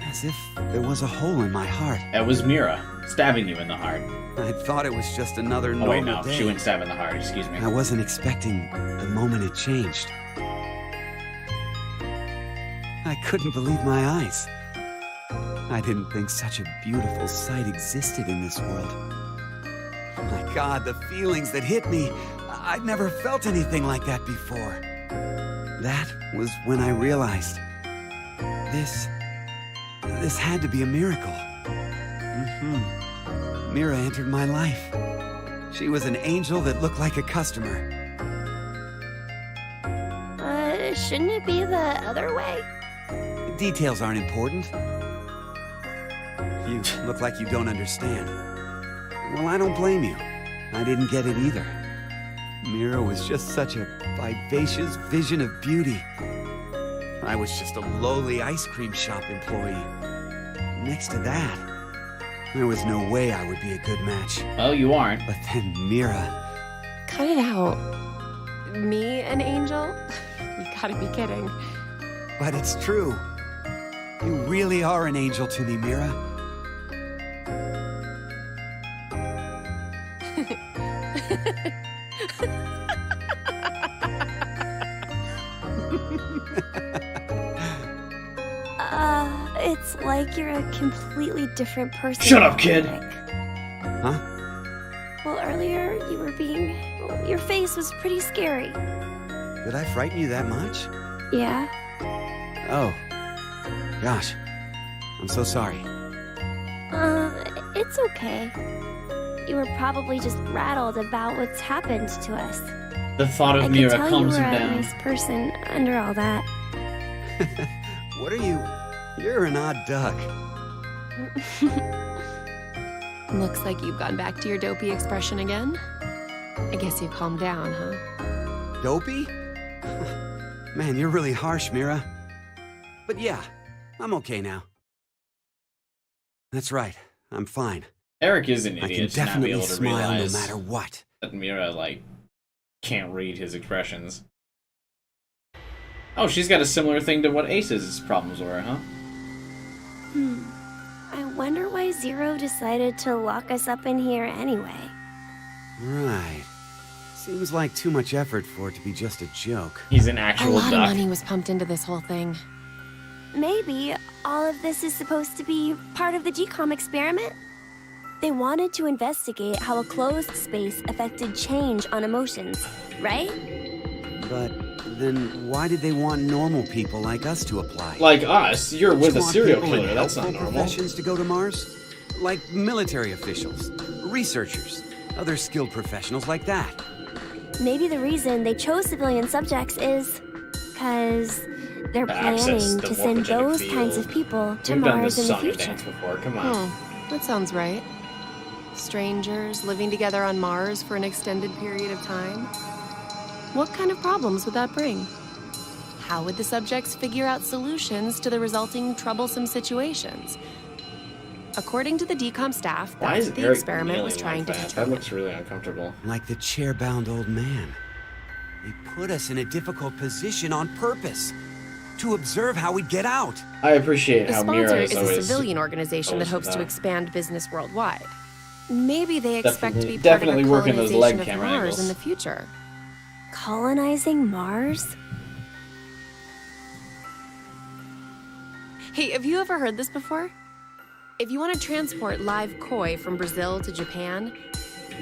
As if there was a hole in my heart. That was Mira, stabbing you in the heart. I thought it was just another normal Oh wait, no, day. she wouldn't stab in the heart, excuse me. I wasn't expecting the moment it changed. I couldn't believe my eyes. I didn't think such a beautiful sight existed in this world. My God, the feelings that hit me. I'd never felt anything like that before. That was when I realized this had to be a miracle. Mira entered my life. She was an angel that looked like a customer. Shouldn't it be the other way? Details aren't important. You look like you don't understand. Well, I don't blame you. I didn't get it either. Mira was just such a vivacious vision of beauty. I was just a lowly ice cream shop employee. Next to that, there was no way I would be a good match. Well, you aren't. But then Mira... Cut it out. Me, an angel? You gotta be kidding. But it's true. You really are an angel to me, Mira. It's like you're a completely different person. Shut up, kid! Huh? Well, earlier you were being... Your face was pretty scary. Did I frighten you that much? Yeah? Oh. Gosh. I'm so sorry. It's okay. You were probably just rattled about what's happened to us. The thought of Mira calms him I could tell you were a down. nice person under all that. What are you... You're an odd duck. Looks like you've gone back to your dopey expression again. I guess you calmed down, huh? Dopey? Man, you're really harsh, Mira. But yeah, I'm okay now. That's right. I'm fine. Eric is an I can idiot to not be definitely able to smile no realize matter what. that Mira, like, can't read his expressions. Oh, she's got a similar thing to what Ace's problems were, huh? I wonder why Zero decided to lock us up in here anyway. Right. Seems like too much effort for it to be just a joke. He's an A actual lot of duck. money was pumped into this whole thing. Maybe all of this is supposed to be part of the GCOM experiment? They wanted to investigate how a closed space affected change on emotions, right? But Then why did they want normal people like us to apply? Like us, you're with a Want serial people in killer. That's not helpful normal. professions to go to Mars? Like military officials, researchers, other skilled professionals like that. Maybe the reason they chose civilian subjects is because they're planning to send those kinds of people to Mars in the future. Dance before. Come on. That sounds right. Strangers living together on Mars for an extended period of time. What kind of problems would that bring? How would the subjects figure out solutions to the resulting troublesome situations? According to the DCOM staff, Why that's is what the Eric experiment was kneeling trying like to that? determine. That looks really uncomfortable. Like the chair-bound old man. They put us in a difficult position on purpose. To observe how we'd get out. I appreciate The how sponsor Mira is is a always civilian organization that always hopes to that. expand business worldwide. Maybe they expect to be Definitely part of working a those colonization leg of camera Mars angles. in the future. Colonizing Mars? Hey, have you ever heard this before? If you want to transport live koi from Brazil to Japan,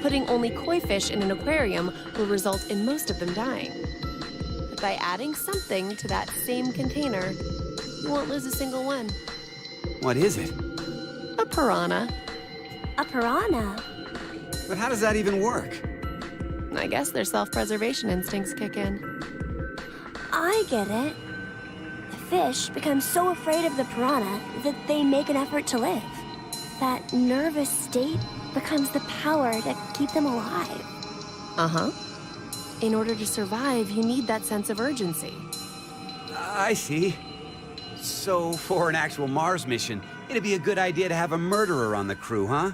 putting only koi fish in an aquarium will result in most of them dying. But by adding something to that same container, you won't lose a single one. What is it? A piranha. A piranha? But how does that even work? I guess their self-preservation instincts kick in. I get it. The fish become so afraid of the piranha that they make an effort to live. That nervous state becomes the power to keep them alive. Uh-huh. In order to survive, you need that sense of urgency. I see. So, for an actual Mars mission, it'd be a good idea to have a murderer on the crew, huh?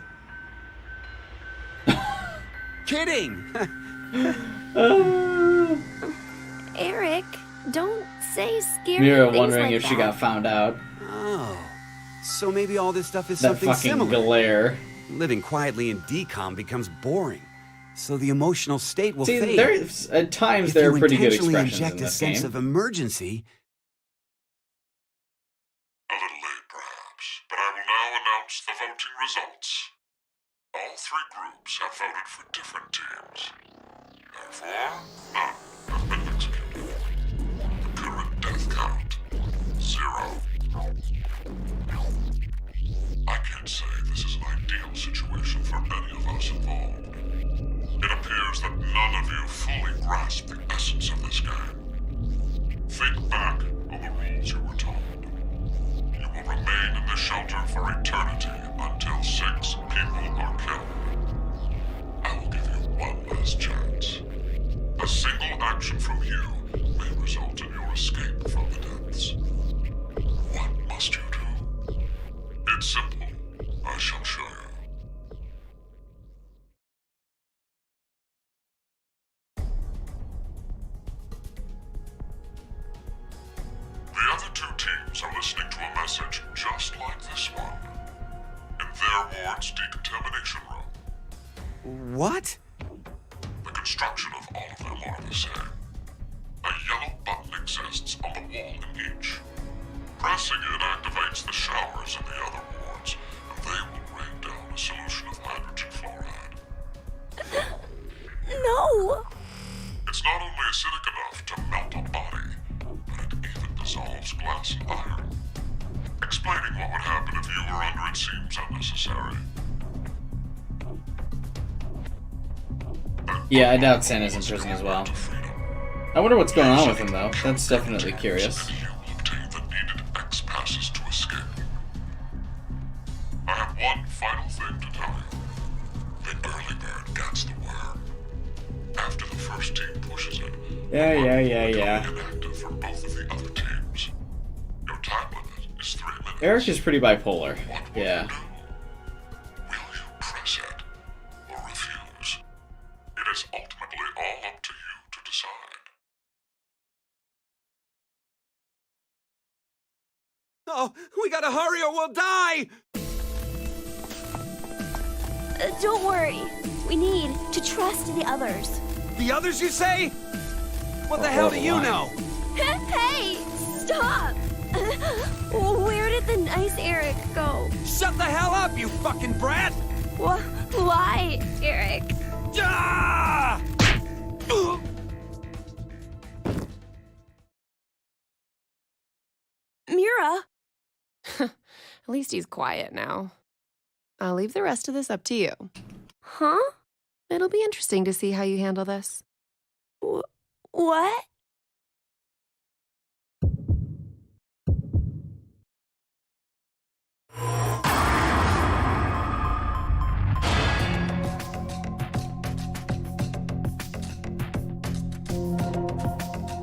Kidding! Eric, don't say scary Mira things wondering like if she that. got found out. Oh. So maybe all this stuff is That something fucking similar. glare. Living quietly in decom becomes boring. So the emotional state will See, fade. there's at times If there you are pretty good intentionally expressions inject in a this sense game. of emergency, A little late, perhaps, but I will now announce the voting results. All three groups have voted for different teams. Therefore, none have been executed. The current death count, 0. I can't say this is an ideal situation for any of us involved. It appears that none of you fully grasp the essence of this game. Think back on the rules you were told. You will remain in the shelter for eternity until 6 people are killed. I will give you one last chance. A single action from you may result in your escape from the depths. What must you do? It's simple. I shall show you. The other two teams are listening to a message just like this one. In their ward's decontamination room. what? The construction of all of them are the same. A yellow button exists on the wall in each. Pressing it activates the showers in the other wards, and they will rain down a solution of hydrogen fluoride. No! It's not only acidic enough to melt a body, but it even dissolves glass and iron. Explaining what would happen if you were under it seems unnecessary. Yeah, I doubt Santa's in prison as well. I wonder what's going on with him, though. That's definitely curious. You will obtain the needed X passes to escape. I have one final thing to tell you. The early bird gets the worm. After the first team pushes it, Yeah. inactive for both of the other teams. Your time limit is 3 minutes. Eric is pretty bipolar. Yeah. Will you press it or refuse? It is ultimately all up to you to decide. Oh, we gotta hurry or we'll die! Don't worry. We need to trust the others. The others, you say? What the hell do you know? Hey! Stop! Where did the nice Eric go? Shut the hell up, you fucking brat! Why, Eric? Ah! At least he's quiet now. I'll leave the rest of this up to you. Huh? It'll be interesting to see how you handle this. What?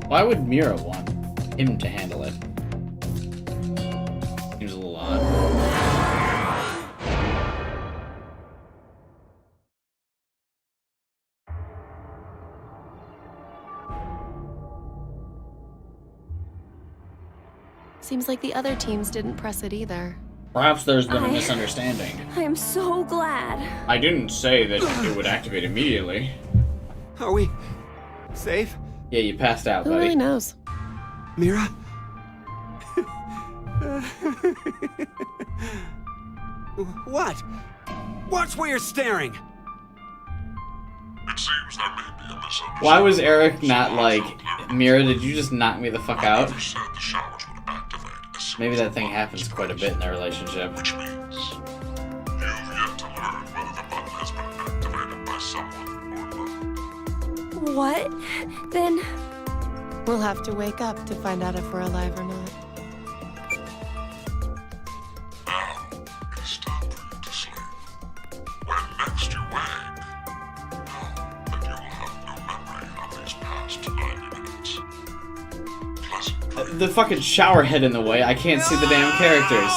Why would Mira want him to handle it? Seems a little odd. Seems like the other teams didn't press it either. Perhaps there's been a misunderstanding. I am so glad. I didn't say that it would activate immediately. Are we safe? Yeah, you passed out, Who buddy. really knows? Mira? What? Watch where you're staring! It seems there may be a misunderstanding. Why was Eric not like, Mira, did you just knock me the fuck out? I said the showers would activate as soon Maybe as that thing happens quite a bit in their relationship. Which means you've yet to learn whether the button has been activated by someone or not. What? Then... We'll have to wake up to find out if we're alive or not. Now, it is time for you to sleep. When next you wake, know that you will have no memory of these past 90 minutes. Pleasant dreams. The fucking shower head in the way. I can't see the damn characters.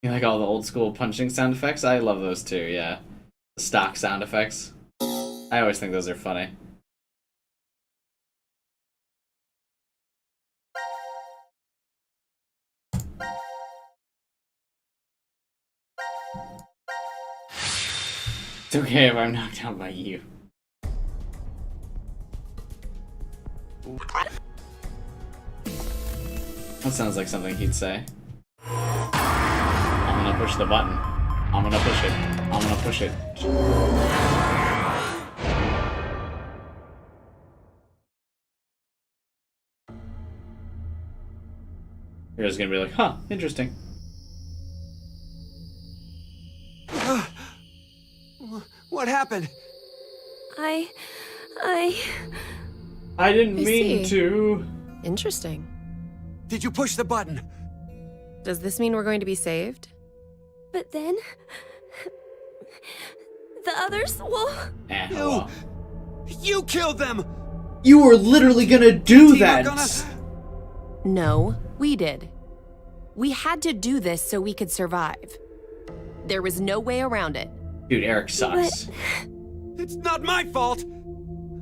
You like all the old school punching sound effects? I love those too, yeah. The stock sound effects. I always think those are funny. It's okay if I'm knocked out by you. That sounds like something he'd say. I'm gonna push the button. I'm gonna push it. I'm gonna push it. You're just gonna be like, huh, interesting. What happened? I didn't I mean see. to. Interesting. Did you push the button? Does this mean we're going to be saved? But then... The others will... Eh, You- oh well. You killed them! You were literally gonna do Team that! are gonna- No, we did. We had to do this so we could survive. There was no way around it. Dude, Eric sucks. It's not my fault!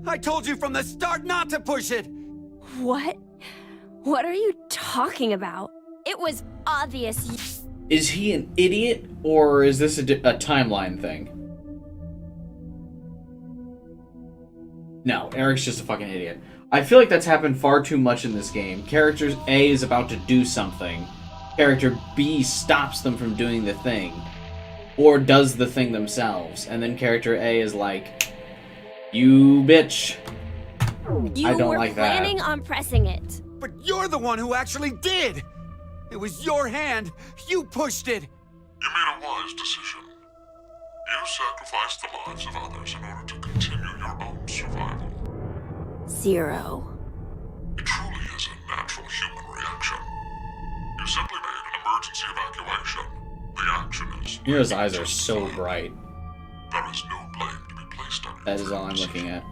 I told you from the start not to push it! What? What are you talking about? It was obvious. Is he an idiot, or is this a timeline thing? No, Eric's just a fucking idiot. I feel like that's happened far too much in this game. Character A is about to do something. Character B stops them from doing the thing. Or does the thing themselves. And then character A is like, you bitch. You I don't were like that. planning on pressing it. But you're the one who actually did! It was your hand! You pushed it! You made a wise decision. You sacrificed the lives of others in order to continue your own survival. Zero. It truly is a natural human reaction. You simply made an emergency evacuation. The action is... Mira's eyes are so bright. There is no blame to be placed on you. That is all I'm looking at.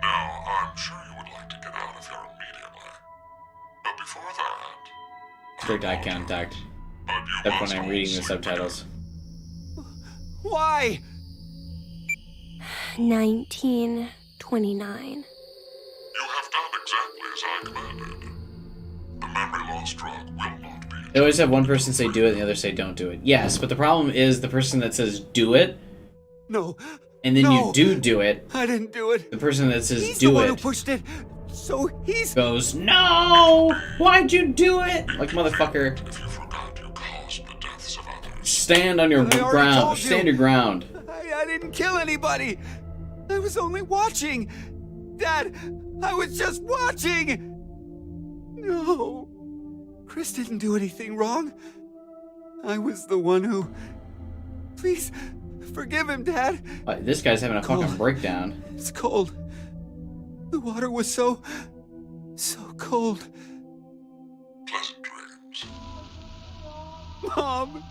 Now, I'm sure you would like to get out of here immediately. But before that... Strict eye contact. Except when I'm reading the subtitles. Why? 1929. You have done exactly as I commanded. The memory loss drug will not be... They always have one person say do it and the other say don't do it. Yes, but the problem is the person that says do it, No. and then No. you do it, I didn't do it. the person that says He's the do one who it pushed it. So he's... goes, no! Why'd you do it? Like, motherfucker. If you forgot, you caused the deaths of others. Stand on your I already ground. told you. Stand your ground. I didn't kill anybody. I was only watching. Dad, I was just watching. No. Chris didn't do anything wrong. I was the one who... Please, forgive him, Dad. This guy's having a Cold. fucking breakdown. It's cold. The water was so cold. Pleasant dreams. Mom!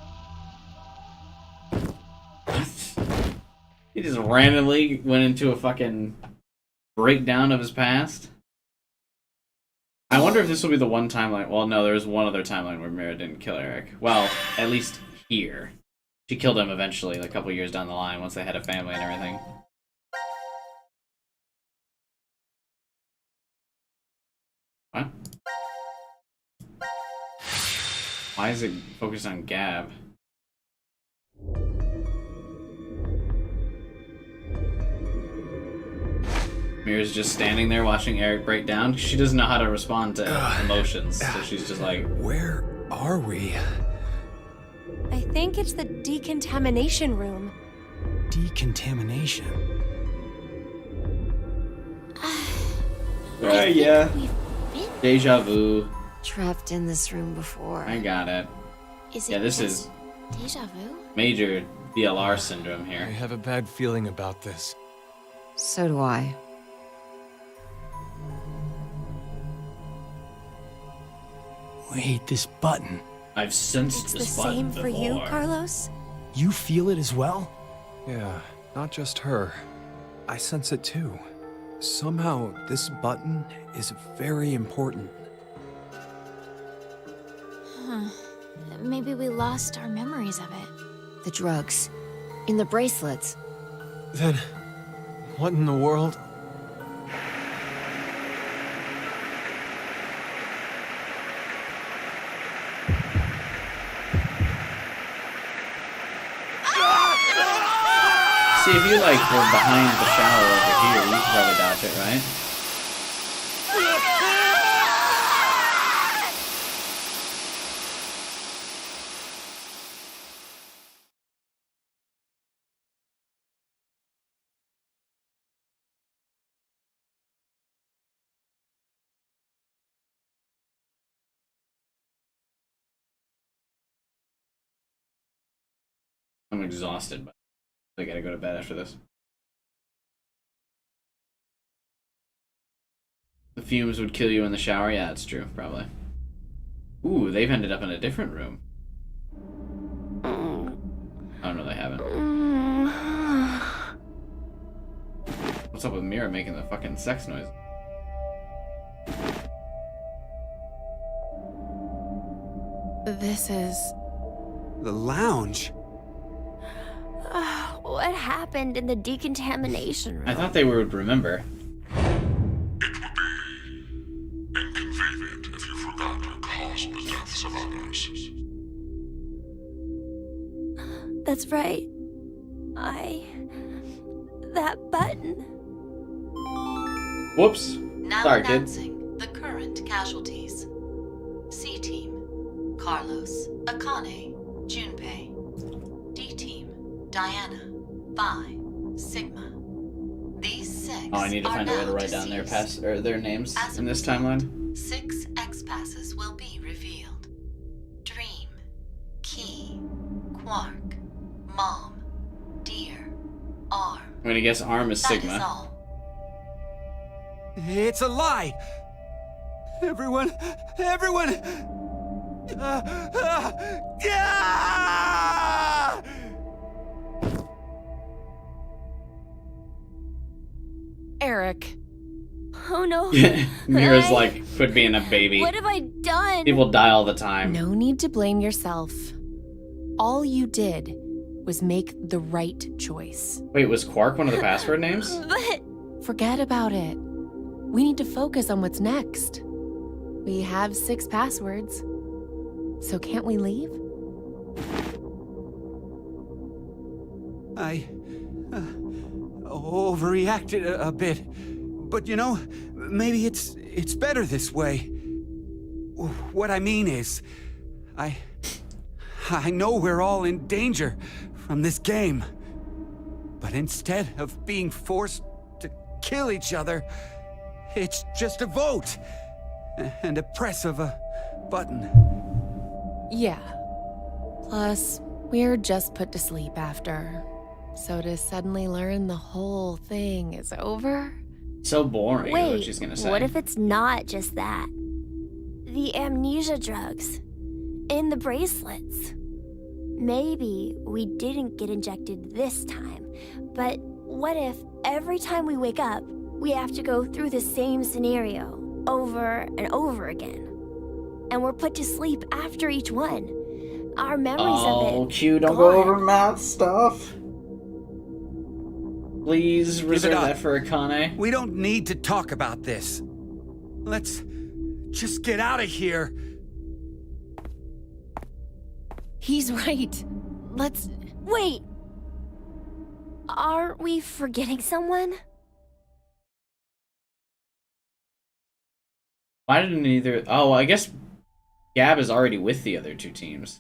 He just randomly went into a fucking breakdown of his past. I wonder if this will be the one timeline. Well, no, there was one other timeline where Mira didn't kill Eric. Well, at least here. She killed him eventually, like a couple years down the line, once they had a family and everything. What? Why is it focused on Gab? Mira's just standing there watching Eric break down. She doesn't know how to respond to emotions, so she's just like... Where are we? I think it's the decontamination room. Decontamination? Yeah. Deja vu. Trapped in this room before. I got it. Is Yeah, it this just is deja vu? major DLR syndrome I here. have a bad feeling about this. So do I. Wait, this button. I've sensed It's the this button same for you, before. Carlos? You feel it as well? Yeah, not just her. I sense it too. Somehow, this button is very important. Huh. Maybe we lost our memories of it. The drugs. In the bracelets. Then, what in the world? See, if you like were behind the shower over here, you could probably dodge it, right? I'm exhausted, but I gotta go to bed after this. The fumes would kill you in the shower? Yeah, it's true, probably. Ooh, they've ended up in a different room. Oh no, they haven't. What's up with Mira making the fucking sex noise? This is... The lounge? What happened in the decontamination room? I thought they would remember. Inconvenient if you forgot to cause the deaths of others. That's right. That button. Whoops. Now Sorry, kid. announcing the current casualties. C-Team, Carlos, Akane, Junpei. D-Team, Diana, Vi, Sigma. These six Oh, I need to are find a way to now write down deceased. their names As a in this result, timeline. 6 X-passes will be revealed. Dream, Key, Quark, Mom, Deer, Arm. I'm gonna guess Arm is That is Sigma. all. It's a lie! Everyone! Ah! Eric. Oh no. Mira's I- like, quit being a baby. What have I done? People die all the time. No need to blame yourself. All you did was make the right choice. Wait, was Quark one of the password names? But Forget about it. We need to focus on what's next. We have 6 passwords. So can't we leave? I overreacted a bit. But you know, maybe it's better this way. What I mean is, I know we're all in danger from this game. But instead of being forced to kill each other, it's just a vote. and a press of a button. Yeah. Plus, we're just put to sleep after. So to suddenly learn the whole thing is over? So boring is what Wait, she's gonna say. what if it's not just that? The amnesia drugs. In the bracelets. Maybe we didn't get injected this time, but what if every time we wake up, we have to go through the same scenario over and over again? And we're put to sleep after each one. Our memories of it. Oh, Q, don't gone. go over math stuff. Please Give reserve it up. that for Akane. We don't need to talk about this. Let's just get out of here. He's right. Let's... Wait! Aren't we forgetting someone? Why didn't either... Oh, I guess Gab is already with the other two teams.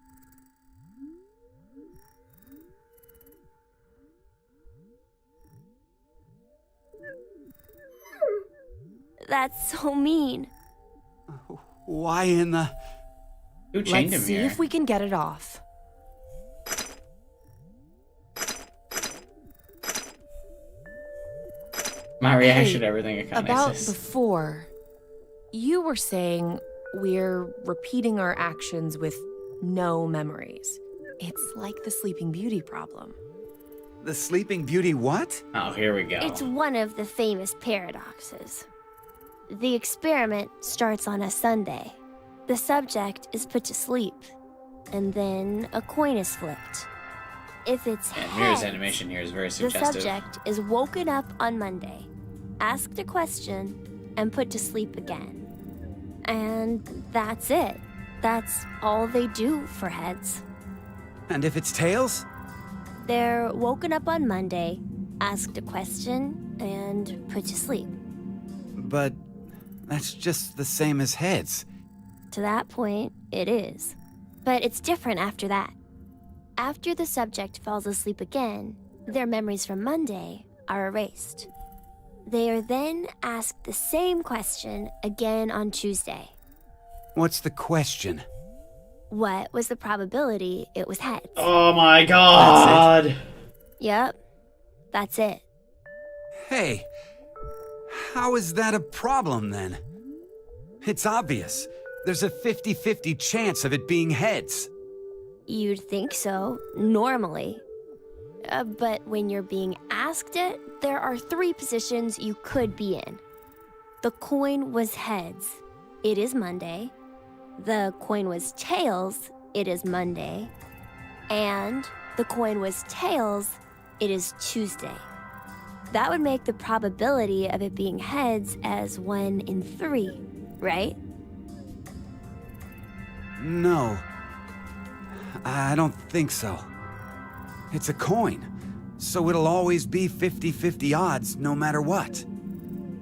That's so mean. Why in the... Who chained Let's him see here? if we can get it off. My reaction Hey, to everything Akane About says. before, you were saying we're repeating our actions with no memories. It's like the Sleeping Beauty problem. The Sleeping Beauty what? Oh, here we go. It's one of the famous paradoxes. The experiment starts on a Sunday. The subject is put to sleep, and then a coin is flipped. If it's And Mirror's heads, animation here is very the suggestive. subject is woken up on Monday, asked a question, and put to sleep again. And that's it. That's all they do for heads. And if it's tails? They're woken up on Monday, asked a question, and put to sleep. But that's just the same as heads. To that point, it is. But it's different after that. After the subject falls asleep again, their memories from Monday are erased. They are then asked the same question again on Tuesday. What's the question? What was the probability it was heads? Oh my god! Yep, that's it. Hey, how is that a problem then? It's obvious. There's a 50-50 chance of it being heads. You'd think so, normally. But when you're being asked it, there are 3 positions you could be in. The coin was heads. It is Monday. The coin was tails. It is Monday. And the coin was tails. It is Tuesday. That would make the probability of it being heads as 1 in 3, right? No. I don't think so. It's a coin, so it'll always be 50-50 odds no matter what.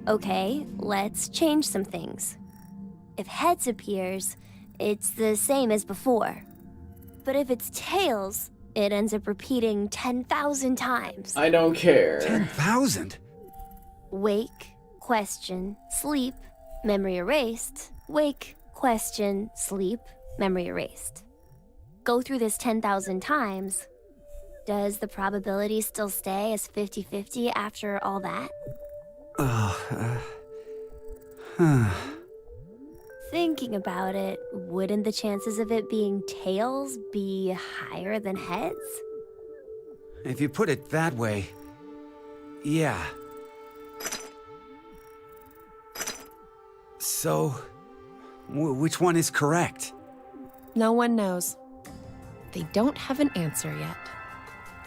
Okay, let's change some things. If heads appears, it's the same as before. But if it's tails, it ends up repeating 10,000 times. I don't care. 10,000? Wake, question, sleep, memory erased. Wake, question, sleep, memory erased. Go through this 10,000 times. Does the probability still stay as 50-50 after all that? Thinking about it, wouldn't the chances of it being tails be higher than heads? If you put it that way, yeah. So, which one is correct? No one knows. They don't have an answer yet.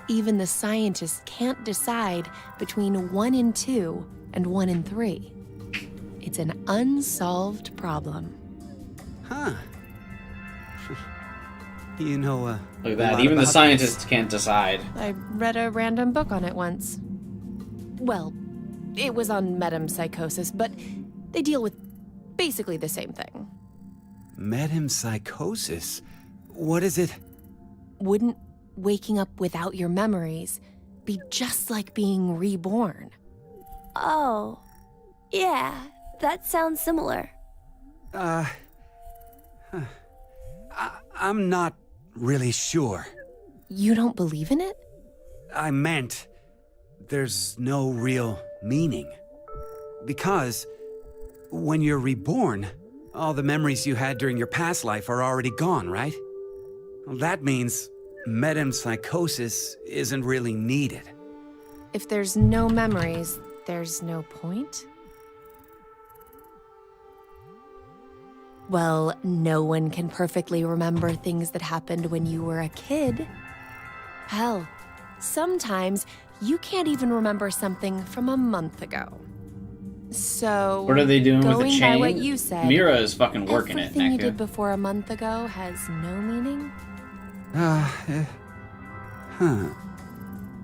Even the scientists can't decide between 1 in 2 and 1 in 3. It's an unsolved problem. Huh. You know, Look at that. Even the scientists can't decide. I read a random book on it once. Well, it was on metempsychosis, but they deal with basically the same thing. Metempsychosis? What is it? Wouldn't waking up without your memories be just like being reborn? Oh, yeah, that sounds similar. I'm not really sure. You don't believe in it? I meant there's no real meaning. Because when you're reborn, all the memories you had during your past life are already gone, right? Well, that means metempsychosis isn't really needed. If there's no memories, there's no point? Well, no one can perfectly remember things that happened when you were a kid. Hell, sometimes you can't even remember something from a month ago. So, What are they doing with the going chain? by what you said, Mira is fucking working it, everything you Neku. did before a month ago has no meaning?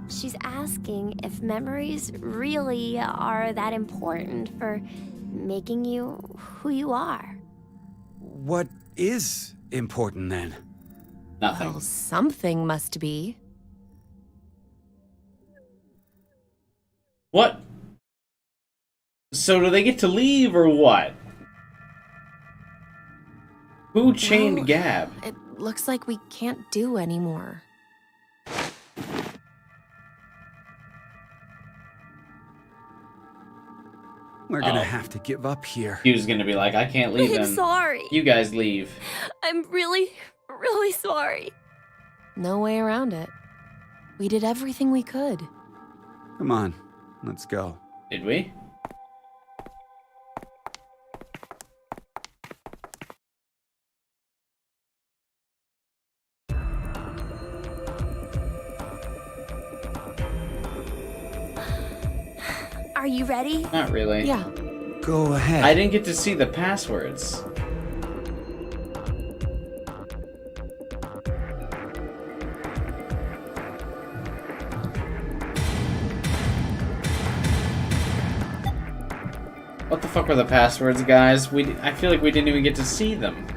She's asking if memories really are that important for making you who you are. What is important then? Nothing. Well, something must be. What? So do they get to leave or what? Who chained Well, Gab? It looks like we can't do anymore. We're gonna have to give up here. He was gonna be like, I can't leave I'm them. sorry. You guys leave. I'm really, really sorry. No way around it. We did everything we could. Come on, let's go. Did we? Are you ready? Not really. Yeah. Go ahead. I didn't get to see the passwords. What the fuck were the passwords, guys? I feel like we didn't even get to see them.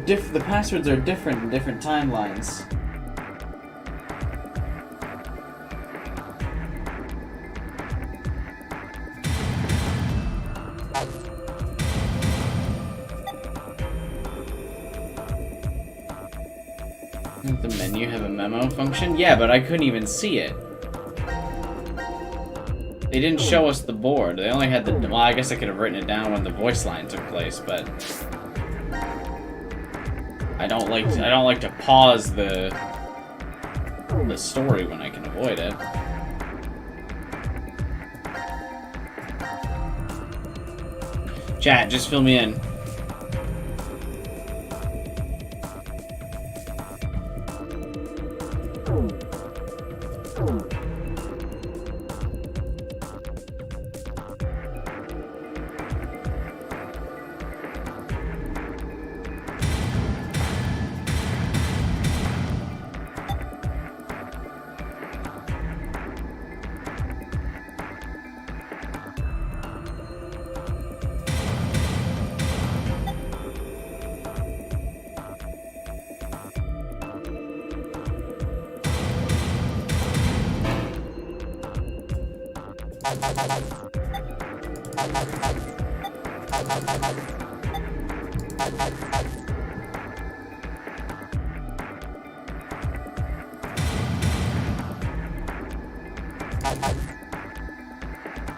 Because the passwords are different in different timelines. Doesn't the menu have a memo function? Yeah, but I couldn't even see it. They didn't show us the board. They only had the... Well, I guess I could have written it down when the voice line took place, but... I don't like to pause the story when I can avoid it. Chat, just fill me in.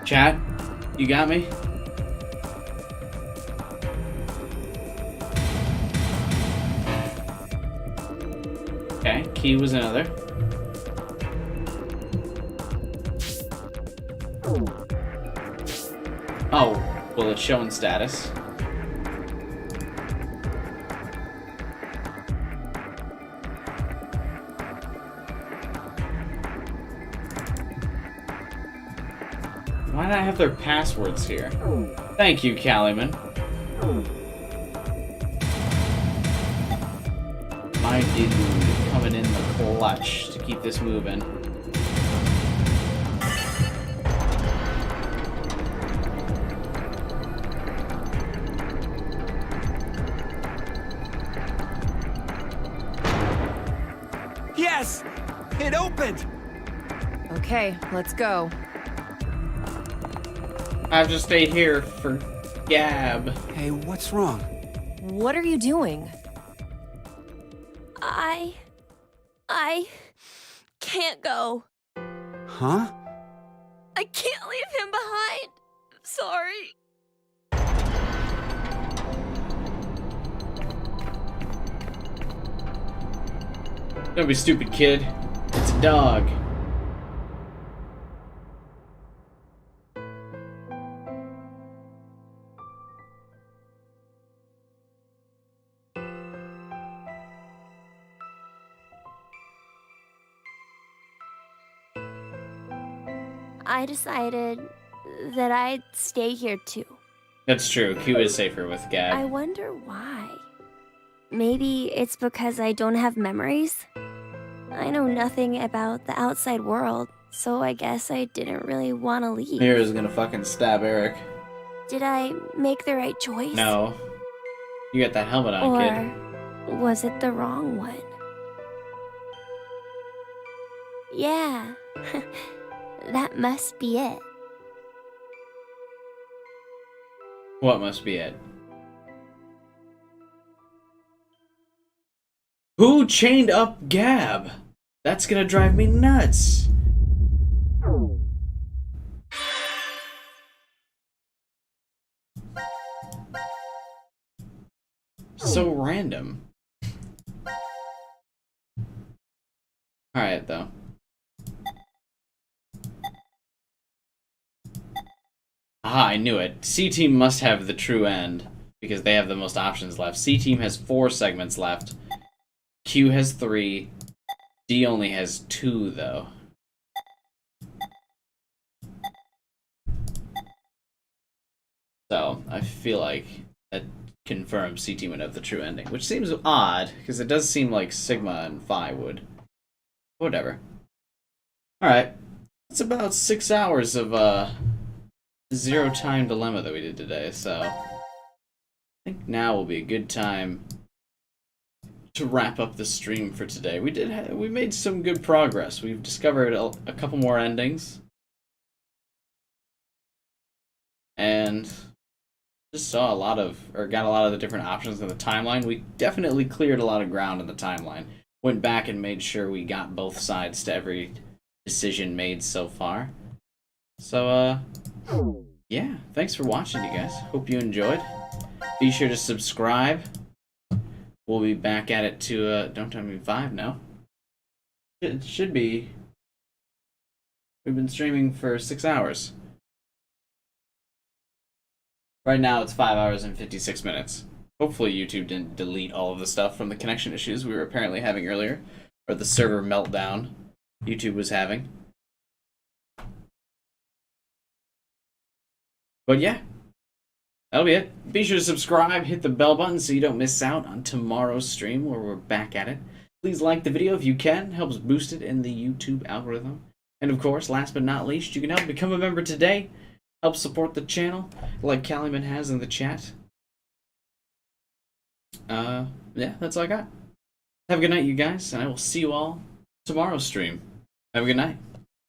Chat, you got me? Okay, key was another. Oh, well, it's showing status. Why not have their passwords here? Thank you, Caliman. My dude coming in the clutch to keep this moving. Yes! It opened! Okay, let's go. I have to stay here for Gab. Hey, what's wrong? What are you doing? I can't go. Huh? I can't leave him behind. Sorry. Don't be stupid, kid. It's a dog. I decided that I'd stay here too. That's true. Q is safer with Gab. I wonder why. Maybe it's because I don't have memories? I know nothing about the outside world, so I guess I didn't really want to leave. Mira's gonna fucking stab Eric. Did I make the right choice? No. You got that helmet on, kid. Or was it the wrong one? Yeah, that must be it. What must be it? Who chained up Gab? That's gonna drive me nuts. So random. Alright, though. Ah, I knew it. C-Team must have the true end, because they have the most options left. C-Team has 4 segments left. Q has 3. D only has 2, though. So, I feel like that confirms C-Team would have the true ending, which seems odd, because it does seem like Sigma and Phi would. Whatever. Alright. That's about 6 hours of, zero time dilemma that we did today, so I think now will be a good time to wrap up the stream for today. We made some good progress. We've discovered a couple more endings, and just got a lot of the different options in the timeline. We definitely cleared a lot of ground in the timeline. Went back and made sure we got both sides to every decision made so far. So, yeah, thanks for watching, you guys. Hope you enjoyed. Be sure to subscribe. We'll be back at it to, don't tell me 5 now. It should be. We've been streaming for 6 hours. Right now it's 5 hours and 56 minutes. Hopefully YouTube didn't delete all of the stuff from the connection issues we were apparently having earlier. Or the server meltdown YouTube was having. But yeah, that'll be it. Be sure to subscribe, hit the bell button so you don't miss out on tomorrow's stream where we're back at it. Please like the video if you can, helps boost it in the YouTube algorithm. And of course, last but not least, you can help become a member today, help support the channel, like Caliban has in the chat. Yeah, that's all I got. Have a good night, you guys, and I will see you all tomorrow's stream. Have a good night.